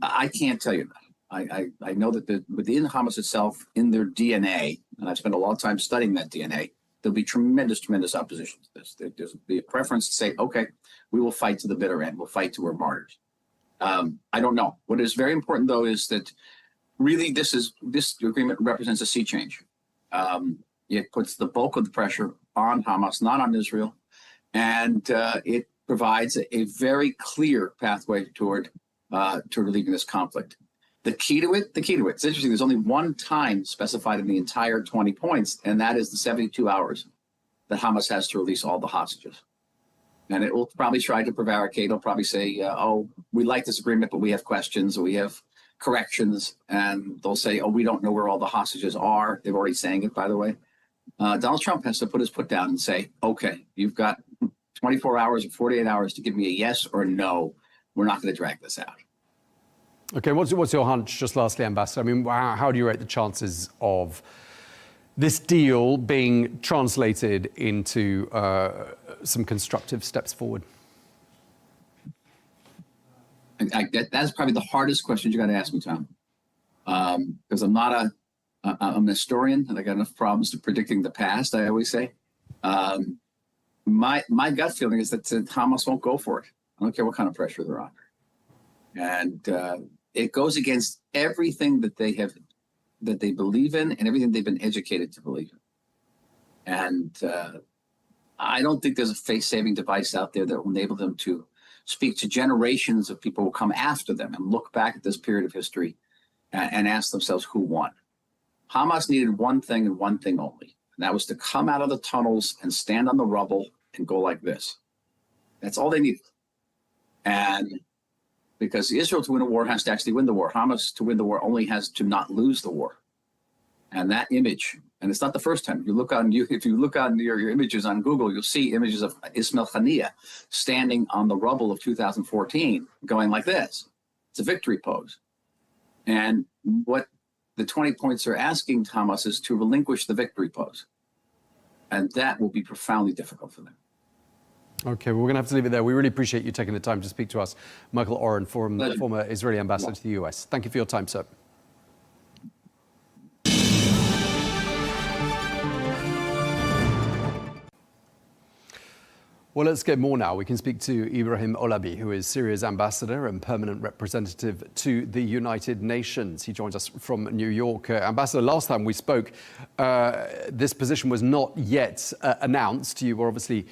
I can't tell you that. I know that within Hamas itself, in their DNA, and I've spent a lot of time studying that DNA, there'll be tremendous opposition to this. There's be a preference to say, okay, we will fight to the bitter end. We'll fight to we're martyrs. I don't know. What is very important, though, is that really this agreement represents a sea change. It puts the bulk of the pressure on Hamas, not on Israel, and it provides a very clear pathway toward relieving this conflict. The key to it, it's interesting, there's only one time specified in the entire 20 points, and that is the 72 hours that Hamas has to release all the hostages. And it will probably try to prevaricate. It'll probably say, oh, we like this agreement, but we have questions, or we have corrections. And they'll say, oh, we don't know where all the hostages are. They're already saying it, by the way. Donald Trump has to put his foot down and say, okay, you've got 24 hours or 48 hours to give me a yes or a no. We're not going to drag this out. Okay, what's your hunch, just lastly, Ambassador? I mean, how do you rate the chances of this deal being translated into some constructive steps forward? That's probably the hardest question you got to ask me, Tom, because I'm not I'm a historian, and I got enough problems to predicting the past. I always say, my gut feeling is that Hamas won't go for it. I don't care what kind of pressure they're under, and it goes against everything that they believe in and everything they've been educated to believe in. And I don't think there's a face-saving device out there that will enable them to speak to generations of people who come after them and look back at this period of history and ask themselves who won. Hamas needed one thing and one thing only, and that was to come out of the tunnels and stand on the rubble and go like this. That's all they needed. And because Israel to win a war has to actually win the war. Hamas to win the war only has to not lose the war. And that image, and it's not the first time. If you look on your images on Google, you'll see images of Ismail Haniyeh standing on the rubble of 2014, going like this. It's a victory pose. And what the 20 points are asking Hamas is to relinquish the victory pose. And that will be profoundly difficult for them. Okay, well, we're going to have to leave it there. We really appreciate you taking the time to speak to us. Michael Orin, former Israeli ambassador to the US. Thank you for your time, sir. Well, let's get more now. We can speak to Ibrahim Obi, who is Syria's ambassador and permanent representative to the United Nations. He joins us from New York. Ambassador, last time we spoke, this position was not yet announced. You were obviously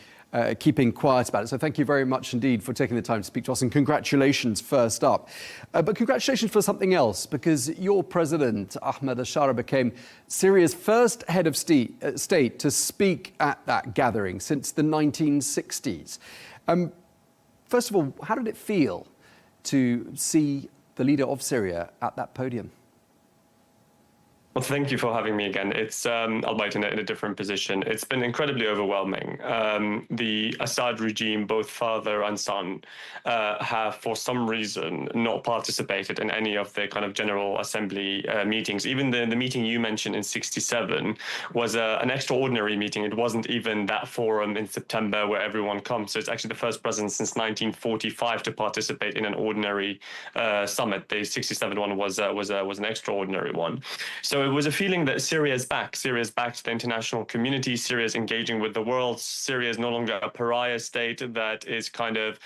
keeping quiet about it. So thank you very much indeed for taking the time to speak to us, and congratulations first up. But congratulations for something else, because your president, Ahmed al-Shara, became Syria's first head of state to speak at that gathering since the 1960s. First of all, how did it feel to see the leader of Syria at that podium? Well, thank you for having me again. It's, albeit in a different position, it's been incredibly overwhelming. The Assad regime, both father and son, have for some reason not participated in any of the kind of General Assembly meetings. Even the meeting you mentioned in '67 was an extraordinary meeting. It wasn't even that forum in September where everyone comes. So it's actually the first president since 1945 to participate in an ordinary summit. The '67 one was an extraordinary one. So So it was a feeling that Syria is back. Syria is back to the international community. Syria is engaging with the world. Syria is no longer a pariah state that is kind of,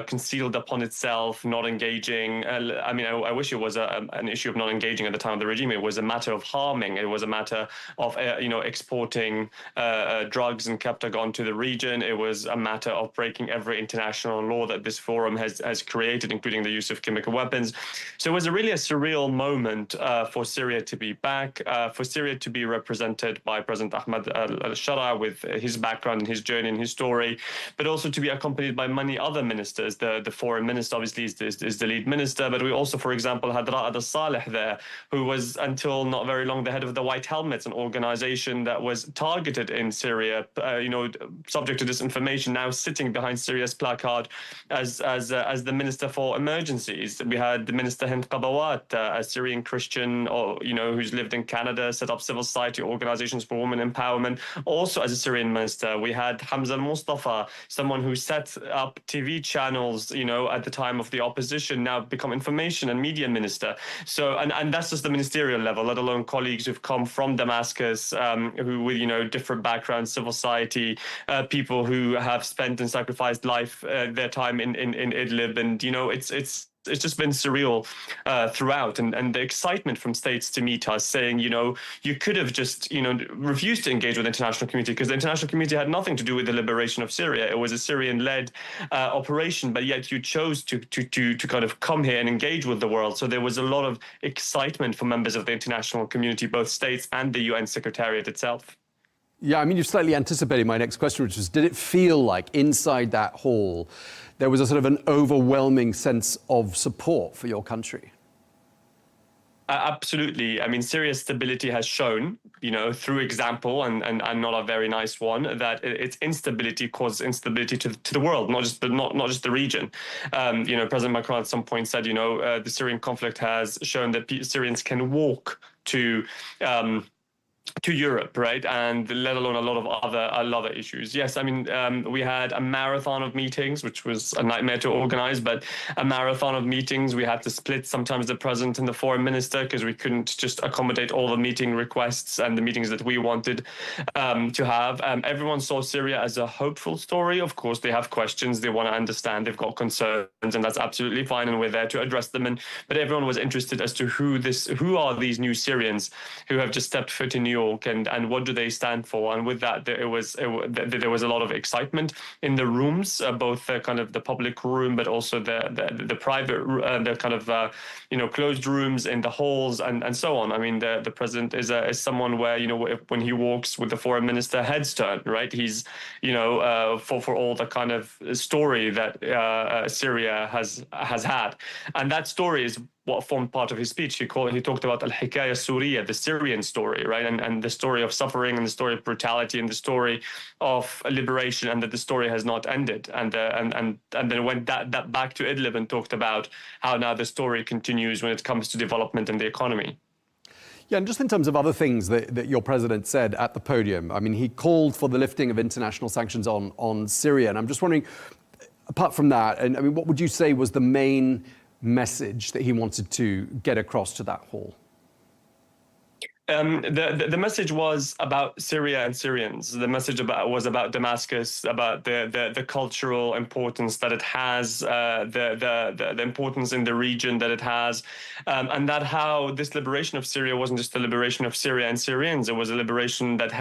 concealed upon itself, not engaging. I wish it was an issue of not engaging at the time of the regime. It was a matter of harming. It was a matter of, exporting drugs and Captagon to the region. It was a matter of breaking every international law that this forum has created, including the use of chemical weapons. So it was really a surreal moment for Syria to be back, for Syria to be represented by President Ahmed al-Shara with his background and his journey and his story, but also to be accompanied by many other ministers. The foreign minister obviously is the lead minister, but we also, for example, had Ra'ad al-Saleh there, who was until not very long the head of the White Helmets, an organization that was targeted in Syria, subject to disinformation, now sitting behind Syria's placard as the minister for emergencies. We had the minister Hind Qabawat, a Syrian Christian, who's lived in Canada, set up civil society organizations for women empowerment, also as a Syrian minister. We had Hamza Mustafa, someone who set up TV channels, at the time of the opposition, now become information and media minister. So, and that's just the ministerial level, let alone colleagues who've come from Damascus, who with, different backgrounds, civil society, people who have spent and sacrificed their time in Idlib. And, it's just been surreal throughout, and the excitement from states to meet us saying, you could have just, refused to engage with the international community because the international community had nothing to do with the liberation of Syria. It was a Syrian-led operation, but yet you chose to kind of come here and engage with the world. So there was a lot of excitement for members of the international community, both states and the UN Secretariat itself. Yeah, you've slightly anticipated my next question, which was, did it feel like inside that hall there was a sort of an overwhelming sense of support for your country? Absolutely. Syria's stability has shown, through example, and not a very nice one, that its instability causes instability to the world, not just the region. President Macron at some point said, the Syrian conflict has shown that Syrians can walk to Europe, right? And let alone a lot of other issues. Yes, we had a marathon of meetings, which was a nightmare to organize, but a marathon of meetings. We had to split sometimes the president and the foreign minister because we couldn't just accommodate all the meeting requests and the meetings that we wanted to have. Everyone saw Syria as a hopeful story. Of course, they have questions, they want to understand, they've got concerns, and that's absolutely fine, and we're there to address them. But everyone was interested as to who are these new Syrians who have just stepped foot in New York, and what do they stand for? And with that, there was a lot of excitement in the rooms, both kind of the public room, but also the private, the kind of closed rooms in the halls and so on. The president is someone where when he walks with the foreign minister, heads turn, right? He's for all the kind of story that Syria has had, and that story is what formed part of his speech. He talked about al-Hikaya Suriya, the Syrian story, right? And the story of suffering, and the story of brutality, and the story of liberation, and that the story has not ended. And then went that back to Idlib and talked about how now the story continues when it comes to development and the economy. Yeah, and just in terms of other things that your president said at the podium, he called for the lifting of international sanctions on Syria. And I'm just wondering, apart from that, and what would you say was the main message that he wanted to get across to that hall? The message was about Syria and Syrians. The message was about Damascus, about the cultural importance that it has, the importance in the region that it has, and that how this liberation of Syria wasn't just the liberation of Syria and Syrians. It was a liberation that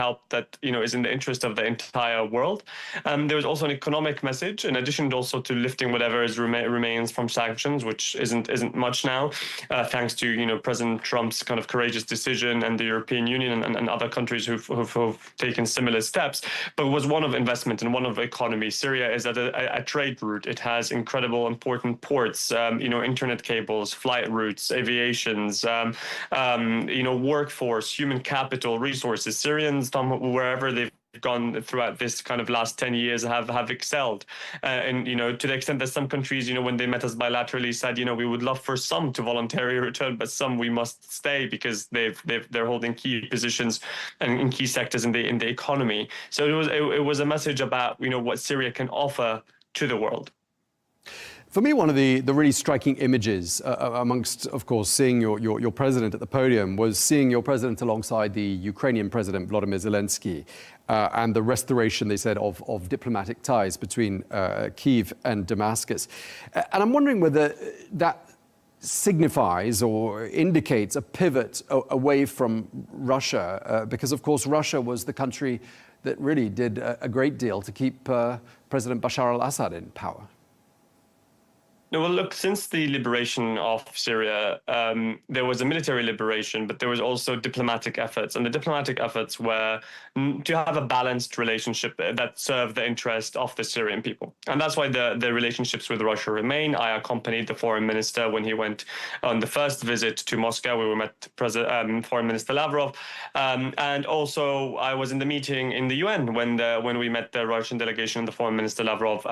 is in the interest of the entire world. There was also an economic message, in addition also to lifting whatever remains from sanctions, which isn't much now, thanks to President Trump's kind of courageous decision and the European Union and other countries who've taken similar steps, but was one of investment and one of economy. Syria is at a trade route. It has incredible important ports, internet cables, flight routes, aviations, workforce, human capital, resources. Syrians, wherever they've gone throughout this kind of last 10 years have excelled, and to the extent that some countries when they met us bilaterally said we would love for some to voluntarily return, but some we must stay because they're holding key positions and in key sectors in the economy. So it was a message about what Syria can offer to the world. For me, one of the really striking images amongst, of course, seeing your president at the podium was seeing your president alongside the Ukrainian president, Volodymyr Zelensky, and the restoration, they said, of diplomatic ties between Kyiv and Damascus. And I'm wondering whether that signifies or indicates a pivot away from Russia, because, of course, Russia was the country that really did a great deal to keep President Bashar al-Assad in power. No, well, look, since the liberation of Syria, there was a military liberation, but there was also diplomatic efforts. And the diplomatic efforts were to have a balanced relationship that served the interest of the Syrian people. And that's why the relationships with Russia remain. I accompanied the foreign minister when he went on the first visit to Moscow. We met Foreign Minister Lavrov. And also I was in the meeting in the UN when we met the Russian delegation and the Foreign Minister Lavrov,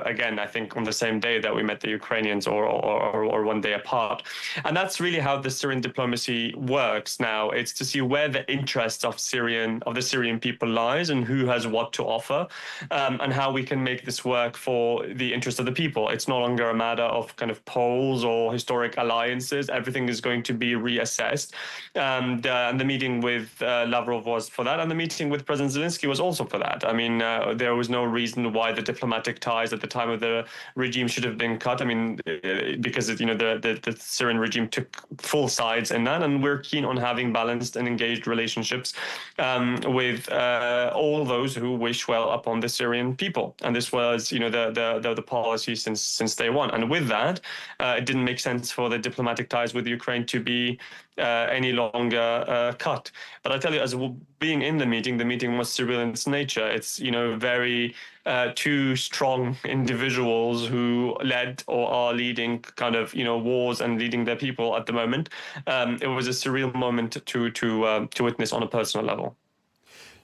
again, I think on the same day that we met the Ukrainians or one day apart. And that's really how the Syrian diplomacy works now. It's to see where the interests of the Syrian people lies and who has what to offer, and how we can make this work for the interest of the people. It's no longer a matter of kind of polls or historic alliances. Everything is going to be reassessed. And the meeting with Lavrov was for that. And the meeting with President Zelensky was also for that. I mean, there was no reason why the diplomatic ties at the time of the regime should have been cut. I mean, because the Syrian regime took full sides in that, and we're keen on having balanced and engaged relationships with all those who wish well upon the Syrian people. And this was, the policy since day one. And with that, it didn't make sense for the diplomatic ties with Ukraine to be any longer cut. But I tell you, as being in the meeting was surreal in its nature. It's, very two strong individuals who led or are leading kind of, wars and leading their people at the moment. It was a surreal moment to witness on a personal level.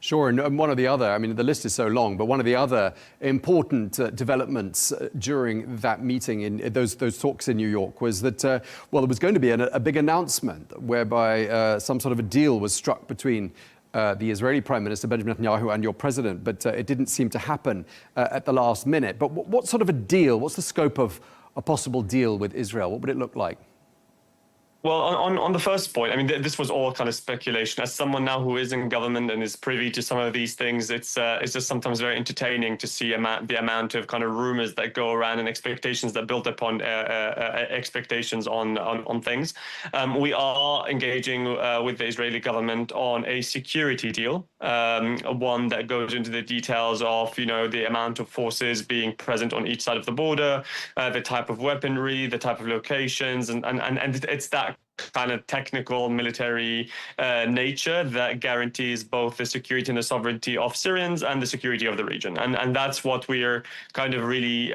Sure, and one of the other, I mean, the list is so long, but one of the other important developments during that meeting, in those talks in New York, was that, there was going to be a big announcement whereby some sort of a deal was struck between the Israeli Prime Minister, Benjamin Netanyahu, and your president, but it didn't seem to happen at the last minute. But what sort of a deal, what's the scope of a possible deal with Israel? What would it look like? Well, on the first point, I mean, this was all kind of speculation. As someone now who is in government and is privy to some of these things, it's just sometimes very entertaining to see the amount of kind of rumors that go around and expectations that build upon expectations on things. We are engaging with the Israeli government on a security deal, one that goes into the details of, the amount of forces being present on each side of the border, the type of weaponry, the type of locations, and it's that kind of technical military nature that guarantees both the security and the sovereignty of Syrians and the security of the region. And that's what we're kind of really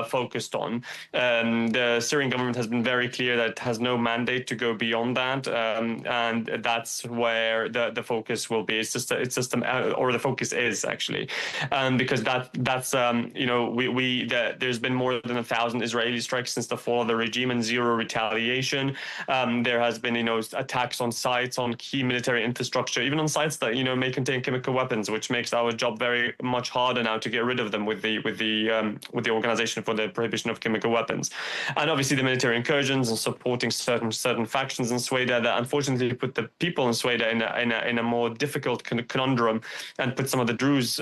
focused on. The Syrian government has been very clear that it has no mandate to go beyond that. And that's where the focus will be. The focus is actually, because that's there's been more than 1,000 Israeli strikes since the fall of the regime and zero retaliation. There has been, attacks on sites, on key military infrastructure, even on sites that, may contain chemical weapons, which makes our job very much harder now to get rid of them with the Organization for the Prohibition of Chemical Weapons. And obviously the military incursions and supporting certain factions in Sweden that unfortunately put the people in Sweden in a more difficult conundrum, and put some of the Druze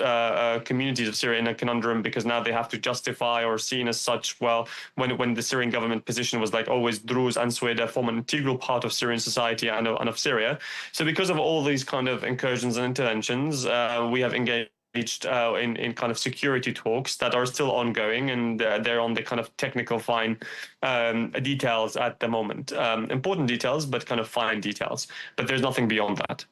communities of Syria in a conundrum, because now they have to justify or seen as such, when the Syrian government position was like always Druze and Sweden form an integral part of Syrian society and of Syria. So because of all these kind of incursions and interventions, we have engaged in kind of security talks that are still ongoing, and they're on the kind of technical fine details at the moment. Important details, but kind of fine details. But there's nothing beyond that.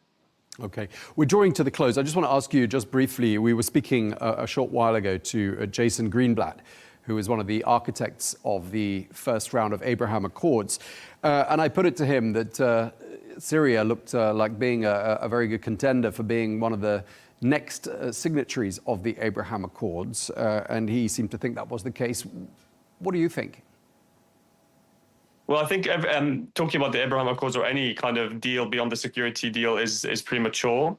Okay, we're drawing to the close. I just want to ask you just briefly, we were speaking a short while ago to Jason Greenblatt, who is one of the architects of the first round of Abraham Accords. And I put it to him that Syria looked like being a very good contender for being one of the next signatories of the Abraham Accords. And he seemed to think that was the case. What do you think? Well, I think talking about the Abraham Accords or any kind of deal beyond the security deal is premature.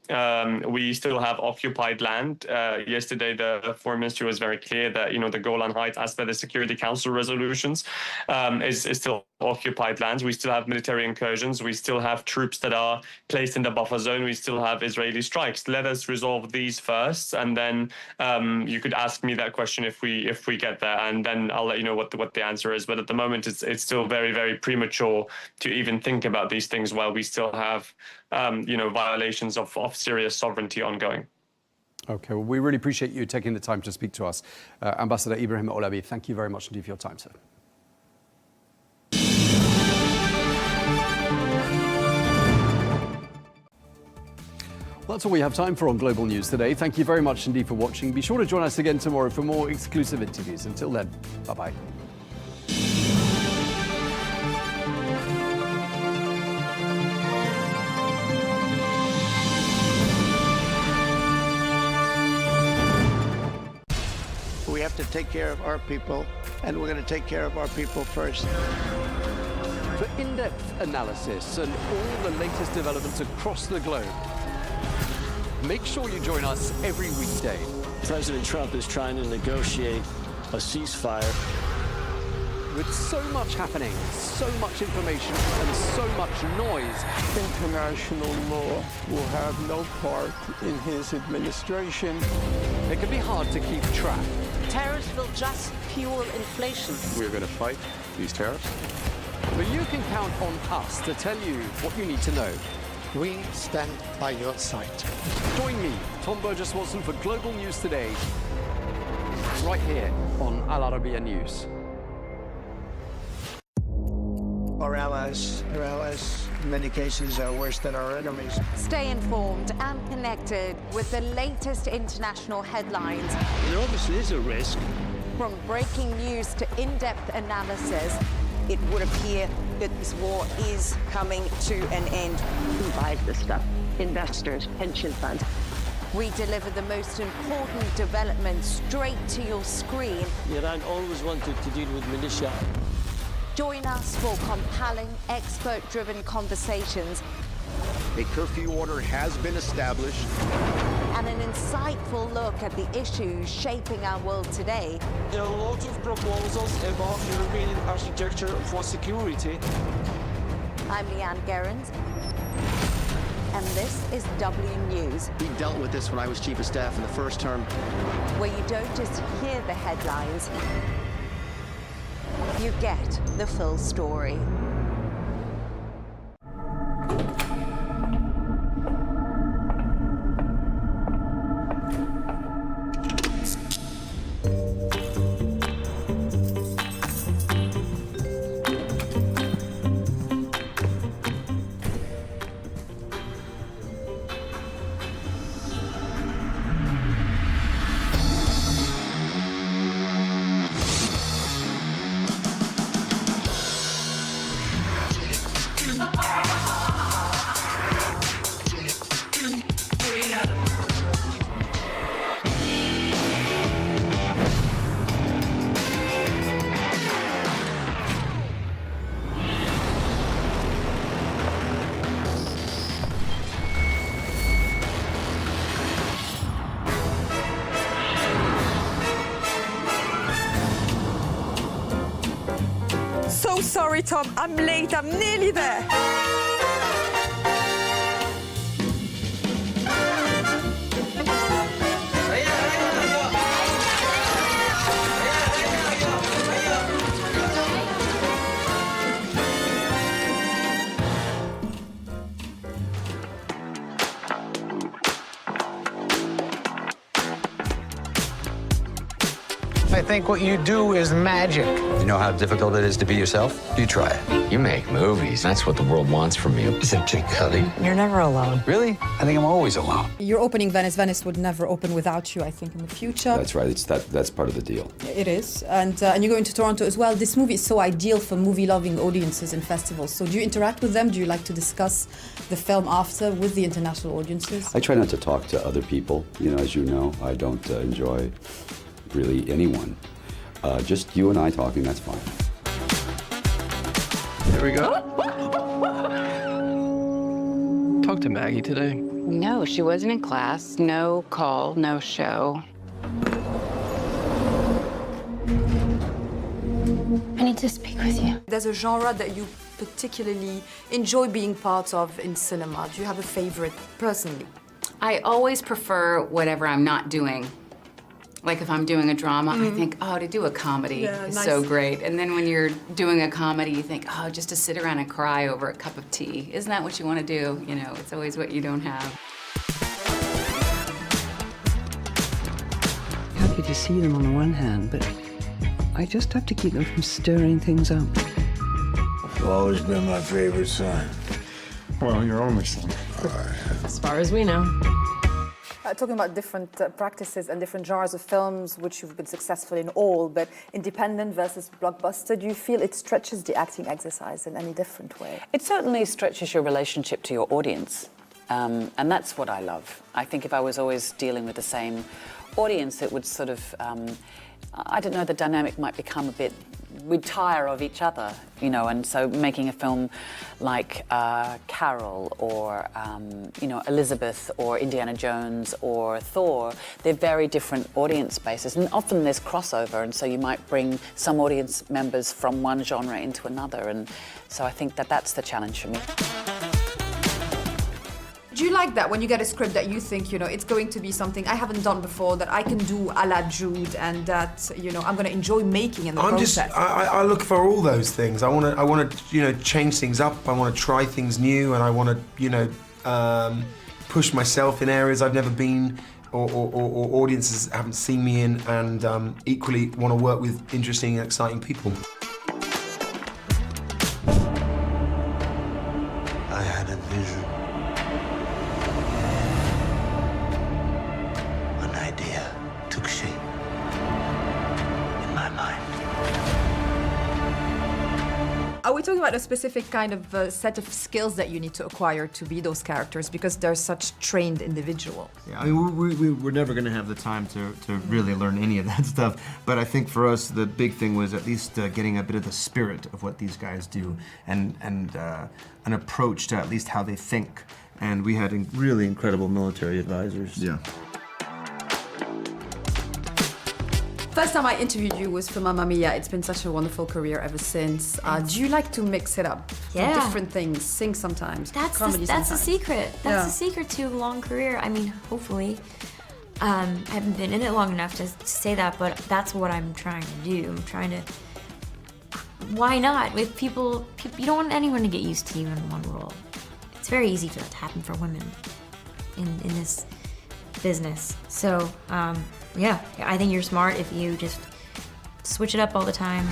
We still have occupied land. Yesterday, the foreign ministry was very clear that the Golan Heights, as per the Security Council resolutions, is still occupied lands. We still have military incursions. We still have troops that are placed in the buffer zone. We still have Israeli strikes. Let us resolve these first, and then you could ask me that question if we get there, and then I'll let you know what the answer is. But at the moment, it's still very, very premature to even think about these things while we still have violations of Syria's sovereignty ongoing. Okay, well, we really appreciate you taking the time to speak to us. Ambassador Ibrahim Obi, thank you very much indeed for your time, sir. Well, that's all we have time for on Global News today. Thank you very much indeed for watching. Be sure to join us again tomorrow for more exclusive interviews. Until then, bye-bye. We have to take care of our people, and we're going to take care of our people first. For in-depth analysis and all the latest developments across the globe, make sure you join us every weekday. President Trump is trying to negotiate a ceasefire. With so much happening, so much information, and so much noise, International law will have no part in his administration. it can be hard to keep track. Tariffs will just fuel inflation. We're going to fight these tariffs. But you can count on us to tell you what you need to know. We stand by your side. Join me, Tom Burgess-Watson, for Global News Today, right here on Al Arabiya News. Our allies, in many cases, are worse than our enemies. Stay informed and connected with the latest international headlines. There obviously is a risk. From breaking news to in-depth analysis, it would appear that this war is coming to an end. Who buys this stuff? Investors, pension funds. we deliver the most important developments straight to your screen. Iran always wanted to deal with militia. Join us for compelling, expert-driven conversations. A curfew order has been established. And an insightful look at the issues shaping our world today. There are a lot of proposals about European architecture for security. I'm Leanne Gerrans, and this is W News. We dealt with this when I was Chief of Staff in the first term. Where you don't just hear the headlines, you get the full story. So sorry, Tom. I'm late. I'm nearly there. I think what you do is magic. You know how difficult it is to be yourself? You try it. You make movies. That's what the world wants from you. Is it Jake Cuddy? You're never alone. Really? I think I'm always alone. You're opening Venice. Venice would never open without you, I think, in the future. That's right. That's part of the deal. It is. And you're going to Toronto as well. This movie is so ideal for movie-loving audiences and festivals. So do you interact with them? Do you like to discuss the film after with the international audiences? I try not to talk to other people. You know, as you know, I don't enjoy really anyone. Just you and I talking, that's fine. Here we go. Talk to Maggie today. No, she wasn't in class. No call, no show. I need to speak with you. There's a genre that you particularly enjoy being part of in cinema. Do you have a favorite personally? I always prefer whatever I'm not doing. Like if I'm doing a drama, I think, oh, to do a comedy is so great. And then when you're doing a comedy, you think, oh, just to sit around and cry over a cup of tea. Isn't that what you want to do? You know, it's always what you don't have. Happy to see them on the one hand, but I just have to keep them from stirring things up. You've always been my favorite son. Well, your only son. As far as we know. Talking about different practices and different genres of films, which you've been successful in all, but independent versus blockbuster, do you feel it stretches the acting exercise in any different way? It certainly stretches your relationship to your audience, and that's what I love. I think if I was always dealing with the same audience, it would sort of, I don't know, the dynamic might become a bit, we'd tire of each other, you know, and so making a film like Carol or, you know, Elizabeth or Indiana Jones or Thor, they're very different audience bases, and often there's crossover, and so you might bring some audience members from one genre into another, and so I think that that's the challenge for me. Do you like that when you get a script that you think, you know, it's going to be something I haven't done before, that I can do a la Jude, and that, you know, I'm going to enjoy making in the process? I look for all those things. I want to, you know, change things up. I want to try things new, and I want to, you know, push myself in areas I've never been, or audiences haven't seen me in, and equally want to work with interesting and exciting people. I had a vision. Took shape in my mind. Are we talking about a specific kind of set of skills that you need to acquire to be those characters, because they're such trained individuals? Yeah, I mean, we're never going to have the time to really learn any of that stuff, but I think for us the big thing was at least getting a bit of the spirit of what these guys do, and an approach to at least how they think. And we had really incredible military advisors. Yeah. First time I interviewed you was for Mamma Mia. It's been such a wonderful career ever since. Do you like to mix it up? Yeah. Different things, sing sometimes, that's comedy that's sometimes. the secret. That's the secret to a long career. I mean, hopefully. I haven't been in it long enough to say that, but that's what I'm trying to do. I'm trying to... Why not? With people, you don't want anyone to get used to you in one role. It's very easy for that to happen for women in this business. So, yeah, I think you're smart if you just switch it up all the time.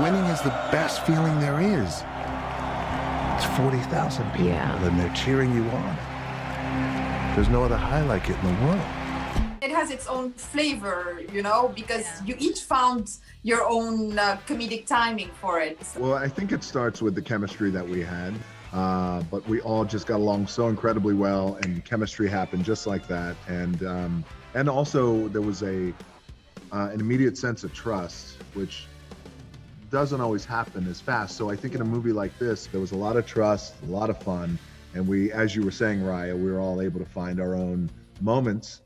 Winning is the best feeling there is. It's 40,000 people, and they're cheering you on. There's no other high like it in the world. It has its own flavor, you know, because you each found your own comedic timing for it. Well, I think it starts with the chemistry that we had, but we all just got along so incredibly well, and chemistry happened just like that. And also there was an immediate sense of trust, which doesn't always happen as fast. So I think in a movie like this, there was a lot of trust, a lot of fun, and we, as you were saying, Raya, we were all able to find our own moments.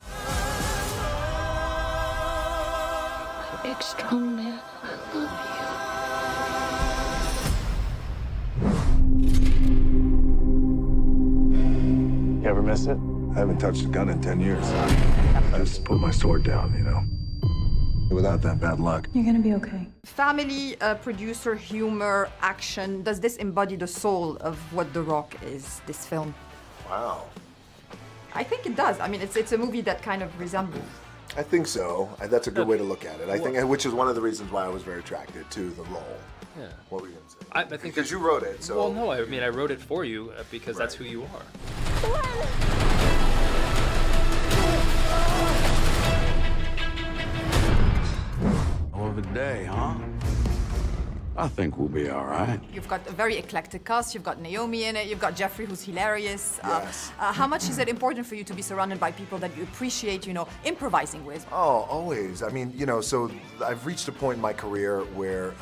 Big, strong man, I love You ever miss it? I haven't touched a gun in 10 years. I just put my sword down, you know, without that bad luck. You're gonna be okay. Family, producer, humor, action. Does this embody the soul of what The Rock is, this film? Wow. I think it does. I mean, it's a movie that kind of resembles. I think so. That's a good way to look at it. I think, which is one of the reasons why I was very attracted to the role. Yeah. What were you going to say? I think because you wrote it, so... Well, no, I mean, I wrote it for you because that's who you are. of a day, huh? I think we'll be all right. You've got a very eclectic cast. You've got Naomi in it. You've got Jeffrey, who's hilarious. Yes. How much is it important for you to be surrounded by people that you appreciate, you know, improvising with? Oh, always. I mean, you know, so I've reached a point in my career where,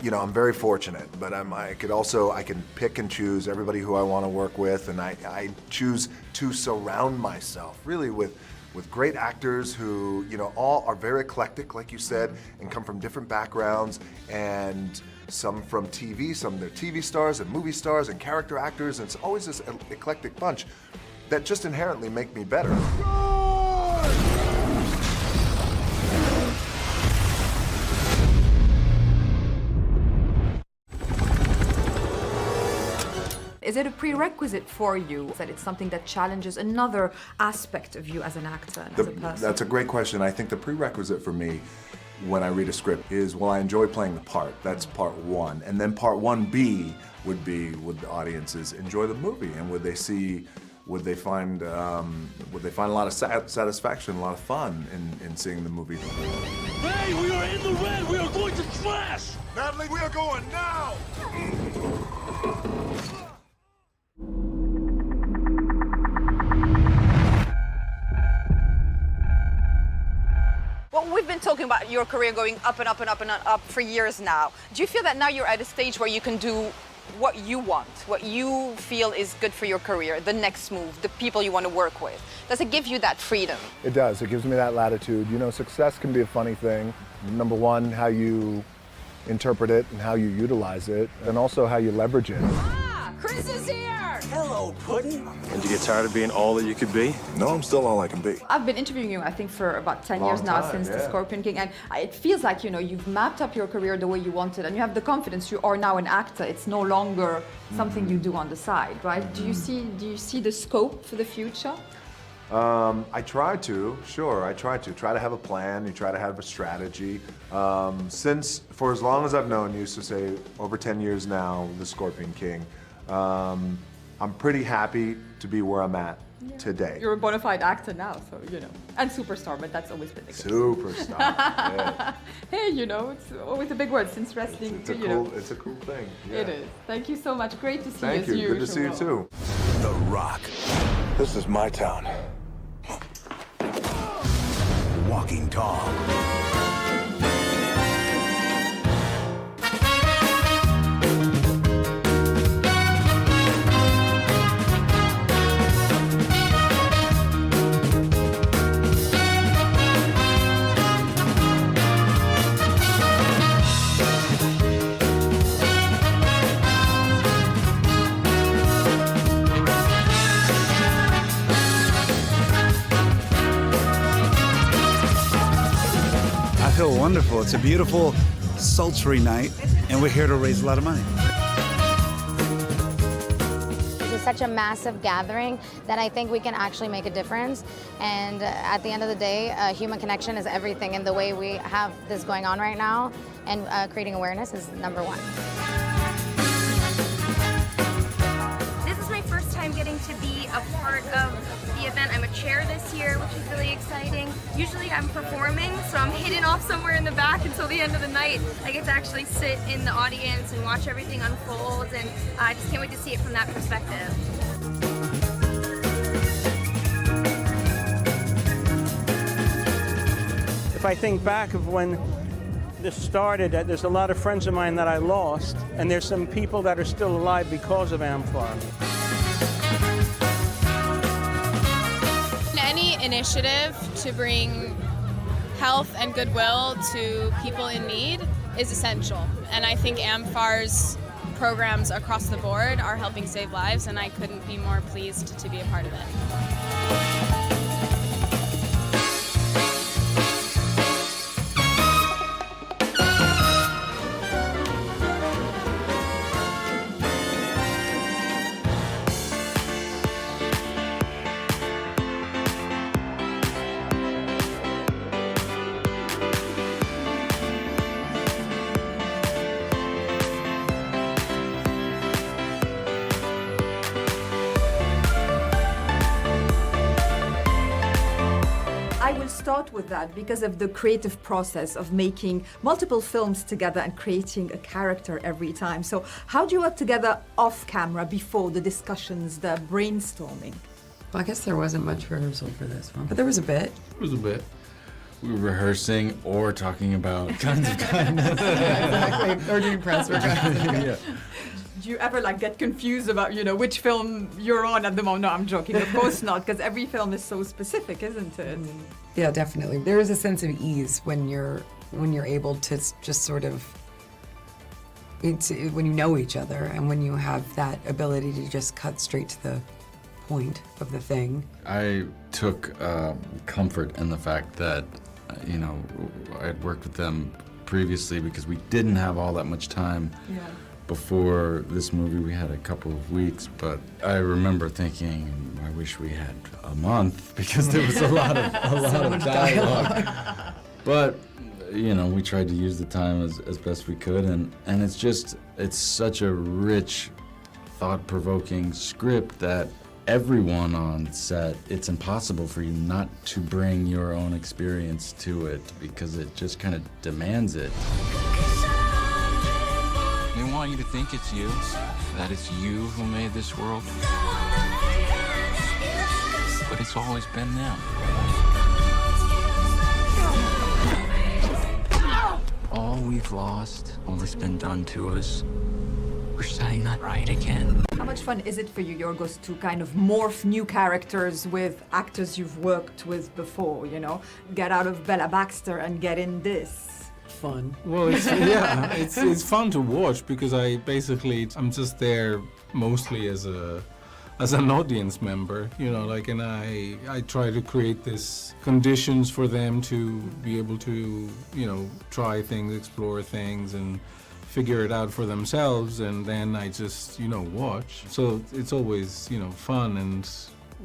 you know, I'm very fortunate, but I can pick and choose everybody who I want to work with, and I choose to surround myself really with great actors who, you know, all are very eclectic, like you said, and come from different backgrounds, and some from TV, some they're TV stars and movie stars and character actors, and it's always this eclectic bunch that just inherently make me better. Is it a prerequisite for you that it's something that challenges another aspect of you as an actor and as a person? That's a great question. I think the prerequisite for me when I read a script is, well, I enjoy playing the part. That's part one. And then part 1B would be, would the audiences enjoy the movie? And would they find a lot of satisfaction, a lot of fun in seeing the movie? Hey, we are in the red! We are going to trash! Natalie, we are going now! Well, we've been talking about your career going up and up and up and up for years now. Do you feel that now you're at a stage where you can do what you want, what you feel is good for your career, the next move, the people you want to work with? Does it give you that freedom? It does. It gives me that latitude. You know, success can be a funny thing. Number one, how you interpret it and how you utilize it, and also how you leverage it. Ah, Chris is here! Hello, Puddin'. Did you get tired of being all that you could be? No, I'm still all I can be. I've been interviewing you, I think, for about 10 years now, since The Scorpion King, and it feels like, you know, you've mapped up your career the way you wanted, and you have the confidence. You are now an actor. It's no longer something you do on the side, right? Do you see the scope for the future? I try to, sure, I try to have a plan, you try to have a strategy. For as long as I've known you, so say over 10 years now, The Scorpion King, I'm pretty happy to be where I'm at today. You're a bona fide actor now, so, you know, and superstar, but that's always been the case. Superstar, yeah. Hey, you know, it's always a big word since wrestling, It's a cool thing. Yeah. It is. Thank you so much. Great to see Thank you. Good to see you too. The Rock. This is my town. Walking Tall. I feel wonderful. It's a beautiful, sultry night, and we're here to raise a lot of money. This is such a massive gathering that I think we can actually make a difference. And at the end of the day, human connection is everything. And the way we have this going on right now and creating awareness is number one. This is my first time getting to be a part of the event. I'm a chair this year, which is really exciting. Usually I'm performing, so I'm hidden off somewhere in the back until the end of the night. I get to actually sit in the audience and watch everything unfold, and I just can't wait to see it from that perspective. If I think back of when this started, there's a lot of friends of mine that I lost, and there's some people that are still alive because of AmFAR. Any initiative to bring health and goodwill to people in need is essential. And I think AmFAR's programs across the board are helping save lives, and I couldn't be more pleased to be a part of it. start with that because of the creative process of making multiple films together and creating a character every time. So how do you work together off camera before the discussions, the brainstorming? Well, I guess there wasn't much rehearsal for this one, but there was a bit. It was a bit. We were rehearsing or talking about Kinds of Kindness. Yeah, exactly. Or doing press or yeah. Do you ever like get confused about, you know, which film you're on at the moment? No, I'm joking. Of course not, because every film is so specific, isn't it? Yeah, definitely. There is a sense of ease when you're able to just sort of, when you know each other and when you have that ability to just cut straight to the point of the thing. I took comfort in the fact that, you know, I had worked with them previously because we didn't have all that much time. Yeah. Before this movie, we had a couple of weeks, but I remember thinking, I wish we had a month because there was a lot of dialogue. But, you know, we tried to use the time as best we could, and it's such a rich, thought-provoking script that everyone on set, it's impossible for you not to bring your own experience to it because it just kind of demands it. They want you to think it's you, that it's you who made this world. But it's always been them. All we've lost, all that's been done to us, we're setting that right again. How much fun is it for you, Yorgos, to kind of morph new characters with actors you've worked with before, you know? Get out of Bella Baxter and get in this. Fun. Well, it's fun to watch because I'm just there mostly as an audience member, you know, like, and I try to create this conditions for them to be able to, you know, try things, explore things, and figure it out for themselves, and then I just, you know, watch. So it's always, you know, fun, and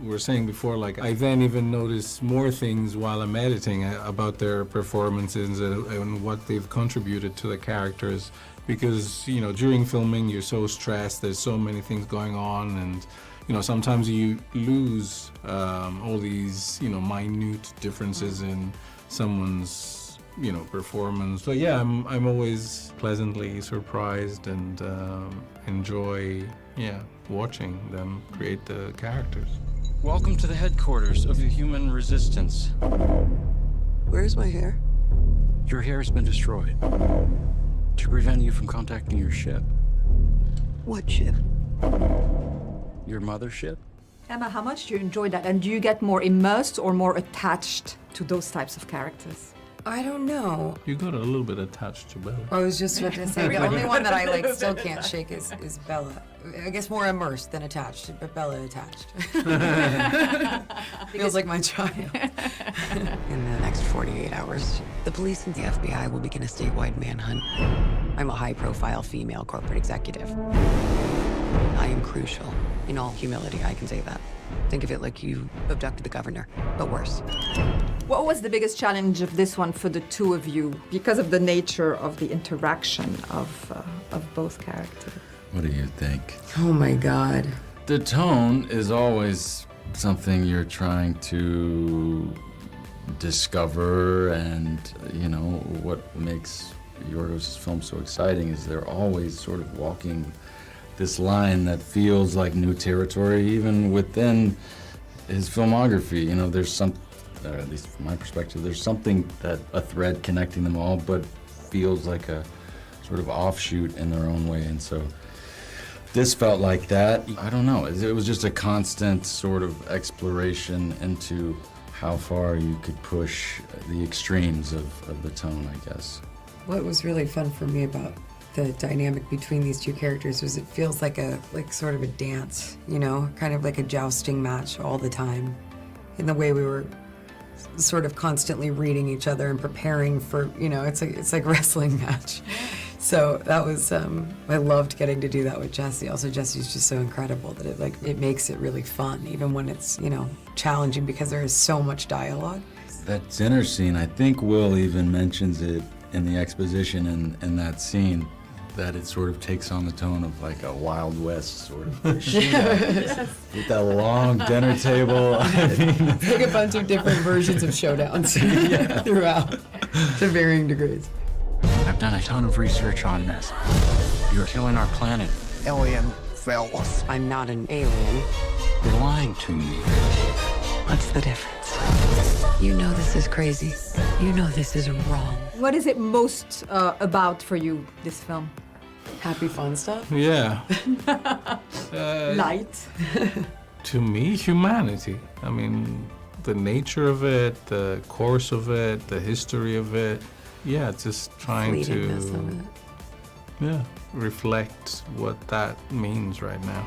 we were saying before, like, I then even notice more things while I'm editing about their performances and what they've contributed to the characters, because, you know, during filming you're so stressed, there's so many things going on, and, you know, sometimes you lose all these, you know, minute differences in someone's, you know, performance. So yeah, I'm always pleasantly surprised and enjoy, watching them create the characters. Welcome to the headquarters of the human resistance. Where's my hair? Your hair has been destroyed to prevent you from contacting your ship. What ship? Your mothership? Emma, how much do you enjoy that? And do you get more immersed or more attached to those types of characters? I don't know. You got a little bit attached to Bella. I was just about to say, the only one that I like still can't shake is Bella. I guess more immersed than attached, but Bella attached. Feels like my child. In the next 48 hours, the police and the FBI will begin a statewide manhunt. I'm a high-profile female corporate executive. I am crucial. In all humility, I can say that. Think of it like you abducted the governor, but worse. What was the biggest challenge of this one for the two of you because of the nature of the interaction of both characters? What do you think? Oh my God. The tone is always something you're trying to discover, and, you know, what makes Yorgos' film so exciting is they're always sort of walking this line that feels like new territory, even within his filmography. You know, there's some, at least from my perspective, there's something that a thread connecting them all, but feels like a sort of offshoot in their own way. And so this felt like that. I don't know, it was just a constant sort of exploration into how far you could push the extremes of the tone, I guess. What was really fun for me about the dynamic between these two characters was it feels like sort of a dance, you know, kind of like a jousting match all the time, in the way we were sort of constantly reading each other and preparing for, you know, it's like a wrestling match. So that was, I loved getting to do that with Jesse. Also, Jesse's just so incredible that it makes it really fun, even when it's, you know, challenging because there is so much dialogue. That dinner scene, I think Will even mentions it in the exposition in that scene. that it sort of takes on the tone of like a Wild West sort of shootout with that long dinner table. I mean, It's like a bunch of different versions of showdowns throughout to varying degrees. I've done a ton of research on this. You're killing our planet. Alien fellas. I'm not an alien. You're lying to me. What's the difference? You know this is crazy. You know this is wrong. What is it most about for you, this film? Happy, fun stuff? Yeah. Light. To me, humanity. I mean, the nature of it, the course of it, the history of it. Yeah, just trying Fleetingness to of it. reflect what that means right now.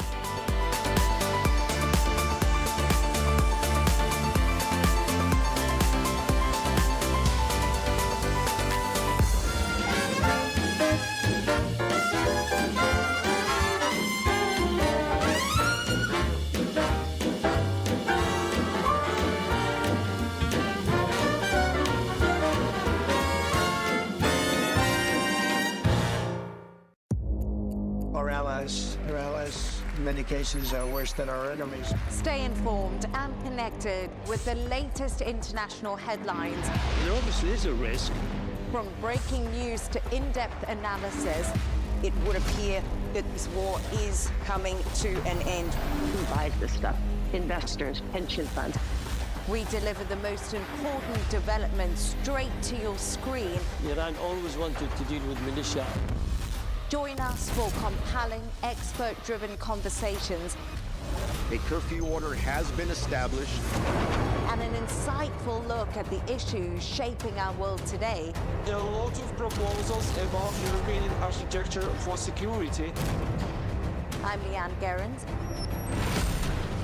Our allies, in many cases, are worse than our enemies. Stay informed and connected with the latest international headlines. There obviously is a risk. From breaking news to in-depth analysis. It would appear that this war is coming to an end. Who buys this stuff? Investors, pension funds. We deliver the most important developments straight to your screen. Iran always wanted to deal with militia. Join us for compelling, expert-driven conversations. A curfew order has been established. And an insightful look at the issues shaping our world today. There are a lot of proposals about European architecture for security. I'm Leanne Gerrans,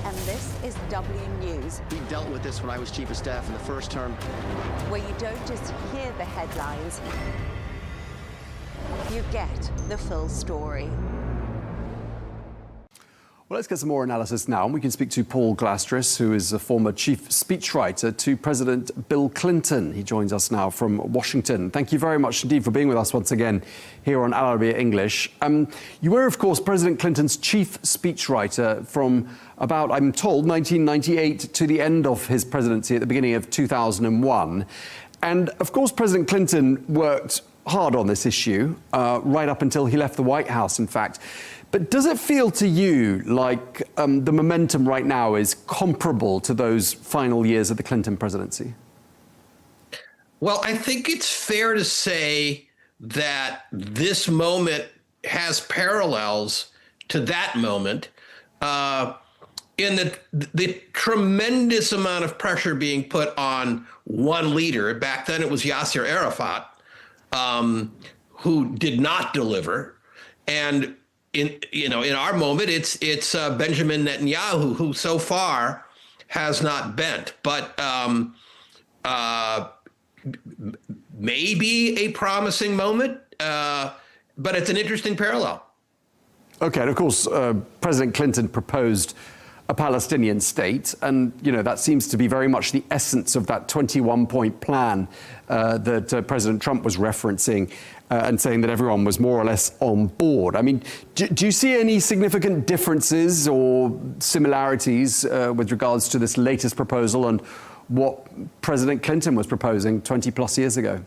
and this is W News. We dealt with this when I was chief of staff in the first term. Where you don't just hear the headlines, you get the full story. Well, let's get some more analysis now, and we can speak to Paul Glastris, who is a former chief speechwriter to President Bill Clinton. He joins us now from Washington. Thank you very much indeed for being with us once again here on Arabiya English. You were, of course, President Clinton's chief speechwriter from about, I'm told, 1998 to the end of his presidency at the beginning of 2001. And, of course, President Clinton worked hard on this issue, right up until he left the White House, in fact. But does it feel to you like the momentum right now is comparable to those final years of the Clinton presidency? Well, I think it's fair to say that this moment has parallels to that moment in the tremendous amount of pressure being put on one leader. Back then it was Yasser Arafat, who did not deliver. And in our moment, it's Benjamin Netanyahu, who so far has not bent, but maybe a promising moment, but it's an interesting parallel. Okay, and of course, President Clinton proposed a Palestinian state, and that seems to be very much the essence of that 21-point plan that President Trump was referencing, and saying that everyone was more or less on board. I mean, do you see any significant differences or similarities with regards to this latest proposal and what President Clinton was proposing 20 plus years ago?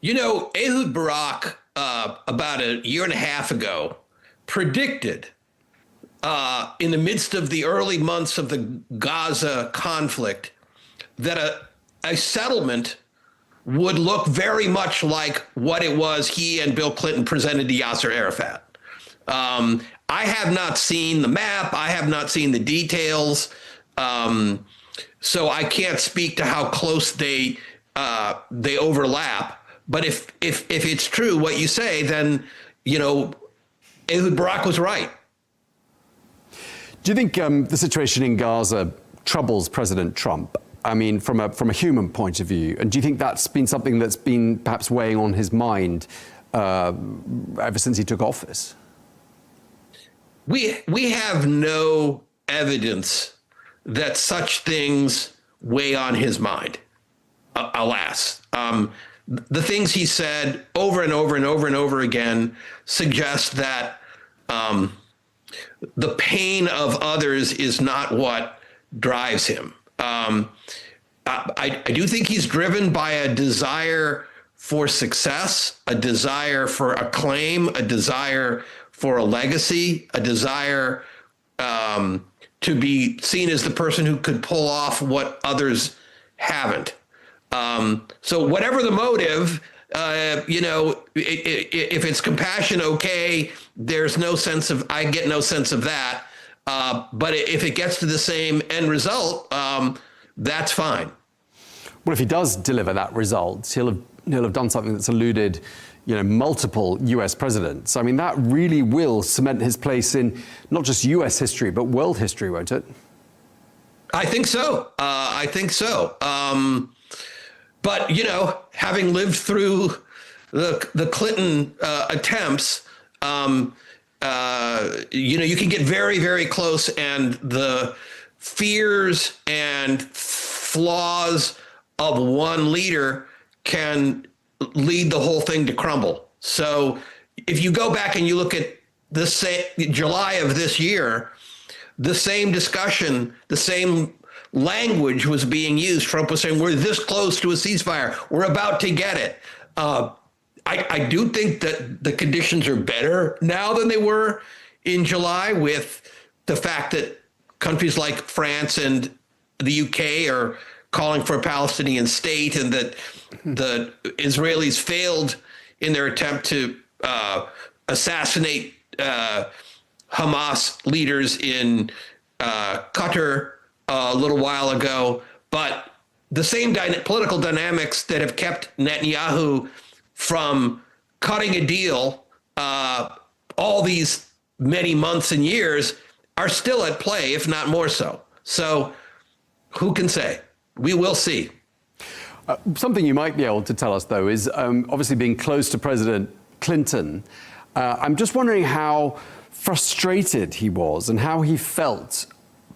Ehud Barak, about a year and a half ago, predicted in the midst of the early months of the Gaza conflict that a settlement would look very much like what it was he and Bill Clinton presented to Yasser Arafat. I have not seen the map. I have not seen the details. So I can't speak to how close they overlap. But if it's true what you say, then, Ehud Barak was right. Do you think the situation in Gaza troubles President Trump? I mean, from a human point of view, and do you think that's been something that's been perhaps weighing on his mind ever since he took office? We have no evidence that such things weigh on his mind, alas. the things he said over and over and over and over again suggest that the pain of others is not what drives him. I do think he's driven by a desire for success, a desire for acclaim, a desire for a legacy, a desire to be seen as the person who could pull off what others haven't. So whatever the motive, if it's compassion, okay, I get no sense of that. But if it gets to the same end result, that's fine. Well, if he does deliver that result, he'll have done something that's eluded, multiple US presidents. I mean, that really will cement his place in not just US history, but world history, won't it? I think so. But, having lived through the Clinton attempts, you can get very, very close, and the fears and flaws of one leader can lead the whole thing to crumble. So if you go back and you look at July of this year, the same discussion, the same language was being used. Trump was saying, we're this close to a ceasefire. We're about to get it. I do think that the conditions are better now than they were in July, with the fact that countries like France and the UK are calling for a Palestinian state, and that the Israelis failed in their attempt to assassinate Hamas leaders in Qatar a little while ago. But the same political dynamics that have kept Netanyahu from cutting a deal all these many months and years are still at play, if not more so. So who can say? We will see. Something you might be able to tell us, though, is obviously being close to President Clinton. I'm just wondering how frustrated he was and how he felt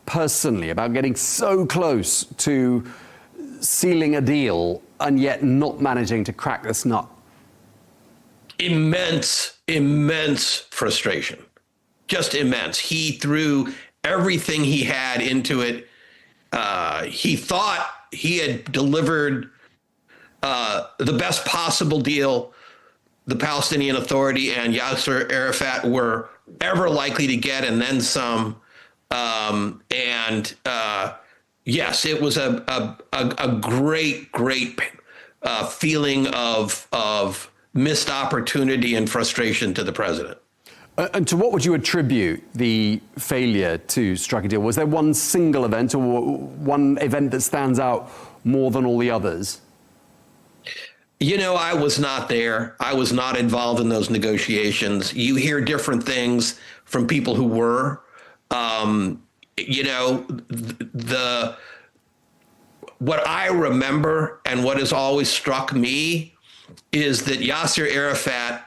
personally about getting so close to sealing a deal and yet not managing to crack this nut. Immense frustration. Just immense. He threw everything he had into it. He thought he had delivered the best possible deal the Palestinian Authority and Yasser Arafat were ever likely to get, and then some. Yes, it was a great feeling of missed opportunity and frustration to the president. And to what would you attribute the failure to strike a deal? Was there one single event or one event that stands out more than all the others? I was not there. I was not involved in those negotiations. You hear different things from people who were. What I remember and what has always struck me is that Yasser Arafat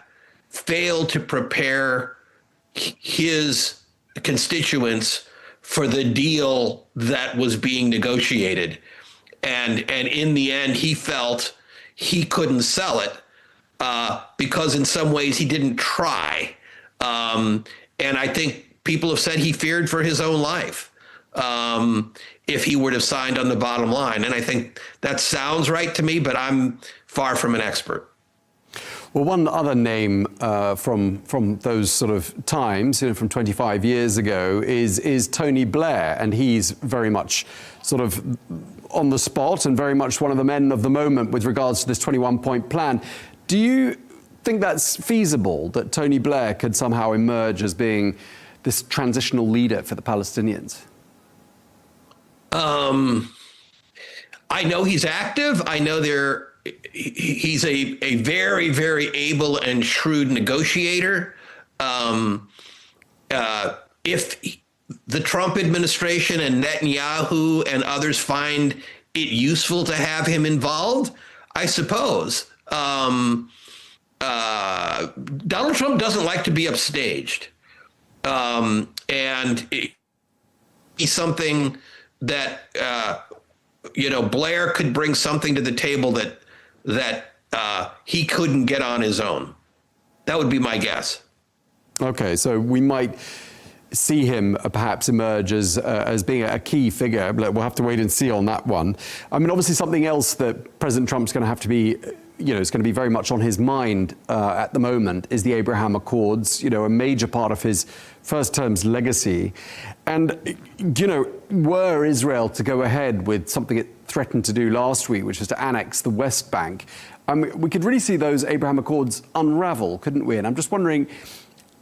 failed to prepare his constituents for the deal that was being negotiated. And in the end, he felt he couldn't sell it because in some ways he didn't try. And I think people have said he feared for his own life if he would have signed on the bottom line. And I think that sounds right to me, but I'm far from an expert. Well, one other name from those sort of times, from 25 years ago, is Tony Blair, and he's very much sort of on the spot and very much one of the men of the moment with regards to this 21-point plan. Do you think that's feasible, that Tony Blair could somehow emerge as being this transitional leader for the Palestinians? I know he's active. I know he's a very, very able and shrewd negotiator. If the Trump administration and Netanyahu and others find it useful to have him involved, I suppose. Donald Trump doesn't like to be upstaged. And he's something that, Blair could bring something to the table that he couldn't get on his own. That would be my guess. Okay, so we might see him perhaps emerge as being a key figure. We'll have to wait and see on that one. I mean, obviously something else that President Trump's going to have to be, it's going to be very much on his mind at the moment is the Abraham Accords, a major part of his first term's legacy. And, were Israel to go ahead with something it threatened to do last week, which was to annex the West Bank, we could really see those Abraham Accords unravel, couldn't we? And I'm just wondering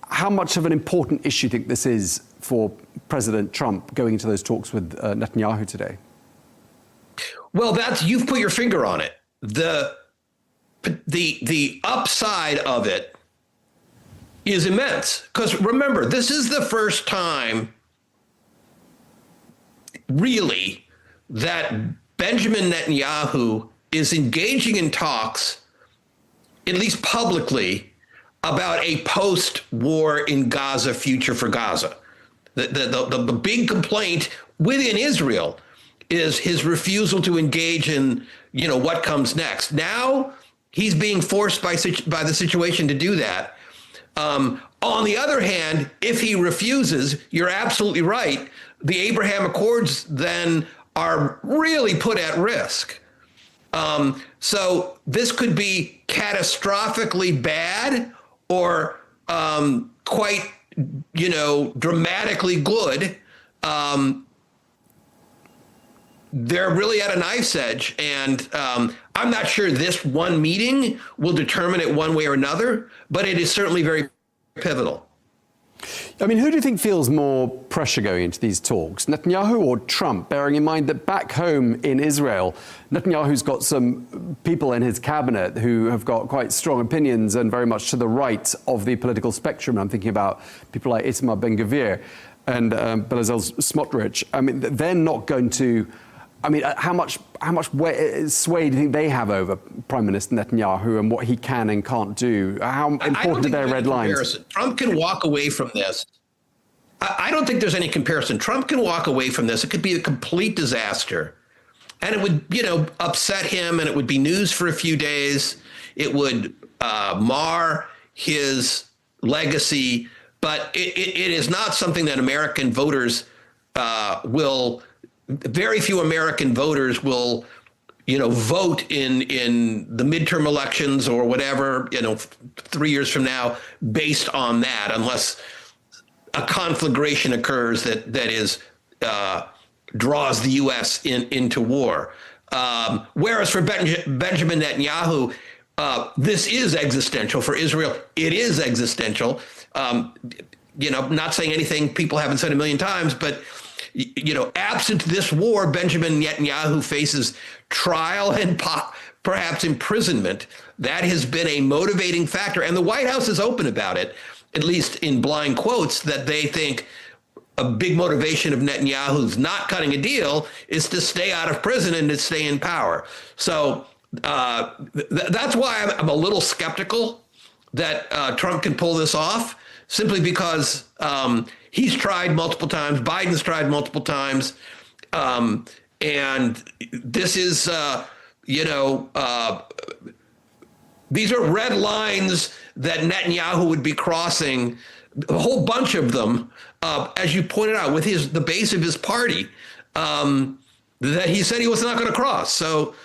how much of an important issue you think this is for President Trump going into those talks with Netanyahu today? Well, you've put your finger on it. The upside of it is immense. Because remember, this is the first time, really, that Benjamin Netanyahu is engaging in talks, at least publicly, about a post-war in Gaza future for Gaza. The big complaint within Israel is his refusal to engage in, what comes next. Now he's being forced by the situation to do that. On the other hand, if he refuses, you're absolutely right. The Abraham Accords then are really put at risk. So this could be catastrophically bad or quite, dramatically good. They're really at a knife's edge, and I'm not sure this one meeting will determine it one way or another, but it is certainly very pivotal. I mean, who do you think feels more pressure going into these talks, Netanyahu or Trump, bearing in mind that back home in Israel, Netanyahu's got some people in his cabinet who have got quite strong opinions and very much to the right of the political spectrum. I'm thinking about people like Itamar Ben-Gvir and Bezalel Smotrich. I mean, they're not going to... I mean, how much sway do you think they have over Prime Minister Netanyahu and what he can and can't do? How important are their red lines? Trump can walk away from this. I don't think there's any comparison. Trump can walk away from this. It could be a complete disaster. And it would, upset him, and it would be news for a few days. It would mar his legacy. But it is not something that American voters will... Very few American voters will, vote in the midterm elections or whatever, 3 years from now based on that, unless a conflagration occurs that draws the U.S. into war. Whereas for Benjamin Netanyahu, this is existential. For Israel, it is existential. Not saying anything people haven't said a million times, but absent this war, Benjamin Netanyahu faces trial and perhaps imprisonment. That has been a motivating factor. And the White House is open about it, at least in blind quotes, that they think a big motivation of Netanyahu's not cutting a deal is to stay out of prison and to stay in power. So that's why I'm a little skeptical that Trump can pull this off, simply because he's tried multiple times. Biden's tried multiple times. And this is, these are red lines that Netanyahu would be crossing, a whole bunch of them, as you pointed out, with the base of his party, that he said he was not going to cross. So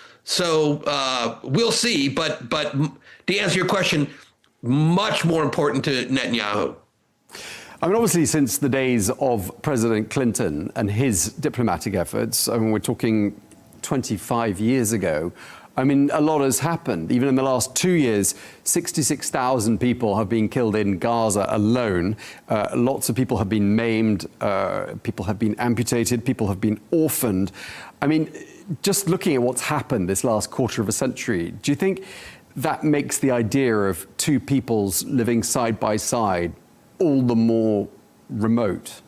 we'll see. But to answer your question, much more important to Netanyahu. I mean, obviously, since the days of President Clinton and his diplomatic efforts, I mean, we're talking 25 years ago, I mean, a lot has happened. Even in the last 2 years, 66,000 people have been killed in Gaza alone. Lots of people have been maimed, people have been amputated, people have been orphaned. I mean, just looking at what's happened this last quarter of a century, do you think that makes the idea of two peoples living side by side all the more remote?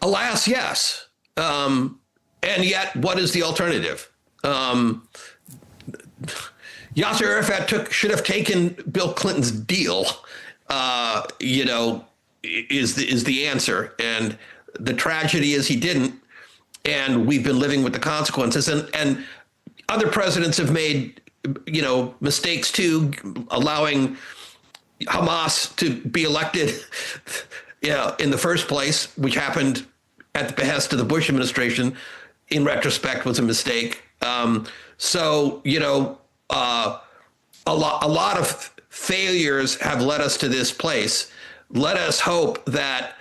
Alas, yes. And yet, what is the alternative? Yasser Arafat should have taken Bill Clinton's deal, is the answer. And the tragedy is he didn't. And we've been living with the consequences. And other presidents have made mistakes too, allowing Hamas to be elected, in the first place, which happened at the behest of the Bush administration, in retrospect was a mistake. A lot of failures have led us to this place. Let us hope that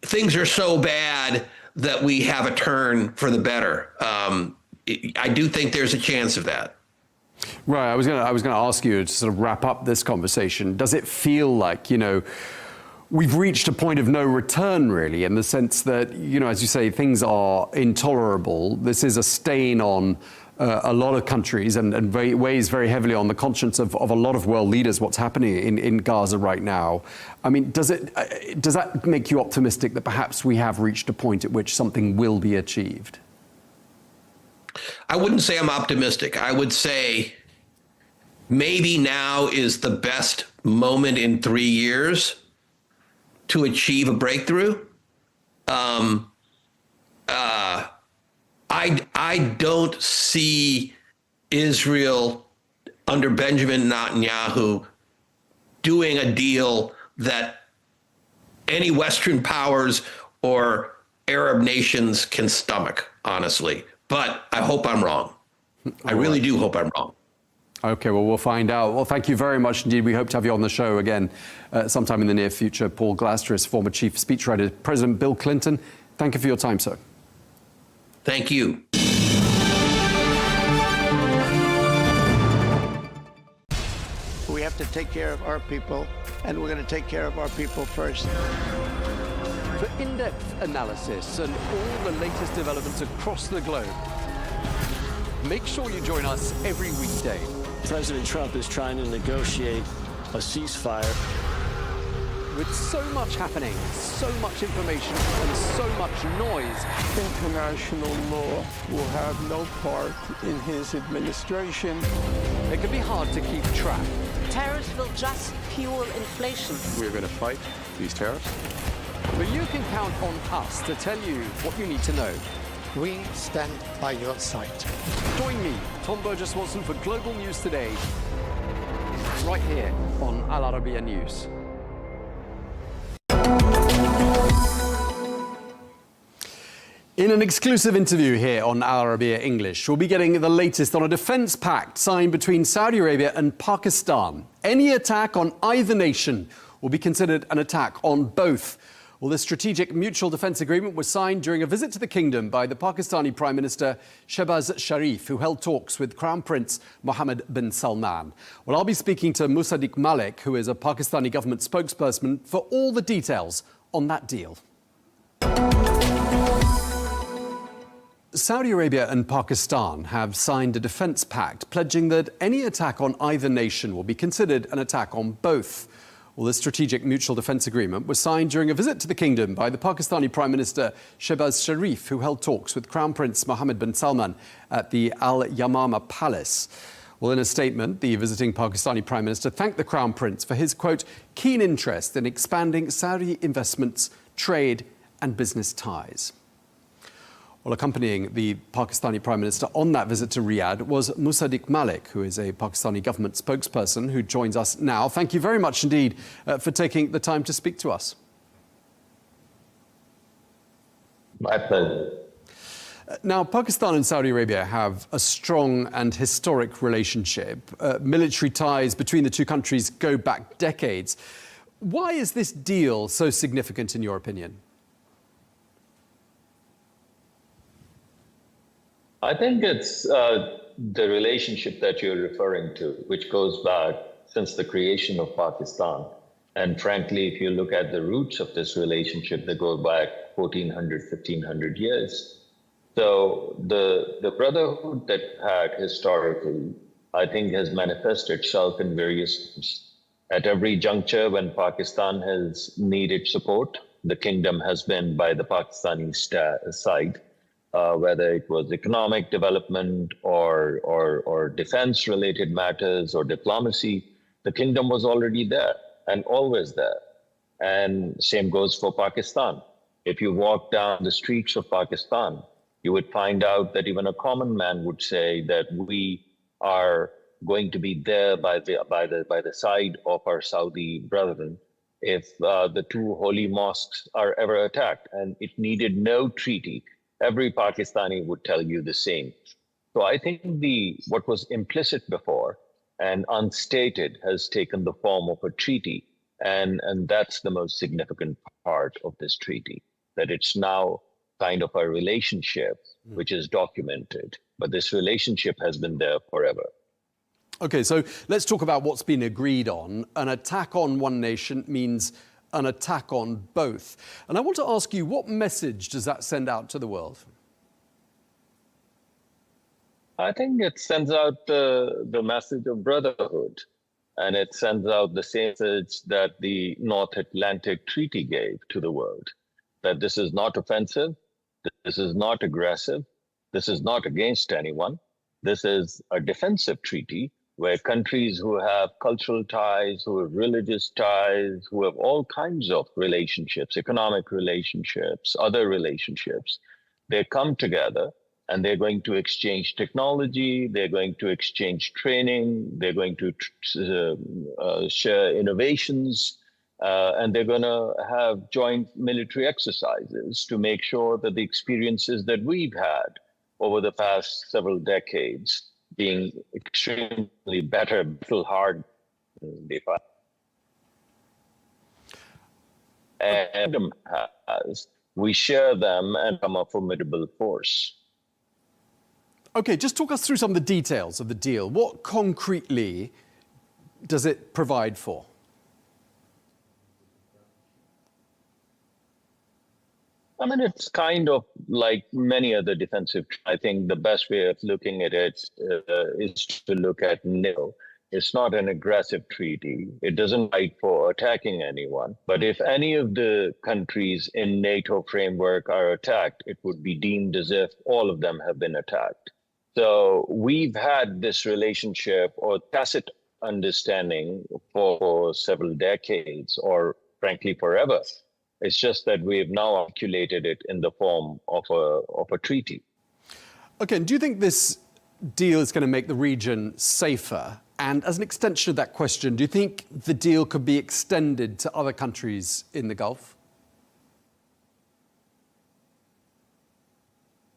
things are so bad that we have a turn for the better. I do think there's a chance of that. Right. I was going to ask you to sort of wrap up this conversation. Does it feel like, we've reached a point of no return, really, in the sense that, as you say, things are intolerable. This is a stain on a lot of countries and weighs very heavily on the conscience of a lot of world leaders, what's happening in Gaza right now. I mean, does that make you optimistic that perhaps we have reached a point at which something will be achieved? I wouldn't say I'm optimistic. I would say maybe now is the best moment in 3 years to achieve a breakthrough. I don't see Israel under Benjamin Netanyahu doing a deal that any Western powers or Arab nations can stomach, honestly. But I hope I'm wrong. I really do hope I'm wrong. Okay, well, we'll find out. Well, thank you very much indeed. We hope to have you on the show again sometime in the near future. Paul Glastris, former chief speechwriter, President Bill Clinton. Thank you for your time, sir. Thank you. We have to take care of our people, and we're going to take care of our people first. For in-depth analysis and all the latest developments across the globe, make sure you join us every weekday. President Trump is trying to negotiate a ceasefire. With so much happening, so much information, and so much noise, international law will have no part in his administration. It can be hard to keep track. Tariffs will just fuel inflation. We're going to fight these tariffs. But you can count on us to tell you what you need to know. We stand by your side. Join me, Tom Burgess-Watson, for Global News Today, right here on Al Arabiya News. In an exclusive interview here on Al Arabiya English, we'll be getting the latest on a defense pact signed between Saudi Arabia and Pakistan. Any attack on either nation will be considered an attack on both. Well, this strategic mutual defense agreement was signed during a visit to the kingdom by the Pakistani Prime Minister Shehbaz Sharif, who held talks with Crown Prince Mohammed bin Salman. Well, I'll be speaking to Musaddiq Malik, who is a Pakistani government spokesperson, for all the details on that deal. Saudi Arabia and Pakistan have signed a defense pact pledging that any attack on either nation will be considered an attack on both. Well, this strategic mutual defense agreement was signed during a visit to the kingdom by the Pakistani Prime Minister Shehbaz Sharif, who held talks with Crown Prince Mohammed bin Salman at the Al Yamama Palace. Well, in a statement, the visiting Pakistani Prime Minister thanked the Crown Prince for his, quote, keen interest in expanding Saudi investments, trade and business ties. Well, accompanying the Pakistani Prime Minister on that visit to Riyadh was Musaddiq Malik, who is a Pakistani government spokesperson who joins us now. Thank you very much indeed for taking the time to speak to us. My pleasure. Now, Pakistan and Saudi Arabia have a strong and historic relationship. Military ties between the two countries go back decades. Why is this deal so significant in your opinion? I think it's the relationship that you're referring to, which goes back since the creation of Pakistan. And frankly, if you look at the roots of this relationship, they go back 1,400, 1,500 years. So the brotherhood that had historically, I think, has manifested itself in various ways. At every juncture when Pakistan has needed support, the kingdom has been by the Pakistani side. Whether it was economic development or defense-related matters or diplomacy, the kingdom was already there and always there. And same goes for Pakistan. If you walk down the streets of Pakistan, you would find out that even a common man would say that we are going to be there by the side of our Saudi brethren if the two holy mosques are ever attacked. And it needed no treaty. Every Pakistani would tell you the same. So I think what was implicit before and unstated has taken the form of a treaty. And that's the most significant part of this treaty, that it's now kind of a relationship which is documented, but this relationship has been there forever. Okay, so let's talk about what's been agreed on. An attack on one nation means an attack on both. And I want to ask you, what message does that send out to the world? I think it sends out the message of brotherhood, and it sends out the same message that the North Atlantic Treaty gave to the world, that this is not offensive, this is not aggressive, this is not against anyone. This is a defensive treaty where countries who have cultural ties, who have religious ties, who have all kinds of relationships, economic relationships, other relationships, they come together and they're going to exchange technology, they're going to exchange training, they're going to share innovations, and they're going to have joint military exercises to make sure that the experiences that we've had over the past several decades being extremely better, battle hard, and has, we share them and become a formidable force. Okay, just talk us through some of the details of the deal. What concretely does it provide for? I mean, it's kind of like many other defensive. I think the best way of looking at it is to look at NATO. It's not an aggressive treaty. It doesn't fight for attacking anyone. But if any of the countries in NATO framework are attacked, it would be deemed as if all of them have been attacked. So we've had this relationship or tacit understanding for several decades, or frankly, forever. It's just that we've now articulated it in the form of a treaty. Okay, and do you think this deal is going to make the region safer? And as an extension of that question, do you think the deal could be extended to other countries in the Gulf?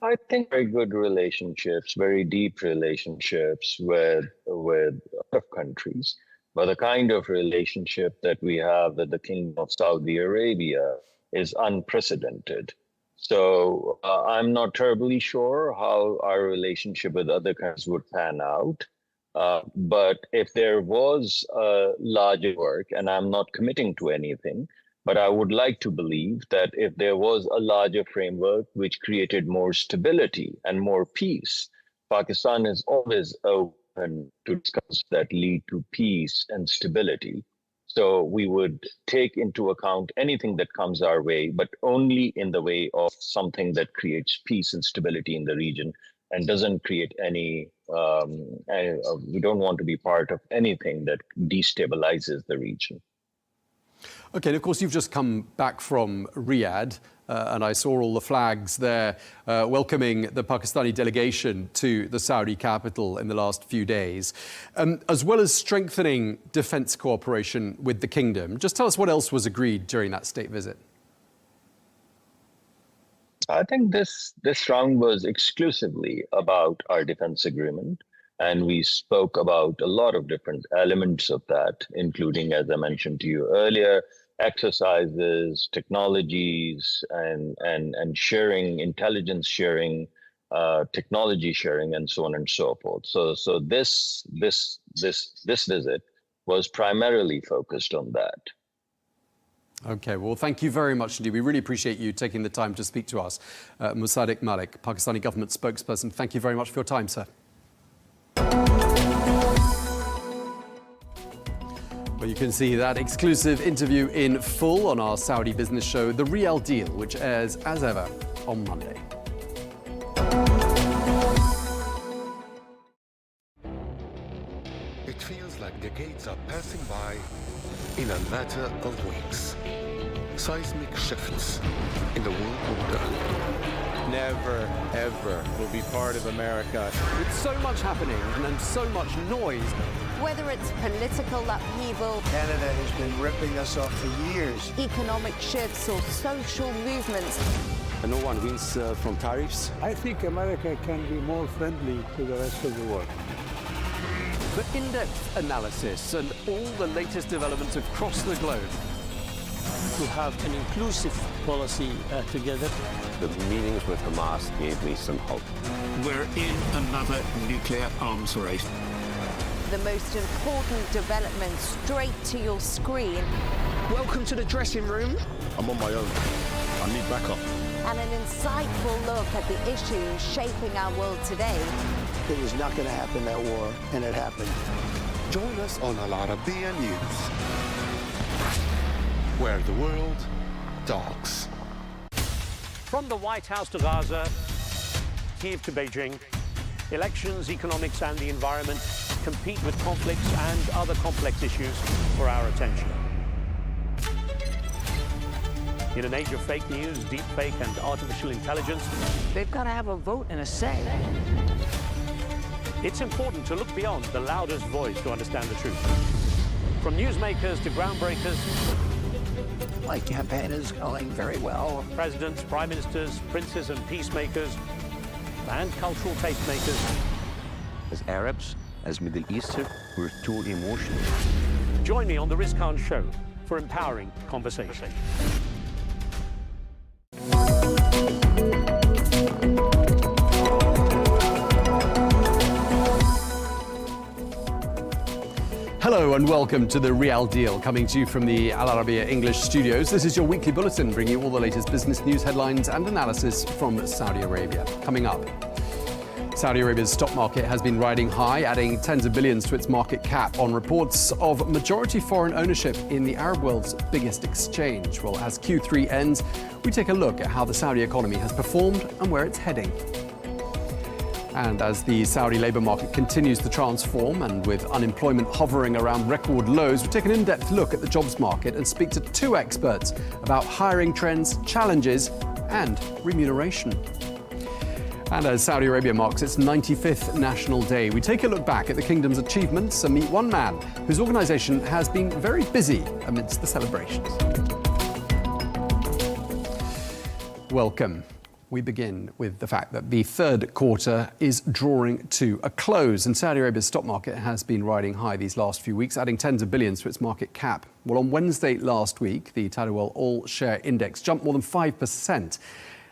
I think very good relationships, very deep relationships with other countries. But the kind of relationship that we have with the Kingdom of Saudi Arabia is unprecedented. So I'm not terribly sure how our relationship with other countries would pan out. But if there was a larger work, and I'm not committing to anything, but I would like to believe that if there was a larger framework which created more stability and more peace, Pakistan is always open to discuss that lead to peace and stability. So we would take into account anything that comes our way, but only in the way of something that creates peace and stability in the region and doesn't create any, we don't want to be part of anything that destabilizes the region. Okay, and of course, you've just come back from Riyadh, and I saw all the flags there welcoming the Pakistani delegation to the Saudi capital in the last few days. As well as strengthening defence cooperation with the kingdom, just tell us what else was agreed during that state visit. I think this round was exclusively about our defence agreement. And we spoke about a lot of different elements of that, including, as I mentioned to you earlier, exercises, technologies, and sharing, intelligence sharing, technology sharing, and so on and so forth. So this visit was primarily focused on that. Okay, well, thank you very much indeed. We really appreciate you taking the time to speak to us. Musaddiq Malik, Pakistani government spokesperson, thank you very much for your time, sir. Well, you can see that exclusive interview in full on our Saudi business show, The Real Deal, which airs as ever on Monday. It feels like decades are passing by in a matter of weeks. Seismic shifts in the world order. never, ever will be part of America. With so much happening and so much noise. Whether it's political upheaval, Canada has been ripping us off for years. economic shifts, or social movements, No one wins from tariffs. I think America can be more friendly to the rest of the world. The in-depth analysis and all the latest developments across the globe. To have an inclusive policy together. The meetings with Hamas gave me some hope. We're in another nuclear arms race. the most important development straight to your screen. Welcome to the dressing room. I'm on my own. I need backup. And an insightful look at the issues shaping our world today. It was not going to happen, that war, and it happened. Join us on Arabiya News, where the world talks. From the White House to Gaza, Kiev to Beijing, elections, economics, and the environment compete with conflicts and other complex issues for our attention. In an age of fake news, deep fake, and artificial intelligence, they've got to have a vote and a say. It's important to look beyond the loudest voice to understand the truth. From newsmakers to groundbreakers, My campaign is going very well. presidents, prime ministers, princes and peacemakers, and cultural tastemakers. As Arabs, as Middle Eastern, we're too emotional. Join me on The Riz Khan Show for empowering conversation. Hello and welcome to The Real Deal, coming to you from the Al Arabiya English studios. This is your weekly bulletin, bringing you all the latest business news, headlines and analysis from Saudi Arabia. Coming up, Saudi Arabia's stock market has been riding high, adding tens of billions to its market cap on reports of majority foreign ownership in the Arab world's biggest exchange. Well, as Q3 ends, we take a look at how the Saudi economy has performed and where it's heading. And as the Saudi labour market continues to transform and with unemployment hovering around record lows, we take an in-depth look at the jobs market and speak to two experts about hiring trends, challenges and remuneration. And as Saudi Arabia marks its 95th National Day, we take a look back at the kingdom's achievements and meet one man whose organisation has been very busy amidst the celebrations. Welcome. We begin with the fact that the third quarter is drawing to a close, and Saudi Arabia's stock market has been riding high these last few weeks, adding tens of billions to its market cap. Well, on Wednesday last week, the Tadawul All-Share Index jumped more than 5%.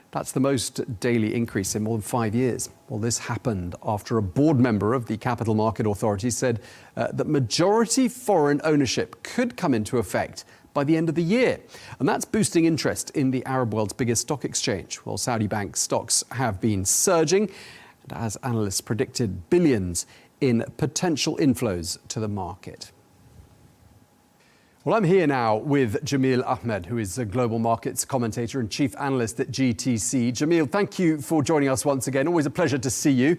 That's the most daily increase in more than 5 years. Well, this happened after a board member of the Capital Market Authority said that majority foreign ownership could come into effect by the end of the year. And that's boosting interest in the Arab world's biggest stock exchange. Well, Saudi bank stocks have been surging, and as analysts predicted, billions in potential inflows to the market. Well, I'm here now with Jamil Ahmed, who is a global markets commentator and chief analyst at GTC. Jamil, thank you for joining us once again. Always a pleasure to see you.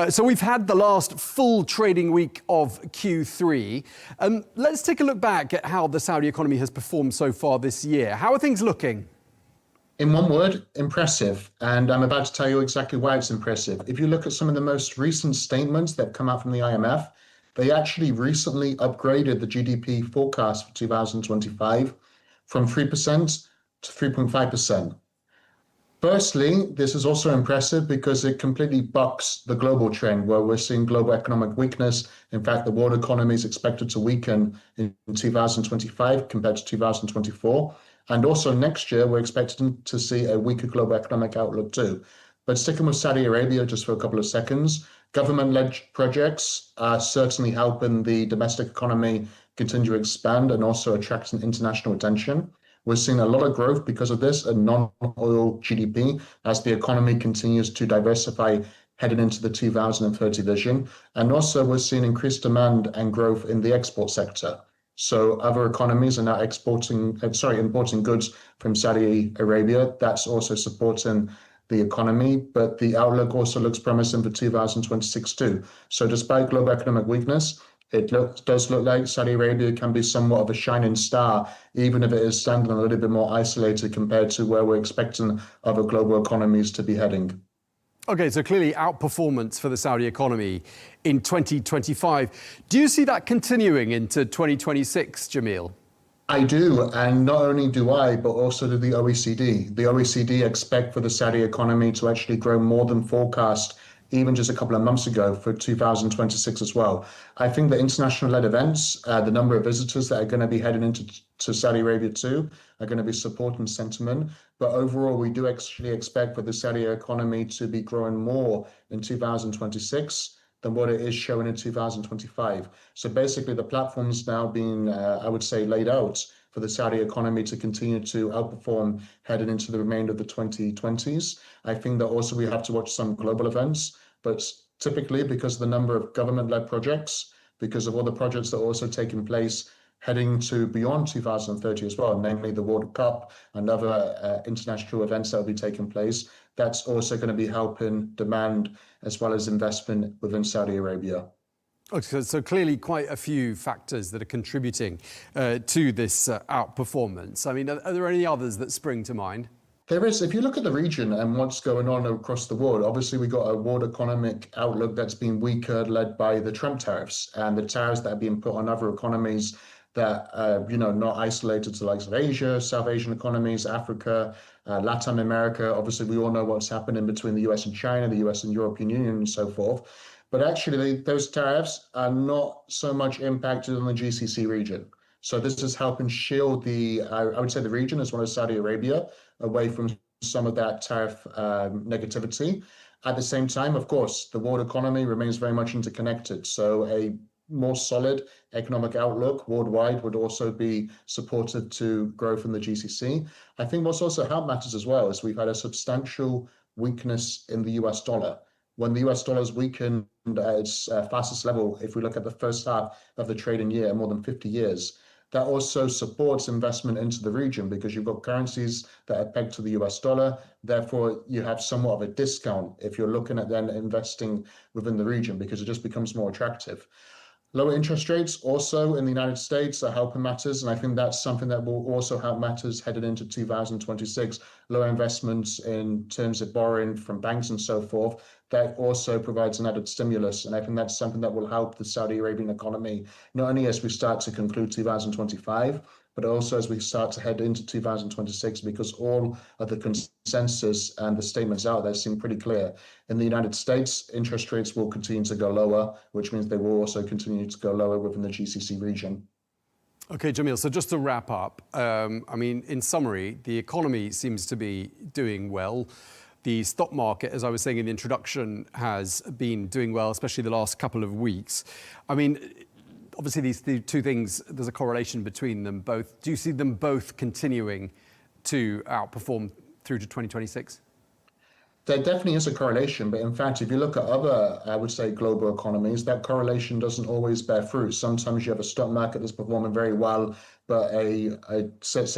So we've had the last full trading week of Q3. Let's take a look back at how the Saudi economy has performed so far this year. How are things looking? In one word, impressive. And I'm about to tell you exactly why it's impressive. If you look at some of the most recent statements that have come out from the IMF, they actually recently upgraded the GDP forecast for 2025 from 3% to 3.5%. Firstly, this is also impressive because it completely bucks the global trend where we're seeing global economic weakness. In fact, the world economy is expected to weaken in 2025 compared to 2024. And also next year, we're expecting to see a weaker global economic outlook too. But sticking with Saudi Arabia just for a couple of seconds, government-led projects are certainly helping the domestic economy continue to expand and also attracting international attention. We're seeing a lot of growth because of this in non-oil GDP as the economy continues to diversify heading into the 2030 vision. And also we're seeing increased demand and growth in the export sector. So other economies are now importing goods from Saudi Arabia. That's also supporting the economy, but the outlook also looks promising for 2026 too. So despite global economic weakness, does look like Saudi Arabia can be somewhat of a shining star, even if it is standing a little bit more isolated compared to where we're expecting other global economies to be heading. Okay, so clearly outperformance for the Saudi economy in 2025. Do you see that continuing into 2026, Jamil? I do, and not only do I, but also do the OECD. The OECD expect for the Saudi economy to actually grow more than forecast even just a couple of months ago for 2026 as well. I think the international-led events, the number of visitors that are going to be heading into Saudi Arabia too, are going to be supporting sentiment. But overall, we do actually expect for the Saudi economy to be growing more in 2026 than what it is showing in 2025. So basically, the platform's now being, I would say, laid out for the Saudi economy to continue to outperform heading into the remainder of the 2020s. I think that also we have to watch some global events, but typically because of the number of government-led projects, because of all the projects that are also taking place heading to beyond 2030 as well, namely the World Cup and other international events that will be taking place, that's also going to be helping demand as well as investment within Saudi Arabia. Okay, so clearly quite a few factors that are contributing to this outperformance. I mean, are there any others that spring to mind? There is. If you look at the region and what's going on across the world, obviously we got a world economic outlook that's been weaker, led by the Trump tariffs and the tariffs that are being put on other economies that are, not isolated to the likes of Asia, South Asian economies, Africa, Latin America. Obviously, we all know what's happening between the US and China, the US and European Union, and so forth. But actually, those tariffs are not so much impacted on the GCC region. So this is helping shield I would say the region as well as Saudi Arabia away from some of that tariff negativity. At the same time, of course, the world economy remains very much interconnected. So a more solid economic outlook worldwide would also be supportive to growth in the GCC. I think what's also helped matters as well is we've had a substantial weakness in the US dollar. When the US dollar is weakened at its fastest level, if we look at the first half of the trading year in more than 50 years, that also supports investment into the region because you've got currencies that are pegged to the US dollar. Therefore, you have somewhat of a discount if you're looking at then investing within the region because it just becomes more attractive. Lower interest rates also in the United States are helping matters, and I think that's something that will also help matters headed into 2026. Lower investments in terms of borrowing from banks and so forth, that also provides an added stimulus, and I think that's something that will help the Saudi Arabian economy, not only as we start to conclude 2025, but also as we start to head into 2026, because all of the consensus and the statements out there seem pretty clear. In the United States, interest rates will continue to go lower, which means they will also continue to go lower within the GCC region. Okay, Jamil, so just to wrap up, in summary, the economy seems to be doing well. The stock market, as I was saying in the introduction, has been doing well, especially the last couple of weeks. Obviously, these two things, there's a correlation between them both. Do you see them both continuing to outperform through to 2026? There definitely is a correlation, but in fact, if you look at other, I would say, global economies, that correlation doesn't always bear fruit. Sometimes you have a stock market that's performing very well, but a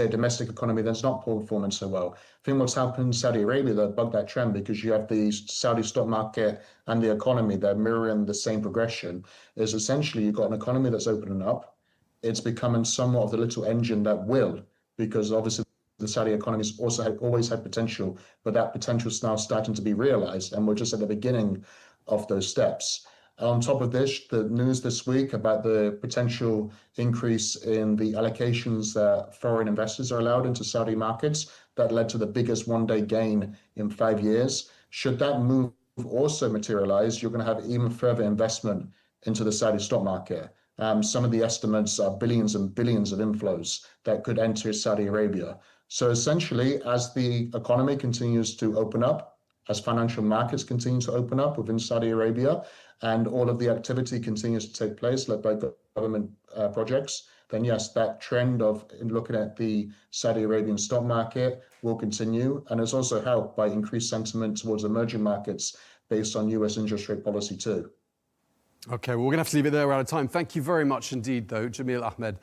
domestic economy that's not performing so well. I think what's happened in Saudi Arabia that bugged that trend, because you have the Saudi stock market and the economy that are mirroring the same progression, is essentially you've got an economy that's opening up. It's becoming somewhat of the little engine that will, because obviously the Saudi economy has also always had potential, but that potential is now starting to be realized, and we're just at the beginning of those steps. On top of this, the news this week about the potential increase in the allocations that foreign investors are allowed into Saudi markets, that led to the biggest one-day gain in 5 years. Should that move also materialize, you're going to have even further investment into the Saudi stock market. Some of the estimates are billions and billions of inflows that could enter Saudi Arabia. So essentially, as the economy continues to open up, as financial markets continue to open up within Saudi Arabia, and all of the activity continues to take place led by government projects, then yes, that trend of looking at the Saudi Arabian stock market will continue. And it's also helped by increased sentiment towards emerging markets based on US interest rate policy too. Okay, well, we're going to have to leave it there. We're out of time. Thank you very much indeed, though, Jamil Ahmed,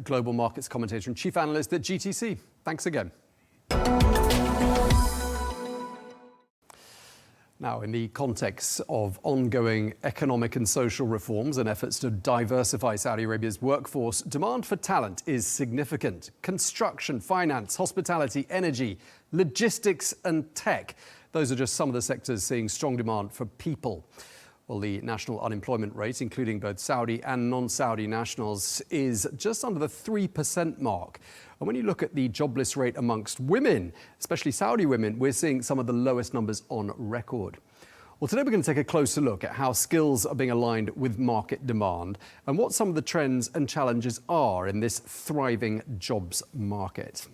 Global Markets Commentator and Chief Analyst at GTC. Thanks again. Now, in the context of ongoing economic and social reforms and efforts to diversify Saudi Arabia's workforce, demand for talent is significant. Construction, finance, hospitality, energy, logistics and tech. Those are just some of the sectors seeing strong demand for people. Well, the national unemployment rate, including both Saudi and non-Saudi nationals, is just under the 3% mark. And when you look at the jobless rate amongst women, especially Saudi women, we're seeing some of the lowest numbers on record. Well, today we're going to take a closer look at how skills are being aligned with market demand and what some of the trends and challenges are in this thriving jobs market.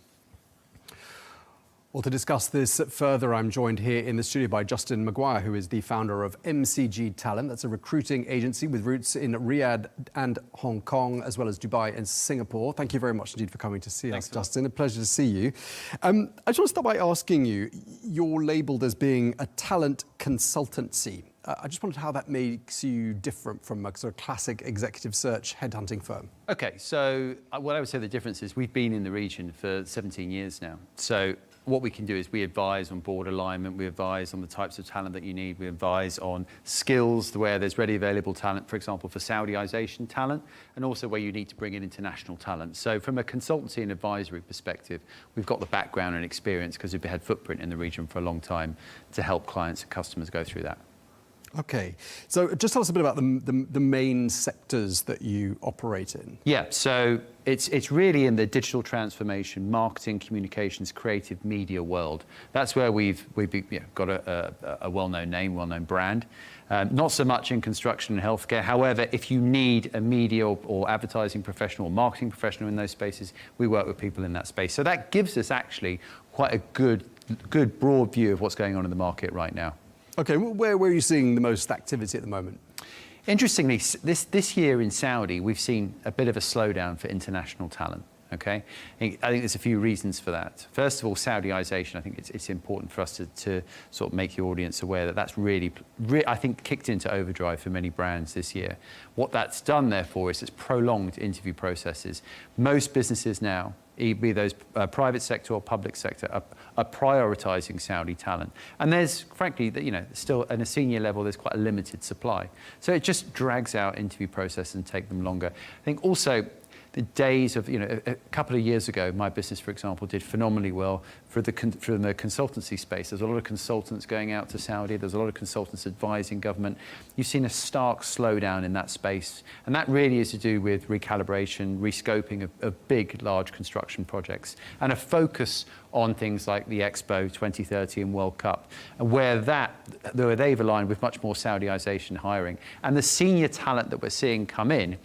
Well, to discuss this further, I'm joined here in the studio by Justin Maguire, who is the founder of MCG Talent. That's a recruiting agency with roots in Riyadh and Hong Kong, as well as Dubai and Singapore. Thank you very much indeed for coming to see us, Justin. A pleasure to see you. I just want to start by asking you, you're labelled as being a talent consultancy. I just wondered how that makes you different from a sort of classic executive search headhunting firm. Okay, so what I would say the difference is we've been in the region for 17 years now. So what we can do is we advise on board alignment, we advise on the types of talent that you need, we advise on skills where there's ready available talent, for example, for Saudization talent, and also where you need to bring in international talent. So from a consultancy and advisory perspective, we've got the background and experience because we've had footprint in the region for a long time to help clients and customers go through that. Okay, so just tell us a bit about the main sectors that you operate in. Yeah, so it's really in the digital transformation, marketing, communications, creative media world. That's where we've got a well-known name, well-known brand. Not so much in construction and healthcare. However, if you need a media or advertising professional or marketing professional in those spaces, we work with people in that space. So that gives us actually quite a good broad view of what's going on in the market right now. Okay, where are you seeing the most activity at the moment? Interestingly, this year in Saudi, we've seen a bit of a slowdown for international talent. Okay, I think there's a few reasons for that. First of all, Saudization. I think it's important for us to sort of make the audience aware that that's really, I think, kicked into overdrive for many brands this year. What that's done, therefore, is it's prolonged interview processes. Most businesses now, be those private sector or public sector, are prioritising Saudi talent. And there's, frankly, still at a senior level, there's quite a limited supply. So it just drags out interview process and take them longer. I think also the days of, a couple of years ago, my business, for example, did phenomenally well from the consultancy space. There's a lot of consultants going out to Saudi. There's a lot of consultants advising government. You've seen a stark slowdown in that space. And that really is to do with recalibration, rescoping of big, large construction projects, and a focus on things like the Expo 2030 and World Cup, and where they've aligned with much more Saudization hiring. And the senior talent that we're seeing come in,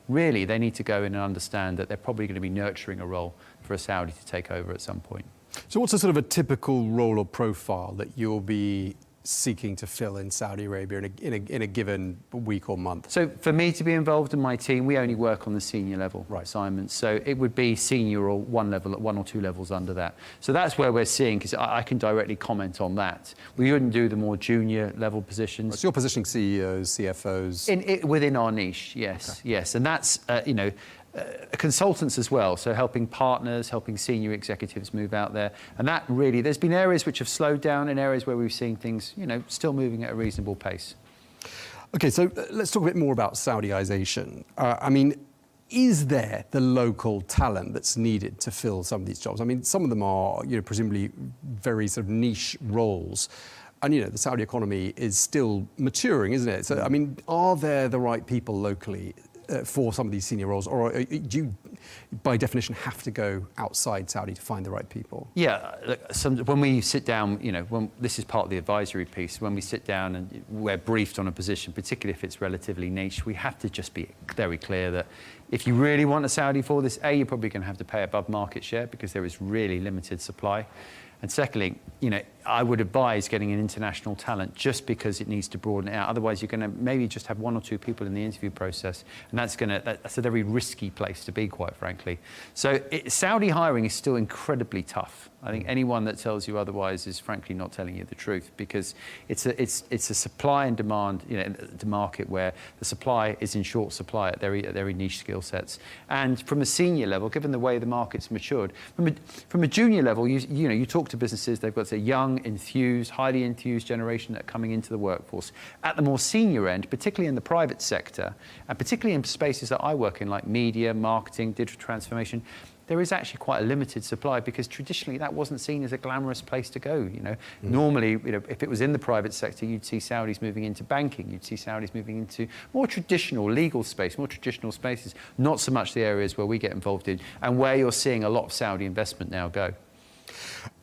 really, they need to go in and understand that they're probably going to be nurturing a role for a Saudi to take over at some point. So what's a sort of a typical role or profile that you'll be seeking to fill in Saudi Arabia in a given week or month? So for me to be involved in my team, we only work on the senior level assignments. So it would be senior or one or two levels under that. So that's where we're seeing, because I can directly comment on that. We wouldn't do the more junior level positions. So you're positioning CEOs, CFOs? Within our niche, yes, okay. Yes. And that's, consultants as well, so helping partners, helping senior executives move out there. And that really, there's been areas which have slowed down and areas where we've seen things, still moving at a reasonable pace. Okay, so let's talk a bit more about Saudization. Is there the local talent that's needed to fill some of these jobs? I mean, some of them are, presumably very sort of niche roles. And, the Saudi economy is still maturing, isn't it? So, are there the right people locally for some of these senior roles, or do you, by definition, have to go outside Saudi to find the right people? Yeah, when we sit down, this is part of the advisory piece, when we sit down and we're briefed on a position, particularly if it's relatively niche, we have to just be very clear that if you really want a Saudi for this, you're probably going to have to pay above market share because there is really limited supply. And secondly, I would advise getting an international talent just because it needs to broaden it out. Otherwise, you're going to maybe just have one or two people in the interview process, and that's a very risky place to be, quite frankly. So Saudi hiring is still incredibly tough. I think anyone that tells you otherwise is frankly not telling you the truth, because it's a supply and demand, the market where the supply is in short supply at very niche skill sets. And from a senior level, given the way the market's matured, from a junior level, you talk to businesses, they've got a young, enthused, highly enthused generation that are coming into the workforce. At the more senior end, particularly in the private sector, and particularly in spaces that I work in, like media, marketing, digital transformation, there is actually quite a limited supply, because traditionally that wasn't seen as a glamorous place to go. Normally, if it was in the private sector, you'd see Saudis moving into banking, you'd see Saudis moving into more traditional legal space, more traditional spaces, not so much the areas where we get involved in, and where you're seeing a lot of Saudi investment now go.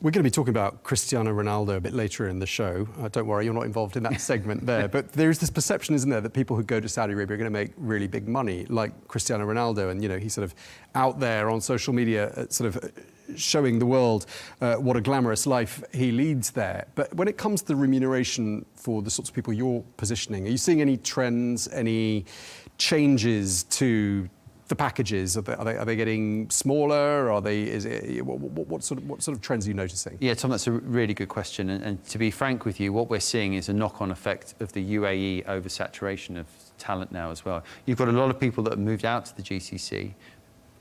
We're going to be talking about Cristiano Ronaldo a bit later in the show. Don't worry, you're not involved in that segment there. But there is this perception, isn't there, that people who go to Saudi Arabia are going to make really big money, like Cristiano Ronaldo. And, he's sort of out there on social media, sort of showing the world what a glamorous life he leads there. But when it comes to the remuneration for the sorts of people you're positioning, are you seeing any trends, any changes to the packages? Are they getting smaller? What sort of trends are you noticing? Yeah, Tom, that's a really good question. And to be frank with you, what we're seeing is a knock-on effect of the UAE oversaturation of talent now as well. You've got a lot of people that have moved out to the GCC,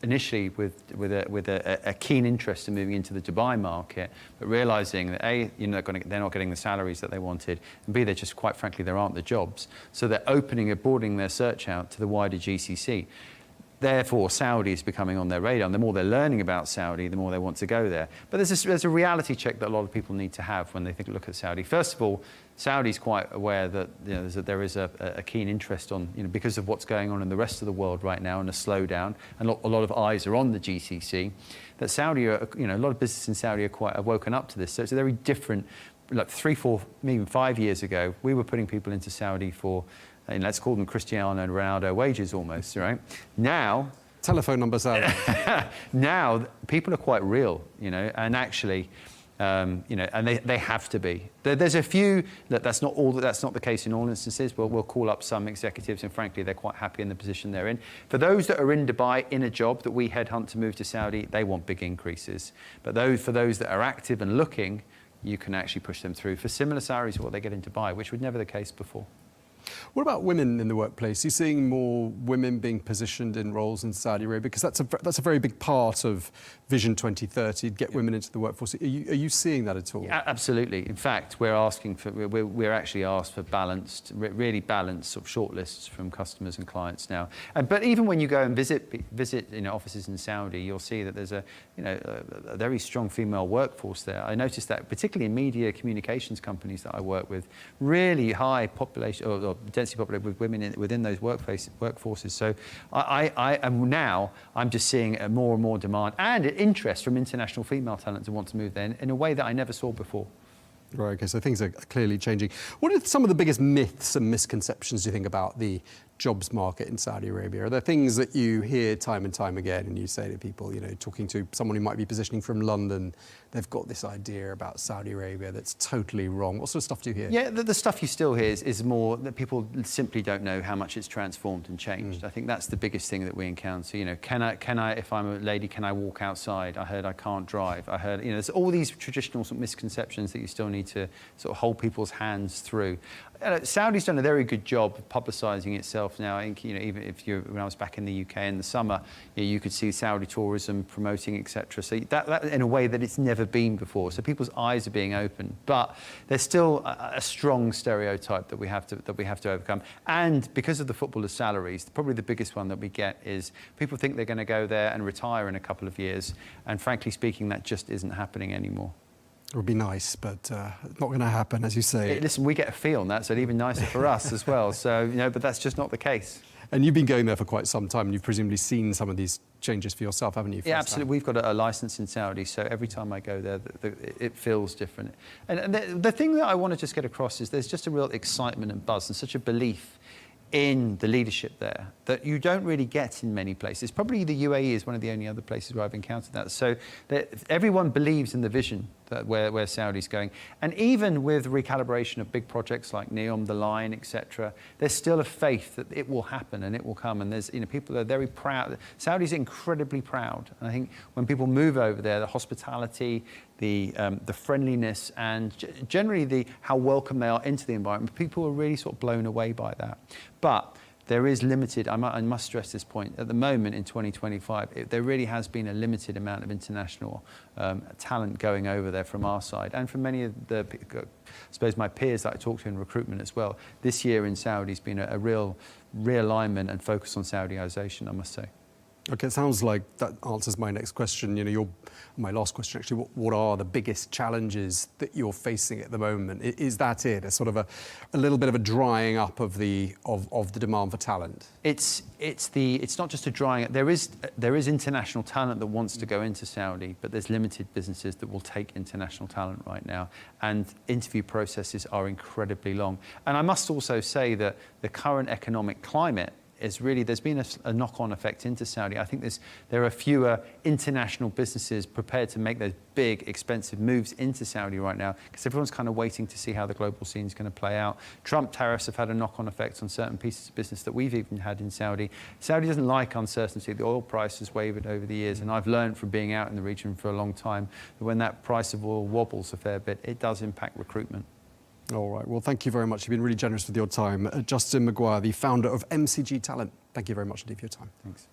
initially with a keen interest in moving into the Dubai market, but realising that A, they're not getting the salaries that they wanted, and B, they're just, quite frankly, there aren't the jobs. So they're broadening their search out to the wider GCC. Therefore, Saudi is becoming on their radar. And the more they're learning about Saudi, the more they want to go there. But there's a reality check that a lot of people need to have when they look at Saudi. First of all, Saudi's quite aware that there is a keen interest on, because of what's going on in the rest of the world right now, and a slowdown, and a lot of eyes are on the GCC. That Saudi, a lot of businesses in Saudi are woken up to this. So it's a very different. Like 3, 4, maybe 5 years ago, we were putting people into Saudi for, let's call them Cristiano and Ronaldo wages almost, right? Now, telephone numbers out. Now people are quite real, and actually, and they have to be. There's a few that's not the case in all instances. We'll call up some executives, and frankly, they're quite happy in the position they're in. For those that are in Dubai in a job that we headhunt to move to Saudi, they want big increases. But for those that are active and looking, you can actually push them through for similar salaries to what they get in Dubai, which was never the case before. What about women in the workplace? Are you seeing more women being positioned in roles in Saudi Arabia? Because that's a very big part of Vision 2030, get women into the workforce. Are you seeing that at all? Yeah, absolutely. In fact, we're actually asked for really balanced sort of shortlists from customers and clients now. But even when you go and visit offices in Saudi, you'll see that there's a very strong female workforce there. I noticed that particularly in media communications companies that I work with, really high population or density populated with women within those workforces. So I'm just seeing more and more demand and interest from international female talent to want to move there in a way that I never saw before. Right, okay, so things are clearly changing. What are some of the biggest myths and misconceptions you think about the jobs market in Saudi Arabia? Are there things that you hear time and time again and you say to people, talking to someone who might be positioning from London, they've got this idea about Saudi Arabia that's totally wrong? What sort of stuff do you hear? Yeah, the stuff you still hear is more that people simply don't know how much it's transformed and changed. I think that's the biggest thing that we encounter. Can I, if I'm a lady, can I walk outside? I heard I can't drive. I heard, there's all these traditional sort of misconceptions that you still need to sort of hold people's hands through. Saudi's done a very good job of publicising itself now. I think, even when I was back in the UK in the summer, you could see Saudi tourism promoting, etc. So that in a way that it's never been before. So people's eyes are being opened, but there's still a strong stereotype that we have to overcome. And because of the footballers' salaries, probably the biggest one that we get is people think they're going to go there and retire in a couple of years. And frankly speaking, that just isn't happening anymore. It would be nice, but not going to happen, as you say. Listen, we get a fee on that, so it's even nicer for us as well. So, but that's just not the case. And you've been going there for quite some time, and you've presumably seen some of these changes for yourself, haven't you? Yeah, absolutely. We've got a licence in Saudi, so every time I go there, it feels different. And the thing that I want to just get across is there's just a real excitement and buzz and such a belief in the leadership there that you don't really get in many places. Probably the UAE is one of the only other places where I've encountered that. So that everyone believes in the vision where Saudi's going. And even with recalibration of big projects like NEOM, the line, etc., there's still a faith that it will happen and it will come. And there's, people are very proud. Saudi's incredibly proud. And I think when people move over there, the hospitality, the friendliness, and generally how welcome they are into the environment, people are really sort of blown away by that. But there is limited, I must stress this point, at the moment in 2025, there really has been a limited amount of international talent going over there from our side and from many of the, I suppose, my peers that I talk to in recruitment as well. This year in Saudi has been a real realignment and focus on Saudiization, I must say. Okay, it sounds like that answers my next question. My last question actually. What are the biggest challenges that you're facing at the moment? Is that it? A sort of a little bit of a drying up of the demand for talent. It's not just a drying up. There is international talent that wants to go into Saudi, but there's limited businesses that will take international talent right now, and interview processes are incredibly long. And I must also say that the current economic climate is really, there's been a knock-on effect into Saudi. I think there are fewer international businesses prepared to make those big, expensive moves into Saudi right now, because everyone's kind of waiting to see how the global scene is going to play out. Trump tariffs have had a knock-on effect on certain pieces of business that we've even had in Saudi. Saudi doesn't like uncertainty. The oil price has wavered over the years, and I've learned from being out in the region for a long time that when that price of oil wobbles a fair bit, it does impact recruitment. All right. Well, thank you very much. You've been really generous with your time. Justin Maguire, the founder of MCG Talent. Thank you very much indeed for your time. Thanks.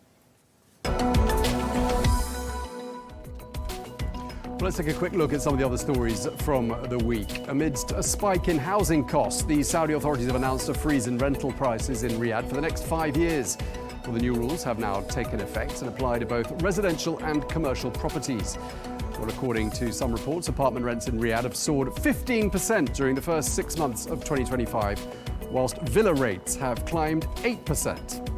Well, let's take a quick look at some of the other stories from the week. Amidst a spike in housing costs, the Saudi authorities have announced a freeze in rental prices in Riyadh for the next 5 years. Well, the new rules have now taken effect and apply to both residential and commercial properties. Well, according to some reports, apartment rents in Riyadh have soared 15% during the first 6 months of 2025, whilst villa rates have climbed 8%.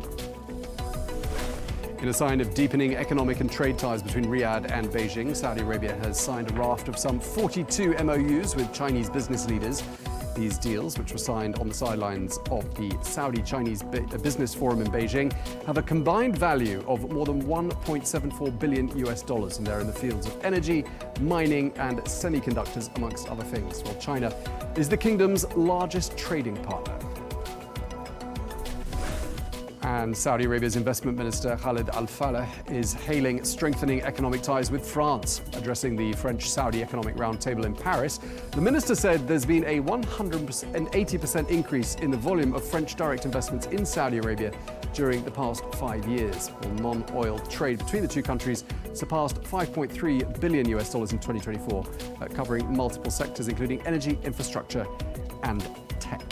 In a sign of deepening economic and trade ties between Riyadh and Beijing, Saudi Arabia has signed a raft of some 42 MOUs with Chinese business leaders. These deals, which were signed on the sidelines of the Saudi-Chinese Business Forum in Beijing, have a combined value of more than $1.74 billion, and they're in the fields of energy, mining, and semiconductors, amongst other things. Well, China is the kingdom's largest trading partner. And Saudi Arabia's investment minister Khalid Al-Faleh is hailing strengthening economic ties with France. Addressing the French-Saudi Economic Roundtable in Paris, the minister said there's been a 180% increase in the volume of French direct investments in Saudi Arabia during the past 5 years. Well, non-oil trade between the two countries surpassed $5.3 billion in 2024, covering multiple sectors including energy, infrastructure, and tech.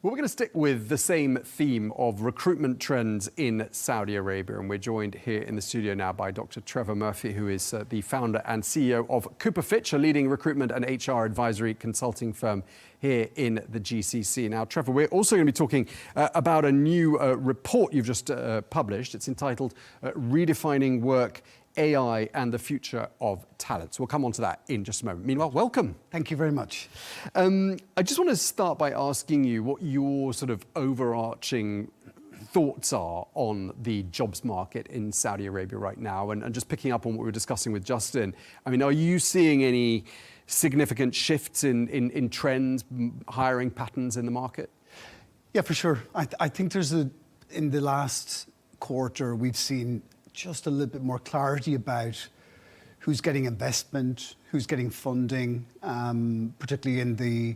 Well, we're going to stick with the same theme of recruitment trends in Saudi Arabia, and we're joined here in the studio now by Dr. Trevor Murphy, who is the founder and CEO of Cooper Fitch, a leading recruitment and HR advisory consulting firm here in the GCC. Now, Trevor, we're also going to be talking about a new report you've just published. It's entitled Redefining Work, AI and the Future of Talent. So we'll come on to that in just a moment. Meanwhile, welcome. Thank you very much. I just want to start by asking you what your sort of overarching thoughts are on the jobs market in Saudi Arabia right now, and just picking up on what we were discussing with Justin. I mean, are you seeing any significant shifts in trends, hiring patterns in the market? Yeah, for sure. I think in the last quarter, we've seen just a little bit more clarity about who's getting investment, who's getting funding, particularly in the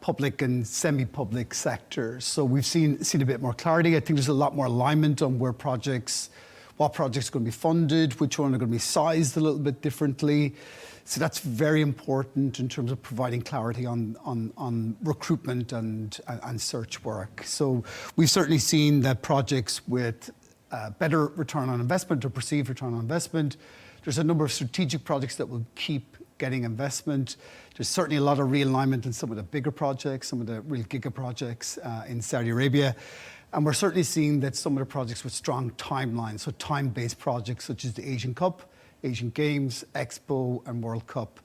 public and semi-public sectors. So we've seen a bit more clarity. I think there's a lot more alignment on what projects are going to be funded, which one are going to be sized a little bit differently. So that's very important in terms of providing clarity on recruitment and search work. So we've certainly seen that projects with better return on investment or perceived return on investment. There's a number of strategic projects that will keep getting investment. There's certainly a lot of realignment in some of the bigger projects, some of the real giga projects in Saudi Arabia. And we're certainly seeing that some of the projects with strong timelines, so time-based projects such as the Asian Cup, Asian Games, Expo and World Cup,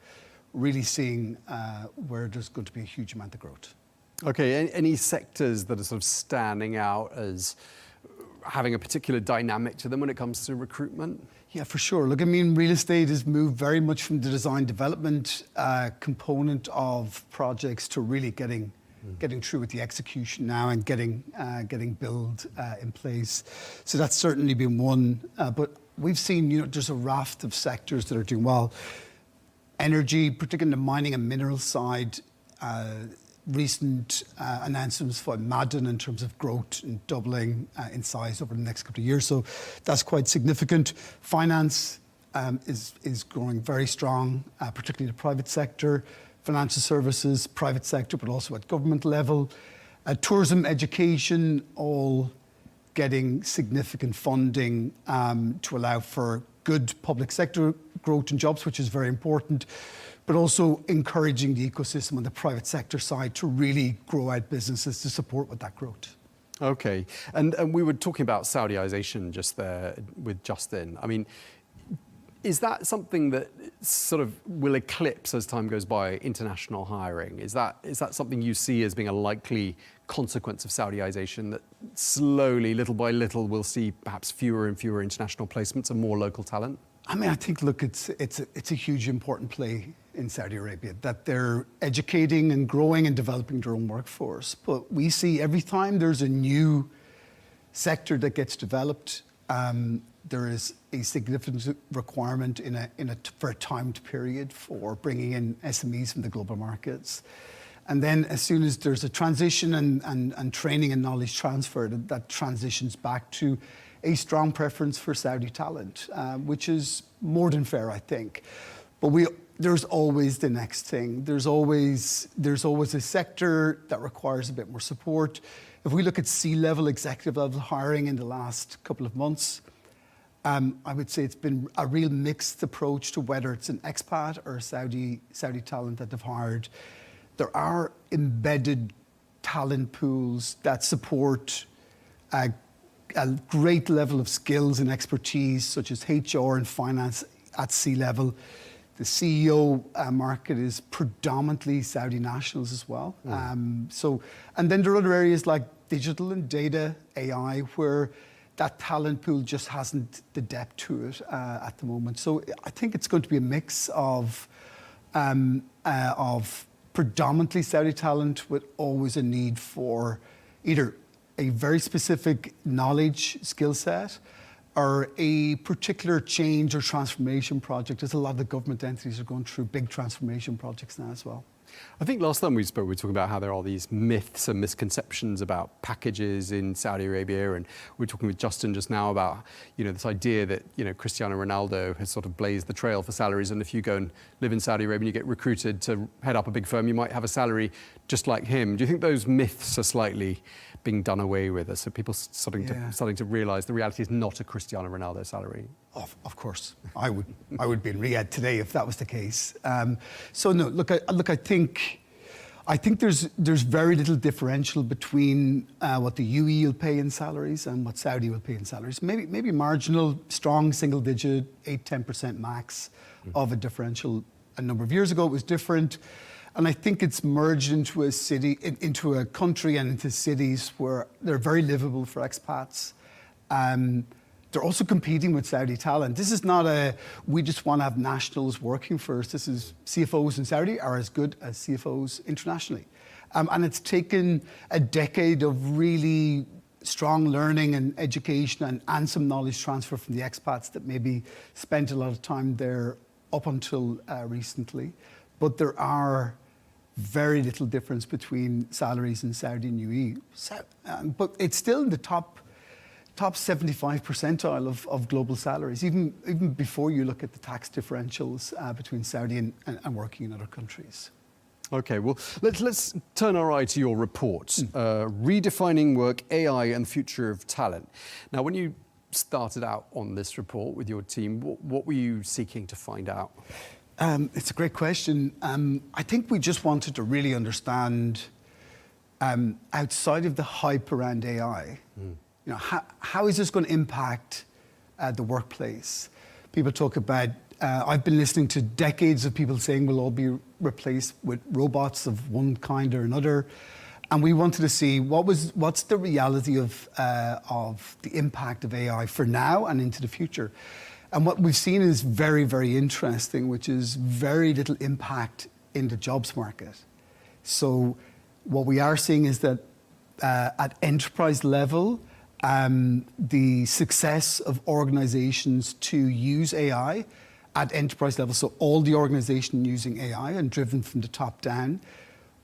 really seeing where there's going to be a huge amount of growth. Okay, any sectors that are sort of standing out as having a particular dynamic to them when it comes to recruitment? Yeah, for sure. Look, I mean, real estate has moved very much from the design development component of projects to really getting through with the execution now and getting build in place. So that's certainly been one. But we've seen, there's a raft of sectors that are doing well. Energy, particularly in the mining and mineral side, recent announcements for Madden in terms of growth and doubling in size over the next couple of years. So that's quite significant. Finance is growing very strong, particularly in the private sector. Financial services, private sector, but also at government level. Tourism, education, all getting significant funding to allow for good public sector growth and jobs, which is very important, but also encouraging the ecosystem on the private sector side to really grow out businesses to support with that growth. Okay, and we were talking about Saudiization just there with Justin. I mean, is that something that sort of will eclipse as time goes by international hiring? Is that something you see as being a likely consequence of Saudiization, that slowly, little by little, we'll see perhaps fewer and fewer international placements and more local talent? I mean, I think, look, it's a huge important play in Saudi Arabia that they're educating and growing and developing their own workforce. But we see every time there's a new sector that gets developed, there is a significant requirement for a timed period for bringing in SMEs from the global markets. And then as soon as there's a transition and training and knowledge transfer, that transitions back to a strong preference for Saudi talent, which is more than fair, I think. But there's always the next thing. There's always a sector that requires a bit more support. If we look at C-level, executive level hiring in the last couple of months, I would say it's been a real mixed approach to whether it's an expat or a Saudi talent that they've hired. There are embedded talent pools that support a great level of skills and expertise, such as HR and finance at C-level. The CEO market is predominantly Saudi nationals as well. And then there are other areas like digital and data, AI, where that talent pool just hasn't the depth to it at the moment. So I think it's going to be a mix of predominantly Saudi talent with always a need for either a very specific knowledge skill set or a particular change or transformation project, as a lot of the government entities are going through big transformation projects now as well. I think last time we spoke, we were talking about how there are these myths and misconceptions about packages in Saudi Arabia, and we were talking with Justin just now about, this idea that, Cristiano Ronaldo has sort of blazed the trail for salaries, and if you go and live in Saudi Arabia and you get recruited to head up a big firm, you might have a salary just like him. Do you think those myths are slightly being done away with? So people starting to realise the reality is not a Cristiano Ronaldo salary? Of course, I would be in Riyadh today if that was the case. So no, look, I think there's very little differential between what the UAE will pay in salaries and what Saudi will pay in salaries. Maybe marginal, strong single digit, 8-10% max of a differential. A number of years ago, it was different. And I think it's merged into into a country and into cities where they're very livable for expats. They're also competing with Saudi talent. This is not we just want to have nationals working for us. This is CFOs in Saudi are as good as CFOs internationally. And it's taken a decade of really strong learning and education and some knowledge transfer from the expats that maybe spent a lot of time there up until recently. But there are very little difference between salaries in Saudi and UAE. But it's still in the top 75 percentile of global salaries, even before you look at the tax differentials between Saudi and working in other countries. Okay, well, let's turn our eye to your report, Redefining Work, AI and the Future of Talent. Now, when you started out on this report with your team, what were you seeking to find out? It's a great question. I think we just wanted to really understand, outside of the hype around AI, how is this going to impact the workplace? People talk about, I've been listening to decades of people saying we'll all be replaced with robots of one kind or another. And we wanted to see what's the reality of the impact of AI for now and into the future. And what we've seen is very, very interesting, which is very little impact in the jobs market. So what we are seeing is that at enterprise level, the success of organizations to use AI at enterprise level, so all the organization using AI and driven from the top down,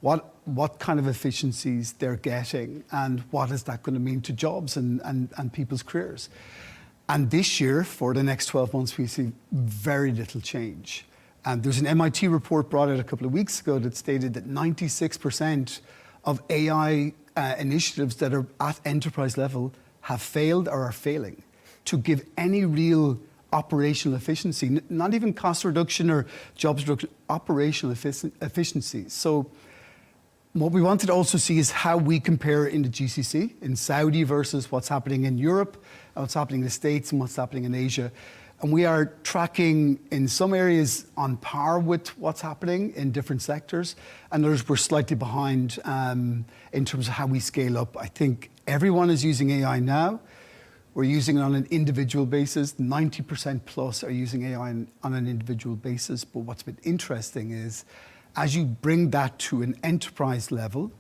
what kind of efficiencies they're getting and what is that going to mean to jobs and people's careers. And this year, for the next 12 months, we see very little change. And there's an MIT report brought out a couple of weeks ago that stated that 96% of AI initiatives that are at enterprise level have failed or are failing to give any real operational efficiency, not even cost reduction or jobs reduction, operational efficiency. So what we wanted to also see is how we compare in the GCC, in Saudi versus what's happening in Europe, what's happening in the States and what's happening in Asia. And we are tracking in some areas on par with what's happening in different sectors, and others we're slightly behind in terms of how we scale up. I think everyone is using AI now. We're using it on an individual basis. 90% plus are using AI on an individual basis. But what's been interesting is as you bring that to an enterprise level,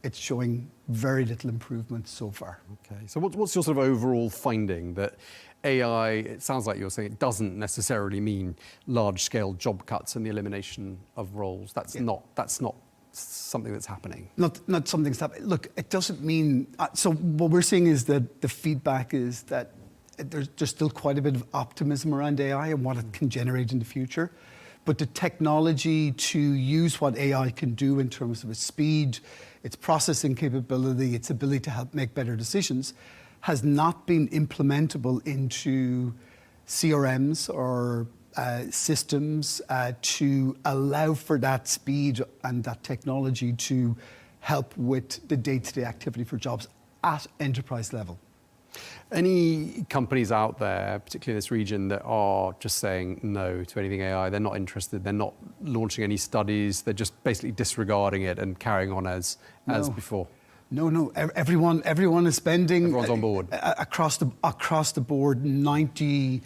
it's showing very little improvement so far. Okay, so what's your sort of overall finding that AI, it sounds like you're saying it doesn't necessarily mean large-scale job cuts and the elimination of roles. That's not something that's happening. Not something that's happening. Look, it doesn't mean. So what we're seeing is that the feedback is that there's still quite a bit of optimism around AI and what it can generate in the future. But the technology to use what AI can do in terms of its speed, its processing capability, its ability to help make better decisions, has not been implementable into CRMs or systems to allow for that speed and that technology to help with the day-to-day activity for jobs at enterprise level. Any companies out there, particularly in this region, that are just saying no to anything AI? They're not interested, they're not launching any studies, they're just basically disregarding it and carrying on as before? No. Everyone is spending. Everyone's on board. Across the board, 98%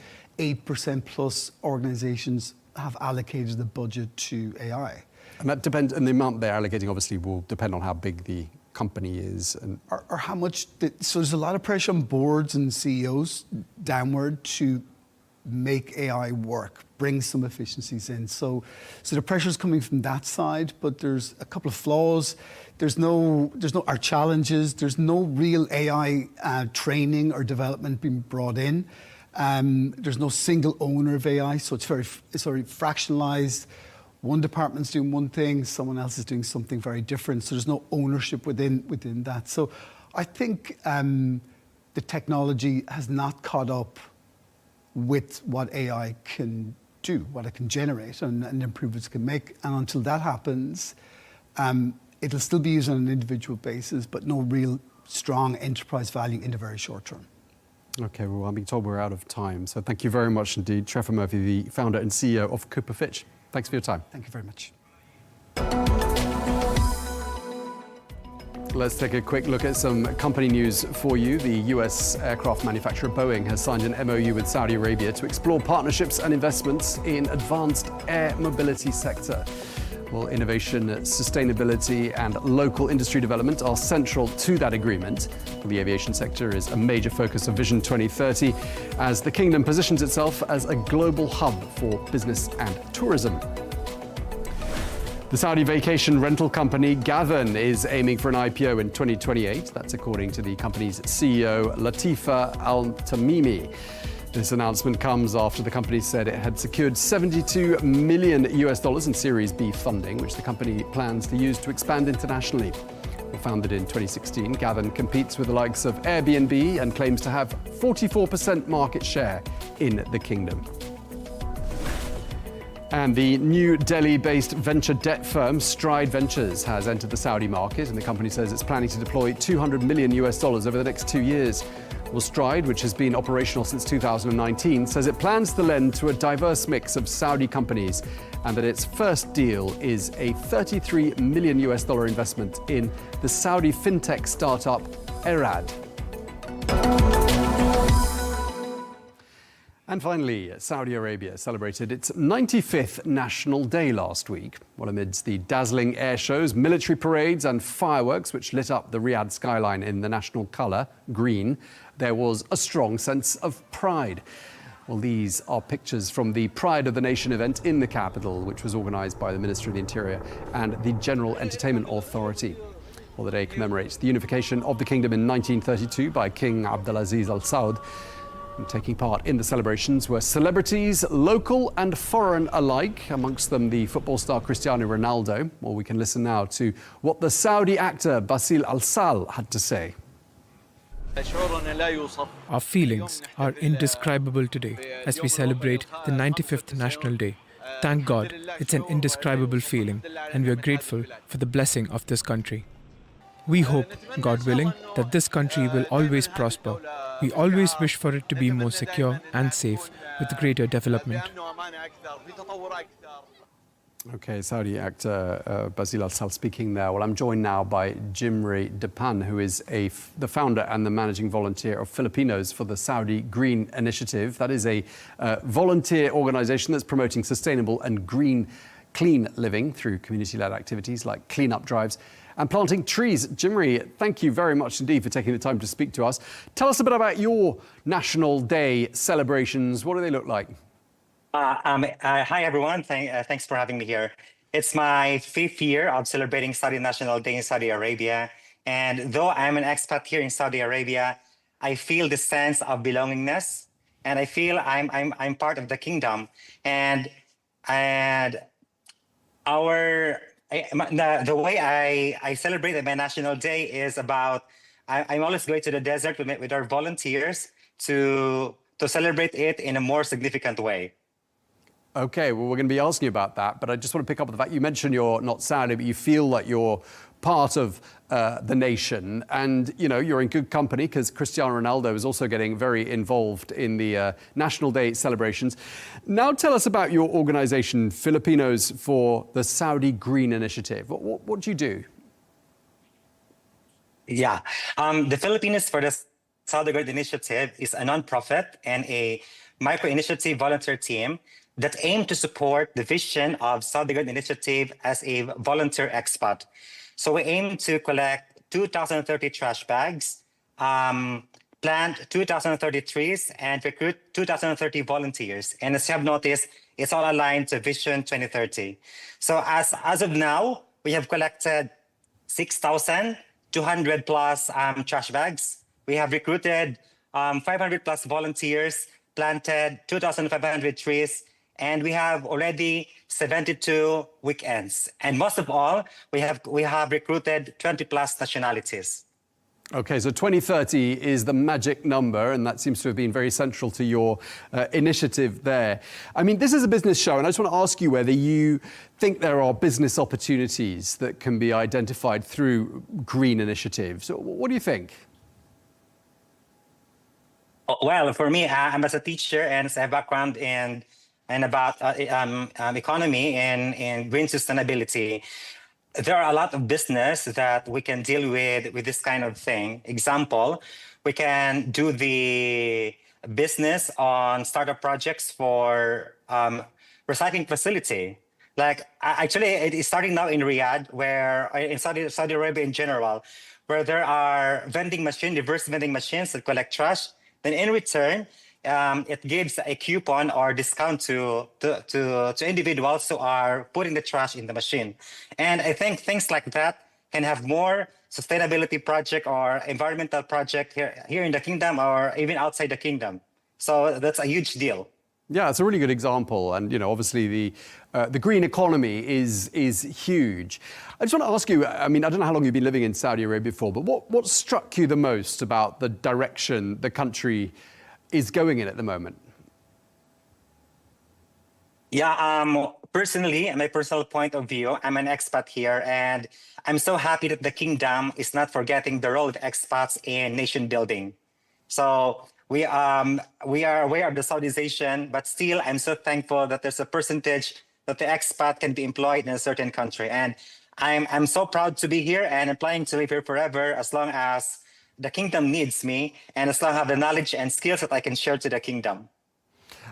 plus organizations have allocated the budget to AI. And that depends, and the amount they're allocating obviously will depend on how big the company is and or how much. So there's a lot of pressure on boards and CEOs downward to make AI work, bring some efficiencies in. So the pressure's coming from that side, but there's a couple of flaws. There's no our challenges. There's no real AI training or development being brought in. There's no single owner of AI, so it's very fractionalized. One department's doing one thing, someone else is doing something very different. So there's no ownership within that. So I think the technology has not caught up with what AI can do, what it can generate, and improvements it can make. And until that happens, it'll still be used on an individual basis, but no real strong enterprise value in the very short term. Okay, well, I'm being told we're out of time. So thank you very much indeed, Trevor Murphy, the founder and CEO of Cooper Fitch. Thanks for your time. Thank you very much. Let's take a quick look at some company news for you. The US aircraft manufacturer Boeing has signed an MOU with Saudi Arabia to explore partnerships and investments in advanced air mobility sector. Well, innovation, sustainability and local industry development are central to that agreement. The aviation sector is a major focus of Vision 2030 as the kingdom positions itself as a global hub for business and tourism. The Saudi vacation rental company Gavan is aiming for an IPO in 2028. That's according to the company's CEO, Latifa Al-Tamimi. This announcement comes after the company said it had secured $72 million in Series B funding, which the company plans to use to expand internationally. Well, founded in 2016, Gavan competes with the likes of Airbnb and claims to have 44% market share in the kingdom. And the new Delhi-based venture debt firm Stride Ventures has entered the Saudi market, and the company says it's planning to deploy $200 million over the next 2 years. Well, Stride, which has been operational since 2019, says it plans to lend to a diverse mix of Saudi companies, and that its first deal is a $33 million investment in the Saudi fintech startup Erad. And finally, Saudi Arabia celebrated its 95th National Day last week. Well, amidst the dazzling air shows, military parades and fireworks which lit up the Riyadh skyline in the national colour, green, there was a strong sense of pride. Well, these are pictures from the Pride of the Nation event in the capital, which was organised by the Ministry of the Interior and the General Entertainment Authority. Well, the day commemorates the unification of the kingdom in 1932 by King Abdulaziz Al Saud. And taking part in the celebrations were celebrities, local and foreign alike, amongst them the football star Cristiano Ronaldo. Well, we can listen now to what the Saudi actor Basil Al-Sal had to say. Our feelings are indescribable today as we celebrate the 95th National Day. Thank God, it's an indescribable feeling, and we are grateful for the blessing of this country. We hope, God willing, that this country will always prosper. We always wish for it to be more secure and safe with greater development. Okay, Saudi actor Basil Al-Sal speaking there. Well, I'm joined now by Jimri Depan, who is the founder and the managing volunteer of Filipinos for the Saudi Green Initiative. That is a volunteer organisation that's promoting sustainable and clean living through community-led activities like clean-up drives and planting trees. Jimri, thank you very much indeed for taking the time to speak to us. Tell us a bit about your National Day celebrations. What do they look like? Hi, everyone. Thanks for having me here. It's my 5th year of celebrating Saudi National Day in Saudi Arabia. And though I'm an expat here in Saudi Arabia, I feel the sense of belongingness, and I feel I'm part of the kingdom. And the way I celebrate my National Day is about, I'm always going to the desert with our volunteers to celebrate it in a more significant way. Okay, well, we're going to be asking you about that, but I just want to pick up on the fact you mentioned you're not Saudi, but you feel like you're part of the nation, and you're in good company because Cristiano Ronaldo is also getting very involved in the National Day celebrations. Now tell us about your organisation, Filipinos for the Saudi Green Initiative. What do you do? Yeah, the Filipinos for the Saudi Green Initiative is a non-profit and a micro-initiative volunteer team that aim to support the vision of Saudi Green Initiative as a volunteer expat. So we aim to collect 2,030 trash bags, plant 2,030 trees, and recruit 2,030 volunteers. And as you have noticed, it's all aligned to Vision 2030. So as of now, we have collected 6,200 plus trash bags. We have recruited 500 plus volunteers, planted 2,500 trees, and we have already 72 weekends. And most of all, we have recruited 20 plus nationalities. Okay, so 2030 is the magic number, and that seems to have been very central to your initiative there. I mean, this is a business show, and I just want to ask you whether you think there are business opportunities that can be identified through green initiatives. What do you think? Well, for me, I'm as a teacher and I have background in about economy and green sustainability. There are a lot of business that we can deal with this kind of thing. Example, we can do the business on startup projects for recycling facility. Like actually, it is starting now in Riyadh, where in Saudi Arabia in general, where there are diverse vending machines that collect trash. Then in return, it gives a coupon or discount to individuals who are putting the trash in the machine. And I think things like that can have more sustainability project or environmental project here in the kingdom or even outside the kingdom. So that's a huge deal. Yeah, it's a really good example. And, obviously the green economy is huge. I just want to ask you, I mean, I don't know how long you've been living in Saudi Arabia for, but what struck you the most about the direction the country is going in at the moment? Yeah, personally, my personal point of view, I'm an expat here, and I'm so happy that the kingdom is not forgetting the role of expats in nation building. So we are aware of the Saudization, but still, I'm so thankful that there's a percentage that the expat can be employed in a certain country, and I'm so proud to be here, and I'm planning to live here forever as long as the kingdom needs me, and as long as I have the knowledge and skills that I can share to the kingdom.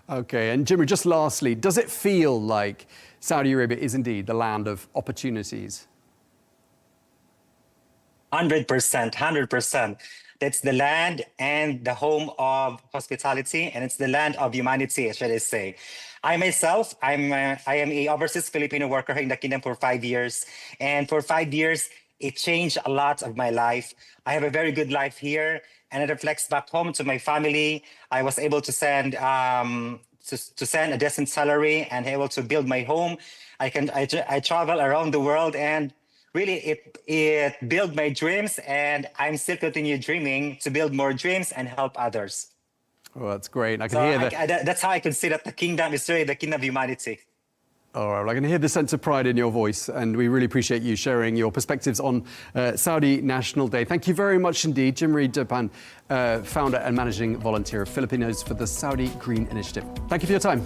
Okay, and Jimmy, just lastly, does it feel like Saudi Arabia is indeed the land of opportunities? 100%, 100%. That's the land and the home of hospitality, and it's the land of humanity, should I say. I myself, I am a overseas Filipino worker in the kingdom for 5 years, and for 5 years, it changed a lot of my life. I have a very good life here, and it reflects back home to my family. I was able to send a decent salary and able to build my home. I travel around the world, and really it built my dreams, and I'm still continue dreaming to build more dreams and help others. Oh, that's great. I can hear that. That's how I can see that the kingdom is really the kingdom of humanity. All right, well, I can hear the sense of pride in your voice, and we really appreciate you sharing your perspectives on Saudi National Day. Thank you very much indeed, Jimri Depan, founder and managing volunteer of Filipinos for the Saudi Green Initiative. Thank you for your time.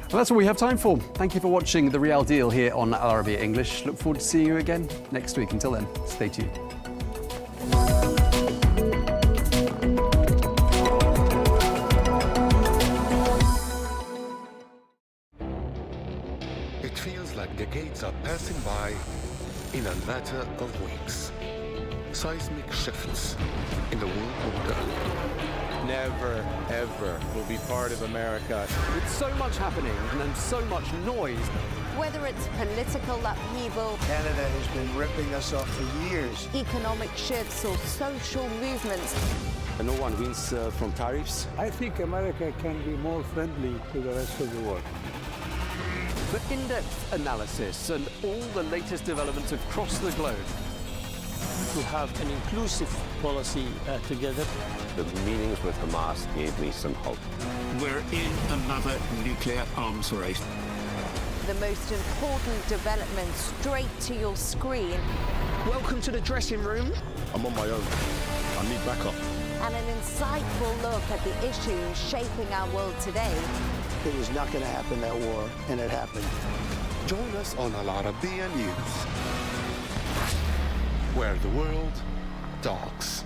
Well, that's all we have time for. Thank you for watching The Real Deal here on Arabiya English. Look forward to seeing you again next week. Until then, stay tuned. It feels like decades are passing by in a matter of weeks. Seismic shifts in the world order. Never, ever will be part of America. With so much happening and so much noise. Whether it's political upheaval, Canada has been ripping us off for years. economic shifts, or social movements, And no one wins from tariffs. I think America can be more friendly to the rest of the world. For in-depth analysis and all the latest developments across the globe. To have an inclusive policy together. The meetings with Hamas gave me some hope. We're in another nuclear arms race. the most important development straight to your screen. Welcome to the dressing room. I'm on my own. I need backup. And an insightful look at the issues shaping our world today. It was not going to happen, that war, and it happened. Join us on Arabiya News, where the world talks.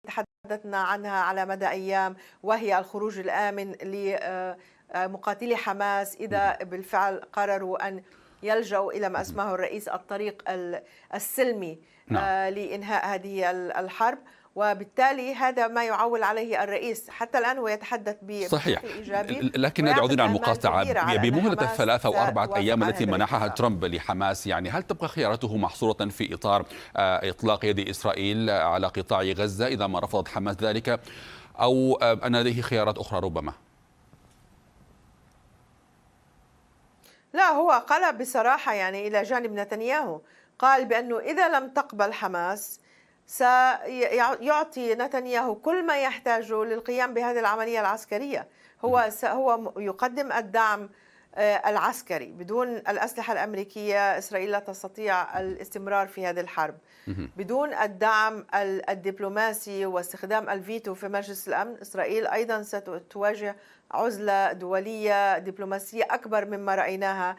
تحدثنا عنها على مدى أيام، وهي الخروج الآمن لمقاتلي حماس إذا بالفعل قرروا أن يلجأوا إلى ما اسمه الرئيس الطريق السلمي لإنهاء هذه الحرب. وبالتالي هذا ما يعول عليه الرئيس. حتى الآن هو يتحدث صحيح، إيجابي. لكن يعودون على المقاطعة بمهلة ال3 أو 4 أيام التي منحها ترامب لحماس. يعني هل تبقى خيارته محصورة في إطار إطلاق يد إسرائيل على قطاع غزة إذا ما رفضت حماس ذلك، أو أن لديه خيارات أخرى ربما؟ لا، هو قال بصراحة يعني إلى جانب نتنياهو، قال بأنه إذا لم تقبل حماس سيعطي نتنياهو كل ما يحتاجه للقيام بهذه العملية العسكرية. هو يقدم الدعم العسكري. بدون الأسلحة الأمريكية إسرائيل لا تستطيع الاستمرار في هذه الحرب. بدون الدعم الدبلوماسي واستخدام الفيتو في مجلس الأمن، إسرائيل أيضا ستواجه عزلة دولية دبلوماسية أكبر مما رأيناها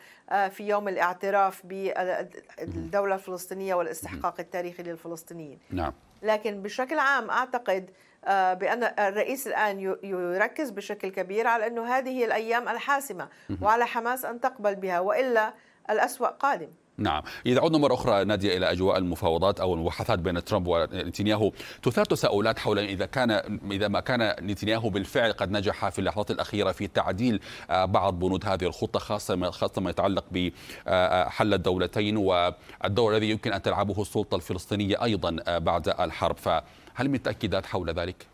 في يوم الاعتراف بالدولة الفلسطينية والاستحقاق التاريخي للفلسطينيين. نعم. لكن بشكل عام أعتقد بأن الرئيس الآن يركز بشكل كبير على أنه هذه هي الأيام الحاسمة وعلى حماس أن تقبل بها، وإلا الأسوأ قادم. نعم. إذا عدنا مرة أخرى نادية إلى أجواء المفاوضات أو المباحثات بين ترامب ونتنياهو، تثار تساؤلات حول إذا ما كان نتنياهو بالفعل قد نجح في اللحظات الأخيرة في تعديل بعض بنود هذه الخطة، خاصة ما يتعلق بحل الدولتين والدور الذي يمكن أن تلعبه السلطة الفلسطينية أيضا بعد الحرب، فهل من تأكيدات حول ذلك؟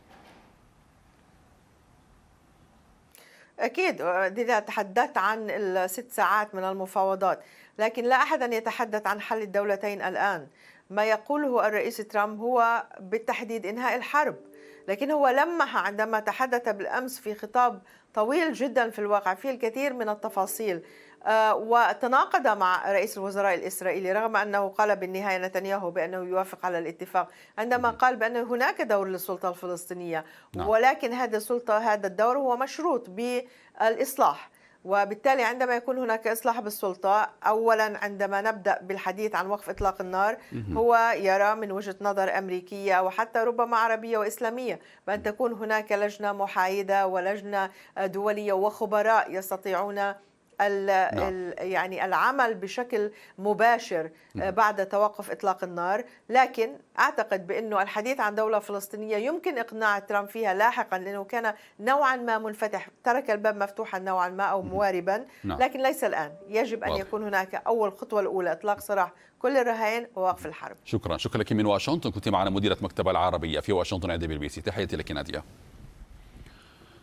أكيد، إذا تحدثت عن ال6 ساعات من المفاوضات، لكن لا أحد يتحدث عن حل الدولتين الآن. ما يقوله الرئيس ترامب هو بالتحديد إنهاء الحرب، لكن هو لمح عندما تحدث بالأمس في خطاب طويل جدا في الواقع فيه الكثير من التفاصيل، وتناقض مع رئيس الوزراء الإسرائيلي، رغم أنه قال بالنهاية نتنياهو بأنه يوافق على الاتفاق، عندما قال بأن هناك دور للسلطة الفلسطينية، ولكن هذا الدور هو مشروط بالإصلاح. وبالتالي عندما يكون هناك إصلاح بالسلطة، أولا عندما نبدأ بالحديث عن وقف إطلاق النار، هو يرى من وجهة نظر أمريكية وحتى ربما عربية وإسلامية بأن تكون هناك لجنة محايدة ولجنة دولية وخبراء يستطيعون يعني العمل بشكل مباشر بعد توقف إطلاق النار. لكن أعتقد بأنه الحديث عن دولة فلسطينية يمكن إقناع ترامب فيها لاحقا، لأنه كان نوعا ما منفتح، ترك الباب مفتوحا نوعا ما أو مواربا، لكن ليس الآن. يجب أن يكون هناك أول خطوة الأولى إطلاق سراح كل الرهائن ووقف الحرب. شكرا لك من واشنطن. كنت معنا مديرة مكتب العربية في واشنطن عند BBC. تحياتي لك نادية.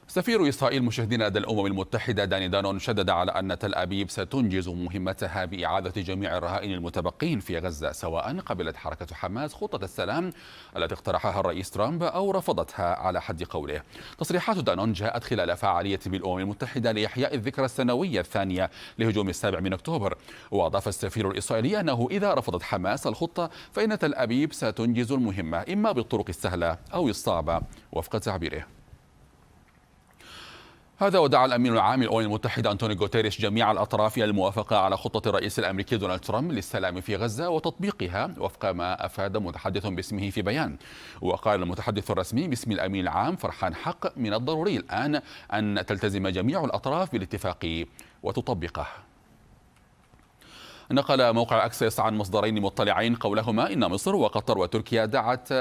سفير إسرائيل مشاهدينا لدى الأمم المتحدة داني دانون شدد على أن تل أبيب ستنجز مهمتها بإعادة جميع الرهائن المتبقين في غزة، سواء قبلت حركة حماس خطة السلام التي اقترحها الرئيس ترامب أو رفضتها على حد قوله. تصريحات دانون جاءت خلال فعالية بالأمم المتحدة لإحياء الذكرى السنوية الثانية لهجوم 7 أكتوبر. وأضاف السفير الإسرائيلي أنه إذا رفضت حماس الخطة فإن تل أبيب ستنجز المهمة إما بالطرق السهلة أو الصعبة وفق تعبيره. هذا ودعا الأمين العام للأمم المتحدة أنطونيو غوتيريش جميع الأطراف إلى الموافقة على خطة الرئيس الأمريكي دونالد ترامب للسلام في غزة وتطبيقها وفق ما أفاد متحدث باسمه في بيان. وقال المتحدث الرسمي باسم الأمين العام فرحان حق من الضروري الآن أن تلتزم جميع الأطراف بالاتفاق وتطبقه. نقل موقع أكسس عن مصدرين مطلعين قولهما إن مصر وقطر وتركيا دعت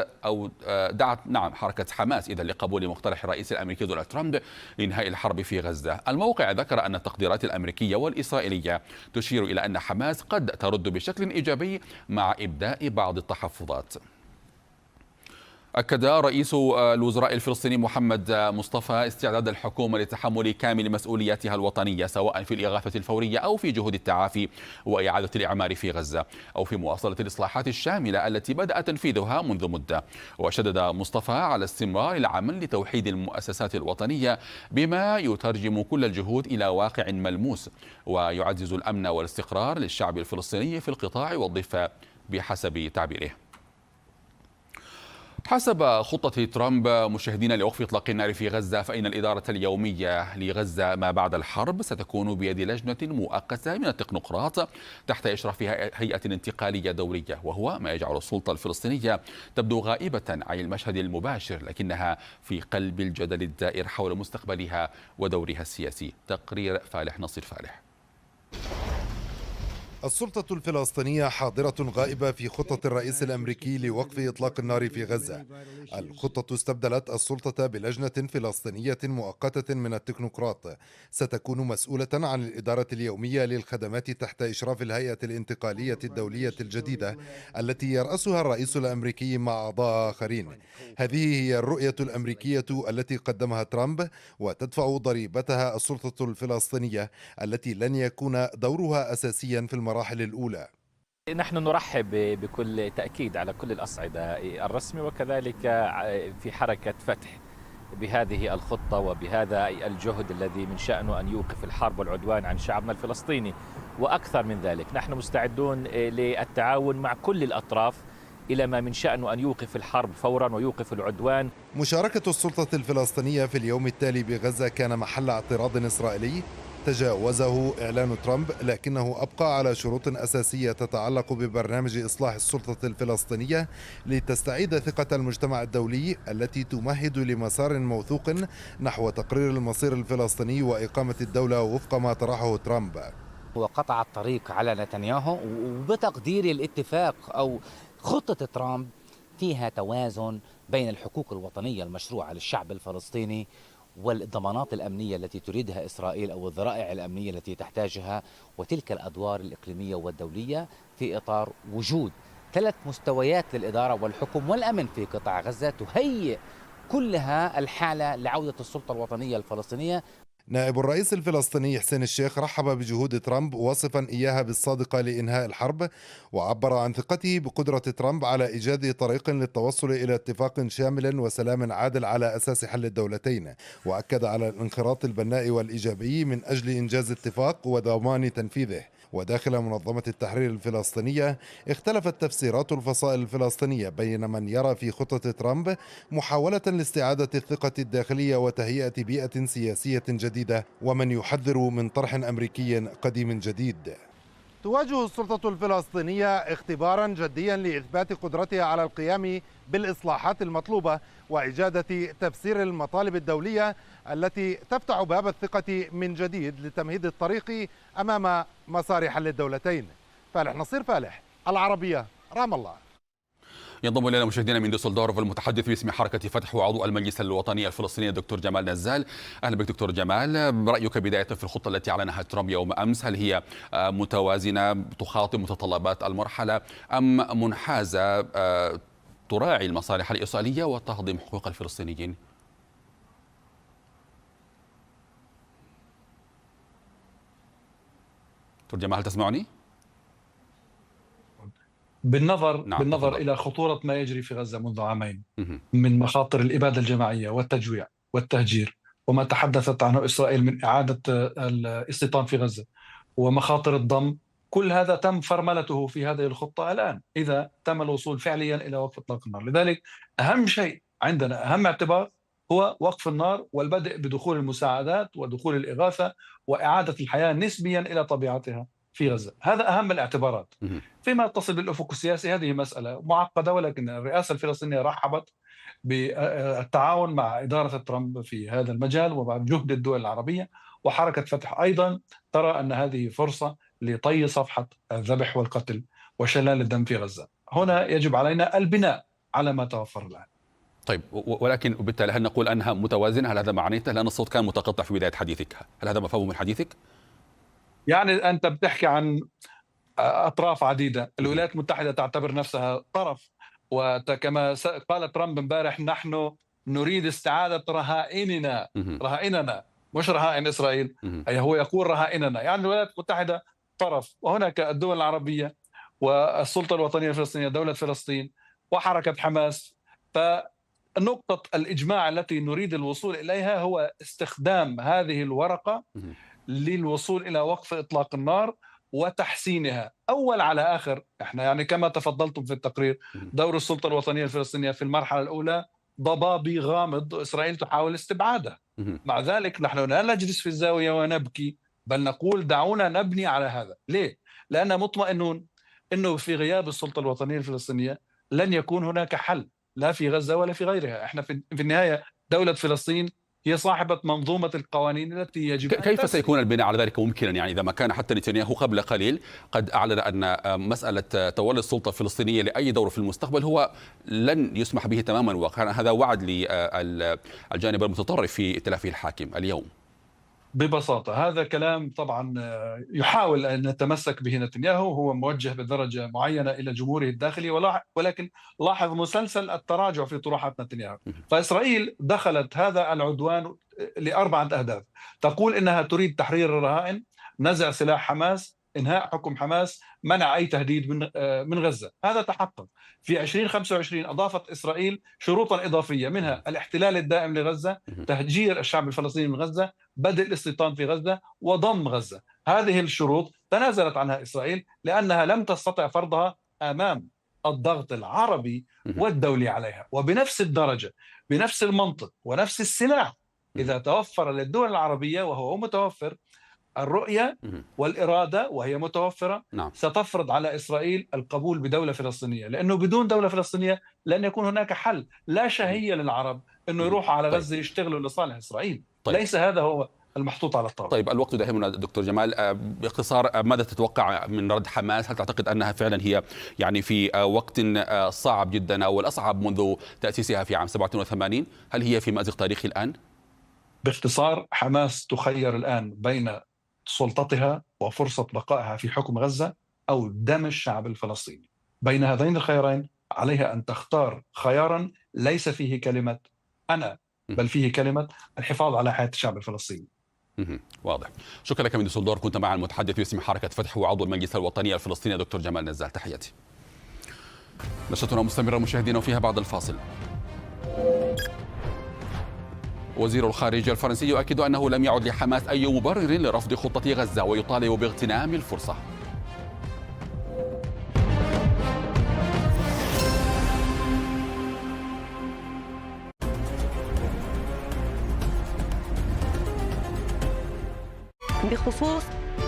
حركة حماس إذا لقبول مقترح الرئيس الأمريكي دونالد ترامب لإنهاء الحرب في غزة. الموقع ذكر أن التقديرات الأمركية والإسرائيلية تشير إلى أن حماس قد ترد بشكل إيجابي مع إبداء بعض التحفظات. أكد رئيس الوزراء الفلسطيني محمد مصطفى استعداد الحكومة لتحمل كامل مسؤولياتها الوطنية، سواء في الإغاثة الفورية أو في جهود التعافي وإعادة الإعمار في غزة أو في مواصلة الإصلاحات الشاملة التي بدأ تنفيذها منذ مدة. وشدد مصطفى على استمرار العمل لتوحيد المؤسسات الوطنية بما يترجم كل الجهود إلى واقع ملموس ويعزز الأمن والاستقرار للشعب الفلسطيني في القطاع والضفة بحسب تعبيره. حسب خطة ترامب مشاهدين لوقف إطلاق النار في غزة، فإن الإدارة اليومية لغزة ما بعد الحرب ستكون بيد لجنة مؤقتة من التكنوقراط تحت إشراف هيئة انتقالية دولية، وهو ما يجعل السلطة الفلسطينية تبدو غائبة عن المشهد المباشر، لكنها في قلب الجدل الدائر حول مستقبلها ودورها السياسي. تقرير فالح نصير فالح. السلطة الفلسطينية حاضرة غائبة في خطة الرئيس الأمريكي لوقف إطلاق النار في غزة. الخطة استبدلت السلطة بلجنة فلسطينية مؤقتة من التكنوقراط ستكون مسؤولة عن الإدارة اليومية للخدمات تحت إشراف الهيئة الانتقالية الدولية الجديدة التي يرأسها الرئيس الأمريكي مع أعضاء آخرين. هذه هي الرؤية الأمريكية التي قدمها ترامب، وتدفع ضريبتها السلطة الفلسطينية التي لن يكون دورها أساسيا في المراحل الأولى. نحن نرحب بكل تأكيد على كل الأصعدة الرسمي وكذلك في حركة فتح بهذه الخطة وبهذا الجهد الذي من شأنه أن يوقف الحرب والعدوان عن شعبنا الفلسطيني. وأكثر من ذلك نحن مستعدون للتعاون مع كل الأطراف إلى ما من شأنه أن يوقف الحرب فورا ويوقف العدوان. مشاركة السلطة الفلسطينية في اليوم التالي بغزة كان محل اعتراض إسرائيلي تجاوزه إعلان ترامب، لكنه أبقى على شروط أساسية تتعلق ببرنامج إصلاح السلطة الفلسطينية لتستعيد ثقة المجتمع الدولي التي تمهد لمسار موثوق نحو تقرير المصير الفلسطيني وإقامة الدولة وفق ما طرحه ترامب. وقطع الطريق على نتنياهو، وبتقديري الاتفاق أو خطة ترامب فيها توازن بين الحقوق الوطنية المشروعة للشعب الفلسطيني والضمانات الأمنية التي تريدها إسرائيل أو الذرائع الأمنية التي تحتاجها، وتلك الأدوار الإقليمية والدولية في إطار وجود 3 مستويات للإدارة والحكم والأمن في قطاع غزة تهيئ كلها الحالة لعودة السلطة الوطنية الفلسطينية. نائب الرئيس الفلسطيني حسين الشيخ رحب بجهود ترامب واصفا إياها بالصادقة لإنهاء الحرب، وعبر عن ثقته بقدرة ترامب على إيجاد طريق للتوصل إلى اتفاق شامل وسلام عادل على أساس حل الدولتين، وأكد على الانخراط البناء والإيجابي من أجل إنجاز اتفاق وضمان تنفيذه. وداخل منظمة التحرير الفلسطينية اختلفت تفسيرات الفصائل الفلسطينية بين من يرى في خطة ترامب محاولة لاستعادة الثقة الداخلية وتهيئة بيئة سياسية جديدة، ومن يحذر من طرح أمريكي قديم جديد. تواجه السلطة الفلسطينية اختبارا جديا لإثبات قدرتها على القيام بالإصلاحات المطلوبة وإجادة تفسير المطالب الدولية التي تفتح باب الثقة من جديد لتمهيد الطريق أمام مسار حل الدولتين. فالح نصير فالح، العربية، رام الله. ينضم الينا مشاهدينا من دوسلدورف المتحدث باسم حركة فتح وعضو المجلس الوطني الفلسطيني الدكتور جمال نزال. أهلا بك دكتور جمال. رأيك بداية في الخطة التي أعلنها ترامب يوم أمس، هل هي متوازنة تخاطب متطلبات المرحلة أم منحازة تراعي المصالح الإسرائيلية وتهضم حقوق الفلسطينيين؟ دكتور جمال هل تسمعني؟ بالنظر إلى خطورة ما يجري في غزة منذ عامين من مخاطر الإبادة الجماعية والتجويع والتهجير، وما تحدثت عنه إسرائيل من إعادة الاستيطان في غزة ومخاطر الضم، كل هذا تم فرملته في هذه الخطة الآن إذا تم الوصول فعليا إلى وقف إطلاق النار. لذلك أهم شيء عندنا، أهم اعتبار هو وقف النار والبدء بدخول المساعدات ودخول الإغاثة وإعادة الحياة نسبيا إلى طبيعتها في غزة. هذا أهم الاعتبارات. فيما يتصل بالأفق السياسي هذه مسألة معقدة، ولكن الرئاسة الفلسطينية رحبت بالتعاون مع إدارة ترامب في هذا المجال ومع جهد الدول العربية، وحركة فتح أيضا ترى أن هذه فرصة لطي صفحة الذبح والقتل وشلال الدم في غزة. هنا يجب علينا البناء على ما توفر الآن. طيب، ولكن بالتالي هل نقول أنها متوازنة؟ هل هذا معناته؟ لأن الصوت كان متقطع في بداية حديثك، هل هذا مفهوم من حديثك؟ يعني أنت بتحكي عن أطراف عديدة، الولايات المتحدة تعتبر نفسها طرف، وكما قال ترامب امبارح نحن نريد استعادة رهائننا مش رهائن إسرائيل، أي هو يقول رهائننا، يعني الولايات المتحدة طرف، وهناك الدول العربية والسلطة الوطنية الفلسطينية دولة فلسطين وحركة حماس. فنقطة الإجماع التي نريد الوصول إليها هو استخدام هذه الورقة للوصول إلى وقف إطلاق النار وتحسينها أول على آخر. إحنا يعني كما تفضلتم في التقرير دور السلطة الوطنية الفلسطينية في المرحلة الأولى ضبابي غامض، إسرائيل تحاول استبعاده. مع ذلك نحن لا نجلس في الزاوية ونبكي، بل نقول دعونا نبني على هذا. ليه؟ لأن مطمئنون أنه في غياب السلطة الوطنية الفلسطينية لن يكون هناك حل لا في غزة ولا في غيرها. إحنا في النهاية دولة فلسطين هي صاحبة منظومة القوانين التي يجب أن كيف سيكون البناء على ذلك ممكنا؟ يعني إذا ما كان حتى نتنياهو قبل قليل قد أعلن أن مسألة تولي السلطة الفلسطينية لأي دور في المستقبل هو لن يسمح به تماما، وكان هذا وعد للجانب المتطرف في ائتلافه الحاكم اليوم. ببساطة هذا كلام طبعا يحاول أن يتمسك به نتنياهو، هو موجه بدرجة معينة إلى جمهوره الداخلي، ولكن لاحظ مسلسل التراجع في طروحات نتنياهو. فإسرائيل دخلت هذا العدوان لأربعة أهداف. تقول إنها تريد تحرير الرهائن، نزع سلاح حماس، إنهاء حكم حماس، منع أي تهديد من غزة. هذا تحقق. في 2025 أضافت إسرائيل شروطا إضافية، منها الاحتلال الدائم لغزة، تهجير الشعب الفلسطيني من غزة، بدء الاستيطان في غزة، وضم غزة. هذه الشروط تنازلت عنها إسرائيل لأنها لم تستطع فرضها أمام الضغط العربي والدولي عليها. وبنفس الدرجة، بنفس المنطق ونفس السلاح، إذا توفر للدول العربية وهو متوفر الرؤية والإرادة وهي متوفرة، ستفرض على إسرائيل القبول بدولة فلسطينية، لأنه بدون دولة فلسطينية لن يكون هناك حل. لا شهية للعرب أنه يروحوا على غزة يشتغلوا لصالح إسرائيل. ليس هذا هو المحطوط على الطاولة. طيب الوقت دائما دكتور جمال، باختصار ماذا تتوقع من رد حماس؟ هل تعتقد أنها فعلا هي يعني في وقت صعب جدا أو الأصعب منذ تأسيسها في عام 87؟ هل هي في مأزق تاريخي الآن؟ باختصار حماس تخير الآن بين سلطتها وفرصة بقائها في حكم غزة أو دم الشعب الفلسطيني. بين هذين الخيارين عليها أن تختار خيارا ليس فيه كلمة أنا، بل فيه كلمة الحفاظ على حياة الشعب الفلسطيني. واضح. شكرا لك من دسلدورف، كنت مع المتحدث باسم حركة فتح وعضو المجلس الوطني الفلسطيني دكتور جمال نزال. تحياتي. نشرتنا مستمرة مشاهدينا وفيها بعد الفاصل. وزير الخارجية الفرنسي يؤكد أنه لم يعد لحماس أي مبرر لرفض خطة غزة ويطالب باغتنام الفرصة. بخصوص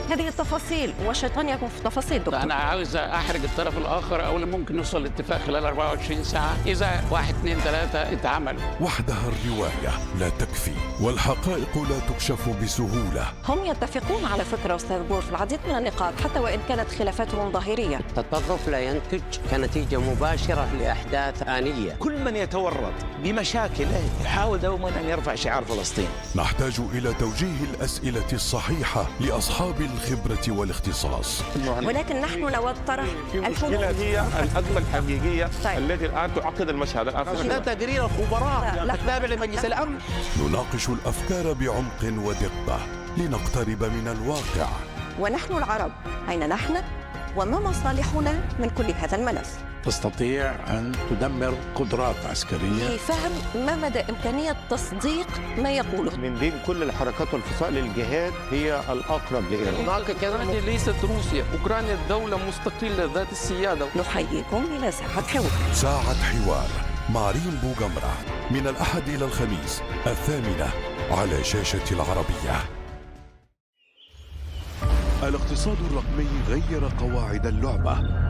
هذه التفاصيل، وشيطان يكون في التفاصيل دكتور. أنا عاوز أحرج الطرف الآخر أو ممكن نوصل لاتفاق خلال 24 ساعة إذا 1 2 3 اتعمل. وحدها الرواية لا تكفي والحقائق لا تكشف بسهولة. هم يتفقون على فكرة أستاذ بور في العديد من النقاط حتى وإن كانت خلافاتهم ظاهرية. التطرف لا ينتج كنتيجة مباشرة لأحداث آنية. كل من يتورط بمشاكله يحاول دوما أن يرفع شعار فلسطين. نحتاج إلى توجيه الأسئلة الصحيحة لأصحاب الخبرة والاختصاص. ولكن نحن نود طرح الحلول. هي الأزمة الحقيقية التي الآن تعقد المشهد الآن. هذا تقرير الخبراء التابع لمجلس الأمن. نناقش الأفكار بعمق ودقة لنقترب من الواقع. ونحن العرب أين نحن وما مصالحنا من كل هذا الملف؟ تستطيع أن تدمر قدرات عسكرية لفهم ما مدى إمكانية تصديق ما يقوله. من بين كل الحركات والفصائل الجهاد هي الأقرب لإيران. أوكرانيا ليست روسيا، أوكرانيا دولة مستقلة ذات السيادة. نحييكم إلى ساعة حوار. ساعة حوار مع ريم بوغمرة من الأحد إلى الخميس 8:00 على شاشة العربية. الاقتصاد الرقمي غير قواعد اللعبة.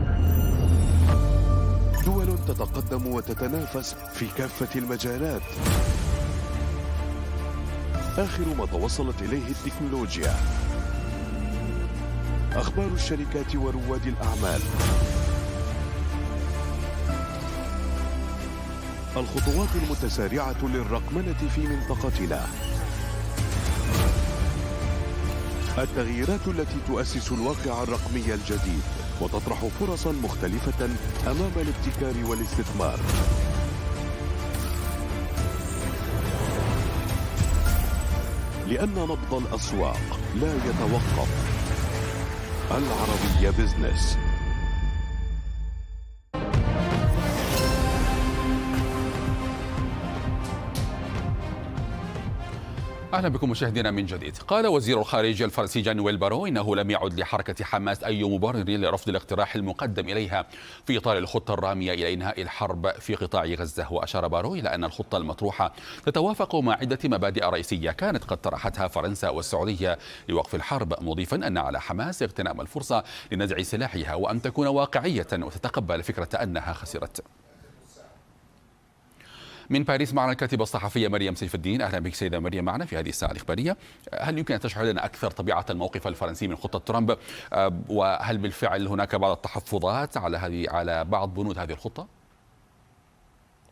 دول تتقدم وتتنافس في كافة المجالات. آخر ما توصلت إليه التكنولوجيا، أخبار الشركات ورواد الأعمال، الخطوات المتسارعة للرقمنة في منطقتنا، التغييرات التي تؤسس الواقع الرقمي الجديد وتطرح فرصا مختلفة أمام الابتكار والاستثمار. لأن نبض الأسواق لا يتوقف. العربية بزنس. أهلا بكم مشاهدينا من جديد. قال وزير الخارجية الفرنسي جانويل بارو إنه لم يعد لحركة حماس أي مبرر لرفض الاقتراح المقدم إليها في إطار الخطة الرامية إلى إنهاء الحرب في قطاع غزة. وأشار بارو إلى أن الخطة المطروحة تتوافق مع عدة مبادئ رئيسية كانت قد طرحتها فرنسا والسعودية لوقف الحرب، مضيفا أن على حماس اغتنام الفرصة لنزع سلاحها وأن تكون واقعية وتتقبل فكرة أنها خسرت. من باريس معنا الكاتبة الصحفية مريم سيف الدين. أهلا بك سيدة مريم معنا في هذه الساعة الإخبارية. هل يمكن أن تشرح لنا أكثر طبيعة الموقف الفرنسي من خطة ترامب، وهل بالفعل هناك بعض التحفظات على بعض بنود هذه الخطة؟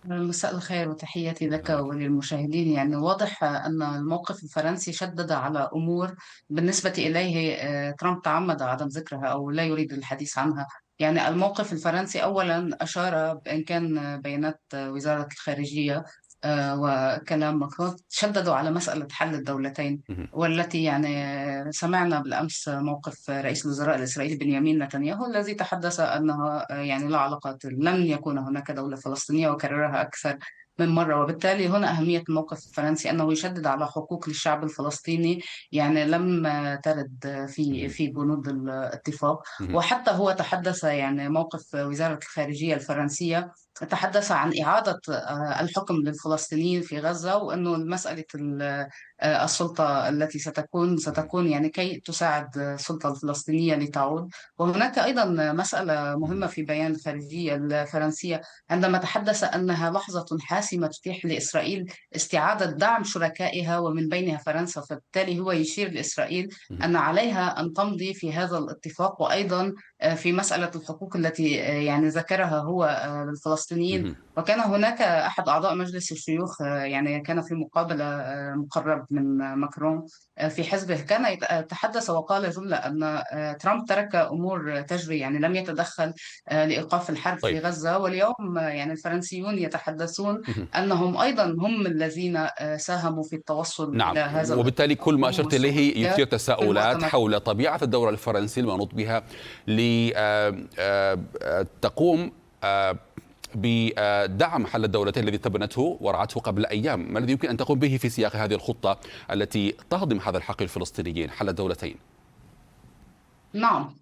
مساء الخير وتحياتي لك وللمشاهدين. يعني واضح أن الموقف الفرنسي شدد على أمور بالنسبة إليه ترامب تعمد عدم ذكرها أو لا يريد الحديث عنها. يعني الموقف الفرنسي أولا أشار بأن كان بيانات وزارة الخارجية وكلام ماكرون شددوا على مسألة حل الدولتين، والتي يعني سمعنا بالأمس موقف رئيس الوزراء الإسرائيلي بنيامين نتنياهو الذي تحدث أنها يعني لا علاقة، لن يكون هناك دولة فلسطينية، وكررها أكثر من مرة. وبالتالي هنا أهمية الموقف الفرنسي أنه يشدد على حقوق للشعب الفلسطيني، يعني لم ترد في بنود الاتفاق. وحتى هو تحدث، يعني موقف وزارة الخارجية الفرنسية تحدث عن إعادة الحكم للفلسطينيين في غزة، وأنه مسألة السلطة التي ستكون يعني كي تساعد السلطة الفلسطينية لتعود. وهناك أيضا مسألة مهمة في بيان الخارجية الفرنسية عندما تحدث أنها لحظة حاسمة تتيح لإسرائيل استعادة دعم شركائها ومن بينها فرنسا. فبالتالي هو يشير لإسرائيل أن عليها أن تمضي في هذا الاتفاق، وأيضا في مسألة الحقوق التي يعني ذكرها هو للفلسطينيين. وكان هناك أحد أعضاء مجلس الشيوخ يعني كان في مقابلة مقرب من ماكرون في حزبه، كان يتحدث وقال جملة أن ترامب ترك أمور تجري، يعني لم يتدخل لإيقاف الحرب في غزة. واليوم يعني الفرنسيون يتحدثون أنهم أيضا هم الذين ساهموا في التوصل إلى هذا. وبالتالي كل ما أشرت إليه يثير تساؤلات حول طبيعة الدور الفرنسي المنوط بها لتقوم بدعم حل الدولتين الذي تبنته ورعته قبل أيام. ما الذي يمكن أن تقوم به في سياق هذه الخطة التي تهضم هذا الحق للفلسطينيين حل الدولتين؟ نعم،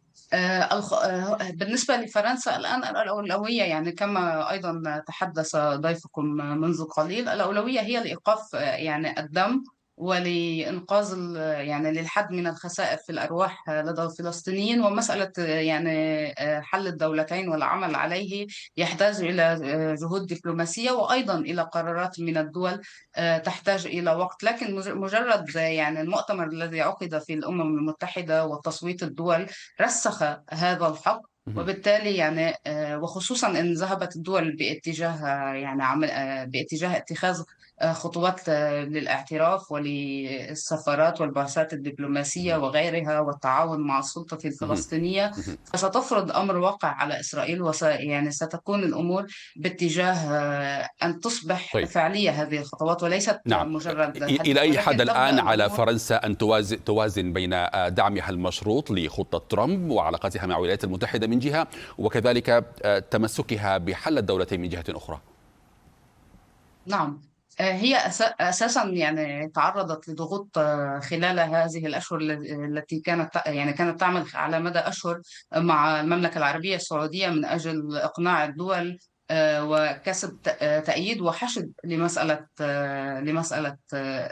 بالنسبة لفرنسا الآن الأولوية، يعني كما أيضا تحدث ضيفكم منذ قليل، الأولوية هي لإيقاف يعني الدم ولإنقاذ يعني للحد من الخسائر في الأرواح لدى الفلسطينيين. ومسألة يعني حل الدولتين والعمل عليه يحتاج إلى جهود دبلوماسية وأيضا إلى قرارات من الدول تحتاج إلى وقت. لكن مجرد يعني المؤتمر الذي عقد في الأمم المتحدة وتصويت الدول رسخ هذا الحق. وبالتالي يعني وخصوصا ان ذهبت الدول باتجاه يعني باتجاه اتخاذ خطوات للاعتراف وللسفارات والبعثات الدبلوماسية وغيرها والتعاون مع السلطة الفلسطينية، فستفرض أمر واقع على إسرائيل، يعني ستكون الأمور باتجاه أن تصبح فعلية هذه الخطوات وليست مجرد إلى أي حد الآن على فرنسا أن توازن بين دعمها المشروط لخطة ترامب وعلاقتها مع الولايات المتحدة من جهة، وكذلك تمسكها بحل الدولتين من جهة أخرى؟ نعم، هي أساسا يعني تعرضت لضغوط خلال هذه الأشهر التي كانت تعمل على مدى أشهر مع المملكة العربية السعودية من أجل إقناع الدول وكسب تأييد وحشد لمسألة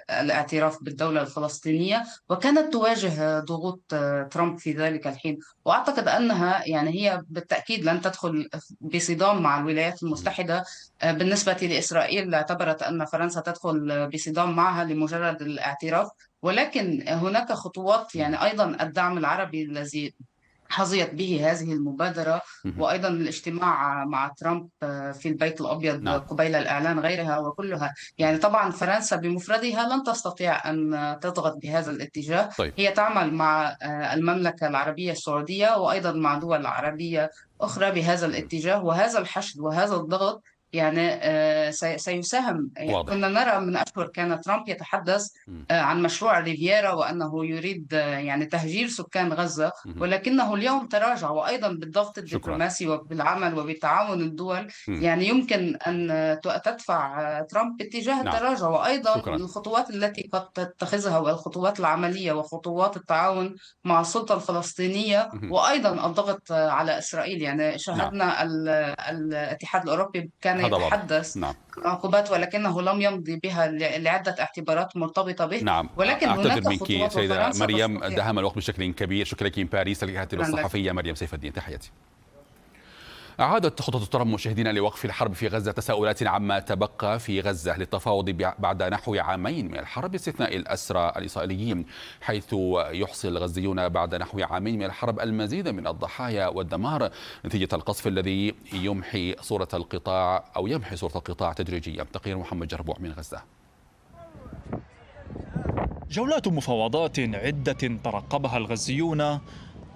الاعتراف بالدولة الفلسطينية، وكانت تواجه ضغوط ترامب في ذلك الحين. وأعتقد أنها يعني هي بالتأكيد لن تدخل بصدام مع الولايات المتحدة. بالنسبة لإسرائيل اعتبرت أن فرنسا تدخل بصدام معها لمجرد الاعتراف، ولكن هناك خطوات يعني أيضا الدعم العربي الذي حظيت به هذه المبادرة، وأيضا الاجتماع مع ترامب في البيت الأبيض قبيل الإعلان غيرها وكلها. يعني طبعا فرنسا بمفردها لن تستطيع أن تضغط بهذا الاتجاه. هي تعمل مع المملكة العربية السعودية وأيضا مع دول عربية أخرى بهذا الاتجاه، وهذا الحشد وهذا الضغط يعني سيساهم. يعني كنا نرى من أشهر كان ترامب يتحدث عن مشروع ريفيرا وأنه يريد يعني تهجير سكان غزة، ولكنه اليوم تراجع، وأيضا بالضغط الدبلوماسي وبالعمل وبتعاون الدول يعني يمكن أن تدفع ترامب باتجاه التراجع، وأيضا الخطوات التي قد تتخذها والخطوات العملية وخطوات التعاون مع السلطة الفلسطينية، وأيضا الضغط على إسرائيل. يعني شاهدنا الاتحاد الأوروبي كان يتحدث عن عقوبات ولكنه لم يمضي بها لعدة اعتبارات مرتبطة به. ولكن أعتذر منك سيدة مريم، دهم الوقت بشكل كبير. شكرا لك من باريس الكاتبة الصحفية مريم سيف الدين، تحياتي. أعادت خطة ترامب مشاهدينا لوقف الحرب في غزة تساؤلات عما تبقى في غزة للتفاوض بعد نحو عامين من الحرب باستثناء الأسرى الإسرائيليين، حيث يحصي الغزيون بعد نحو عامين من الحرب المزيد من الضحايا والدمار نتيجة القصف الذي يمحي صورة القطاع تدريجيا. تقرير محمد جربوع من غزة. جولات مفاوضات عدة ترقبها الغزيون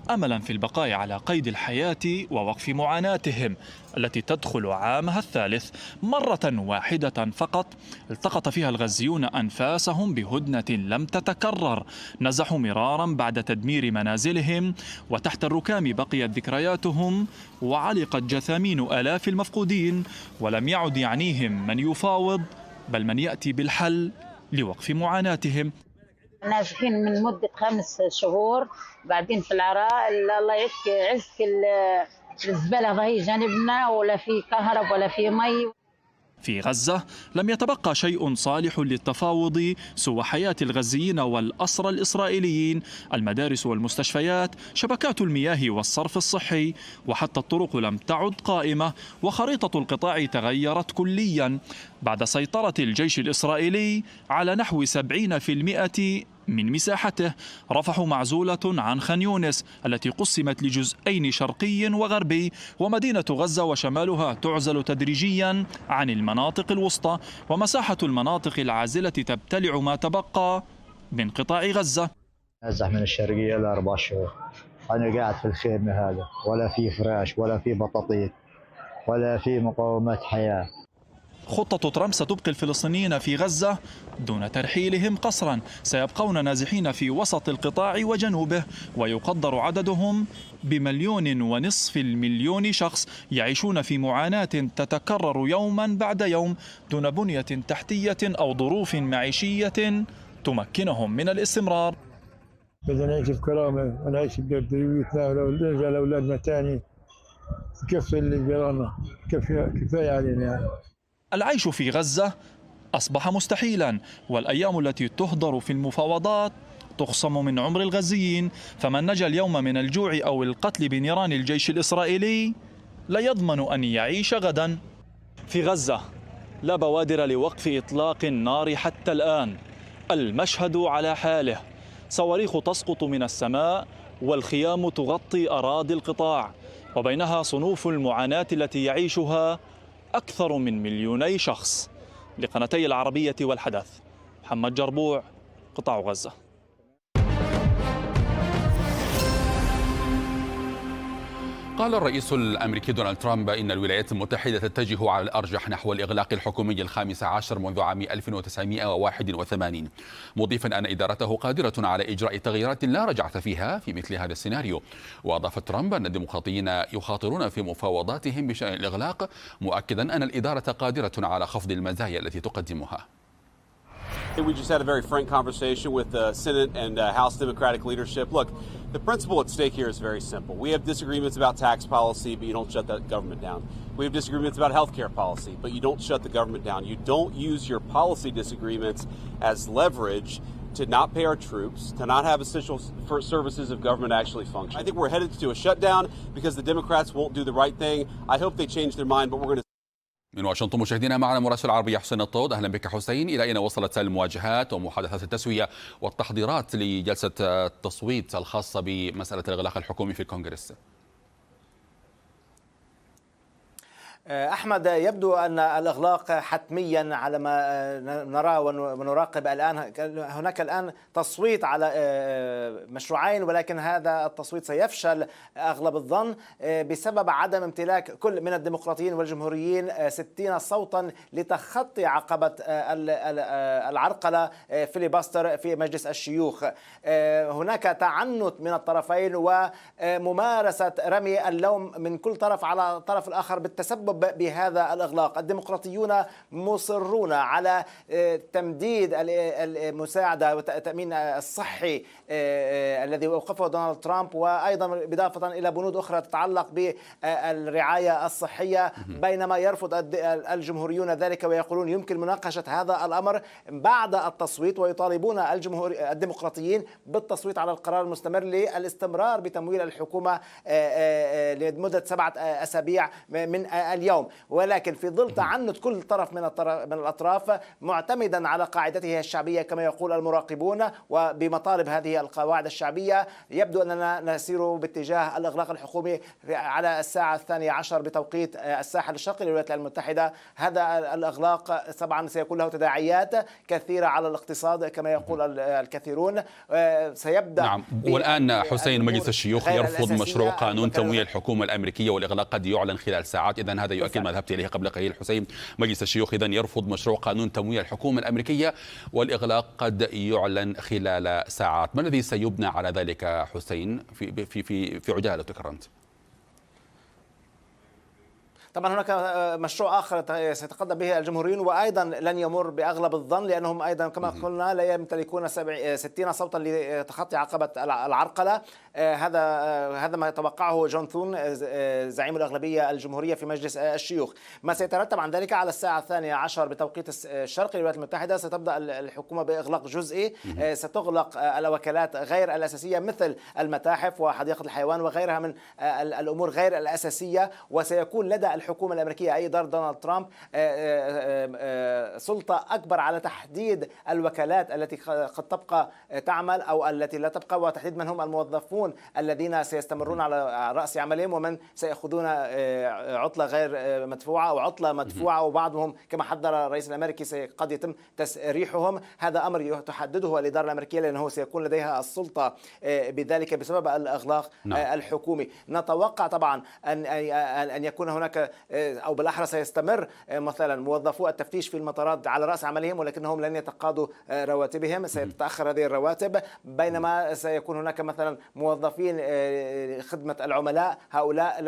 أملا في البقاء على قيد الحياة ووقف معاناتهم التي تدخل عامها الثالث. مرة واحدة فقط التقط فيها الغزيون أنفاسهم بهدنة لم تتكرر، نزحوا مرارا بعد تدمير منازلهم، وتحت الركام بقيت ذكرياتهم وعلقت جثامين آلاف المفقودين، ولم يعد يعنيهم من يفاوض بل من يأتي بالحل لوقف معاناتهم. نازحين من مدة 5 شهور، بعدين في العراء الله يعزك الزبالة ضهي جانبنا، ولا في كهرب ولا في مي. في غزة لم يتبقى شيء صالح للتفاوض سوى حياة الغزيين والأسرى الإسرائيليين، المدارس والمستشفيات، شبكات المياه والصرف الصحي، وحتى الطرق لم تعد قائمة، وخريطة القطاع تغيرت كليا بعد سيطرة الجيش الإسرائيلي على نحو 70% من مساحته. رفح معزولة عن خان يونس التي قسمت لجزئين شرقي وغربي، ومدينة غزة وشمالها تعزل تدريجيا عن المناطق الوسطى، ومساحة المناطق العازلة تبتلع ما تبقى من قطاع غزة. نزح من الشرقية إلى 4 شهور، أنا قاعد في الخيمة هذا، ولا في فراش ولا في بطاطيق ولا في مقومات حياة. خطة ترامب ستبقي الفلسطينيين في غزة دون ترحيلهم قسرا، سيبقون نازحين في وسط القطاع وجنوبه، ويقدر عددهم ب1.5 مليون شخص يعيشون في معاناة تتكرر يوما بعد يوم دون بنية تحتية أو ظروف معيشية تمكنهم من الاستمرار. بدنا نعيش بكرامة ونعيش ببيوتنا ونرجع لأولادنا تاني، كفي اللي جرانا، كفاية علينا يعني. العيش في غزة أصبح مستحيلا، والأيام التي تهدر في المفاوضات تخصم من عمر الغزيين، فمن نجا اليوم من الجوع أو القتل بنيران الجيش الإسرائيلي لا يضمن أن يعيش غدا. في غزة لا بوادر لوقف إطلاق النار حتى الآن، المشهد على حاله، صواريخ تسقط من السماء والخيام تغطي أراضي القطاع، وبينها صنوف المعاناة التي يعيشها أكثر من 2 مليون شخص. لقناتي العربية والحدث، محمد جربوع، قطاع غزة. قال الرئيس الأمريكي دونالد ترامب إن الولايات المتحدة تتجه على الأرجح نحو الإغلاق الحكومي 15 منذ عام 1981، مضيفا أن إدارته قادرة على إجراء تغييرات لا رجعة فيها في مثل هذا السيناريو. وأضاف ترامب أن الديمقراطيين يخاطرون في مفاوضاتهم بشأن الإغلاق، مؤكدا أن الإدارة قادرة على خفض المزايا التي تقدمها. We just had a very frank conversation with the Senate and House Democratic leadership. Look, the principle at stake here is very simple. We have disagreements about tax policy, but you don't shut that government down. We have disagreements about healthcare policy, but you don't shut the government down. You don't use your policy disagreements as leverage to not pay our troops, to not have essential services of government actually function. I think we're headed to a shutdown because the Democrats won't do the right thing. I hope they change their mind, but we're going to. من واشنطن مشاهدينا معنا مراسل العربية حسين الطود. أهلا بك حسين. إلى أين وصلت المواجهات ومحادثات التسوية والتحضيرات لجلسة التصويت الخاصة بمسألة الإغلاق الحكومي في الكونغرس؟ أحمد، يبدو أن الإغلاق حتميا على ما نرى ونراقب الآن. هناك الآن تصويت على مشروعين، ولكن هذا التصويت سيفشل أغلب الظن بسبب عدم امتلاك كل من الديمقراطيين والجمهوريين 60 صوتا لتخطي عقبة العرقلة فيليباستر في مجلس الشيوخ. هناك تعنت من الطرفين وممارسة رمي اللوم من كل طرف على الطرف الآخر بالتسبب بهذا الإغلاق. الديمقراطيون مصرون على تمديد المساعدة والتأمين الصحي الذي وقفه دونالد ترامب، وأيضا بالإضافة إلى بنود أخرى تتعلق بالرعاية الصحية، بينما يرفض الجمهوريون ذلك ويقولون يمكن مناقشة هذا الأمر بعد التصويت، ويطالبون الديمقراطيين بالتصويت على القرار المستمر للاستمرار بتمويل الحكومة لمدة 7 أسابيع من اليوم. ولكن في ظل تعنت كل طرف من الأطراف معتمدا على قاعدته الشعبية كما يقول المراقبون، وبمطالب هذه القواعد الشعبية، يبدو أننا نسير باتجاه الإغلاق الحكومي على الساعة 12 بتوقيت الساحل الشرقي للولايات المتحدة. هذا الإغلاق طبعا سيكون له تداعيات كثيرة على الاقتصاد كما يقول الكثيرون. سيبدأ نعم. والآن حسين، مجلس الشيوخ يرفض مشروع قانون تمويل الحكومة الأمريكية، والإغلاق قد يعلن خلال ساعات. إذن هذا يؤكد ما ذهبت إليه قبل قليل حسين. مجلس الشيوخ إذن يرفض مشروع قانون تمويل الحكومة الأمريكية، والإغلاق قد يعلن خلال ساعات. ما الذي سيبنى على ذلك حسين في عجالة كرنت؟ طبعا هناك مشروع آخر سيتقدم به الجمهوريون وأيضا لن يمر بأغلب الظن، لأنهم أيضا كما قلنا لا يمتلكون 60 صوتا لتخطي عقبة العرقلة. هذا ما يتوقعه جون ثون زعيم الأغلبية الجمهورية في مجلس الشيوخ. ما سيترتب عن ذلك على الساعة 12 بتوقيت الشرقي للولايات المتحدة ستبدأ الحكومة بإغلاق جزئي. ستغلق الوكالات غير الأساسية مثل المتاحف وحديقة الحيوان وغيرها من الأمور غير الأساسية، وسيكون لدى الحكومة الأمريكية أي إدارة دونالد ترامب سلطة أكبر على تحديد الوكالات التي قد تبقى تعمل أو التي لا تبقى، وتحديد من هم الموظفون الذين سيستمرون على رأس عملهم ومن سيأخذون عطلة غير مدفوعة أو عطلة مدفوعة، وبعضهم كما حذر الرئيس الأمريكي قد يتم تسريحهم. هذا أمر تحدده الإدارة الأمريكية لأنه سيكون لديها السلطة بذلك بسبب الإغلاق الحكومي. نتوقع طبعا أن يكون هناك أو بالأحرى سيستمر مثلا موظفو التفتيش في المطارات على رأس عملهم، ولكنهم لن يتقاضوا رواتبهم، سيتأخر هذه الرواتب، بينما سيكون هناك مثلا موظفين خدمة العملاء، هؤلاء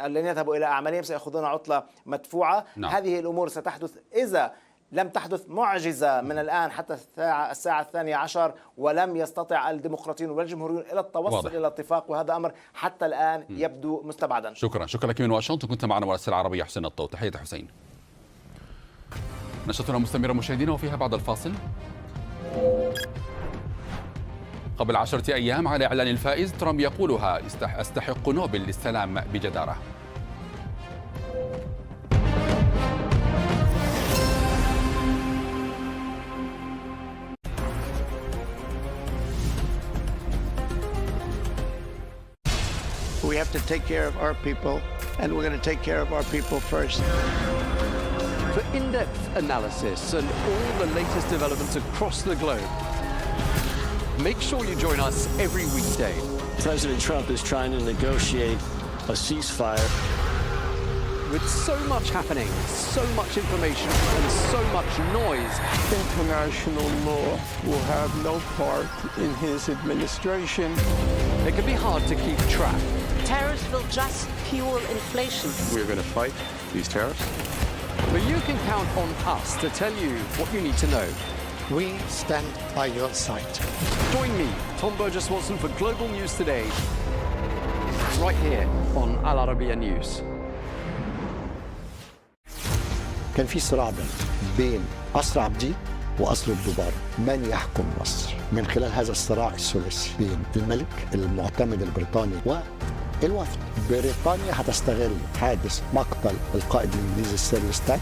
لن يذهبوا إلى أعمالهم، سيأخذون عطلة مدفوعة. هذه الأمور ستحدث إذا لم تحدث معجزة من الآن حتى الساعة 12 ولم يستطع الديمقراطيون والجمهوريون إلى التوصل إلى اتفاق، وهذا أمر حتى الآن يبدو مستبعدا. شكرا لك من واشنطن، كنت معنا مراسل العربية حسين الطوط. تحية حسين. نشرتنا مستمرة مشاهدينا وفيها بعد الفاصل. قبل 10 أيام على إعلان الفائز ترامب يقولها استحق نوبل للسلام بجدارة. We have to take care of our people, and we're going to take care of our people first. For in-depth analysis and all the latest developments across the globe, make sure you join us every weekday. President Trump is trying to negotiate a ceasefire. With so much happening, so much information, and so much noise, international law will have no part in his administration. It can be hard to keep track. Tariffs will just fuel inflation. We're going to fight these tariffs. But you can count on us to tell you what you need to know. We stand by your side. Join me, Tom Burgess-Watson, for Global News Today, right here on Arabiya News. كان في صراع بين قصر عابدين وقصر الدبار، من يحكم مصر من خلال هذا الصراع الثلاثي بين الملك المعتمد البريطاني والوفد. بريطانيا هتستغل حادث مقتل القائد الانجليزي سيريوس تاك،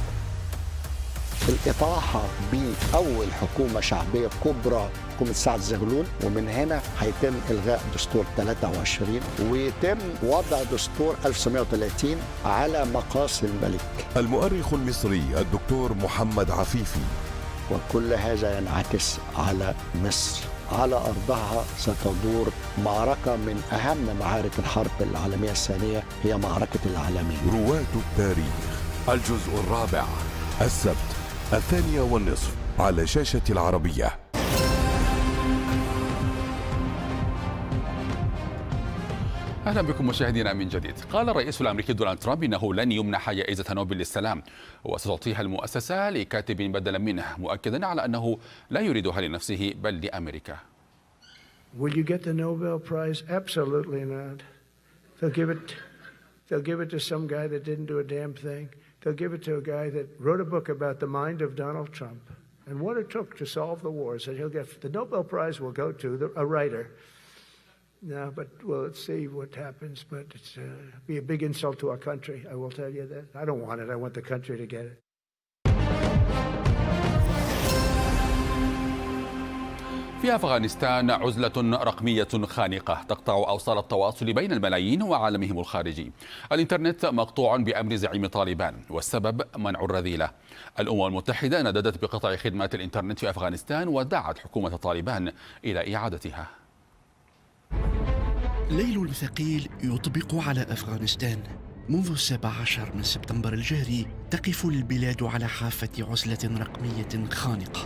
الإطاحة بأول حكومة شعبية كبرى حكومة سعد زغلول، ومن هنا هيتم إلغاء دستور 23 ويتم وضع دستور 1930 على مقاس الملك. المؤرخ المصري الدكتور محمد عفيفي. وكل هذا ينعكس على مصر. على أرضها ستدور معركة من أهم معارك الحرب العالمية الثانية، هي معركة العالمين. رواة التاريخ، الجزء الرابع، السبت 2:30 على شاشة العربية. أهلا بكم مشاهدينا من جديد. قال الرئيس الأمريكي دونالد ترامب إنه لن يمنح جائزة نوبل للسلام وستعطيها المؤسسة لكاتب بدلا منه، مؤكدا على أنه لا يريدها لنفسه بل لأمريكا. Will you get the Nobel Prize? Absolutely not. They'll give it to some guy that didn't do a damn thing. They'll give it to a guy that wrote a book about the mind of Donald Trump and what it took to solve the wars. And he'll get the Nobel Prize will go to a writer. No, but well, let's see what happens. But it's be a big insult to our country. I will tell you that. I don't want it. I want the country to get it. في أفغانستان عزلة رقمية خانقة تقطع أوصال التواصل بين الملايين وعالمهم الخارجي. الإنترنت مقطوع بأمر زعيم طالبان، والسبب منع الرذيلة. الأمم المتحدة نددت بقطع خدمات الإنترنت في أفغانستان ودعت حكومة طالبان إلى إعادتها. ليل ثقيل يطبق على أفغانستان. منذ 17 من سبتمبر الجاري تقف البلاد على حافة عزلة رقمية خانقة.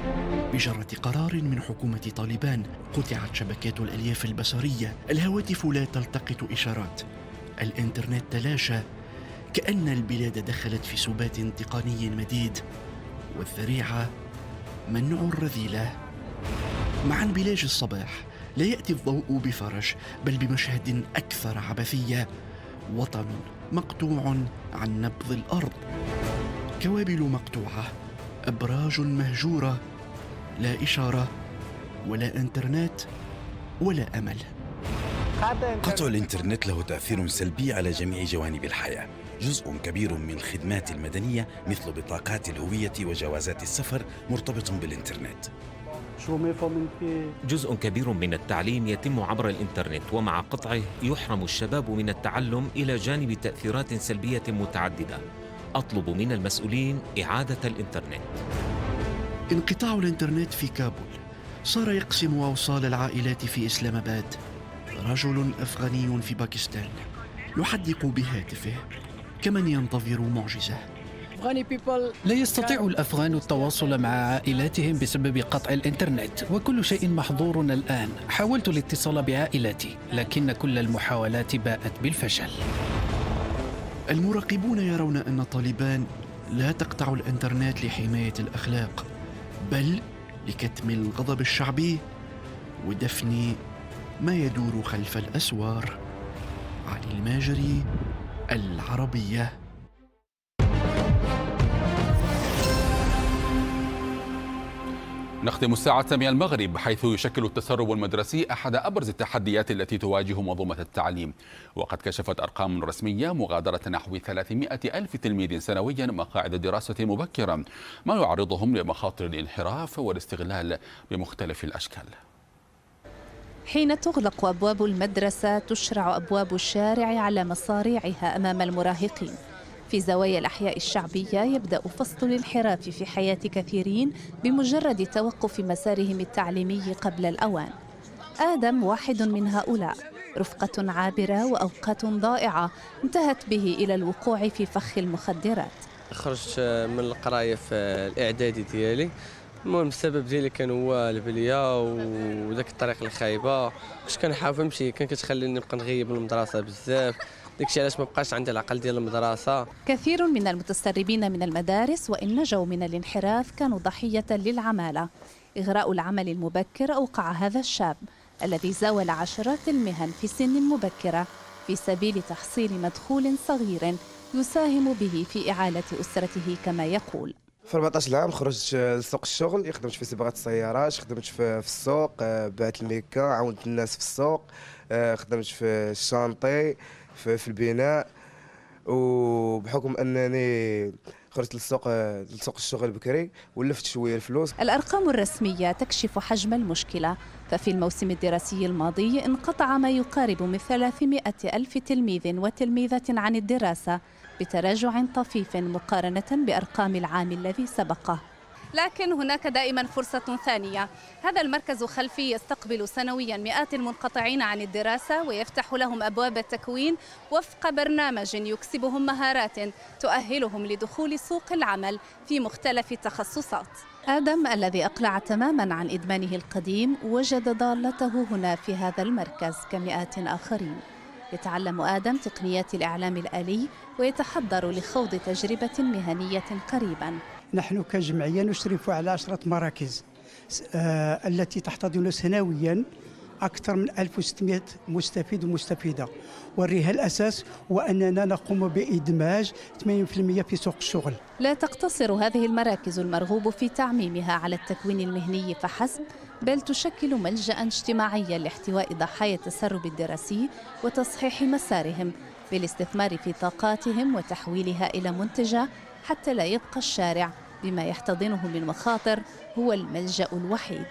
بجرة قرار من حكومة طالبان قطعت شبكات الألياف البصرية، الهواتف لا تلتقط إشارات، الإنترنت تلاشى، كأن البلاد دخلت في سبات تقني مديد، والذريعة منع الرذيلة. مع انبلاج الصباح لا يأتي الضوء بفرج، بل بمشهد أكثر عبثية. وطن مقطوع عن نبض الأرض، كوابل مقطوعة، أبراج مهجورة، لا إشارة ولا إنترنت ولا أمل. قطع الإنترنت له تأثير سلبي على جميع جوانب الحياة. جزء كبير من الخدمات المدنية مثل بطاقات الهوية وجوازات السفر مرتبط بالإنترنت. جزء كبير من التعليم يتم عبر الإنترنت، ومع قطعه يحرم الشباب من التعلم إلى جانب تأثيرات سلبية متعددة. أطلب من المسؤولين إعادة الإنترنت. انقطاع الإنترنت في كابول صار يقسم أوصال العائلات في إسلام آباد. رجل أفغاني في باكستان يحدق بهاتفه كمن ينتظر معجزة. لا يستطيع الأفغان التواصل مع عائلاتهم بسبب قطع الإنترنت، وكل شيء محظور الآن. حاولت الاتصال بعائلتي، لكن كل المحاولات باءت بالفشل. المراقبون يرون أن طالبان لا تقطع الإنترنت لحماية الأخلاق، بل لكتم الغضب الشعبي ودفن ما يدور خلف الأسوار. علي الماجري، العربية. نختم الساعة من المغرب، حيث يشكل التسرب المدرسي أحد أبرز التحديات التي تواجه منظومة التعليم. وقد كشفت أرقام رسمية مغادرة نحو 300 ألف تلميذ سنويا مقاعد الدراسة المبكرة، ما يعرضهم لمخاطر الانحراف والاستغلال بمختلف الأشكال. حين تغلق أبواب المدرسة تشرع أبواب الشارع على مصاريعها أمام المراهقين. في زوايا الأحياء الشعبية يبدأ فصل الانحراف في حياة كثيرين بمجرد توقف مسارهم التعليمي قبل الأوان. آدم واحد من هؤلاء، رفقة عابرة وأوقات ضائعة انتهت به إلى الوقوع في فخ المخدرات. خرجت من القراية في الإعدادي ديالي، المهم السبب ديالي كان هو البلية وذاك الطريق الخايبة. كنت كنحاول نمشي، كان كتخليني نبقى نغيب من المدرسة بزاف، داكشي علاش ما بقاش عندي العقل ديال المدرسة. كثير من المتسربين من المدارس وإن نجوا من الانحراف كانوا ضحية للعمالة. إغراء العمل المبكر أوقع هذا الشاب الذي زاول عشرات المهن في سن مبكرة في سبيل تحصيل مدخول صغير يساهم به في إعالة أسرته كما يقول. في 14 عام خرجت لسوق الشغل، خدمت في صباغة السيارات، خدمت في السوق، بعت الميكا، عاونت الناس في السوق، خدمت في الشانطي، في البناء. وبحكم انني خرجت للسوق الشغل بكري ولفت شويه الفلوس. الأرقام الرسمية تكشف حجم المشكلة، ففي الموسم الدراسي الماضي انقطع ما يقارب من 300 ألف تلميذ وتلميذة عن الدراسة بتراجع طفيف مقارنة بأرقام العام الذي سبقه. لكن هناك دائما فرصة ثانية. هذا المركز خلفي يستقبل سنويا مئات المنقطعين عن الدراسة ويفتح لهم أبواب التكوين وفق برنامج يكسبهم مهارات تؤهلهم لدخول سوق العمل في مختلف التخصصات. آدم الذي أقلع تماما عن إدمانه القديم وجد ضالته هنا في هذا المركز كمئات آخرين. يتعلم آدم تقنيات الإعلام الآلي ويتحضر لخوض تجربة مهنية قريبا. نحن كجمعية نشرف على 10 مراكز التي تحتضن سنويا أكثر من 1600 مستفيد ومستفيدة، والرهان الأساس هو أننا نقوم بإدماج 80% في سوق الشغل. لا تقتصر هذه المراكز المرغوب في تعميمها على التكوين المهني فحسب، بل تشكل ملجأ اجتماعيا لاحتواء ضحايا التسرب الدراسي وتصحيح مسارهم بالاستثمار في طاقاتهم وتحويلها إلى منتجة، حتى لا يبقى الشارع بما يحتضنه من مخاطر هو الملجأ الوحيد.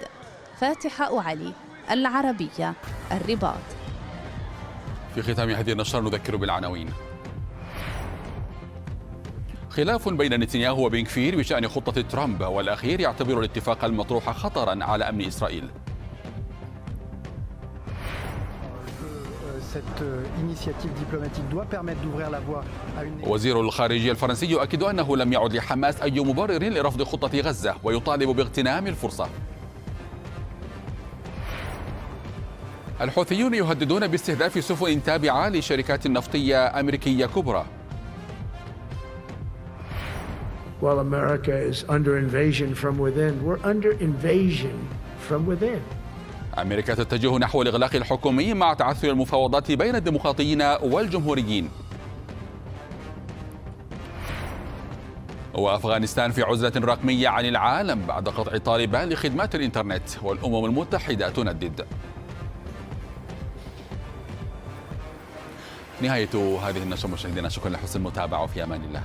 فاتحة علي، العربية، الرباط. في ختام هذه النشرة نذكر بالعناوين. خلاف بين نتنياهو وبن كفير بشأن خطة ترامب، والأخير يعتبر الاتفاق المطروح خطرا على أمن إسرائيل. وزير الخارجية الفرنسي يؤكد أنه لم يعد لحماس أي مبرر لرفض خطة غزة ويطالب باغتنام الفرصة. الحوثيون يهددون باستهداف سفن تابعة لشركات نفطية أمريكية كبرى. While America is under invasion from within, we're under invasion from within. أمريكا تتجه نحو الإغلاق الحكومي مع تعثر المفاوضات بين الديمقراطيين والجمهوريين. وأفغانستان في عزلة رقمية عن العالم بعد قطع طالبان لخدمات الإنترنت، والأمم المتحدة تندد. نهاية هذه النشرة مشاهدينا، شكرا لحسن المتابعة وفي أمان الله.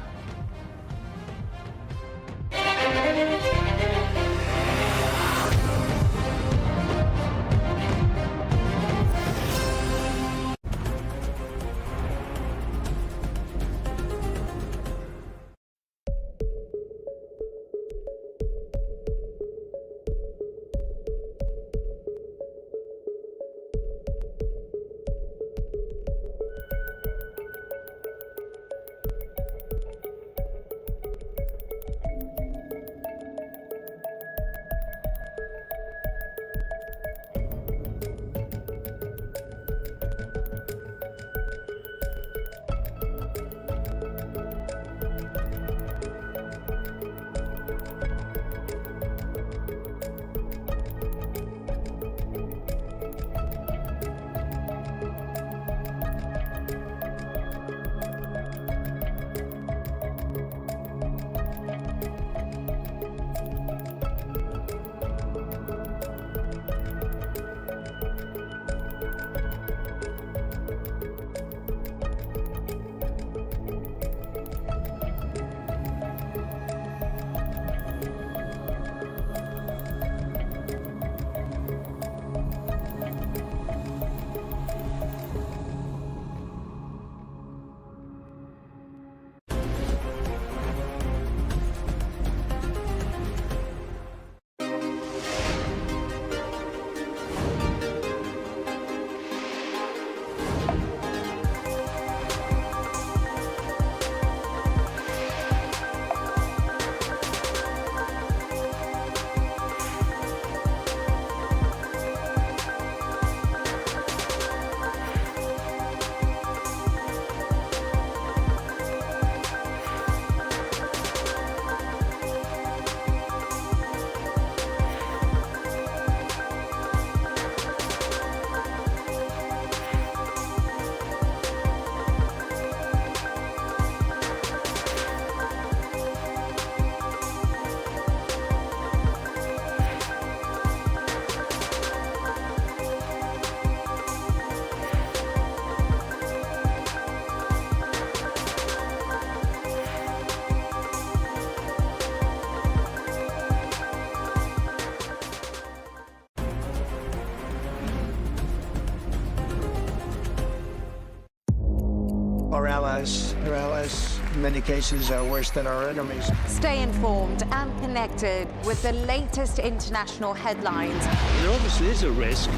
our allies. Our allies, in many cases, are worse than our enemies. Stay informed and connected with the latest international headlines. There obviously is a risk.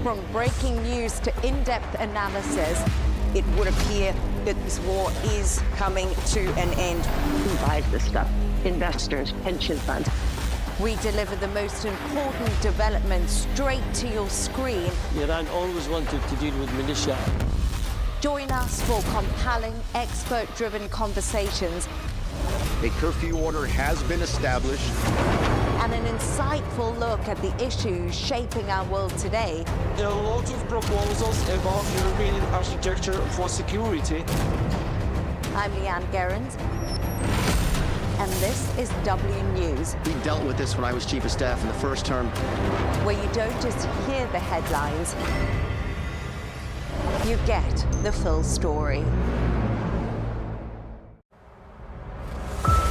From breaking news to in-depth analysis, it would appear that this war is coming to an end. who buys this stuff? Investors, pension funds. We deliver the most important developments straight to your screen. Iran always wanted to deal with militia. Join us for compelling, expert-driven conversations. A curfew order has been established. And an insightful look at the issues shaping our world today. There are a lot of proposals about European architecture for security. I'm Leanne Gerrans, and this is W News. We dealt with this when I was chief of staff in the first term. Where you don't just hear the headlines, you get the full story.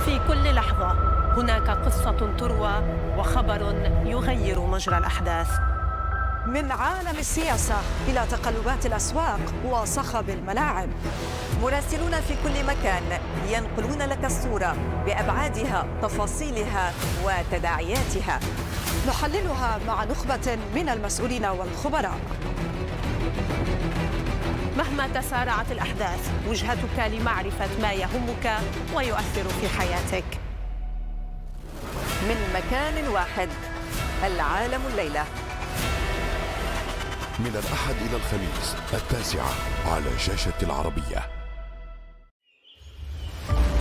في كل لحظة هناك قصة تروى وخبر يغير مجرى الأحداث. من عالم السياسة إلى تقلبات الأسواق وصخب الملاعب، مراسلون في كل مكان ينقلون لك الصورة بأبعادها، تفاصيلها وتداعياتها. نحللها مع نخبة من المسؤولين والخبراء. مهما تسارعت الأحداث، وجهتك لمعرفة ما يهمك ويؤثر في حياتك. من مكان واحد، العالم الليلة. من الأحد إلى الخميس 9 على شاشة العربية.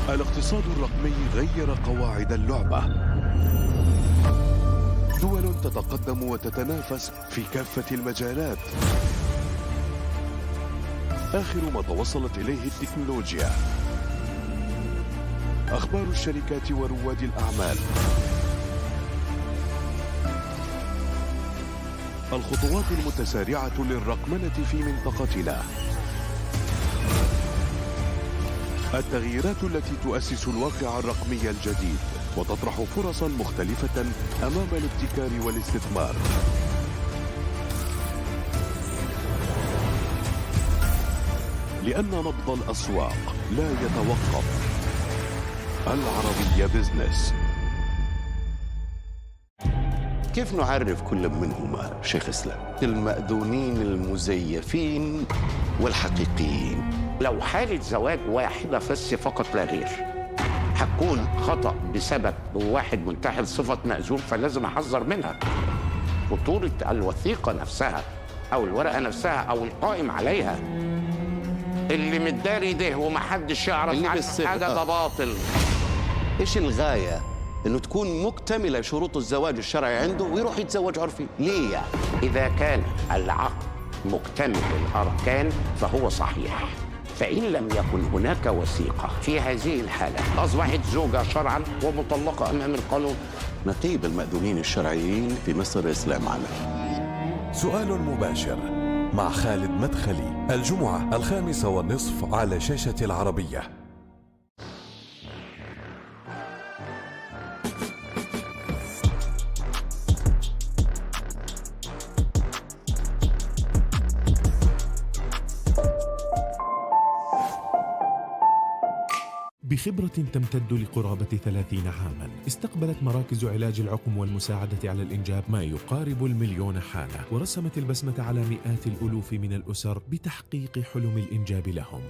الاقتصاد الرقمي غير قواعد اللعبة. دول تتقدم وتتنافس في كافة المجالات. آخر ما توصلت إليه التكنولوجيا. أخبار الشركات ورواد الأعمال. الخطوات المتسارعة للرقمنة في منطقتنا. التغييرات التي تؤسس الواقع الرقمي الجديد وتطرح فرصا مختلفة أمام الابتكار والاستثمار. لأن نبض الأسواق لا يتوقف. العربية بزنس. كيف نعرف كل منهما شيخ إسلام؟ المأذونين المزيفين والحقيقيين. لو حالة زواج واحدة بس فقط لا غير هتكون خطأ بسبب واحد منتحل صفة مأذون، فلازم أحذر منها. خطورة الوثيقة نفسها أو الورقة نفسها أو القائم عليها اللي متداري ده ومحدش يعرف عنه حاجة، ده باطل. إيش الغاية؟ إنه تكون مكتملة شروط الزواج الشرعي عنده ويروح يتزوج عرفي. ليه يعني؟ إذا كان العقد مكتمل الأركان فهو صحيح، فإن لم يكن هناك وثيقة في هذه الحالة أصبحت زوجة شرعا ومطلقة أمام القانون. نقيب المأذونين الشرعيين في مصر إسلام عامر. سؤال مباشر مع خالد مدخلي الجمعة 5:30 على شاشة العربية. بخبرة تمتد لقرابة 30 عاماً، استقبلت مراكز علاج العقم والمساعدة على الإنجاب ما يقارب 1,000,000 حالة، ورسمت البسمة على مئات الألوف من الأسر بتحقيق حلم الإنجاب لهم.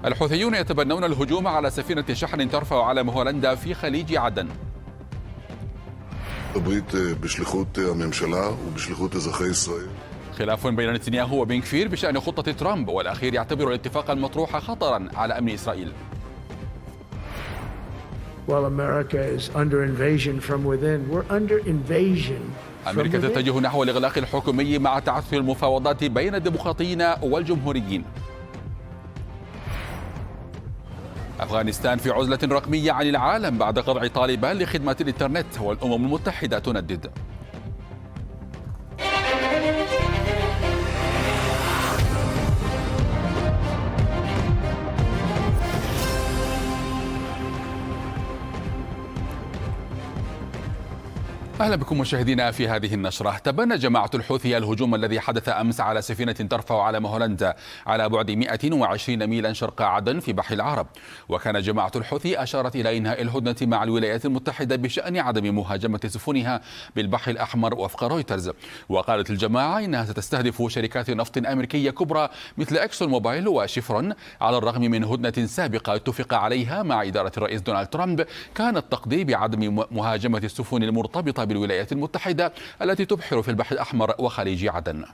الحوثيون يتبنون الهجوم على سفينة شحن ترفع علم هولندا في خليج عدن. خلاف بين نتنياهو وبن كفير بشأن خطة ترامب، والأخير يعتبر الاتفاق المطروح خطرا على أمن إسرائيل. While America is under invasion from within, we're under invasion. أمريكا تتجه نحو الإغلاق الحكومي مع تعثر المفاوضات بين الديمقراطيين والجمهوريين. أفغانستان في عزلة رقمية عن العالم بعد قطع طالبان لخدمة الإنترنت، والأمم المتحدة تندد. أهلا بكم مشاهدينا في هذه النشرة. تبنى جماعة الحوثي الهجوم الذي حدث أمس على سفينة ترفع علم هولندا على بعد 120 ميلا شرق عدن في بحر العرب. وكان جماعة الحوثي أشارت إلى إنهاء الهدنة مع الولايات المتحدة بشأن عدم مهاجمة سفنها بالبحر الأحمر وفق رويترز. وقالت الجماعة إنها ستستهدف شركات نفط أمريكية كبرى مثل إكسون موبايل وشيفرون على الرغم من هدنة سابقة اتفق عليها مع إدارة الرئيس دونالد ترامب كان التقدير بعدم مهاجمة السفن المرتبطة بالولايات المتحدة التي تبحر في البحر الأحمر وخليج عدن.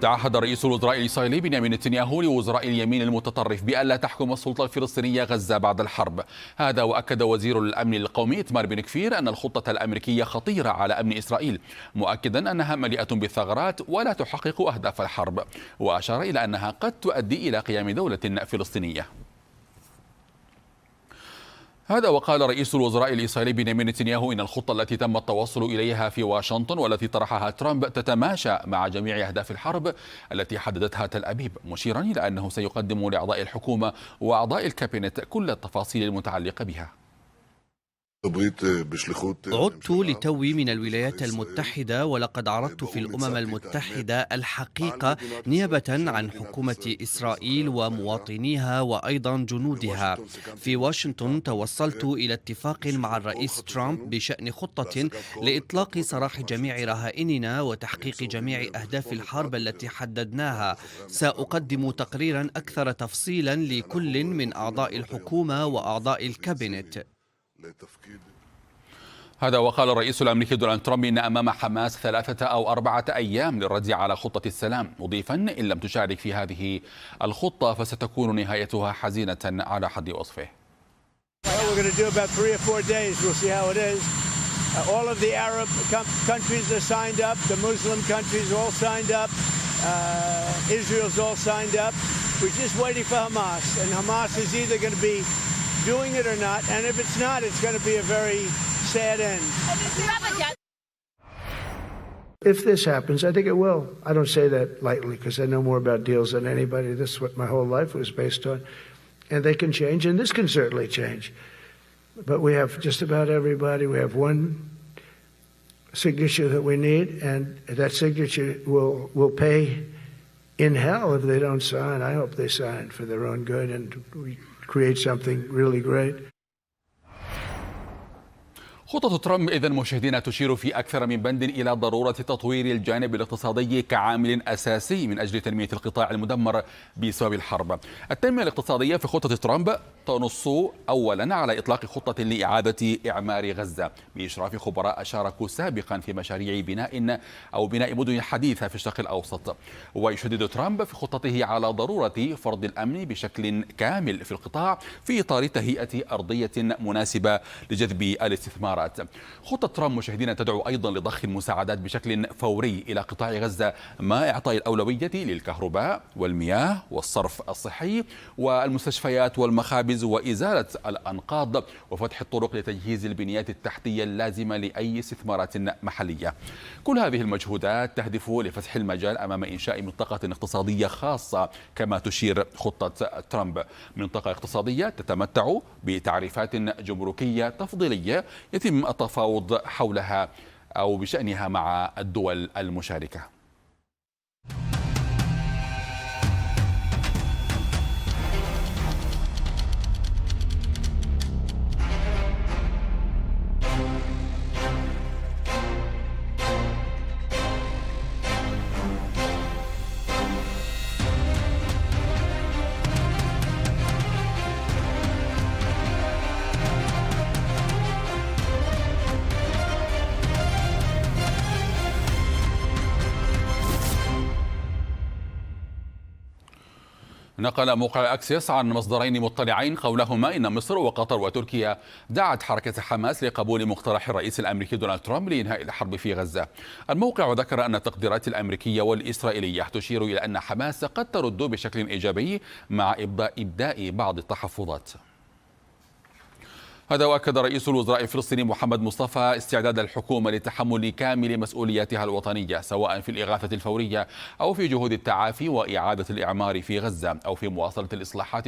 تعهد رئيس الوزراء الإسرائيلي بنيامين نتنياهو لوزراء اليمين المتطرف بألا تحكم السلطة الفلسطينية غزة بعد الحرب. هذا وأكد وزير الأمن القومي إتمار بن كفير أن الخطة الأمريكية خطيرة على أمن إسرائيل، مؤكدا أنها مليئة بالثغرات ولا تحقق أهداف الحرب، وأشار إلى أنها قد تؤدي إلى قيام دولة فلسطينية. هذا وقال رئيس الوزراء الإسرائيلي بنيامين نتنياهو إن الخطة التي تم التوصل إليها في واشنطن والتي طرحها ترامب تتماشى مع جميع أهداف الحرب التي حددتها تل أبيب، مشيرا إلى أنه سيقدم لأعضاء الحكومة وأعضاء الكابينت كل التفاصيل المتعلقة بها. عدت لتوي من الولايات المتحدة، ولقد عرضت في الأمم المتحدة الحقيقة نيابة عن حكومة إسرائيل ومواطنيها وأيضا جنودها. في واشنطن توصلت إلى اتفاق مع الرئيس ترامب بشأن خطة لإطلاق سراح جميع رهائننا وتحقيق جميع أهداف الحرب التي حددناها. سأقدم تقريرا أكثر تفصيلا لكل من أعضاء الحكومة وأعضاء الكابينت. هذا وقال الرئيس الأمريكي دونالد ترامب إن أمام حماس 3 أو 4 أيام للرد على خطة السلام، مضيفا إن لم تشارك في هذه الخطة فستكون نهايتها حزينة على حد وصفه. All of the Arab countries are signed up, the Muslim countries are all signed up, Israel's all signed up. We're just waiting for Hamas, and Hamas is either going to be doing it or not, and if it's not, it's going to be a very sad end. If this happens, I think it will. I don't say that lightly because I know more about deals than anybody. This is what my whole life was based on. And they can change, and this can certainly change. But we have just about everybody. We have one signature that we need, and that signature will pay in hell if they don't sign. I hope they sign for their own good and we create something really great. خطة ترامب إذن مشاهدينا تشير في أكثر من بند إلى ضرورة تطوير الجانب الاقتصادي كعامل أساسي من أجل تنمية القطاع المدمر بسبب الحرب. التنمية الاقتصادية في خطة ترامب تنص أولا على إطلاق خطة لإعادة إعمار غزة بإشراف خبراء شاركوا سابقا في مشاريع بناء مدن حديثة في الشرق الأوسط. ويشدد ترامب في خطته على ضرورة فرض الأمن بشكل كامل في القطاع في إطار تهيئة أرضية مناسبة لجذب الاستثمار. خطة ترامب مشاهدينا تدعو أيضا لضخ المساعدات بشكل فوري إلى قطاع غزة مع إعطاء الأولوية للكهرباء والمياه والصرف الصحي والمستشفيات والمخابز وإزالة الأنقاض وفتح الطرق لتجهيز البنيات التحتية اللازمة لأي استثمارات محلية. كل هذه المجهودات تهدف لفتح المجال أمام إنشاء منطقة اقتصادية خاصة كما تشير خطة ترامب، منطقة اقتصادية تتمتع بتعريفات جمركية تفضيلية يتم التفاوض حولها أو بشأنها مع الدول المشاركة. نقل موقع أكسيس عن مصدرين مطلعين قولهما إن مصر وقطر وتركيا دعت حركة حماس لقبول مقترح الرئيس الأمريكي دونالد ترامب لإنهاء الحرب في غزة. الموقع ذكر أن التقديرات الأمريكية والإسرائيلية تشير إلى أن حماس قد ترد بشكل إيجابي مع إبداء بعض التحفظات. هذا وأكد رئيس الوزراء الفلسطيني محمد مصطفى استعداد الحكومة لتحمل كامل مسؤولياتها الوطنية، سواء في الإغاثة الفورية أو في جهود التعافي وإعادة الإعمار في غزة أو في مواصلة الإصلاحات